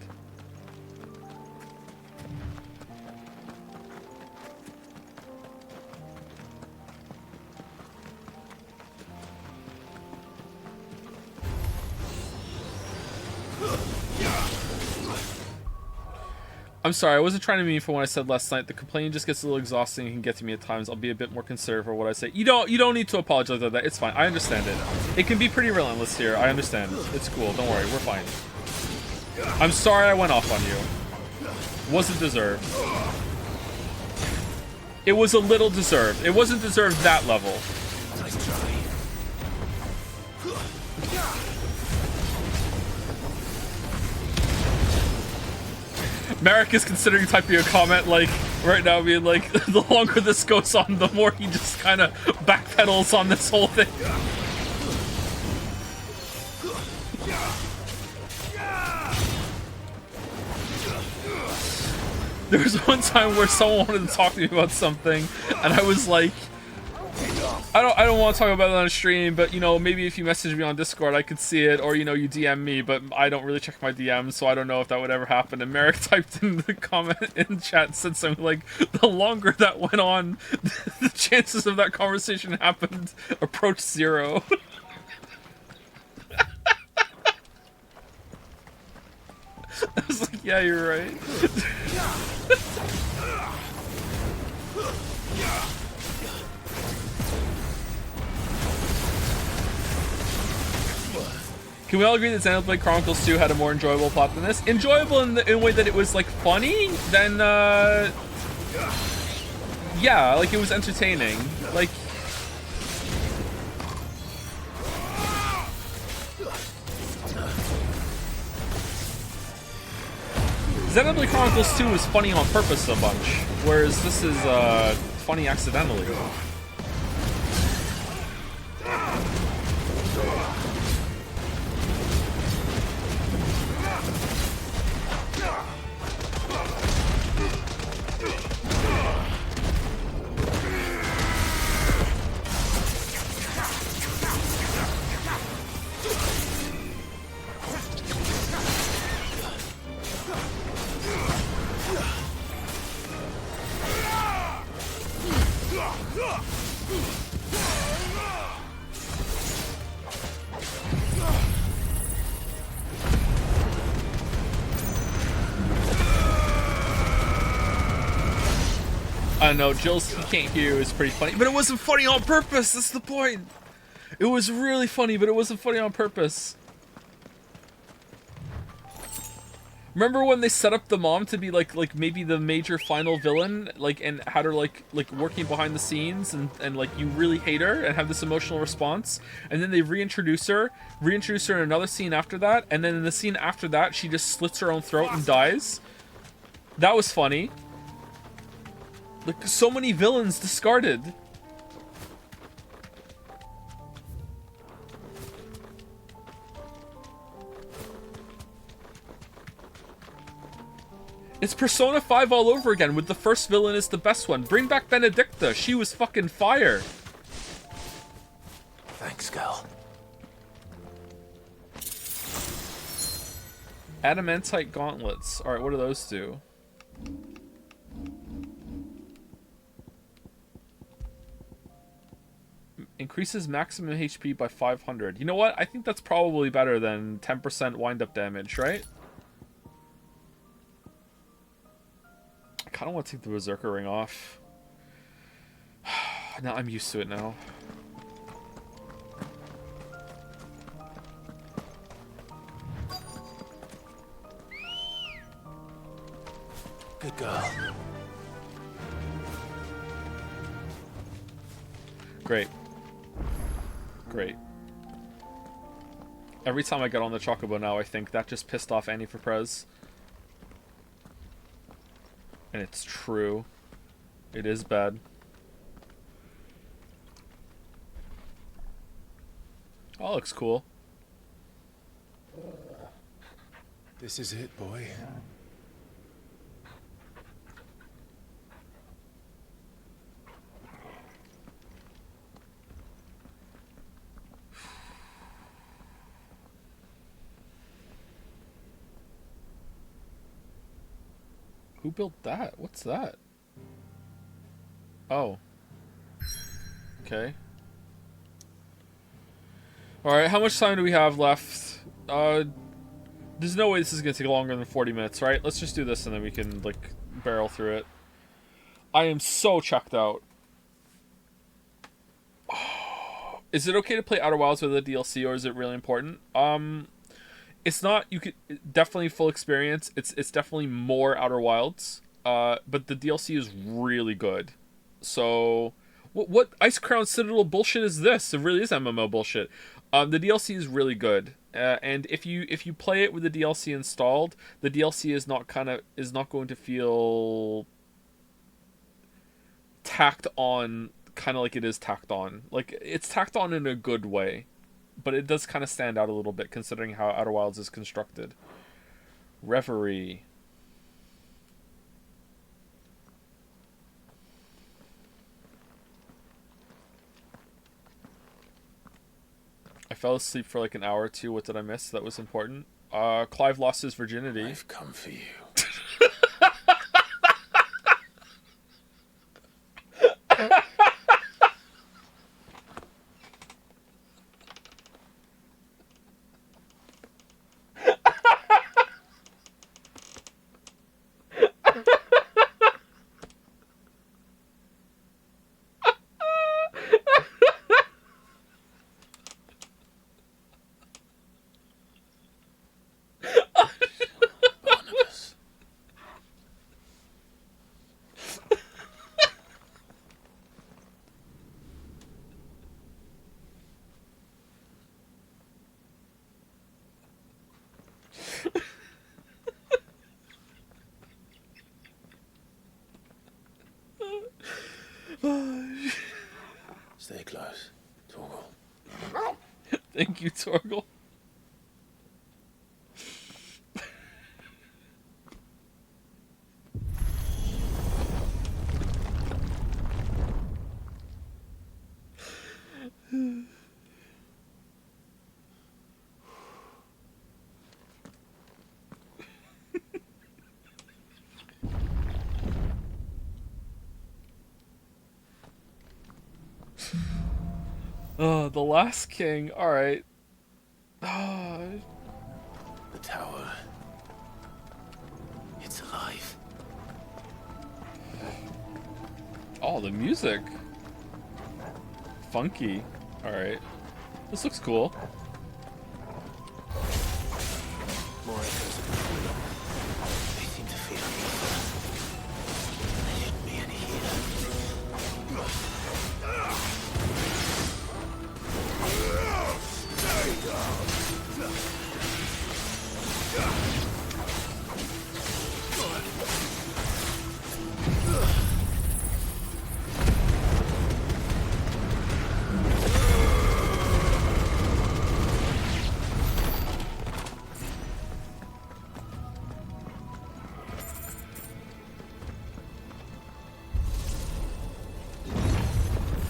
I'm sorry, I wasn't trying to be mean for when I said last night. The complaining just gets a little exhausting and can get to me at times. I'll be a bit more considerate for what I say. You don't need to apologize for that. It's fine. I understand it. It can be pretty relentless here. I understand. It's cool. Don't worry. We're fine. I'm sorry I went off on you. Wasn't deserved. It was a little deserved. It wasn't deserved that level. Nice try. Merrick is considering typing a comment like right now, being like, the longer this goes on, the more he just kind of backpedals on this whole thing. There was one time where someone wanted to talk to me about something, and I was like, I don't want to talk about it on stream, but you know, maybe if you message me on Discord, I could see it, or you know, you DM me, but I don't really check my DMs, so I don't know if that would ever happen. And Merrick typed in the comment in chat and said something like, the longer that went on, the chances of that conversation happened approached 0. I was like, yeah, you're right. Can we all agree that Xenoblade Chronicles 2 had a more enjoyable plot than this? Enjoyable in a way that it was, like, funny? Then, yeah, like, it was entertaining. Like... Xenoblade Chronicles 2 was funny on purpose a bunch, whereas this is, funny accidentally. I don't know, Jill's He Can't Hear You is pretty funny, but it wasn't funny on purpose, that's the point! It was really funny, but it wasn't funny on purpose. Remember when they set up the mom to be like maybe the major final villain, like, and had her like working behind the scenes, and like you really hate her and have this emotional response, and then they reintroduce her in another scene after that, and then in the scene after that she just slits her own throat and dies? That was funny. Like, so many villains discarded. It's Persona 5 all over again, with the first villain is the best one. Bring back Benedicta. She was fucking fire. Thanks, girl. Adamantite gauntlets. Alright, what do those do? Increases maximum HP by 500. You know what? I think that's probably better than 10% wind-up damage, right? I kind of want to take the Berserker ring off. Now I'm used to it now. Good girl. Great. Great. Every time I get on the Chocobo now, I think that just pissed off Annie for Prez. And it's true. It is bad. Oh, looks cool. This is it, boy. Who built that? What's that? Oh. Okay. Alright, how much time do we have left? There's no way this is gonna take longer than 40 minutes, right? Let's just do this and then we can, like, barrel through it. I am so checked out. Is it okay to play Outer Wilds with a DLC, or is it really important? It's not. You could definitely full experience. It's definitely more Outer Wilds. But the DLC is really good. So, what Ice Crown Citadel bullshit is this? It really is MMO bullshit. The DLC is really good. And if you play it with the DLC installed, the DLC is not going to feel tacked on, kind of like it is tacked on. Like, it's tacked on in a good way. But it does kind of stand out a little bit considering how Outer Wilds is constructed. Reverie. I fell asleep for like an hour or two. What did I miss that was important? Clive lost his virginity. I've come for you. Stay close, Torgal. Thank you, Torgal. The Last King. Alright. The tower. It's alive. Oh, the music. Funky. Alright. This looks cool. More echoes of the freedom. They seem to feel uneasy. There shouldn't be any here.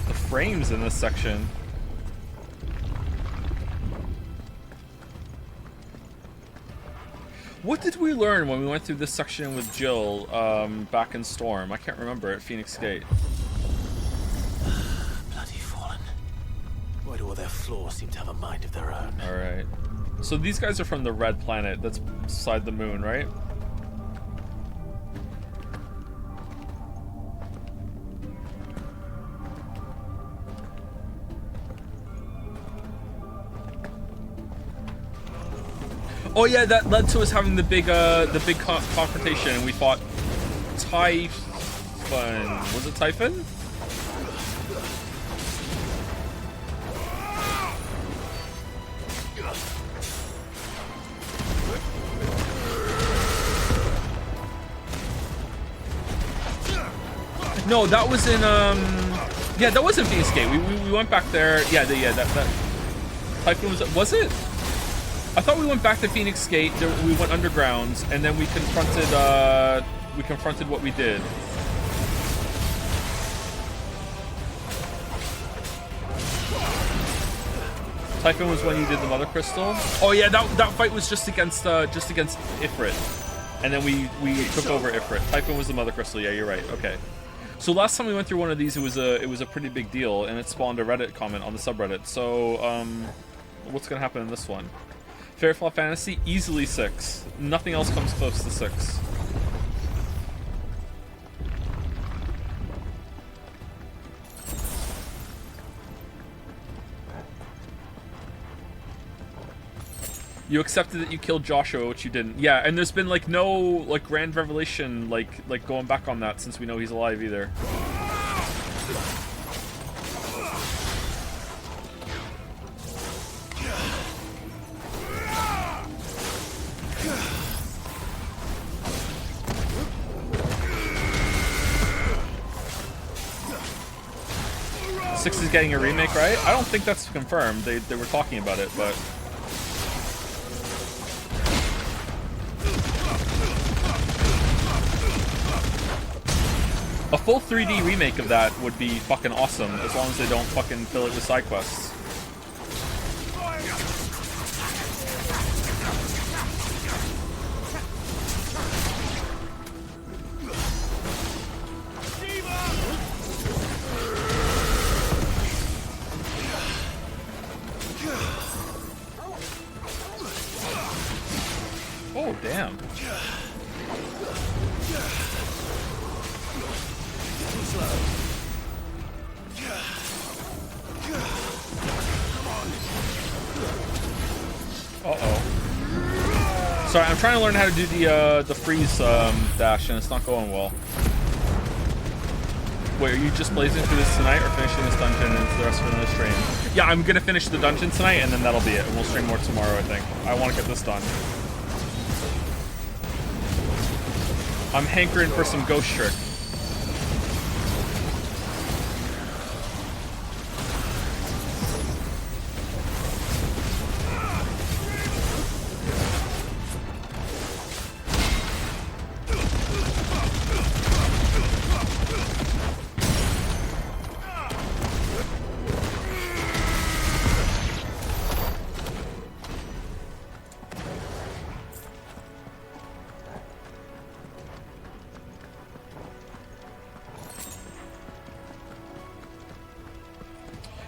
The frames in this section. What did we learn when we went through this section with Jill back in Storm? I can't remember at Phoenix Gate. Bloody Fallen. Why do all their floors seem to have a mind of their own? Alright. So these guys are from the red planet that's beside the moon, right? Oh yeah, that led to us having the big confrontation, and we fought Typhon. Was it Typhon? No, that was in yeah, that was in Phoenix Gate. We went back there. Yeah, that Typhoon was it? I thought we went back to Phoenix Gate. We went underground, and then we confronted what we did. Typhoon was when you did the Mother Crystal. Oh yeah, that fight was just against Ifrit, and then we took over Ifrit. Typhoon was the Mother Crystal. Yeah, you're right. Okay. So last time we went through one of these, it was a pretty big deal, and it spawned a Reddit comment on the subreddit. So what's gonna happen in this one? Fairy Final Fantasy, easily 6. Nothing else comes close to 6. You accepted that you killed Joshua, which you didn't. Yeah, and there's been like no like grand revelation like going back on that since we know he's alive either. Six is getting a remake, right? I don't think that's confirmed. They were talking about it, but a full 3D remake of that would be fucking awesome, as long as they don't fucking fill it with side quests. Oh, damn. Uh-oh. Sorry, I'm trying to learn how to do the freeze dash, and it's not going well. Wait, are you just blazing through this tonight, or finishing this dungeon and the rest of the stream? Yeah, I'm gonna finish the dungeon tonight, and then that'll be it. And we'll stream more tomorrow, I think. I want to get this done. I'm hankering for some ghost trick.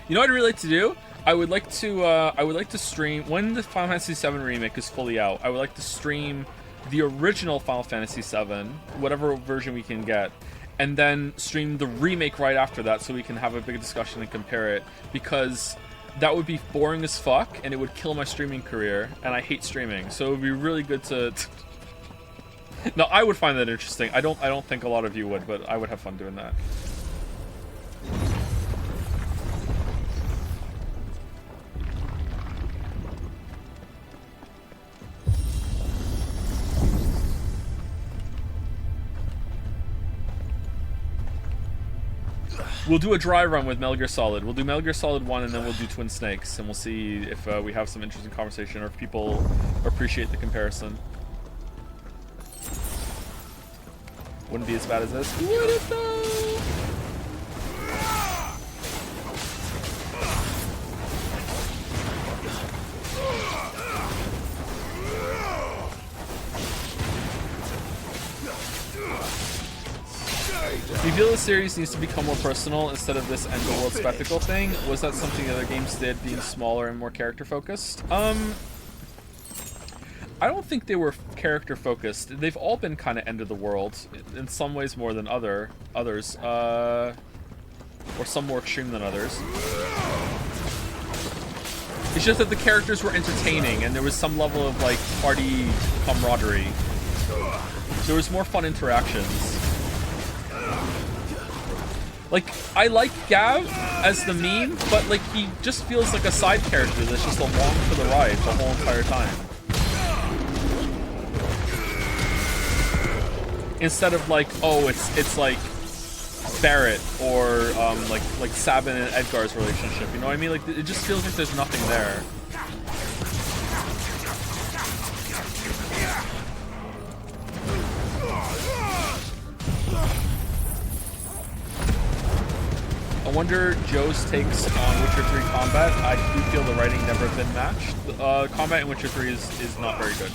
You know what I'd really like to do? I would like to stream when the Final Fantasy VII remake is fully out. I would like to stream the original Final Fantasy VII, whatever version we can get, and then stream the remake right after that, so we can have a big discussion and compare it. Because that would be boring as fuck, and it would kill my streaming career, and I hate streaming. So it would be really good to. No, I would find that interesting. I don't think a lot of you would, but I would have fun doing that. We'll do a dry run with Metal Gear Solid. We'll do Metal Gear Solid 1, and then we'll do Twin Snakes, and we'll see if we have some interesting conversation, or if people appreciate the comparison. Wouldn't be as bad as this. Would it though? Do you feel the series needs to become more personal instead of this end-of-world spectacle thing? Was that something the other games did, being smaller and more character-focused? I don't think they were character-focused. They've all been kind of end-of-the-world, in some ways more than others. Or some more extreme than others. It's just that the characters were entertaining, and there was some level of, like, party camaraderie. There was more fun interactions. Like, I like Gav as the meme, but, like, he just feels like a side character that's just along for the ride the whole entire time. Instead of, like, oh, it's like, Barrett or like Sabin and Edgar's relationship. You know what I mean? Like it just feels like there's nothing there. I wonder Joe's takes on Witcher 3 combat. I do feel the writing never been matched. Combat in Witcher 3 is not very good.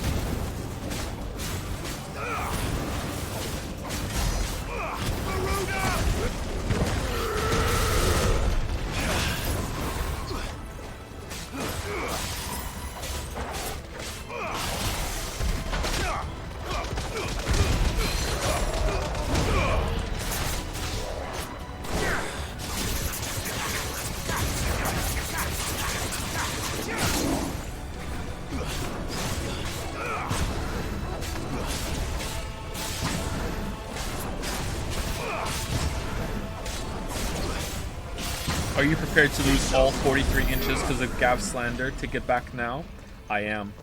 Are you prepared to lose all 43 inches because of Gav slander to get back now? I am.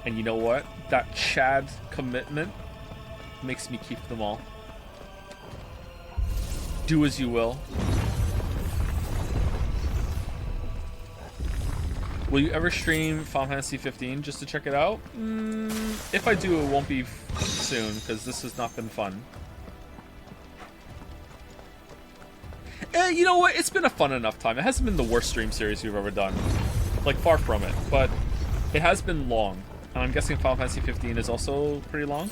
And you know what? That Chad commitment makes me keep them all. Do as you will. Will you ever stream Final Fantasy 15 just to check it out? If I do, it won't be soon because this has not been fun. You know what? It's been a fun enough time. It hasn't been the worst stream series we've ever done. Like, far from it. But it has been long. And I'm guessing Final Fantasy 15 is also pretty long.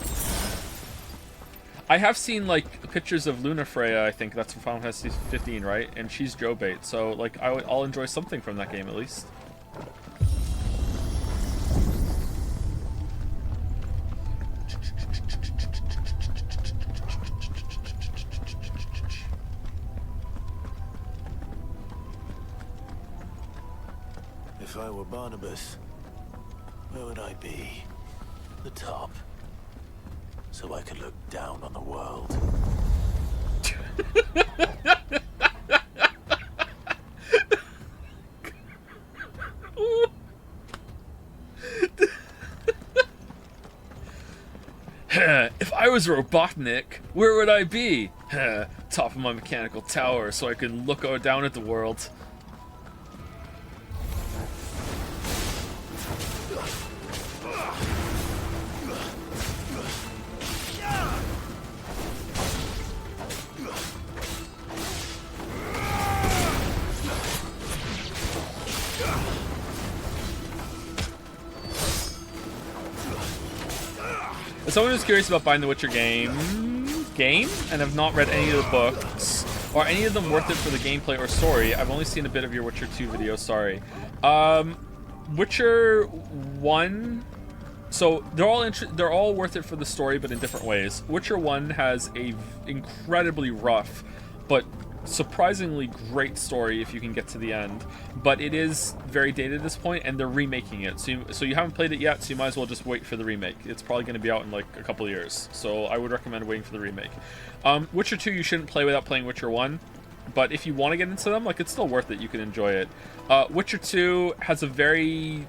I have seen, like, pictures of Luna Freya, I think. That's from Final Fantasy 15, right? And she's Joe bait. So, like, I'll enjoy something from that game, at least. If I were Barnabas, where would I be? The top. So I could look down on the world. If I was Robotnik, where would I be? Top of my mechanical tower so I can look down at the world. As someone who's curious about buying the Witcher game and have not read any of the books, are any of them worth it for the gameplay or story? I've only seen a bit of your Witcher 2 video, sorry. Witcher 1, so they're all worth it for the story, but in different ways. Witcher 1 has a incredibly rough, but surprisingly great story if you can get to the end, but it is very dated at this point, and they're remaking it, so you haven't played it yet, so you might as well just wait for the remake. It's probably going to be out in like a couple of years, so I would recommend waiting for the remake. Witcher 2 you shouldn't play without playing Witcher 1, but if you want to get into them, like, it's still worth it. You can enjoy it. Witcher 2 has a very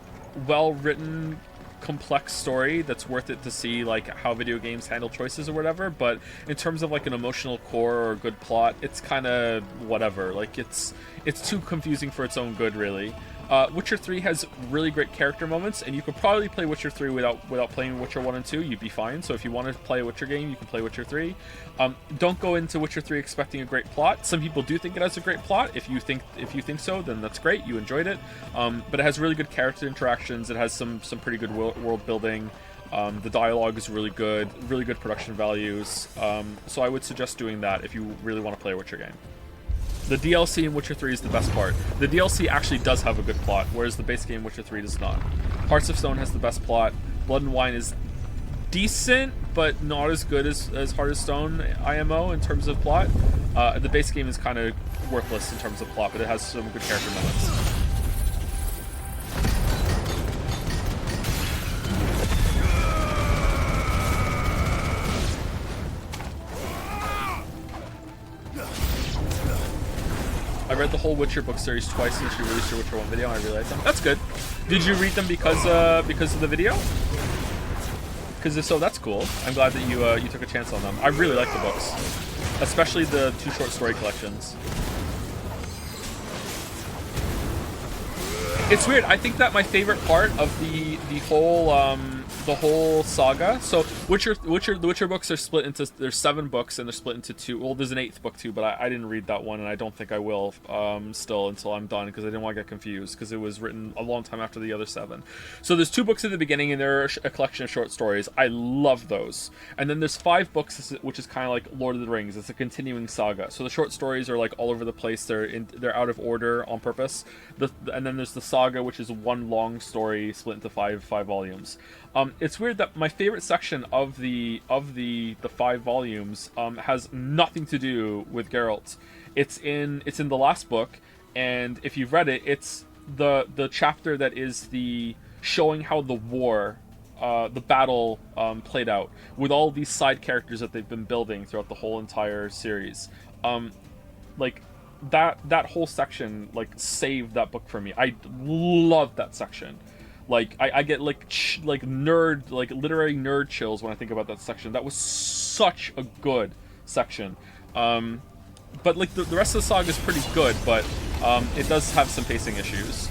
well written, complex story that's worth it to see, like, how video games handle choices or whatever, but in terms of like an emotional core or a good plot, it's kind of whatever. Like, it's too confusing for its own good, really. Witcher 3 has really great character moments, and you could probably play Witcher 3 without playing Witcher 1 and 2. You'd be fine. So if you want to play a Witcher game, you can play Witcher 3. Don't go into Witcher 3 expecting a great plot. Some people do think it has a great plot. If you think so, then that's great. You enjoyed it. But it has really good character interactions. It has some pretty good world building. The dialogue is really good production values. So I would suggest doing that if you really want to play a Witcher game. The DLC in Witcher 3 is the best part. The DLC actually does have a good plot, whereas the base game Witcher 3 does not. Hearts of Stone has the best plot. Blood and Wine is decent, but not as good as Heart of Stone IMO in terms of plot. The base game is kind of worthless in terms of plot, but it has some good character moments. I read the whole Witcher book series twice since you released your Witcher 1 video, and I really liked them. That's good. Did you read them because of the video? Because if so, that's cool. I'm glad that you took a chance on them. I really like the books. especially the 2 short story collections. It's weird. I think that my favorite part of the whole saga. So the Witcher books are split into, there's 7 books and they're split into 2. Well, there's an 8th book too, but I didn't read that one, and I don't think I will still until I'm done, because I didn't want to get confused, because it was written a long time after the other 7. So there's 2 books at the beginning, and they're a collection of short stories. I love those. And then there's 5 books, which is kind of like Lord of the Rings. It's a continuing saga. So the short stories are like all over the place. They're out of order on purpose. And then there's the saga, which is one long story split into 5 volumes. It's weird that my favorite section of the 5 volumes has nothing to do with Geralt. It's in the last book, and if you've read it, it's the chapter that is the showing how the war, the battle played out, with all these side characters that they've been building throughout the whole entire series. Like that whole section like saved that book for me. I love that section. Like I get like literary nerd chills when I think about that section. That was such a good section. But like the rest of the saga is pretty good, but it does have some pacing issues.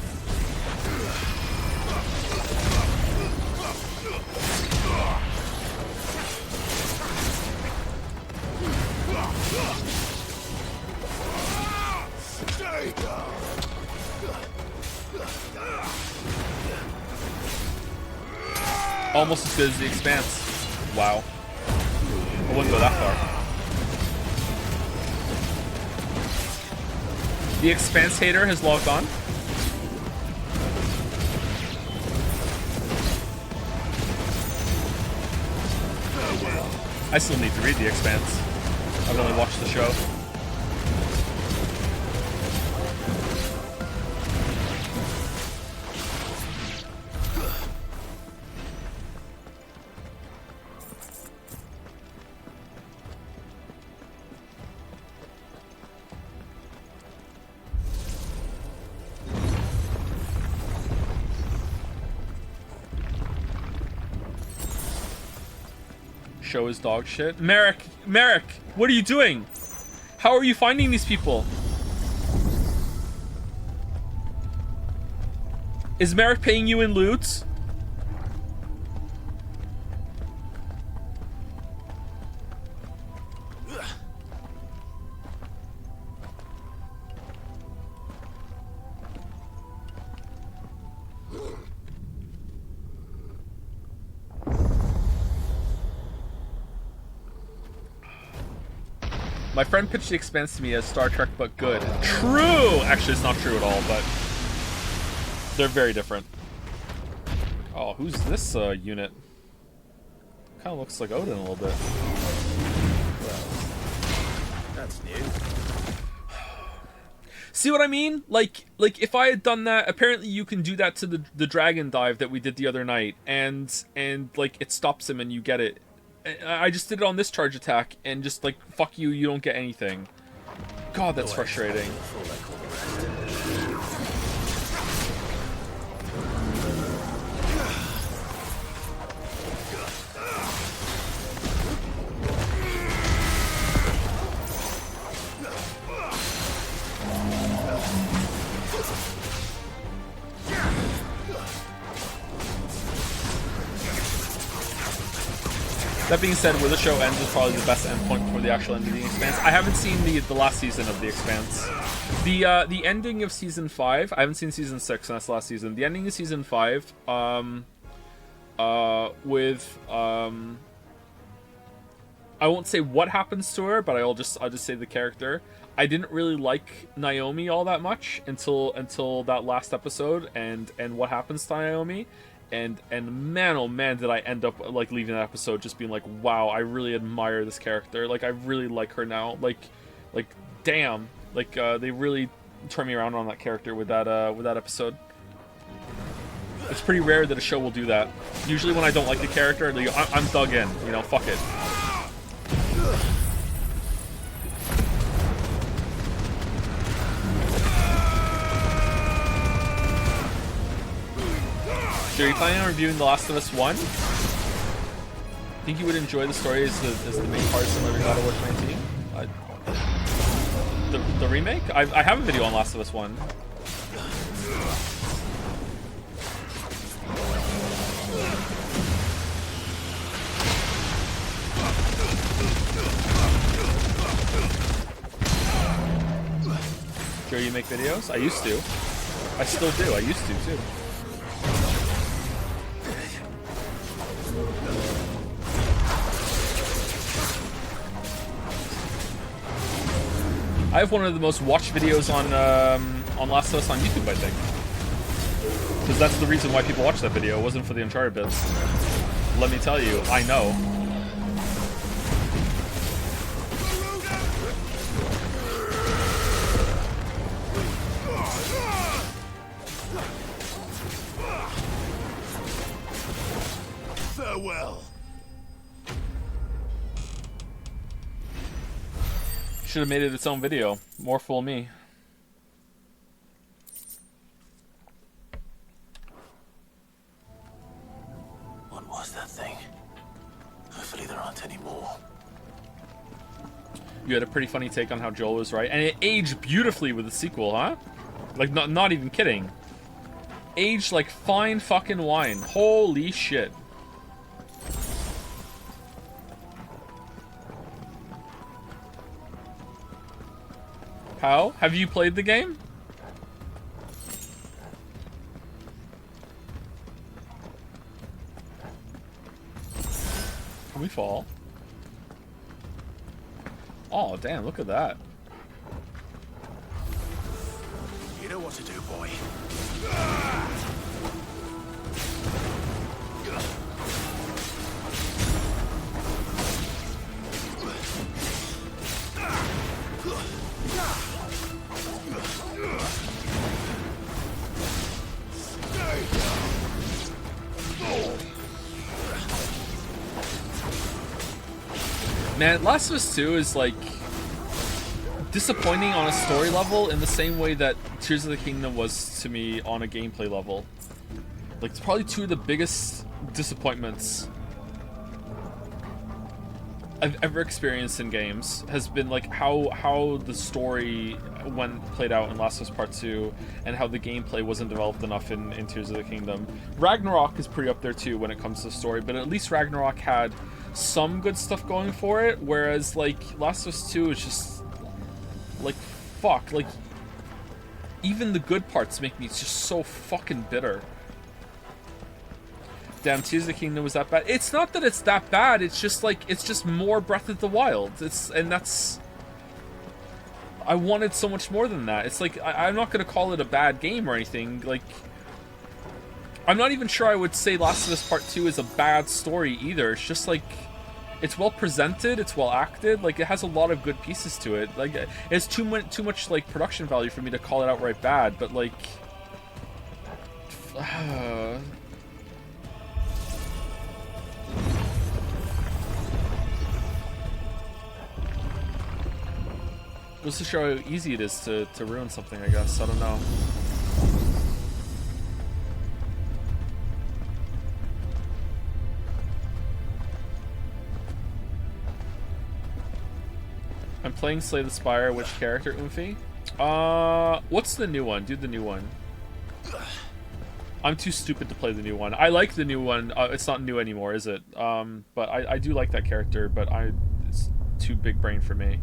Almost as good as The Expanse. Wow. I wouldn't go that far. The Expanse hater has logged on. I still need to read The Expanse. I've only watched the show. Show is dog shit. Merrick, what are you doing? How are you finding these people? Is Merrick paying you in loot? My friend pitched The Expanse to me as Star Trek, but good. True! Actually, it's not true at all, but they're very different. Oh, who's this unit? Kind of looks like Odin a little bit. Well, that's new. See what I mean? Like if I had done that, apparently you can do that to the dragon dive that we did the other night, and like it stops him and you get it. I just did it on this charge attack, and just like, fuck you, you don't get anything. God, that's frustrating. That being said, where the show ends is probably the best endpoint for the actual end of The Expanse. I haven't seen the last season of The Expanse. The ending of season 5, I haven't seen season 6, and that's the last season. The ending of season 5, with I won't say what happens to her, but I'll just say the character. I didn't really like Naomi all that much until that last episode and what happens to Naomi. And man, oh man, did I end up like leaving that episode just being like, wow, I really admire this character. Like, I really like her now. Like damn, like they really turned me around on that character with that episode. It's pretty rare that a show will do that. Usually when I don't like the character, I'm dug in. You know, fuck it. So are you planning on reviewing The Last of Us 1? Think you would enjoy the story as the main part of some of your God of War 2019? The remake? I have a video on Last of Us 1. Sure you make videos? I used to. I still do. I used to too. I have one of the most watched videos on Last of Us on YouTube, I think. Because that's the reason why people watch that video. It wasn't for the Uncharted bits. Let me tell you, I know. Farewell. Should have made it its own video. More fool me. What was that thing? Hopefully there aren't any more. You had a pretty funny take on how Joel was right, and it aged beautifully with the sequel, huh? Like, not even kidding. Aged like fine fucking wine. Holy shit. How? Have you played the game? Can we fall? Oh, damn, look at that. You know what to do, boy. Man, Last of Us 2 is like disappointing on a story level in the same way that Tears of the Kingdom was to me on a gameplay level. Like, it's probably two of the biggest disappointments I've ever experienced in games has been like how the story when played out in Last of Us Part 2 and how the gameplay wasn't developed enough in Tears of the Kingdom. Ragnarok is pretty up there too when it comes to the story, but at least Ragnarok had some good stuff going for it, whereas like Last of Us 2 is just like fuck, like even the good parts make me just so fucking bitter. Damn, Tears of the Kingdom was that bad. It's not that it's that bad, it's just like, it's just more Breath of the Wild. I wanted so much more than that. It's like, I'm not gonna call it a bad game or anything, like, I'm not even sure I would say Last of Us Part 2 is a bad story either. It's just like, it's well presented, it's well acted, like, it has a lot of good pieces to it. Like, it's too much like, production value for me to call it outright bad, but like... Goes to show how easy it is to ruin something, I guess. I don't know. I'm playing Slay the Spire. Which character, Oomphy? What's the new one? Do the new one. I'm too stupid to play the new one. I like the new one. It's not new anymore, is it? But I do like that character, but it's too big brain for me.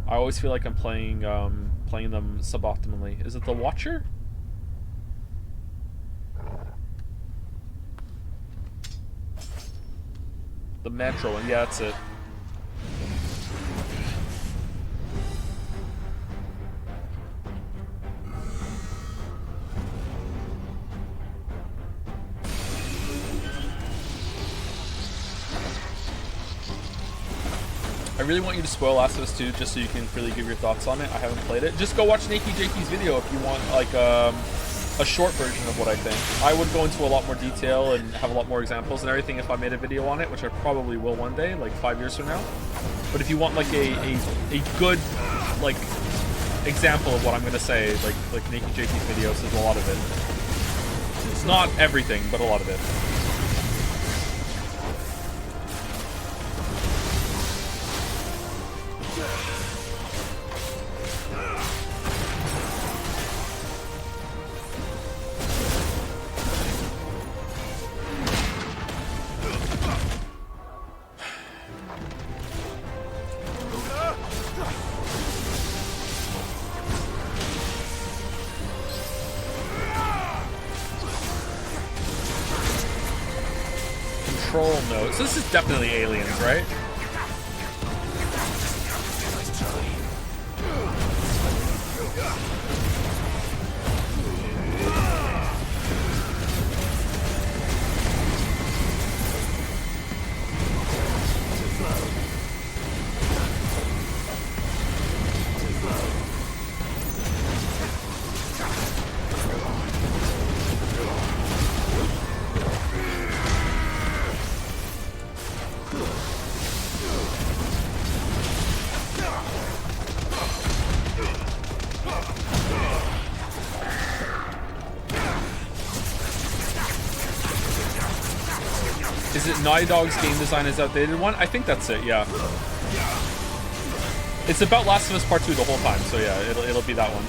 I always feel like I'm playing them suboptimally. Is it the Watcher? The Metro one. Yeah, that's it. I really want you to spoil Last of Us 2 just so you can really give your thoughts on it. I haven't played it. Just go watch Nakey Jakey's video if you want like a short version of what I think. I would go into a lot more detail and have a lot more examples and everything if I made a video on it, which I probably will one day, like 5 years from now. But if you want like a good like example of what I'm gonna say, like Nakey Jakey's videos, there's a lot of it. It's not everything, but a lot of it. control node. So this is definitely aliens, right? Is it Naughty Dog's game design is outdated one? I think that's it, yeah. It's about Last of Us Part 2 the whole time, so yeah, it'll be that one.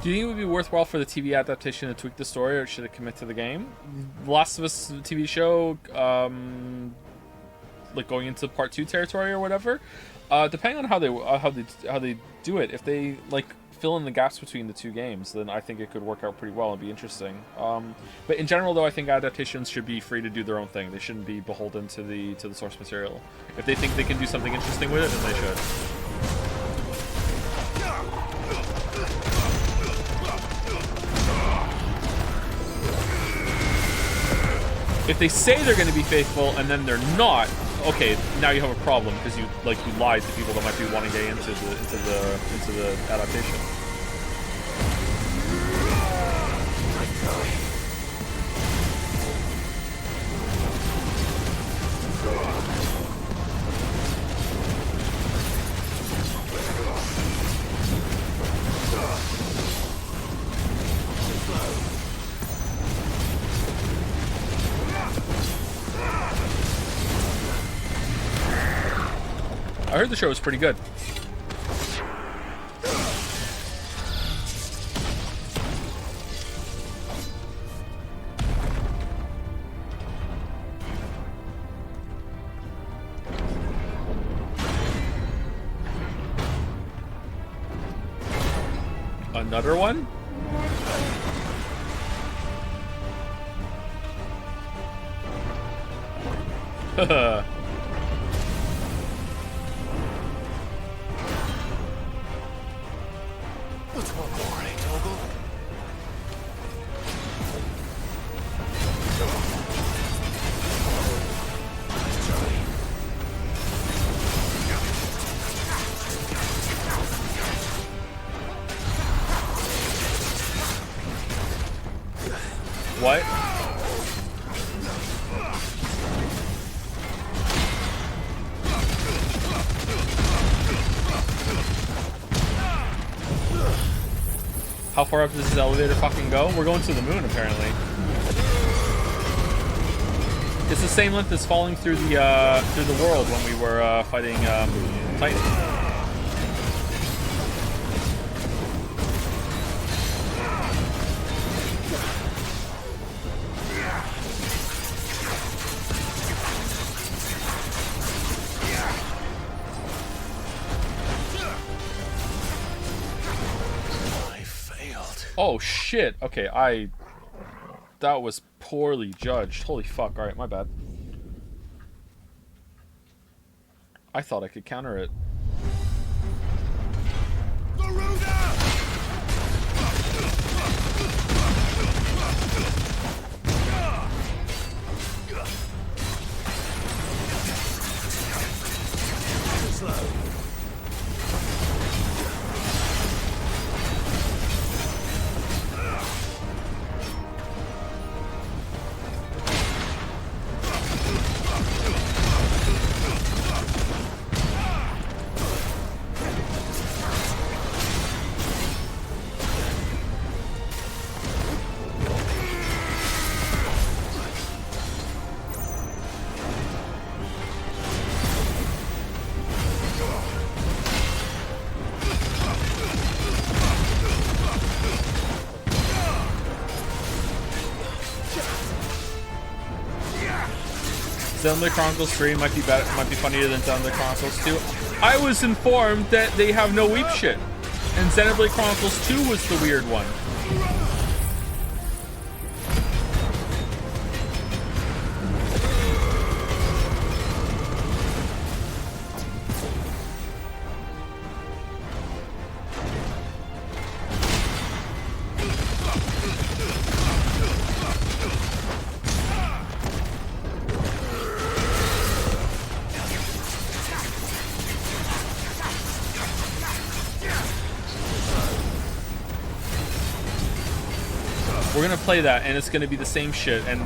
Do you think it would be worthwhile for the TV adaptation to tweak the story, or should it commit to the game? The Last of Us TV show, like going into Part 2 territory or whatever, depending on how they do it. If they like fill in the gaps between the two games, then I think it could work out pretty well and be interesting. But in general, though, I think adaptations should be free to do their own thing. They shouldn't be beholden to the source material. If they think they can do something interesting with it, then they should. If they say they're going to be faithful and then they're not, okay, now you have a problem because you lied to people that might be wanting to get into the adaptation. I heard the show was pretty good. Another one? Haha. What's more boring, Torgal? What? How far up does this elevator fucking go? We're going to the moon, apparently. It's the same length as falling through the world when we were fighting Titan. Oh shit, okay, that was poorly judged. Holy fuck, alright, my bad. I thought I could counter it. Xenoblade Chronicles 3 might be better, might be funnier than Xenoblade Chronicles 2. I was informed that they have no weep shit, and Xenoblade Chronicles 2 was the weird one. We're gonna play that, and it's gonna be the same shit, and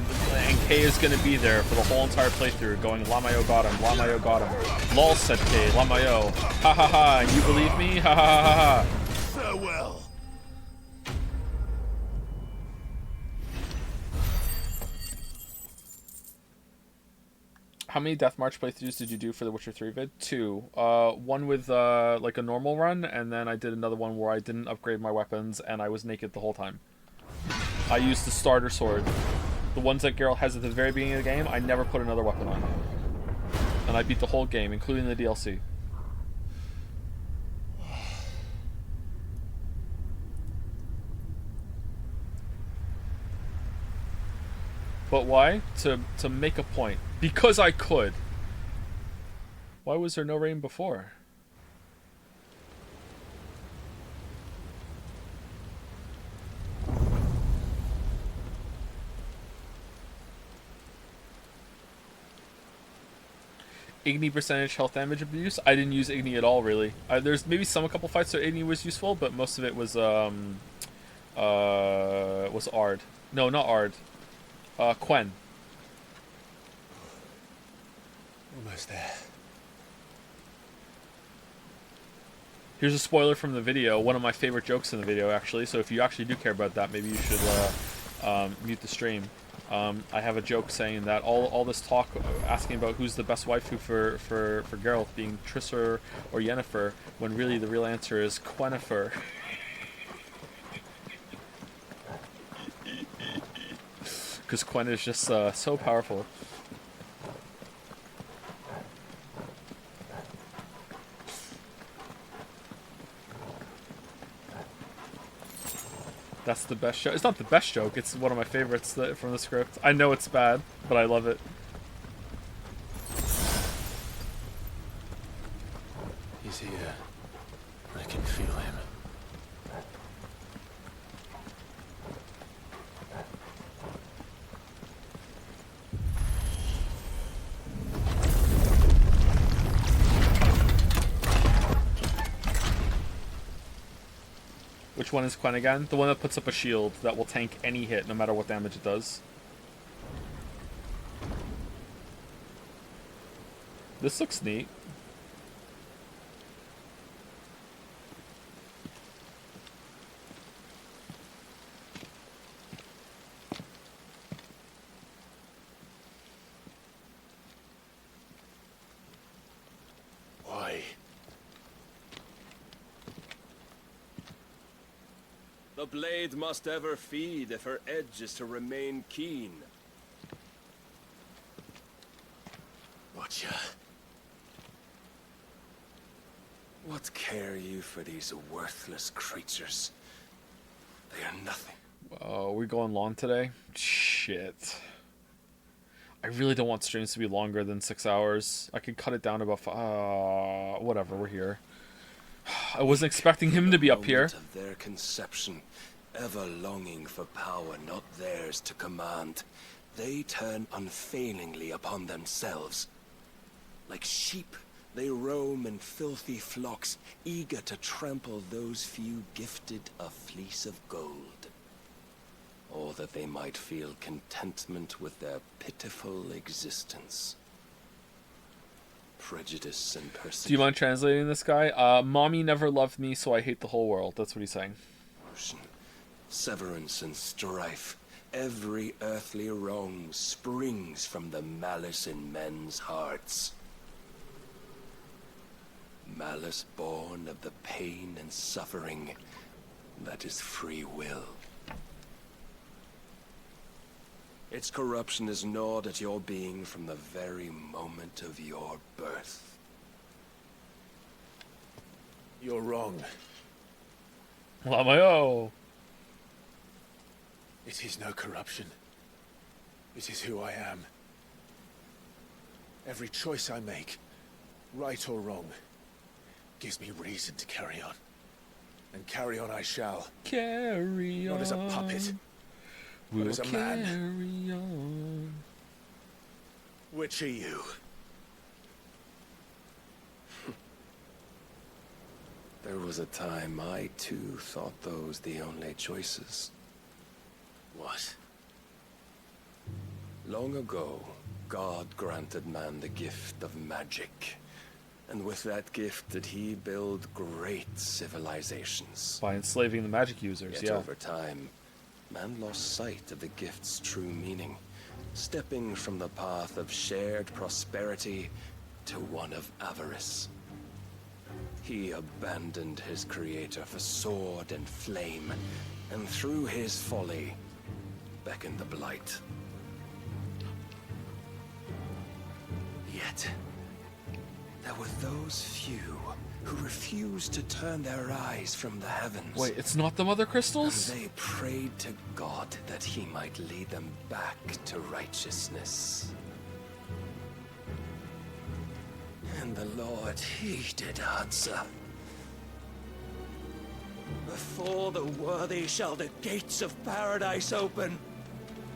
Kay is gonna be there for the whole entire playthrough, going Lamayo got him, Lamayo got him. Lol said Kay, Lamayo. Ha ha ha, you believe me? Ha ha ha ha ha. Farewell. How many Death March playthroughs did you do for the Witcher 3 vid? 2. One with like a normal run, and then I did another one where I didn't upgrade my weapons, and I was naked the whole time. I used the starter sword. The ones that Geralt has at the very beginning of the game, I never put another weapon on. And I beat the whole game, including the DLC. But why? To make a point. Because I could. Why was there no rain before? Igni percentage health damage abuse. I didn't use Igni at all, really. There's maybe a couple fights where Igni was useful, but most of it was Ard. No, not Ard. Quen. Almost there. Here's a spoiler from the video. One of my favorite jokes in the video, actually. So if you actually do care about that, maybe you should mute the stream. I have a joke saying that all this talk asking about who's the best waifu for Geralt being Triss or Yennefer, when really the real answer is Quennefer. Because Quen is just so powerful. That's the best joke. It's not the best joke, it's one of my favorites from the script. I know it's bad, but I love it. He's here. I can feel him. Which one is Quen again? The one that puts up a shield that will tank any hit, no matter what damage it does. This looks neat. Why? The blade must ever feed if her edge is to remain keen. Watcher. What care you for these worthless creatures? They are nothing. Are we going long today? Shit. I really don't want streams to be longer than 6 hours. I could cut it down to about whatever, we're here. I wasn't expecting him to be up here. Of their conception, ever longing for power not theirs to command, they turn unfailingly upon themselves. Like sheep, they roam in filthy flocks, eager to trample those few gifted a fleece of gold. Or that they might feel contentment with their pitiful existence. Prejudice and persecution. Do you mind translating this guy? Mommy never loved me, so I hate the whole world. That's what he's saying. Severance and strife. Every earthly wrong springs from the malice in men's hearts. Malice born of the pain and suffering that is free will. Its corruption is gnawed at your being from the very moment of your birth. You're wrong. Lamayo! It is no corruption. It is who I am. Every choice I make, right or wrong, gives me reason to carry on. And carry on I shall. Carry on. Not as a puppet, but as a man. Carry on. Which are you? There was a time I too thought those the only choices. What? Long ago, God granted man the gift of magic. And with that gift did he build great civilizations. By enslaving the magic users, Yet yeah. over time, man lost sight of the gift's true meaning, stepping from the path of shared prosperity to one of avarice. He abandoned his creator for sword and flame, and through his folly, beckoned the blight. Yet, there were those few who refused to turn their eyes from the heavens. Wait, it's not the Mother Crystals? And they prayed to God that he might lead them back to righteousness. And the Lord, he did answer. Before the worthy shall the gates of paradise open.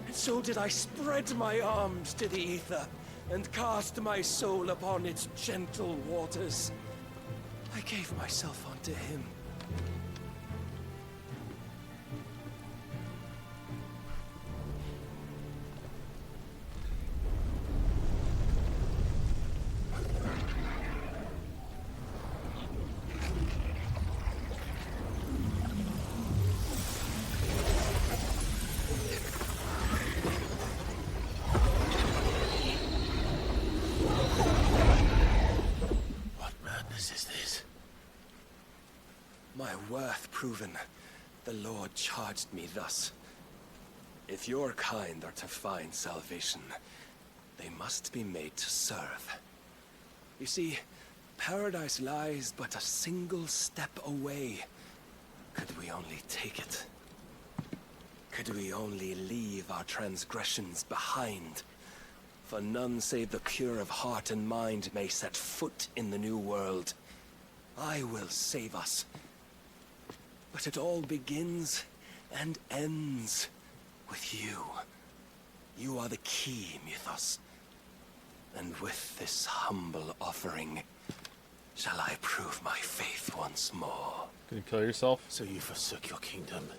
And so did I spread my arms to the ether, and cast my soul upon its gentle waters. I gave myself unto him. My worth proven, the Lord charged me thus. If your kind are to find salvation, they must be made to serve. You see, paradise lies but a single step away. Could we only take it? Could we only leave our transgressions behind? For none save the pure of heart and mind may set foot in the new world. I will save us. But it all begins and ends with you. You are the key, Mythos. And with this humble offering, shall I prove my faith once more. Can you kill yourself? So you forsook your kingdom.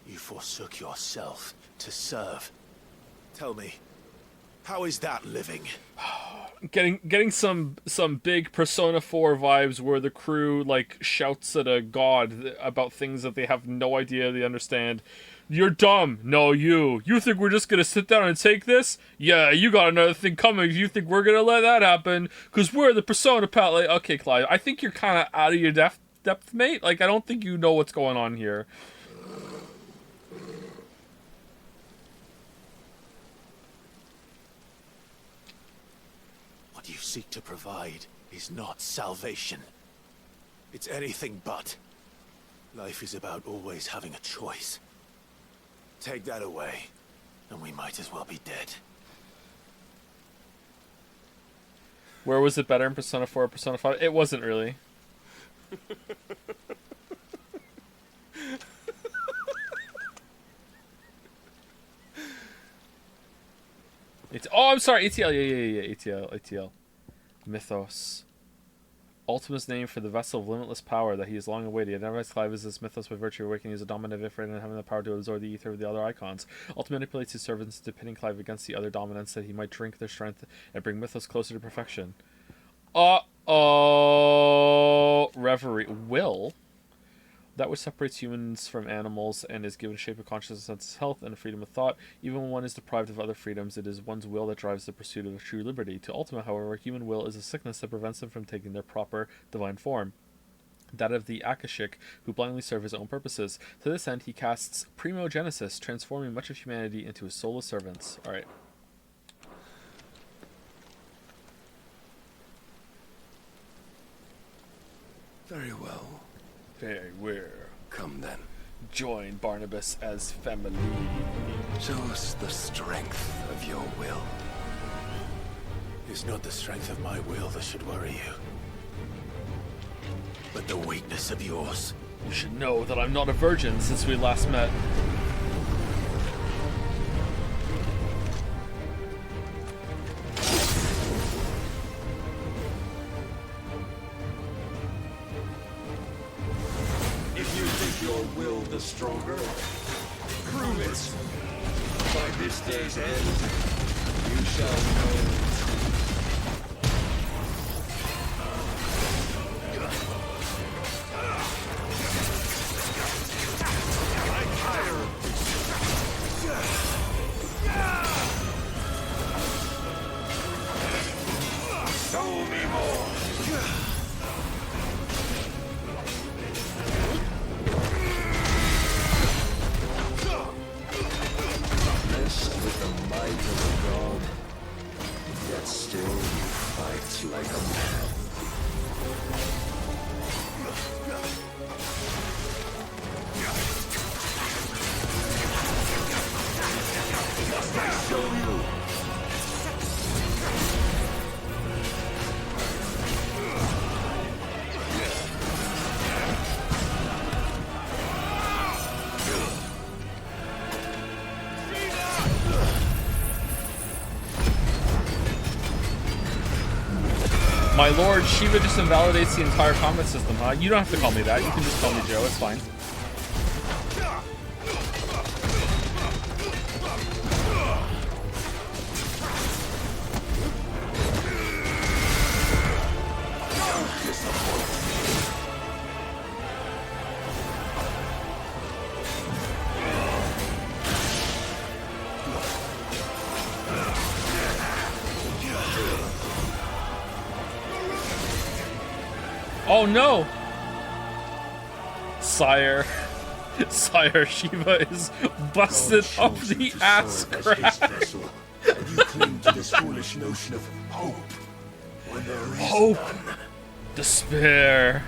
You forsook yourself to serve. Tell me, how is that living? Getting some big Persona 4 vibes where the crew like shouts at a god about things that they have no idea they understand. You're dumb. No, you think we're just gonna sit down and take this? Yeah, you got another thing coming. You think we're gonna let that happen? Cause we're the Persona pal. Like, okay, Clive, I think you're kind of out of your depth, mate. Like, I don't think you know what's going on here. What you seek to provide is not salvation. It's anything but. Life is about always having a choice. Take that away, and we might as well be dead. Where was it better in Persona 4 or Persona 5? It wasn't really. Oh, I'm sorry, ATL, yeah, ATL. Mythos. Ultima's name for the vessel of limitless power that he has long awaited. He identifies Clive as this Mythos by virtue of awakening as a dominant Ifrit and having the power to absorb the ether of the other icons. Ultima manipulates his servants into pitting Clive against the other dominants that he might drink their strength and bring Mythos closer to perfection. Reverie. Will? That which separates humans from animals and is given shape of consciousness, sense of health, and freedom of thought. Even when one is deprived of other freedoms, it is one's will that drives the pursuit of true liberty. To Ultima, however, human will is a sickness that prevents them from taking their proper divine form. that of the Akashic, who blindly serve his own purposes. To this end, he casts Primogenesis, transforming much of humanity into his soulless servants. Alright. Very well. Very well. Come then. Join Barnabas as family. Show us the strength of your will. It's not the strength of my will that should worry you, but the weakness of yours. You should know that I'm not a virgin since we last met. If you think your will the stronger, prove it. By this day's end, you shall know. Show me more. Blessed with the might of a god, yet still you fight like a man. Must I show you? My lord, Shiva just invalidates the entire combat system, huh? You don't have to call me that. You can just call me Joe. It's fine. Oh no! Sire. Sire, Shiva is busted up the ass crack. And you cling to this foolish notion of hope when there is Hope. none. Despair.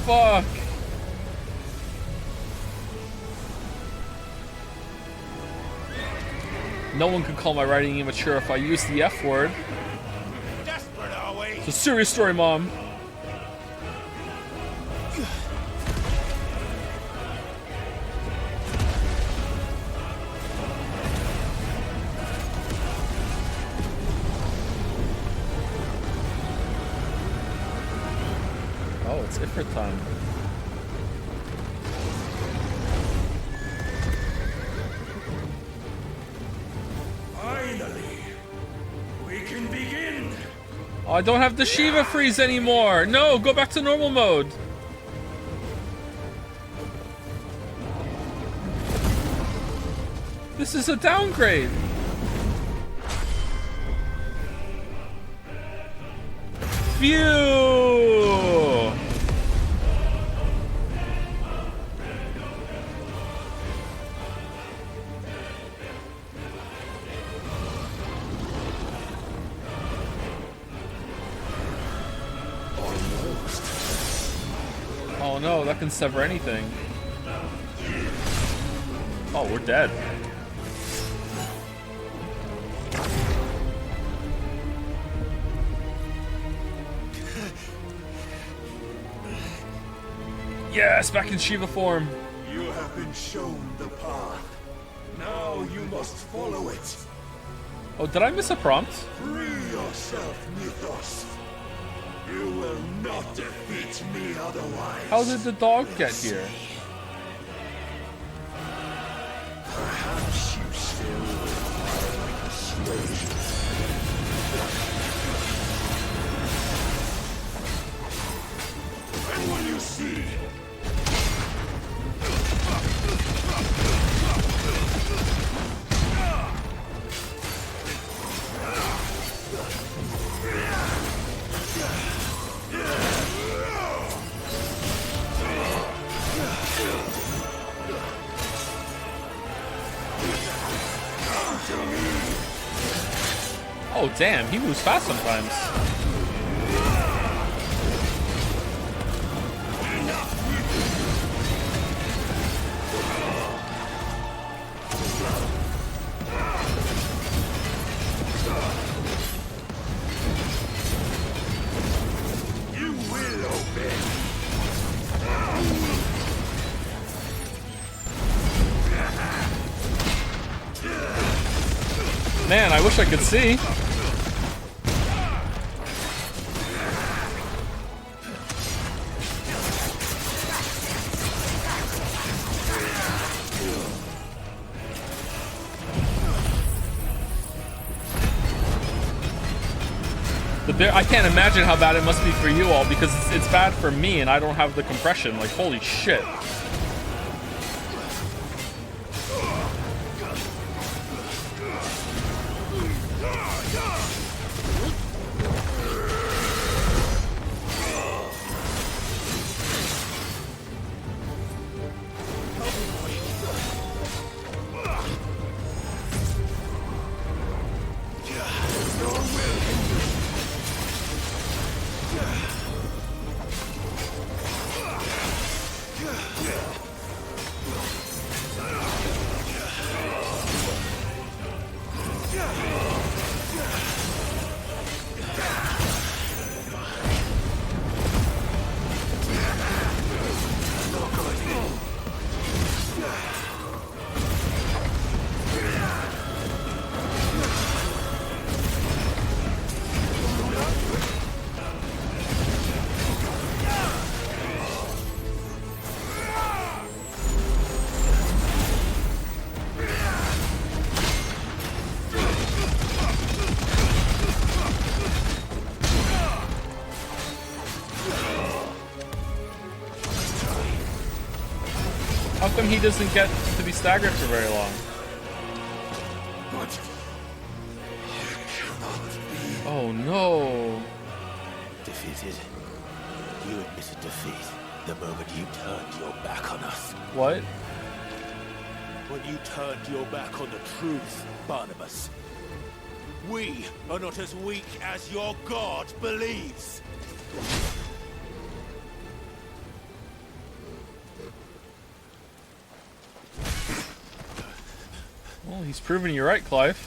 Fuck. No one could call my writing immature if I use the F word. Desperate, are we? It's a serious story, Mom. Oh, it's Ifrit time. Finally, we can begin. Oh, I don't have the Shiva freeze anymore. No, go back to normal mode. This is a downgrade. Phew. Oh no, that can sever anything. Oh, we're dead. Yes, back in Shiva form. You have been shown the path. Now you must follow it. Oh, did I miss a prompt? Free yourself, Mythos. You will not defeat me otherwise. How did the dog get here? Perhaps you still require persuasion. And when you see Oh, damn, he moves fast sometimes. You will obey. Man, I wish I could see. I can't imagine how bad it must be for you all, because it's bad for me and I don't have the compression. Like, holy shit. How come he doesn't get to be staggered for very long? Oh no. Defeated. You admitted defeat the moment you turned your back on us. What? When you turned your back on the truth, Barnabas. We are not as weak as your God believes. Well, he's proving you're right, Clive.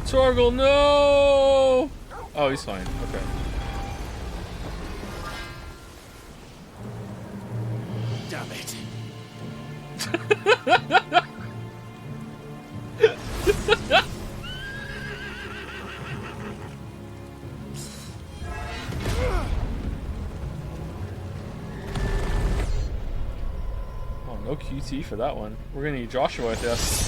Torgal, no! Oh, he's fine. Okay. Damn it. Oh, no QT for that one. We're gonna need Joshua, I guess.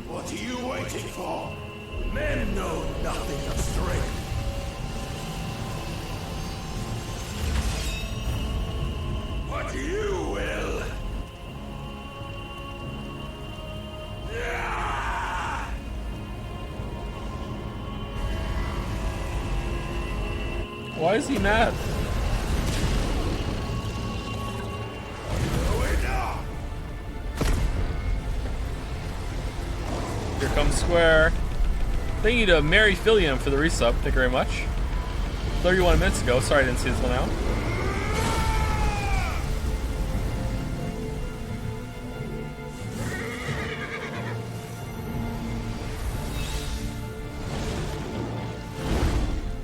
What are you waiting for? Men know nothing of strength. What you will. Why is he mad? Here comes Square. Thank you to Mary Fillion for the resub. Thank you very much. 31 minutes ago. Sorry I didn't see this one out.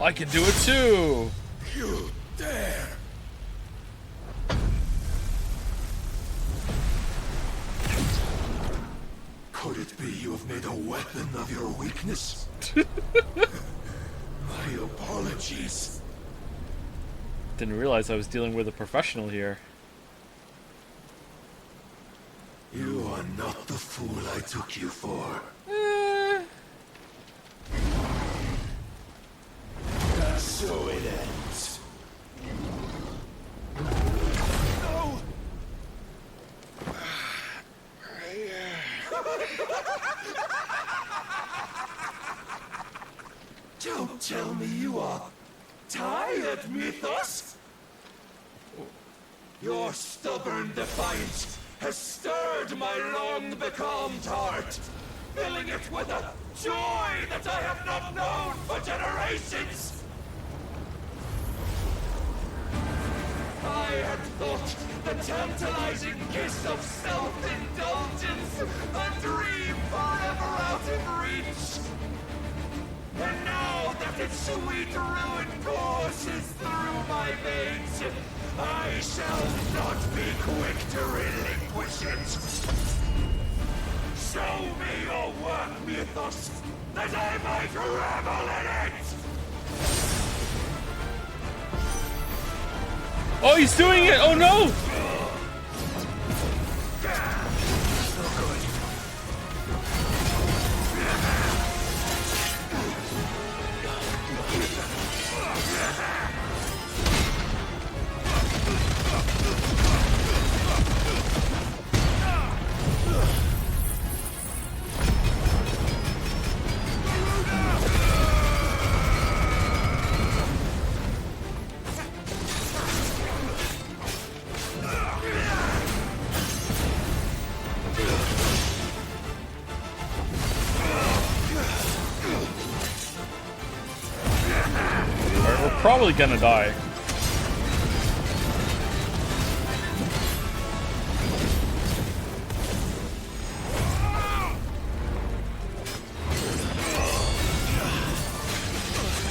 I can do it too. You dare. Could it be you have made a weapon of your weakness? My apologies. Didn't realize I was dealing with a professional here. You are not the fool I took you for. And so it ends. No! Don't tell me you are tired, Mythos! Your stubborn defiance has stirred my long-becalmed heart, filling it with a joy that I have not known for generations! I had thought the tantalizing kiss of self-indulgence a dream forever out of reach. And now that its sweet ruin courses through my veins, I shall not be quick to relinquish it. Show me your work, Mythos, that I might revel in it! Oh, he's doing it! Oh no! Probably gonna die.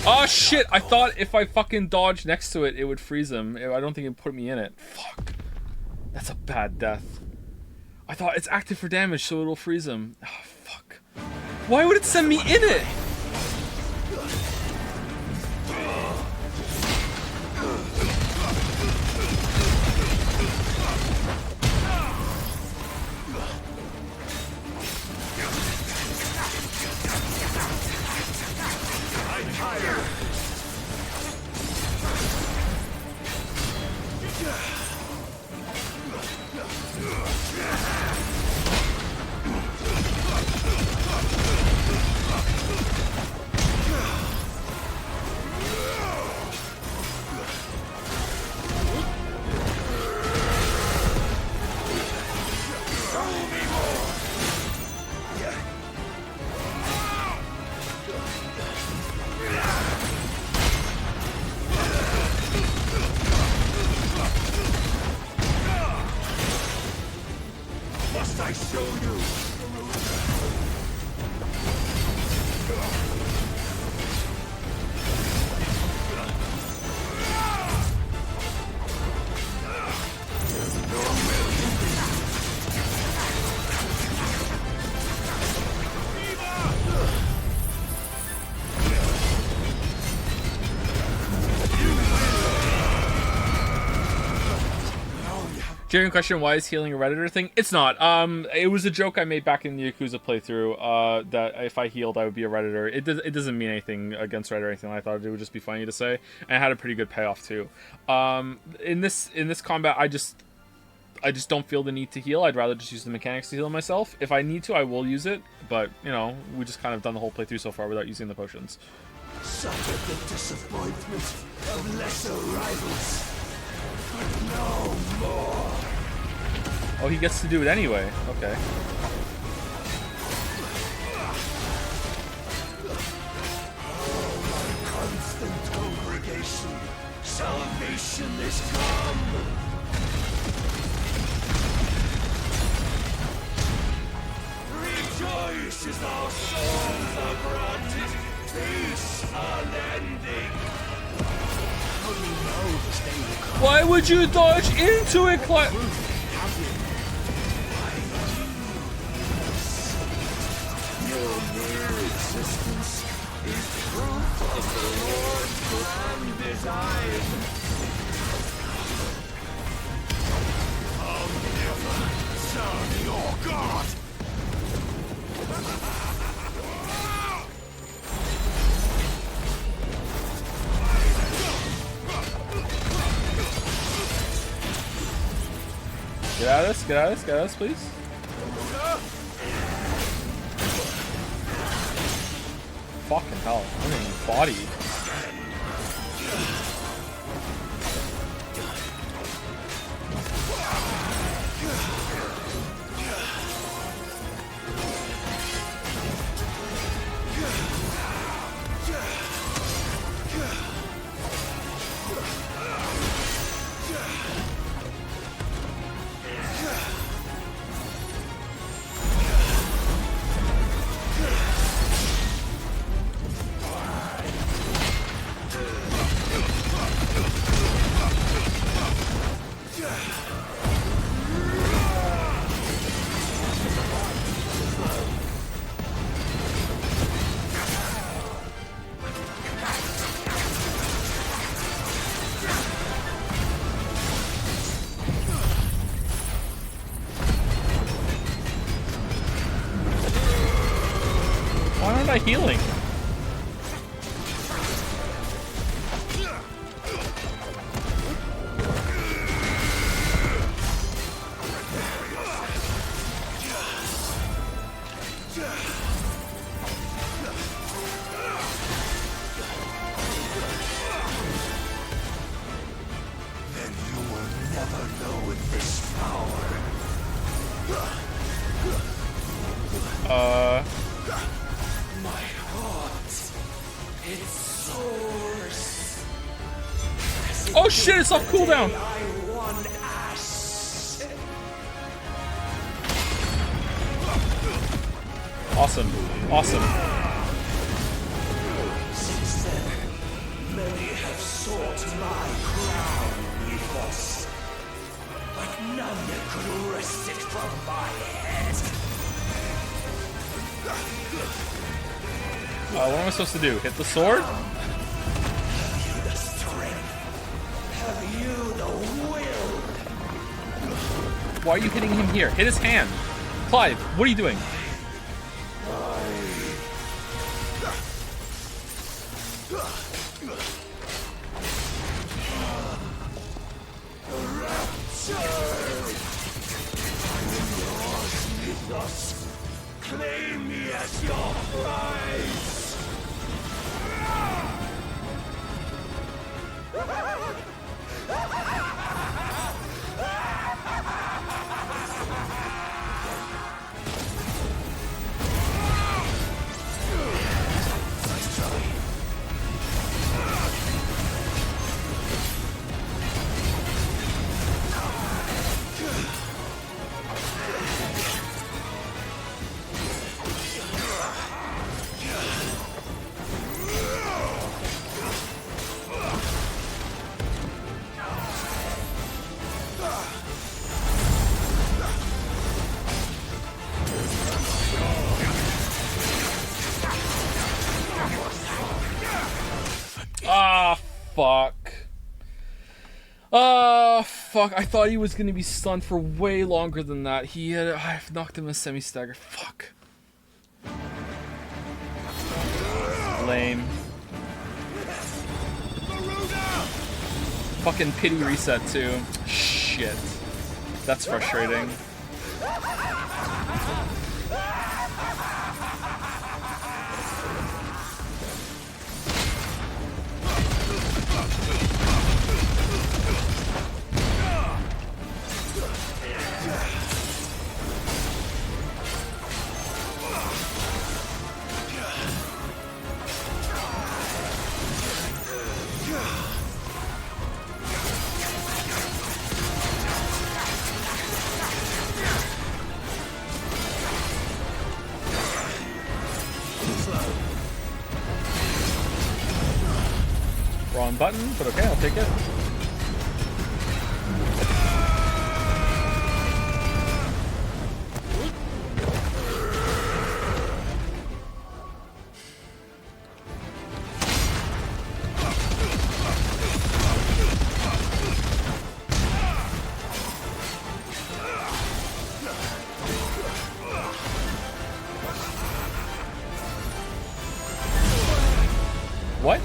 Oh shit! I thought if I fucking dodged next to it, it would freeze him. I don't think it put me in it. Fuck. That's a bad death. I thought it's active for damage, so it'll freeze him. Oh, fuck. Why would it send me in it? Genuine question, why is healing a Redditor thing? It's not. It was a joke I made back in the Yakuza playthrough, that if I healed, I would be a Redditor. It doesn't mean anything against Red or anything. I thought it would just be funny to say, and it had a pretty good payoff too. In this combat, I just don't feel the need to heal. I'd rather just use the mechanics to heal myself. If I need to, I will use it, but, you know, we just kind of done the whole playthrough so far without using the potions. Suffered the disappointment of lesser rivals, but no more. Oh, he gets to do it anyway. Okay. Constant congregation, salvation is come. Rejoice as our souls are granted peace unending. How do you know this day will come? Why would you dodge into it, resistance is proof of the Lord's grand design. I'll never serve your god. Get out of this, get out of this, get out of this, please. Fucking hell, I'm getting bodied. Why aren't I healing? Then you will never know this power. My heart, it soars. Oh shit, it's off cooldown! I won Ash. Awesome, awesome. Since then, many have sought my crown, Mythos. But none could wrest it from my head. What am I supposed to do? Hit the sword? Have you the strength? Have you the will? Why are you hitting him here? Hit his hand. Clive, what are you doing? Claim me as your prize! Ah, fuck. Ah, fuck. I thought he was gonna be stunned for way longer than that. I've knocked him a semi-stagger. Fuck. Lame. Fucking pity reset too. Shit. That's frustrating. Wrong button, but okay, I'll take it. What?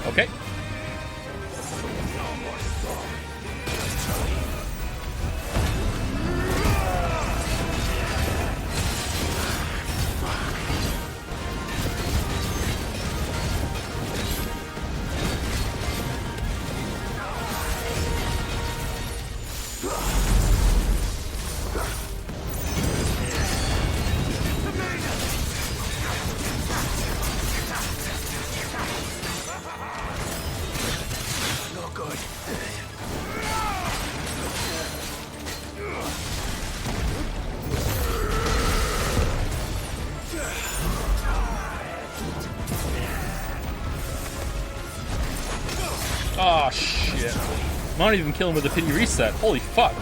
Okay. Oh shit. I'm not even killing with a pity reset. Holy fuck.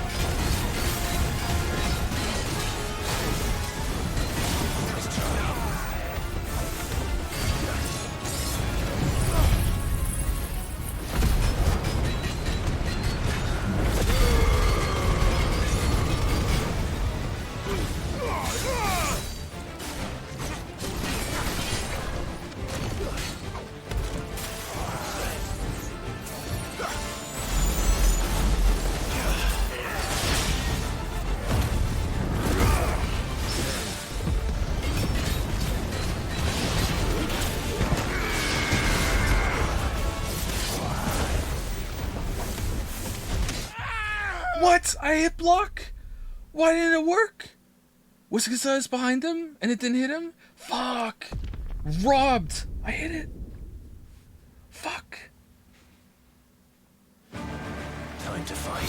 What? I hit block? Why didn't it work? Was it because I was behind him and it didn't hit him? Fuck. Robbed. I hit it. Fuck. Time to fight.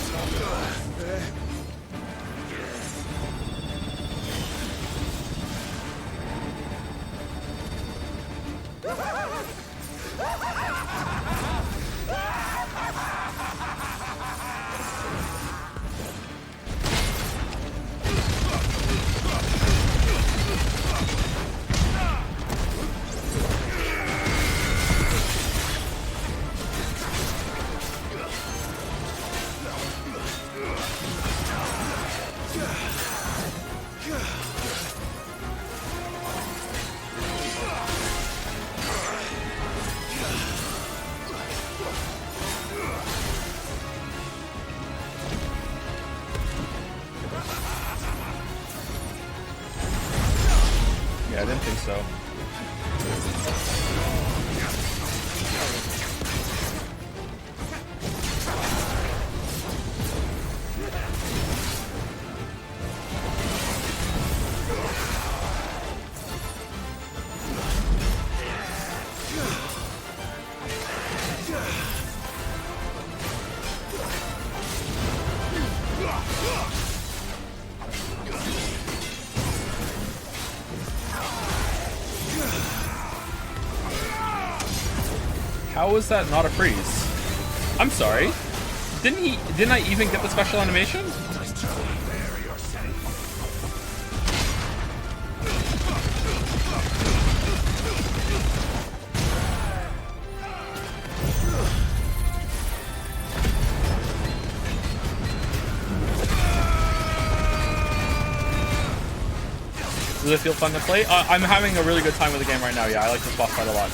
Yeah, I didn't think so. How is that not a freeze? I'm sorry. Didn't I even get the special animation? Does it feel fun to play? I'm having a really good time with the game right now. Yeah, I like this boss fight a lot.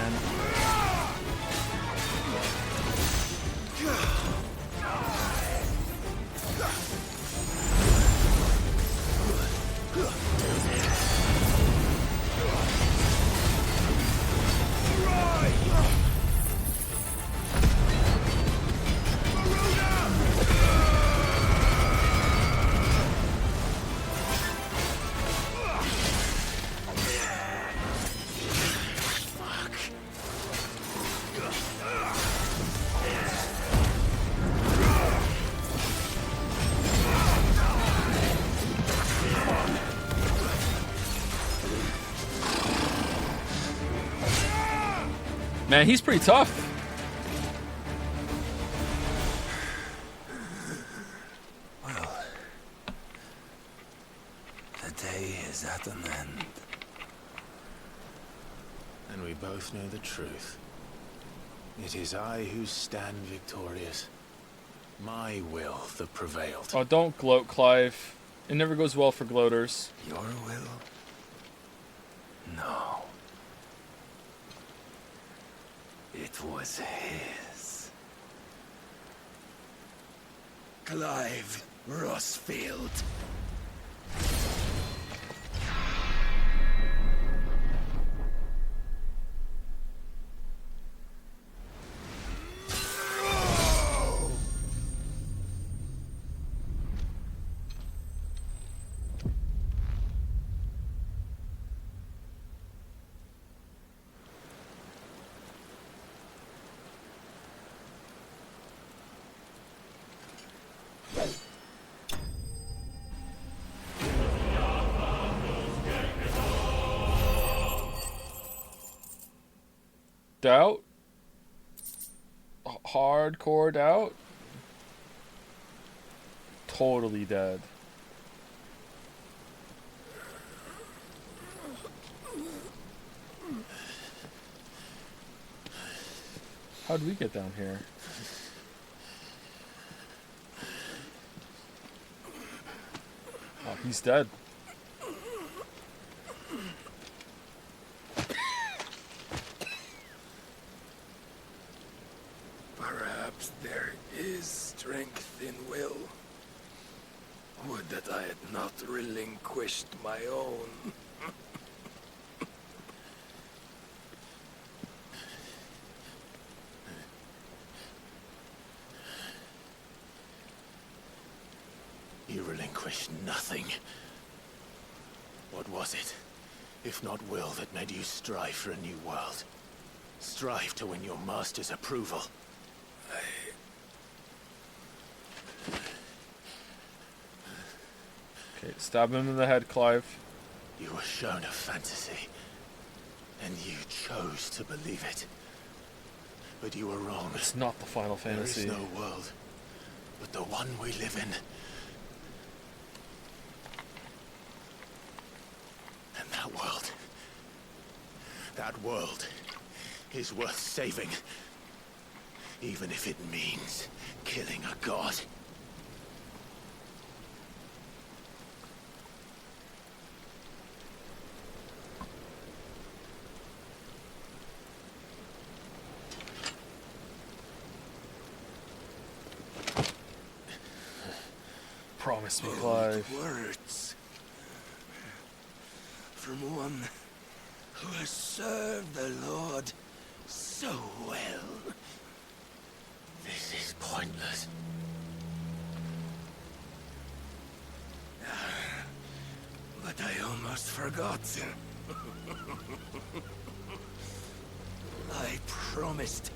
man. Man, he's pretty tough. Well, the day is at an end. And we both know the truth. It is I who stand victorious. My will that prevailed. Oh, don't gloat, Clive. It never goes well for gloaters. Your will? No. It was his. Clive Rossfield. Doubt? Hardcore doubt? Totally dead. How'd we get down here? Oh, he's dead. Perhaps there is strength in will. Would that I had not relinquished my own. You relinquished nothing. What was it, if not will, that made you strive for a new world? Strive to win your master's approval? Okay, stab him in the head, Clive. You were shown a fantasy, and you chose to believe it. But you were wrong. It's not the Final Fantasy. There is no world, but the one we live in. And that world is worth saving. Even if it means killing a god. Promise me, Clive. Words from one who has served the Lord so well. This is pointless. But I almost forgot. I promised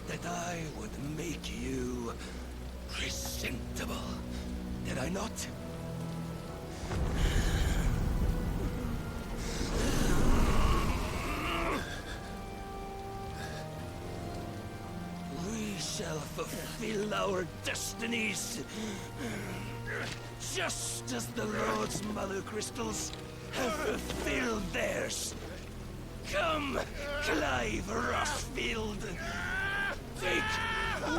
that I would make you presentable. Did I not? We shall fulfill our destinies, just as the Lord's Mother Crystals have fulfilled theirs. Come, Clive Rossfield. Take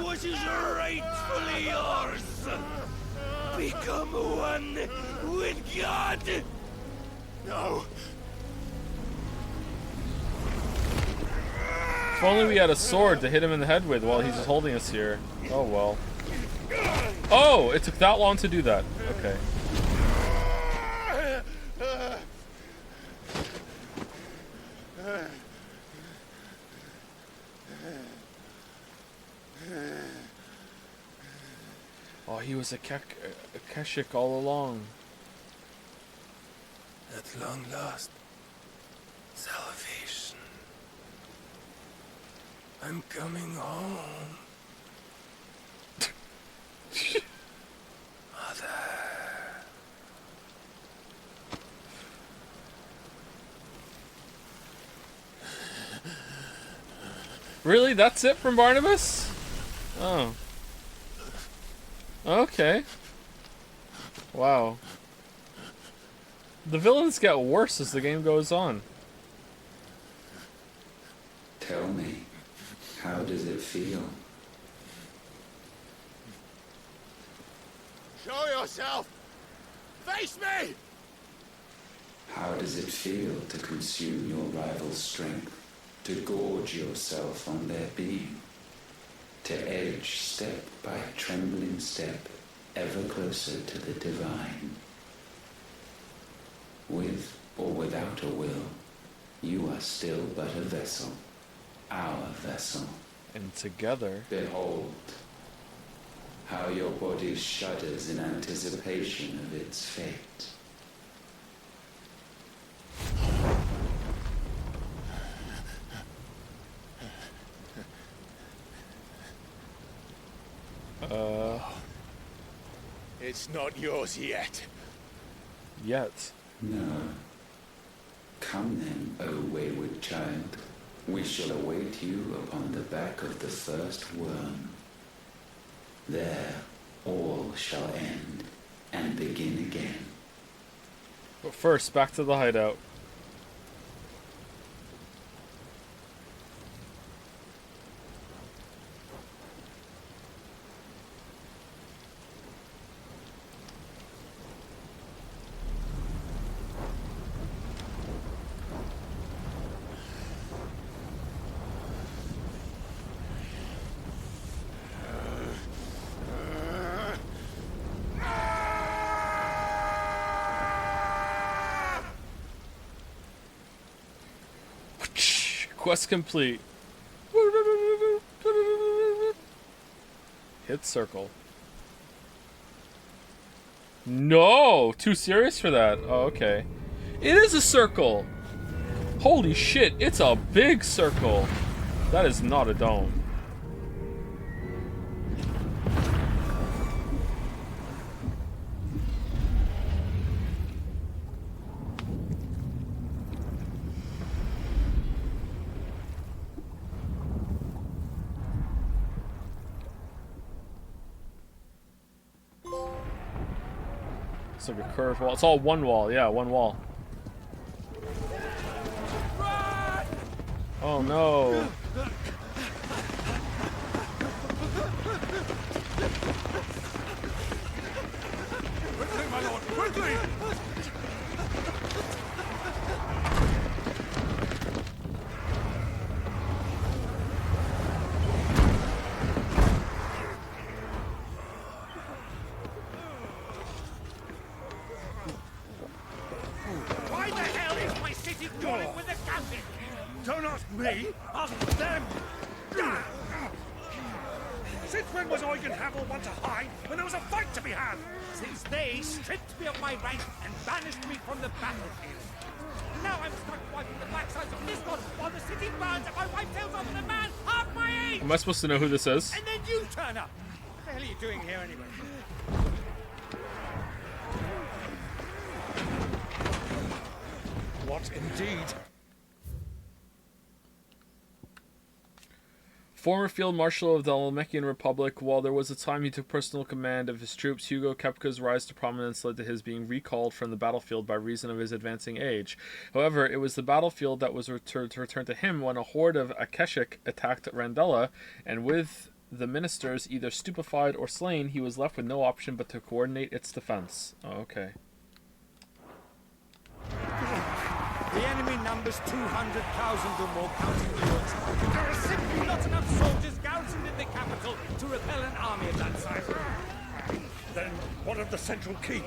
what is rightfully yours. Become one with God. No. If only we had a sword to hit him in the head with while he's just holding us here. Oh well. Oh, it took that long to do that. Okay. Oh, he was a Keshik all along. At long last, salvation. I'm coming home. Mother. Really? That's it from Barnabas? Oh. Okay. Wow. The villains get worse as the game goes on. Tell me, how does it feel? Show yourself! Face me! How does it feel to consume your rival's strength, to gorge yourself on their being, to edge step by trembling step ever closer to the divine? With or without a will, you are still but a vessel, our vessel. And together... Behold, how your body shudders in anticipation of its fate. It's not yours yet. Yet. No. Come then, O wayward child. We shall await you upon the back of the first worm. There all shall end and begin again. But first, back to the hideout. Quest complete. Hit circle. No! Too serious for that. Oh, okay. It is a circle! Holy shit, it's a big circle! That is not a dome. It's like a curved wall. It's all one wall. Yeah, one wall. Oh no. Quickly, my lord, quickly! Why the hell is my city crawling with a captain? Don't ask me, ask them! Since when was Eugen Havel one to hide when there was a fight to be had? Since they stripped me of my rank and banished me from the battlefield. Now I'm stuck wiping the backsides of Lisbon while the city burns and my wife tells off a man half my age! Am I supposed to know who this is? And then you turn up! What the hell are you doing here anyway? What indeed? Former Field Marshal of the Almacian Republic, while there was a time he took personal command of his troops, Hugo Kepka's rise to prominence led to his being recalled from the battlefield by reason of his advancing age. However, it was the battlefield that was returned to him when a horde of Akeshik attacked Randella, and with the ministers either stupefied or slain, he was left with no option but to coordinate its defense. Oh, okay. The enemy numbers 200,000 or more, counting the woods. There are simply not enough soldiers garrisoned in the capital to repel an army of that size. Then what of the central keep?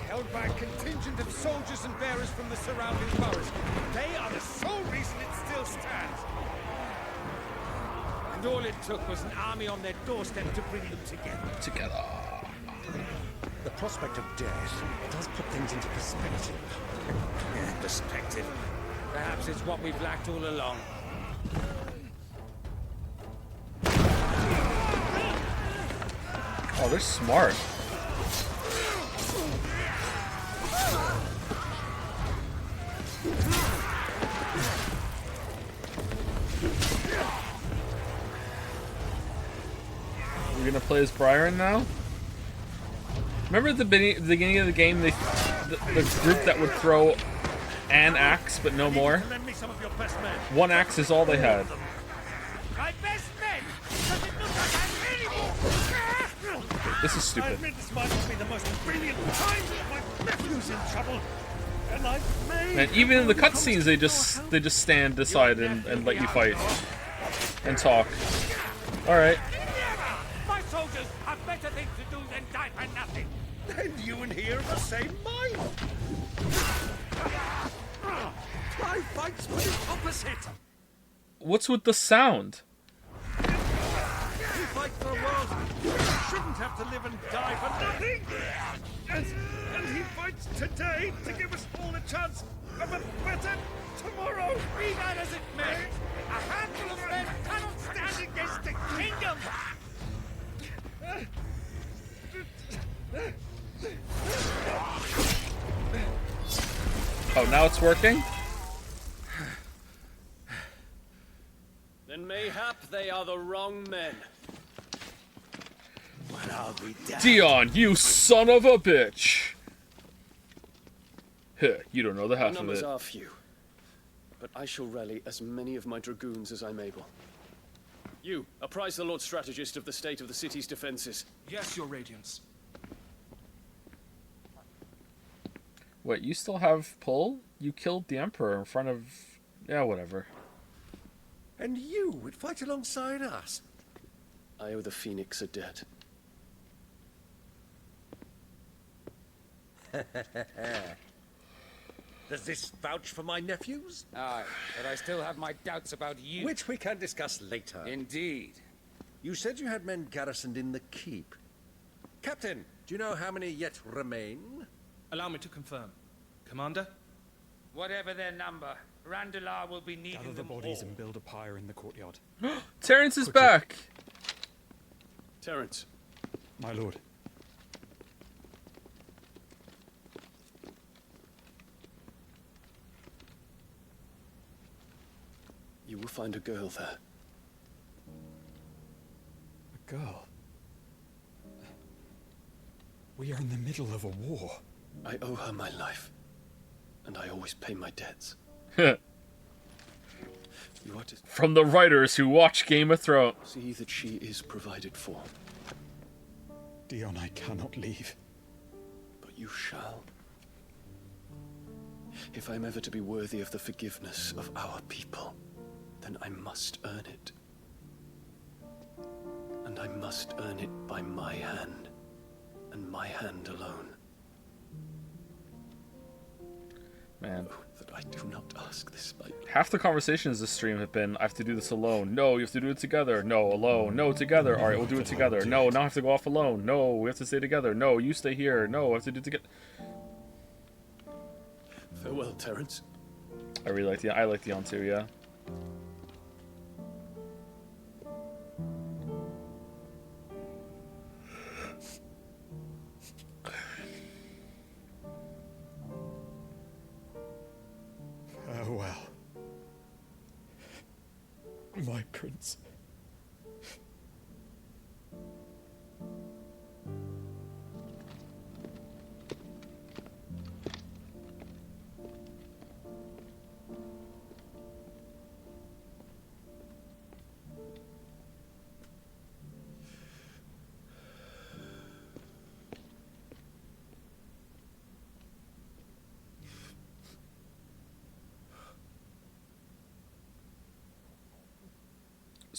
Held by a contingent of soldiers and bearers from the surrounding boroughs. They are the sole reason it still stands. And all it took was an army on their doorstep to bring them together. The prospect of death does put things into perspective. Perspective. Perhaps it's what we've lacked all along. Oh, they're smart. We're gonna play as Byron now? Remember at the beginning of the game, the group that would throw an axe, but no more? One axe is all they had. My best men! Does it look like I'm anymore? This is stupid. I admit this might not be the most brilliant time, but my nephew's in trouble. And I've made... And even in the cutscenes, they just stand aside and let you fight and talk. All right. My soldiers have better things to do than die for nothing. Then you and he are of the same mind. Try fights for the opposite. What's with the sound? You fight for a world you shouldn't have to live and die for nothing. And he fights today to give us all a chance of a better tomorrow. Be that as it may, a handful of men cannot stand against the kingdom. Oh, now it's working? Then mayhap they are the wrong men. Well, I'll be damned. Dion, you son of a bitch! Huh, you don't know the half of Numbers it. are few, but I shall rally as many of my dragoons as I'm able. You, apprise the Lord Strategist of the state of the city's defenses. Yes, Your Radiance. Wait, you still have pull? You killed the Emperor in front of... Yeah, whatever. And you would fight alongside us? I owe the Phoenix a debt. Does this vouch for my nephews? Aye, but I still have my doubts about you. Which we can discuss later. Indeed. You said you had men garrisoned in the keep. Captain, do you know how many yet remain? Allow me to confirm. Commander? Whatever their number, Randalar will be needing Gather the them bodies all. and build a pyre in the courtyard. Terrence is back! Terrence. My lord. You will find a girl there. A girl? We are in the middle of a war. I owe her my life, and I always pay my debts. You are to From the writers who watch Game of Thrones. see that she is provided for. Dion, I cannot leave. But you shall. If I'm ever to be worthy of the forgiveness of our people, then I must earn it. And I must earn it by my hand, and my hand alone. Man. That I do not ask this lightly. Half the conversations this stream have been, I have to do this alone. No, you have to do it together. No, alone. No, together. Alright, we'll do it together. No, now I have to go off alone. No, we have to stay together. No, you stay here. No, I have to do it together. Farewell, Terrence. I like Dion too, yeah. Farewell. My prince.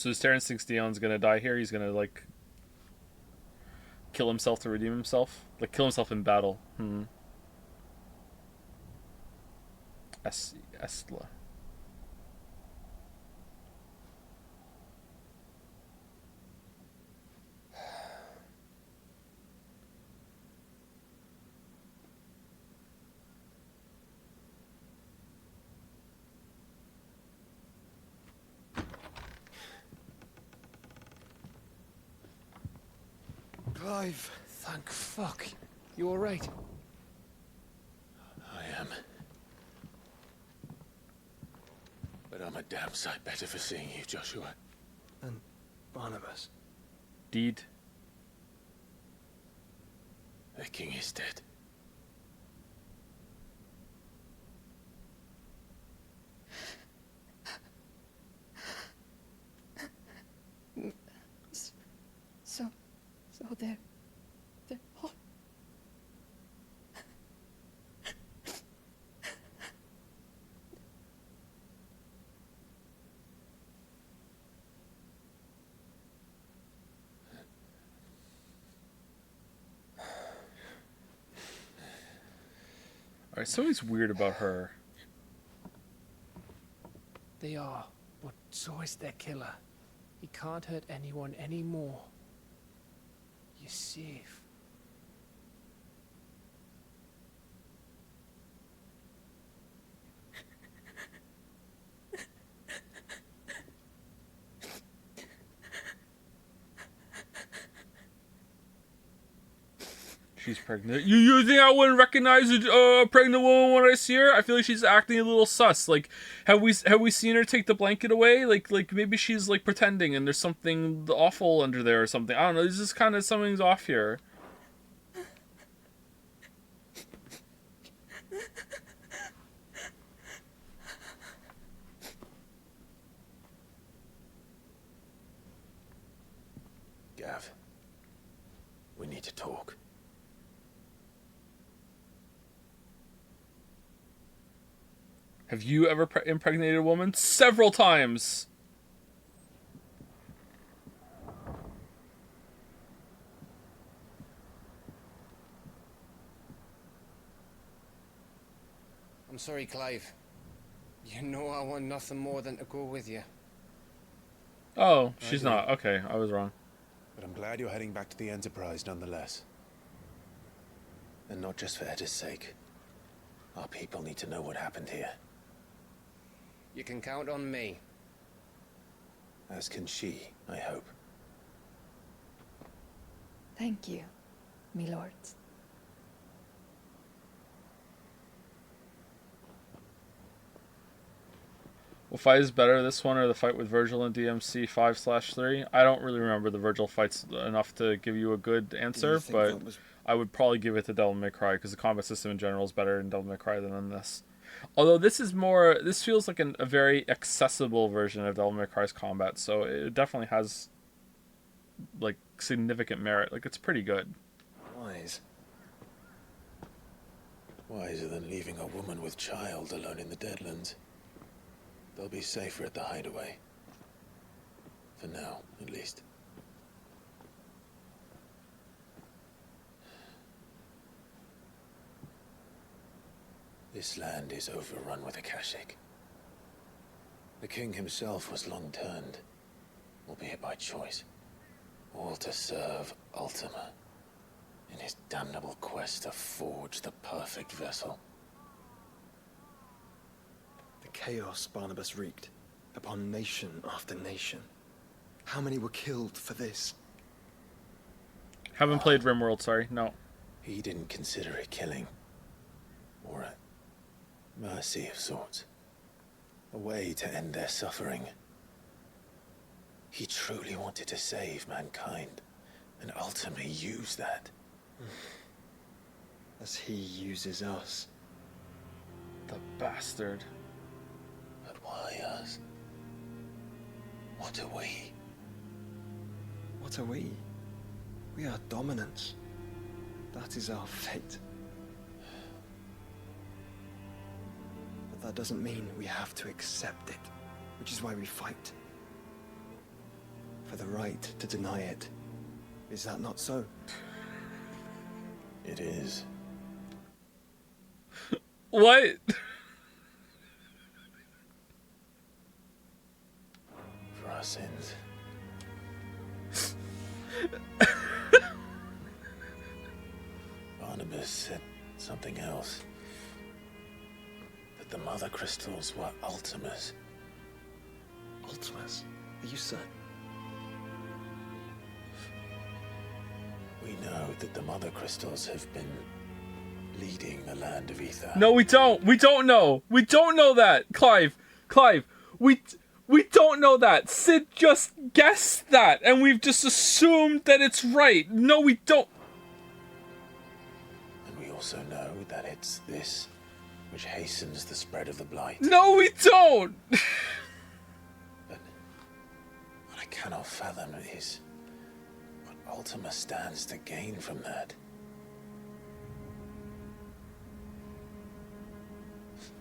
So is Terrence thinks Dion's gonna die here? He's gonna like kill himself to redeem himself? Like kill himself in battle. Estla. Clive! Thank fuck. You alright? I am. But I'm a damn sight better for seeing you, Joshua. And Barnabas. Deed. The king is dead. So they're all... Alright, something's weird about her. They are, but so is their killer. He can't hurt anyone anymore. You're safe. She's pregnant. You think I wouldn't recognize a pregnant woman when I see her? I feel like she's acting a little sus. Like, have we seen her take the blanket away? Like maybe she's like pretending, and there's something awful under there or something. I don't know. There's just kind of something's off here. Gav, we need to talk. Have you ever impregnated a woman? Several times. I'm sorry, Clive. You know I want nothing more than to go with you. Oh, she's not. Okay, I was wrong. But I'm glad you're heading back to the Enterprise nonetheless. And not just for Edda's sake. Our people need to know what happened here. You can count on me. As can she, I hope. Thank you, my lords. What fight is better, this one or the fight with Virgil in DMC 5/3? I don't really remember the Virgil fights enough to give you a good answer, but I would probably give it to Devil May Cry because the combat system in general is better in Devil May Cry than in this. Although this feels like a very accessible version of Devil May Cry's combat, so it definitely has like significant merit. Like it's pretty good. Wise. Wiser than leaving a woman with child alone in the Deadlands. They'll be safer at the hideaway. For now, at least. This land is overrun with Akashic. The king himself was long turned, albeit by choice, all to serve Ultima in his damnable quest to forge the perfect vessel. The chaos Barnabas wreaked upon nation after nation. How many were killed for this? Haven't played RimWorld, sorry. No. He didn't consider it killing. Or a mercy of sorts. A way to end their suffering. He truly wanted to save mankind, and ultimately used that. As he uses us. The bastard. But why us? What are we? What are we? We are dominance. That is our fate. But that doesn't mean we have to accept it, which is why we fight. the right to deny it. Is that not so? It is. What? For our sins. Barnabas said something else. That the mother crystals were Ultimas. Ultimas? Are you certain? We know that the mother crystals have been leading the land of Ether. No, we don't. We don't know. We don't know that, Clive. Clive, we don't know that. Sid just guessed that, and we've just assumed that it's right. No, we don't. And we also know that it's this which hastens the spread of the blight. No, we don't. What I cannot fathom is what Ultima stands to gain from that.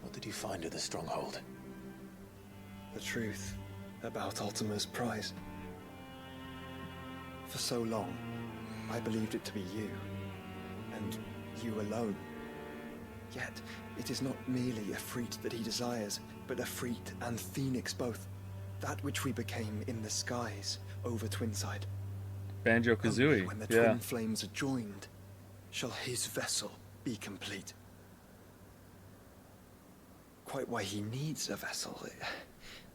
What did you find at the stronghold? The truth about Ultima's prize. For so long, I believed it to be you, and you alone. Yet, it is not merely a freat that he desires, but a freat and phoenix both. That which we became in the skies over Twinside. Banjo-Kazooie, When the yeah. twin flames are joined, shall his vessel be complete. Quite why he needs a vessel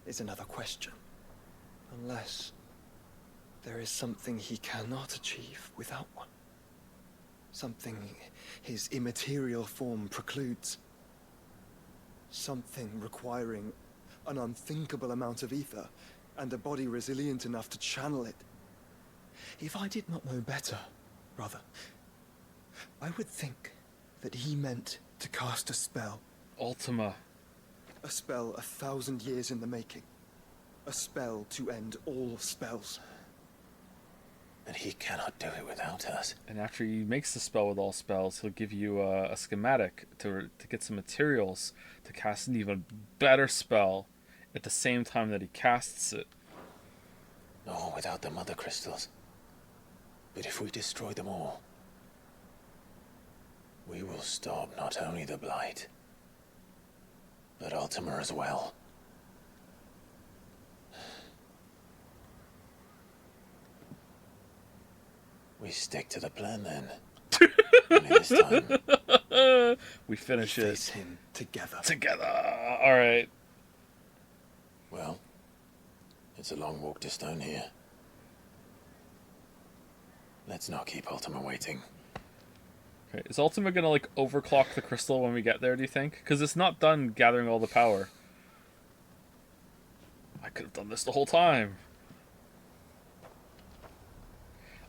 is another question. Unless there is something he cannot achieve without one. Something his immaterial form precludes. Something requiring an unthinkable amount of ether and a body resilient enough to channel it. If I did not know better, rather, I would think that he meant to cast a spell. Ultima. A spell 1,000 years in the making. A spell to end all spells. And he cannot do it without us. And after he makes the spell with all spells, he'll give you a schematic to get some materials to cast an even better spell at the same time that he casts it. No, without the mother crystals. But if we destroy them all, we will stop not only the blight, but Ultima as well. We stick to the plan then. Only this time. We finish we it. face him together. Together. All right. Well, it's a long walk to Stone here. Let's not keep Ultima waiting. Okay, is Ultima gonna like overclock the crystal when we get there, do you think? Because it's not done gathering all the power. I could have done this the whole time.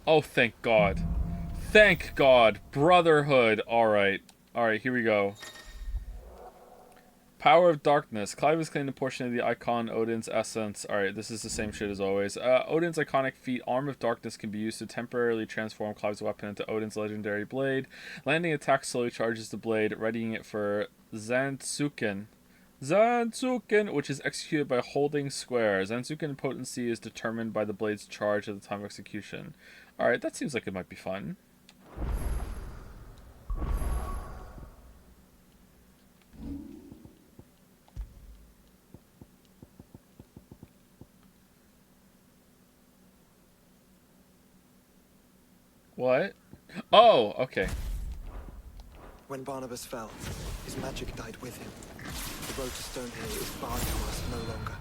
Oh, thank God. Thank God. Brotherhood. Alright. Alright, here we go. Power of Darkness. Clive has claimed a portion of the icon Odin's essence. Alright, this is the same shit as always. Odin's iconic feat, Arm of Darkness, can be used to temporarily transform Clive's weapon into Odin's legendary blade. Landing attack slowly charges the blade, readying it for Zanzuken. Zanzuken, which is executed by holding square. Zanzuken potency is determined by the blade's charge at the time of execution. Alright, that seems like it might be fun. What? Oh, okay. When Barnabas fell, his magic died with him. The road to Stonehill is barred to us no longer.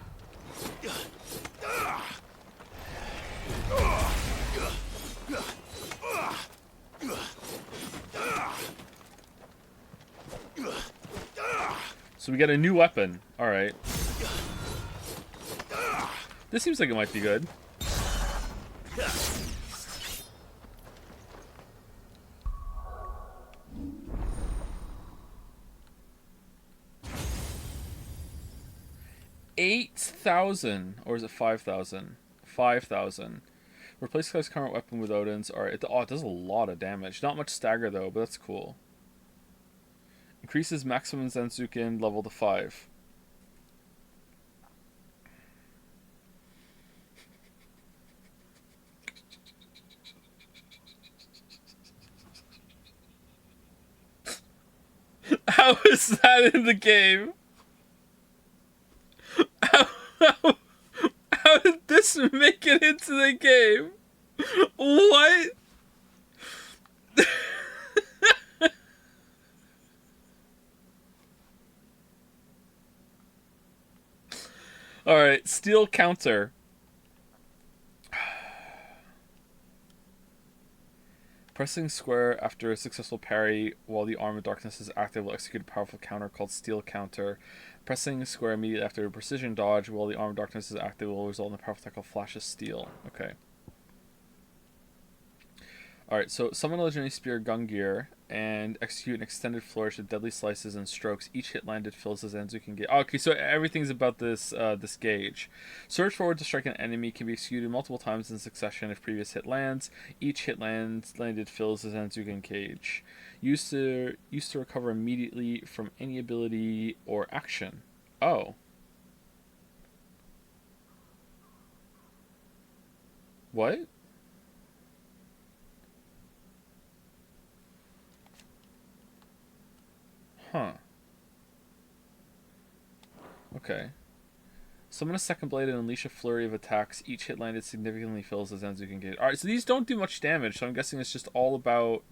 So we get a new weapon. Alright. This seems like it might be good. $8,000, or is it 5,000? 5,000. Replace Clive's current weapon with Odin's. Alright, it does a lot of damage. Not much stagger though, but that's cool. Increases maximum Zanzuken level to 5. How is that in the game? How did this make it into the game? What? Alright, steel counter. Pressing square after a successful parry while the Arm of Darkness is active will execute a powerful counter called Steel Counter. Pressing square immediately after a precision dodge while the Arm of Darkness is active will result in a powerful attack called Flash of Steel. Okay. Alright, so summon a legendary spear Gungear and execute an extended flourish of deadly slices and strokes. Each hit landed fills the Zanzukin gauge. Okay, so everything's about this this gauge. Surge forward to strike an enemy can be executed multiple times in succession if previous hit lands. Each hit landed fills the Zanzukin gauge. Used to recover immediately from any ability or action. Oh. What? Huh. Okay. Summon a second blade and unleash a flurry of attacks. Each hit landed significantly fills the Zanzukin gauge. Alright, so these don't do much damage, so I'm guessing it's just all about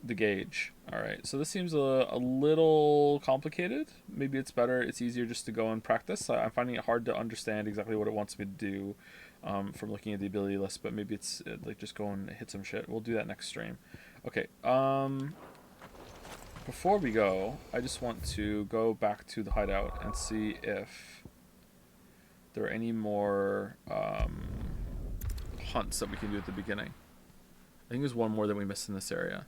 the gauge. Alright, so this seems a little complicated. Maybe it's better, it's easier just to go and practice. I'm finding it hard to understand exactly what it wants me to do from looking at the ability list, but maybe it's like just go and hit some shit. We'll do that next stream. Okay, before we go, I just want to go back to the hideout and see if there are any more hunts that we can do at the beginning. I think there's one more that we missed in this area.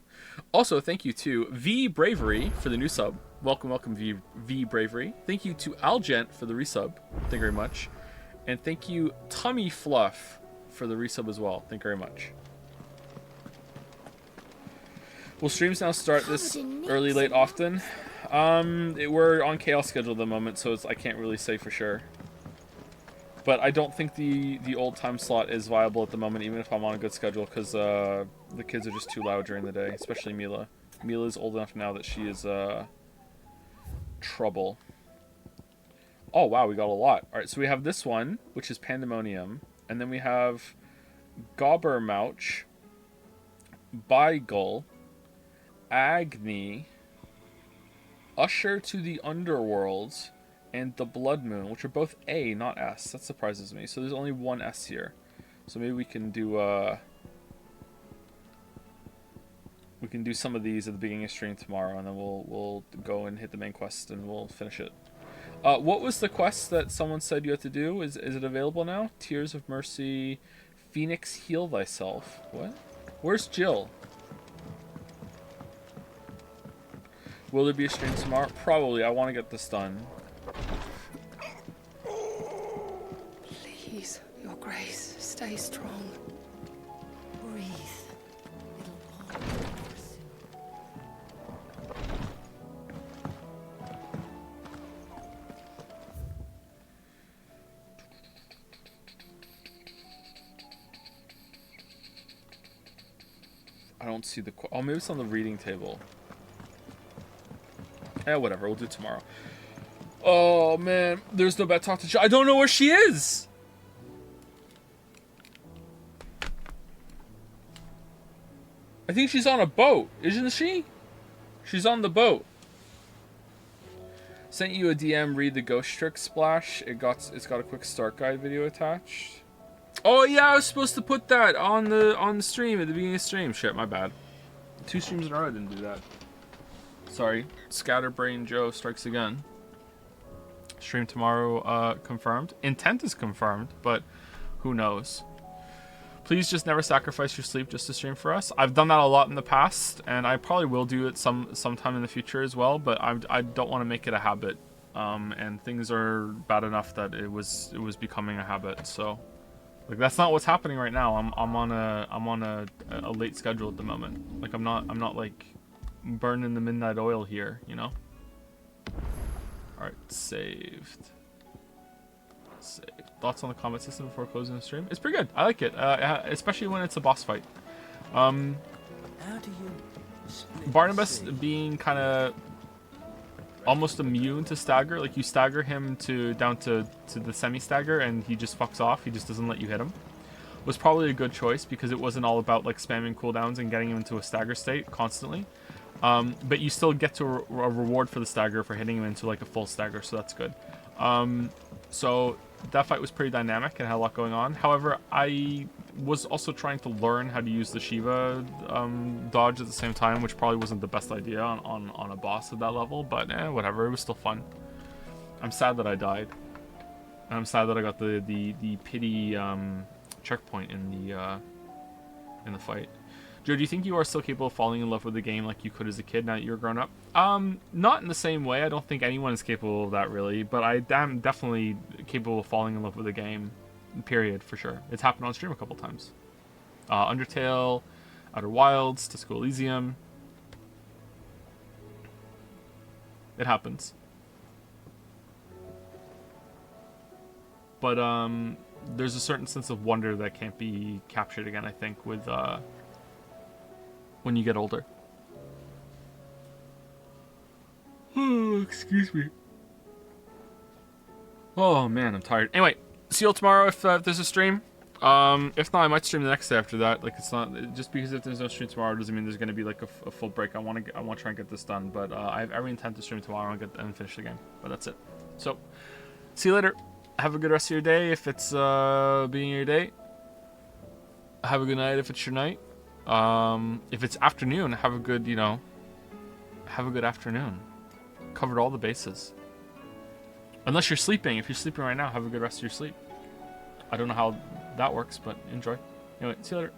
Also, thank you to V Bravery for the new sub. Welcome, welcome, V Bravery. Thank you to Algent for the resub. Thank you very much. And thank you, Tummy Fluff, for the resub as well. Thank you very much. Will streams now start this early, late, often? We're on KL schedule at the moment, so I can't really say for sure. But I don't think the old time slot is viable at the moment, even if I'm on a good schedule, because the kids are just too loud during the day, especially Mila. Mila's old enough now that she is trouble. Oh wow, we got a lot. Alright, so we have this one, which is Pandemonium, and then we have Gobbermouch, Beigull, Agni, Usher to the Underworld, and the Blood Moon, which are both A, not S. That surprises me. So there's only one S here. So maybe we can do some of these at the beginning of stream tomorrow, and then we'll go and hit the main quest and we'll finish it. What was the quest that someone said you have to do? Is it available now? Tears of Mercy, Phoenix, Heal Thyself. What? Where's Jill? Will there be a stream tomorrow? Probably. I want to get this done. Please, Your Grace, stay strong. Breathe. I don't see the... Oh, maybe it's on the reading table. Eh, whatever. We'll do it tomorrow. Oh, man. There's no bad talk to Jill. I don't know where she is! I think she's on a boat. Isn't she? She's on the boat. Sent you a DM, read the Ghost Trick Splash. It's got a quick start guide video attached. Oh yeah, I was supposed to put that on the stream at the beginning of the stream. Shit, my bad. 2 streams in a row I didn't do that. Sorry. Scatterbrain Joe strikes again. Stream tomorrow confirmed. Intent is confirmed, but who knows. Please just never sacrifice your sleep just to stream for us. I've done that a lot in the past, and I probably will do it sometime in the future as well, but I don't want to make it a habit. And things are bad enough that it was becoming a habit, so like that's not what's happening right now. I'm on a late schedule at the moment. Like I'm not like burning the midnight oil here, you know? Alright, saved. Thoughts on the combat system before closing the stream? It's pretty good. I like it, especially when it's a boss fight. How do you Barnabas being kind of almost immune to stagger. Like you stagger him down to the semi-stagger, and he just fucks off. He just doesn't let you hit him. Was probably a good choice because it wasn't all about like spamming cooldowns and getting him into a stagger state constantly. But you still get to a reward for the stagger for hitting him into like a full stagger, so that's good. So that fight was pretty dynamic and had a lot going on. However, I was also trying to learn how to use the Shiva dodge at the same time, which probably wasn't the best idea on a boss at that level, but whatever, it was still fun. I'm sad that I died. And I'm sad that I got the pity checkpoint in the fight. Joe, do you think you are still capable of falling in love with the game like you could as a kid now that you're grown up? Not in the same way. I don't think anyone is capable of that really, but I am definitely capable of falling in love with the game, period, for sure. It's happened on stream a couple times. Undertale, Outer Wilds, Disco Elysium. It happens. But there's a certain sense of wonder that can't be captured again, I think, with when you get older. Oh, excuse me. Oh man, I'm tired. Anyway, see you all tomorrow if there's a stream. If not, I might stream the next day after that. Like, it's not just because if there's no stream tomorrow doesn't mean there's gonna be like a full break. I want to try and get this done, but I have every intent to stream tomorrow and finish the game. But that's it. So, see you later. Have a good rest of your day if it's being your day. Have a good night if it's your night. If it's afternoon, have a good, have a good afternoon. Covered all the bases. Unless you're sleeping. If you're sleeping right now, have a good rest of your sleep. I don't know how that works, but enjoy. Anyway, see you later.